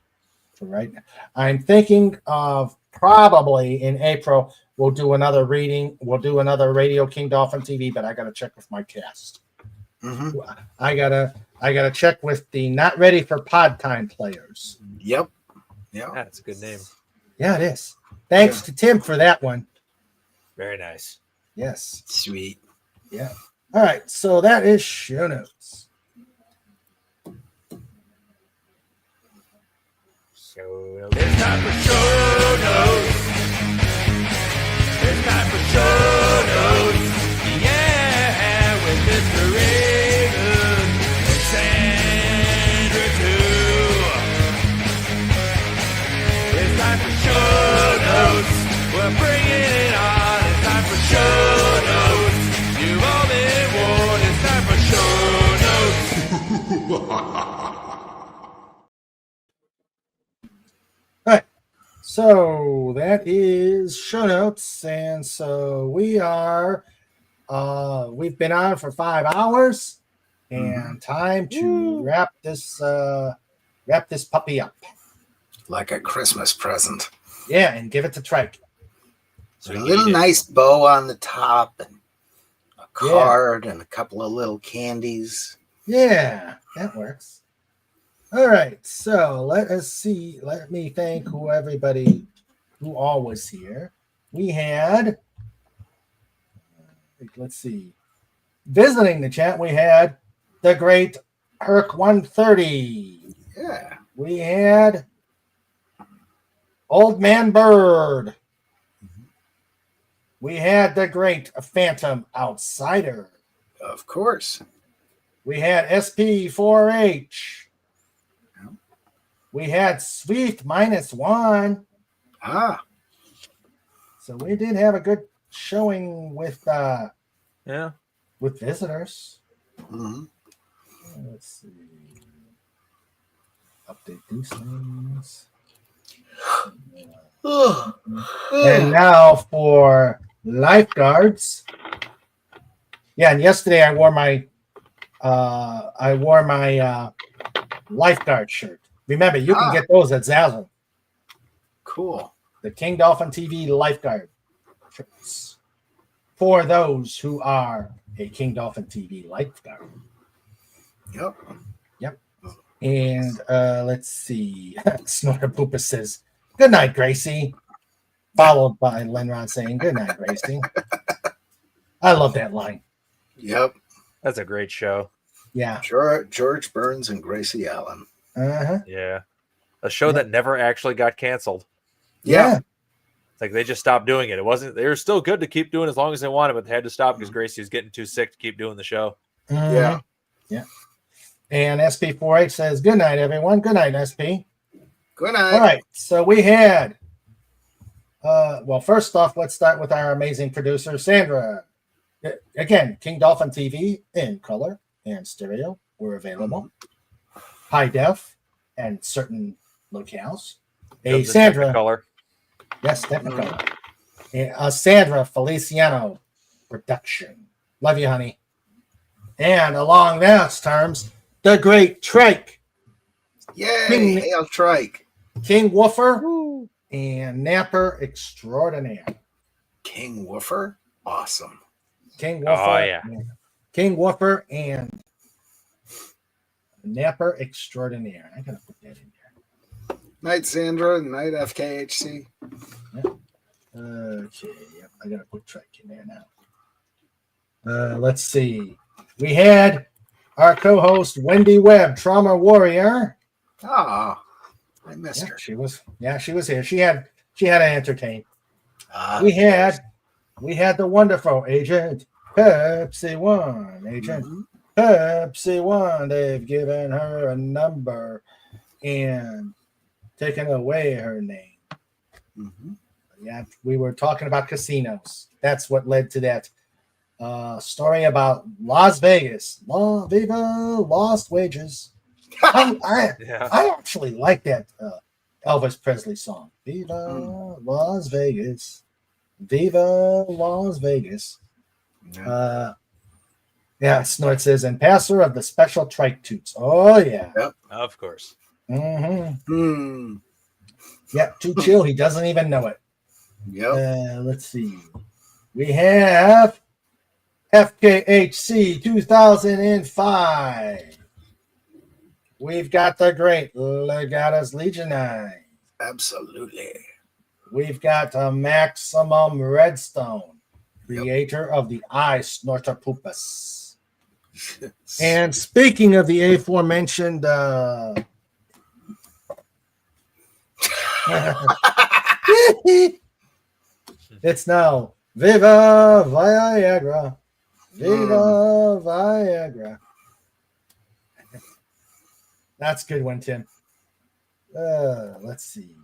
for right now. I'm thinking of probably in April, we'll do another reading. We'll do another Radio King Dolphin TV, but I got to check with my cast.
Mm-hmm.
I gotta check with the Not Ready for Pod Time players.
Yep. Yeah.
That's a good name.
Yeah, it is. Thanks to Tim for that one.
Very nice.
Yes.
Sweet.
Yeah. All right. So that is show notes.
It's time for show notes. It's time for show notes. Yeah, with Mr. Reagan and Sandra too. It's time for show notes. We're bringing it on. It's time for show notes. You've all been warned. It's time for show notes.
So that is show notes, and so we've been on for 5 hours, and time to wrap this puppy up.
Like a Christmas present.
Yeah, and give it to Trike.
So
A
you
little
eat it.
nice bow on the top and a card and a couple of little candies.
Yeah, that works. All right, so let us see. Let me thank who all was here. We had, let's see, visiting the chat, we had the great Herc 130.
Yeah.
We had Old Man Bird. We had the great Phantom Outsider.
Of course.
We had SP4H. We had Swift -1.
Ah.
So we did have a good showing with
Yeah.
visitors.
Mm-hmm.
Let's see. Update these things. And now for lifeguards. Yeah, and yesterday I wore my lifeguard shirt. Remember, you can get those at Zazzle.
Cool.
The King Dolphin TV lifeguard shirts for those who are a King Dolphin TV lifeguard.
Yep.
And let's see. Snorter Poopa says, "Good night, Gracie." Followed by Lenrod saying, "Good night, Gracie." I love that line.
Yep.
That's a great show.
Yeah.
George Burns and Gracie Allen.
Uh-huh.
Yeah. A show that never actually got canceled.
Yeah.
It's like they just stopped doing it. It wasn't, they were still good to keep doing as long as they wanted, but they had to stop because Gracie was getting too sick to keep doing the show.
Yeah. And SP4H says, "Good night, everyone." Good night, SP.
Good night.
All right. So we had, well, first off, let's start with our amazing producer, Sandra. Again, King Dolphin TV in color and stereo were available. High def and certain locales.
Yep, the
Sandra.
Technicolor.
Yes, Technicolor. A Sandra Feliciano production. Love you, honey. And along those terms, the great Trike.
Yay! Hail Trike.
King Woofer and Napper Extraordinaire.
King Woofer? Awesome.
King Woofer.
Oh, yeah.
King Woofer and Napper Extraordinaire. I gotta put that in there.
Night, Sandra. Night, FKHC.
Okay, yep, I gotta put Trike in there now. Let's see. We had our co-host Wendy Webb, Trauma Warrior.
Ah, I missed her.
She was here. She had to entertain.
Of
We had the wonderful Agent Pepsi One. Pepsi One. They've given her a number and taken away her name. Yeah, we were talking about casinos. That's what led to that story about Las Vegas. Viva Lost Wages. I actually like that Elvis Presley song. Viva Las Vegas. Viva Las Vegas. Yeah, Snort says, and passer of the special trike toots. Oh, yeah.
Yep.
Of course.
Mm-hmm. Yep, too chill. He doesn't even know it.
Yep.
Let's see. We have FKHC 2005. We've got the great Legatus Legionine.
Absolutely.
We've got Maximum Redstone, creator of the Eye Snorter Poopus. And speaking of the aforementioned it's now Viva Viagra. Viva Viagra. That's a good one, Tim. Let's see.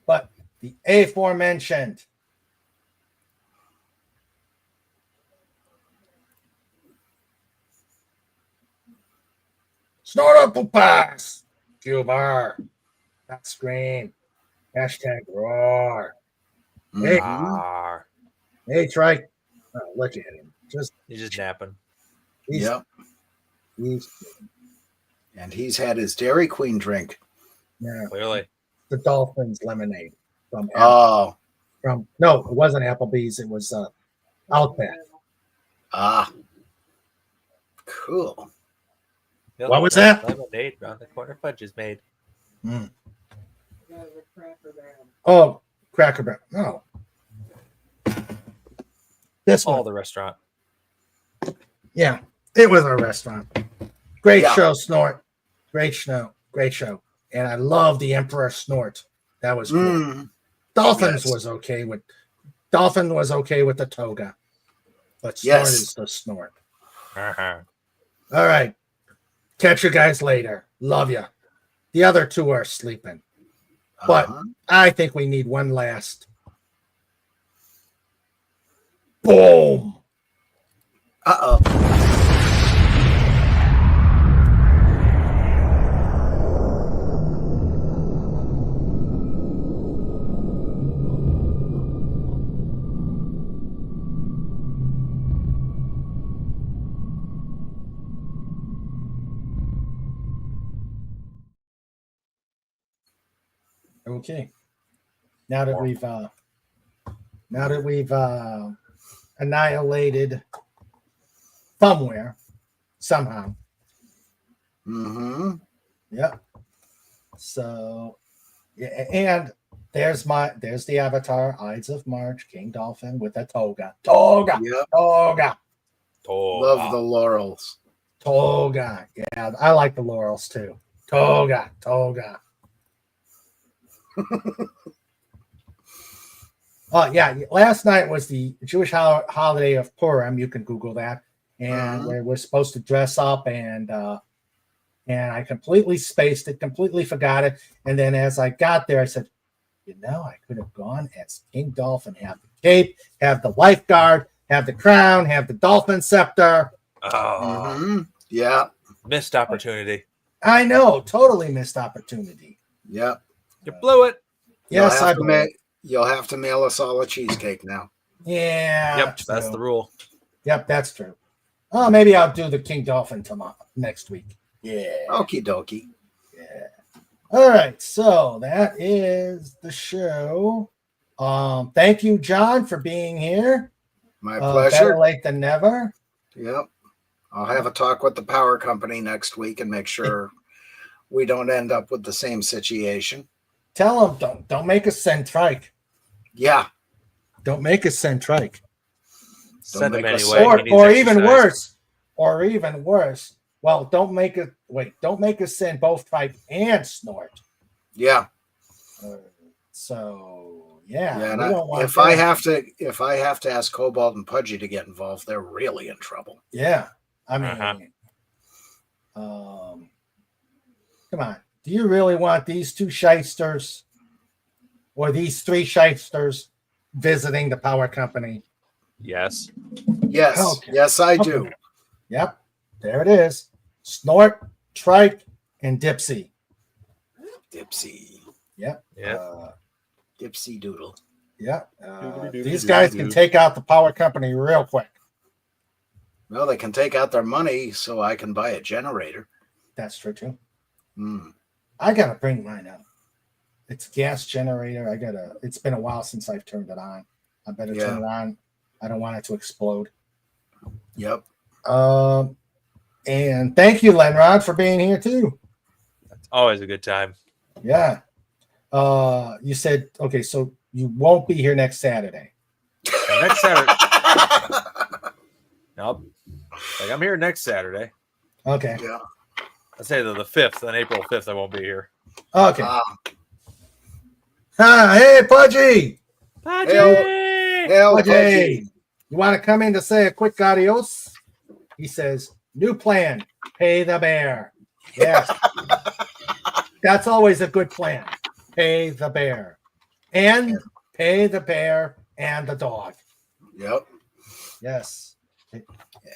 But the aforementioned Snorter Poopas. Cubar. That screen. Hashtag roar. Hey.
Mhm.
Arr.
Hey, Trike. Oh, look at him.
He's just napping.
He's,
Yep.
he's
And he's had his Dairy Queen drink.
yeah,
Clearly.
the Dolphins lemonade from
Oh.
no, it wasn't Applebee's. It was Outback.
Ah. Cool.
Yep,
What was
that's
that?
Lemonade around the corner. Fudge is made.
Oh, Cracker Barrel. No. This
All
one.
the restaurant.
Yeah, it was a restaurant. Great
Yeah.
show, Snort. Great show. Great show. And I love the Emperor Snort. That was cool.
Mm.
Dolphins
Yes.
was okay with the toga. But Snort
Yes.
is the Snort.
Uh-huh.
All right. Catch you guys later. Love you. The other two are sleeping. But
Uh-huh.
I think we need one last. Boom.
Uh-oh.
Okay. Now that we've annihilated somewhere, somehow.
Mm-hmm.
Yep. So yeah, and there's the avatar, Ides of March, King Dolphin with a toga. Toga.
Yep.
Toga.
Love the laurels.
Toga. Yeah, I like the laurels too. Toga. Toga. Oh yeah, last night was the Jewish holiday of Purim. You can Google that, and we're supposed to dress up, and I completely spaced it, completely forgot it, and then as I got there, I said, I could have gone as King Dolphin, have the cape, have the lifeguard, have the crown, have the dolphin scepter.
Oh,
Mm-hmm. Yeah.
missed opportunity.
I know, totally missed opportunity.
Yep.
You blew it.
Yes, I believe.
You'll have to mail us all a cheesecake now.
Yeah.
Yep, that's the rule.
Yep, that's true. Oh, maybe I'll do the King Dolphin next week. Yeah.
Okie dokie.
Yeah. All right. So that is the show. Thank you, John, for being here.
My
Better
pleasure.
late than never.
Yep. I'll have a talk with the power company next week and make sure we don't end up with the same situation.
Tell them don't make us send trike.
Yeah.
Don't make us send trike.
Send him
make us
anyway.
Or,
He needs
or even
exercise.
worse. Well, don't make us send both trike and snort.
Yeah.
So yeah,
Yeah.
we
And
don't want
if
that.
I have to ask Cobalt and Pudgy to get involved, they're really in trouble.
Yeah, I mean, come on. Do you really want these two shysters or these three shysters visiting the power company?
Yes.
Yes.
Okay.
Yes, I do.
Yep, there it is. Snort, Trike, and Dipsy.
Dipsy.
Yep.
Yeah.
Dipsy Doodle.
Yep. These guys can take out the power company real quick.
Well, they can take out their money so I can buy a generator.
That's true too.
Hmm.
I gotta bring mine up. It's a gas generator. It's been a while since I've turned it on. I better turn it on. I don't want it to explode.
Yep.
And thank you, Lenrod, for being here too.
It's always a good time.
Yeah. You said okay, so you won't be here next Saturday.
Now, next Saturday. Nope. Like I'm here next Saturday.
Okay.
Yeah.
I say the 5th, on April 5th, I won't be here.
Okay. Hey, Pudgy.
Hail,
Pudgy.
Pudgy.
You want to come in to say a quick adios? He says, new plan, pay the bear. Yes. That's always a good plan. Pay the bear. And pay the bear and the dog.
Yep.
Yes.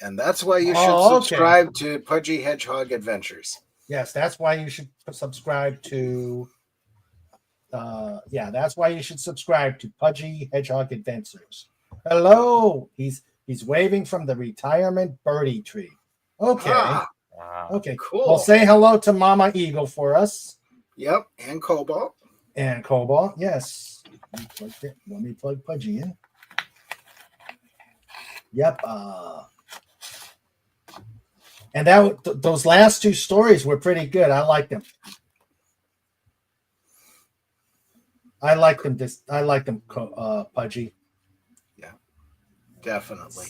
And that's why you should
okay.
subscribe to Pudgy Hedgehog Adventures.
Yes, that's why you should subscribe to Yeah, that's why you should subscribe to Pudgy Hedgehog Adventures. Hello. He's waving from the retirement birdie tree. Okay.
Ah,
Wow.
Okay.
cool.
Well, say hello to Mama Eagle for us.
Yep, and Cobalt.
And Cobalt, yes. Let me plug Pudgy in. Yep. And those last two stories were pretty good. I like them. I like them, Pudgy.
Definitely.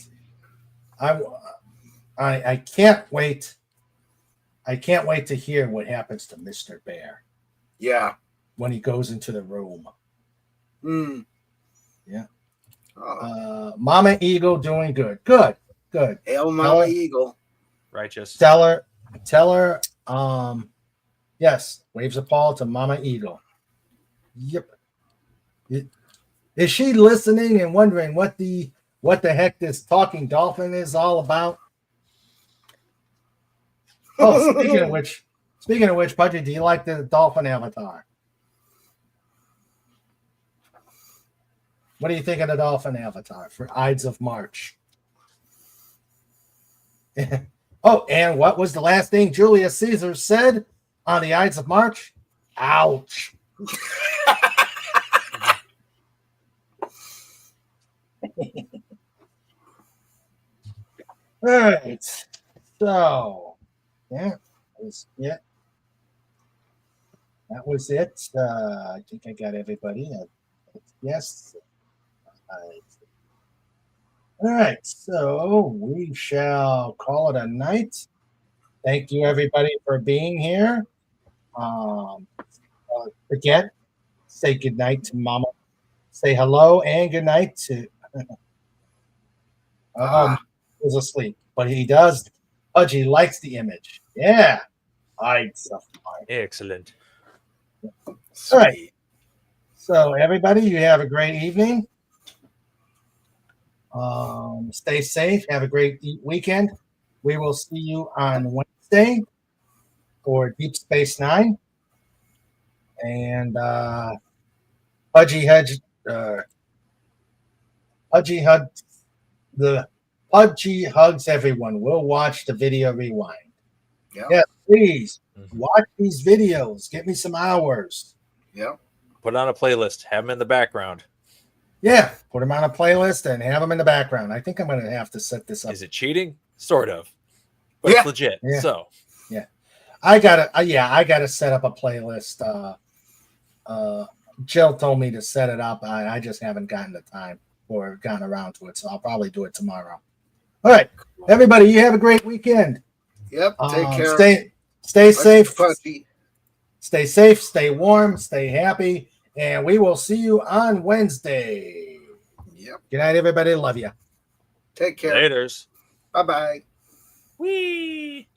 I can't wait. I can't wait to hear what happens to Mr. Bear
Yeah.
when he goes into the room.
Mm.
Yeah.
Oh.
Mama Eagle doing good. Good.
Hail Mama Eagle.
Righteous.
Tell her, yes, waves a paw to Mama Eagle. Yep. Is she listening and wondering what the heck this talking dolphin is all about? Oh, speaking of which, Pudgy, do you like the dolphin avatar? What do you think of the dolphin avatar for Ides of March? Oh, and what was the last thing Julius Caesar said on the Ides of March? Ouch. All right. So, yeah, that was it. I think I got everybody. Yes. All right. So we shall call it a night. Thank you, everybody, for being here. Again, say good night to Mama. Say hello and good night to. Was asleep, but he does. Pudgy likes the image. Yeah,
Excellent.
All right. So everybody, you have a great evening. Stay safe. Have a great weekend. We will see you on Wednesday for Deep Space Nine. And Pudgy hugs everyone. We'll watch the video rewind.
Yep.
Yeah, please watch these videos. Get me some hours.
Yep.
Put on a playlist. Have them in the background.
Yeah, put them on a playlist and have them in the background. I think I'm going to have to set this up.
Is it cheating? Sort of. But it's legit.
Yeah.
So
I gotta set up a playlist. Jill told me to set it up. I just haven't gotten the time or gotten around to it, so I'll probably do it tomorrow. All right, everybody, you have a great weekend.
Yep. Take care.
Stay safe.
Pudgy.
Stay safe. Stay warm. Stay happy, and we will see you on Wednesday.
Yep.
Good night, everybody. Love you.
Take care.
laters.
Bye-bye.
Wee.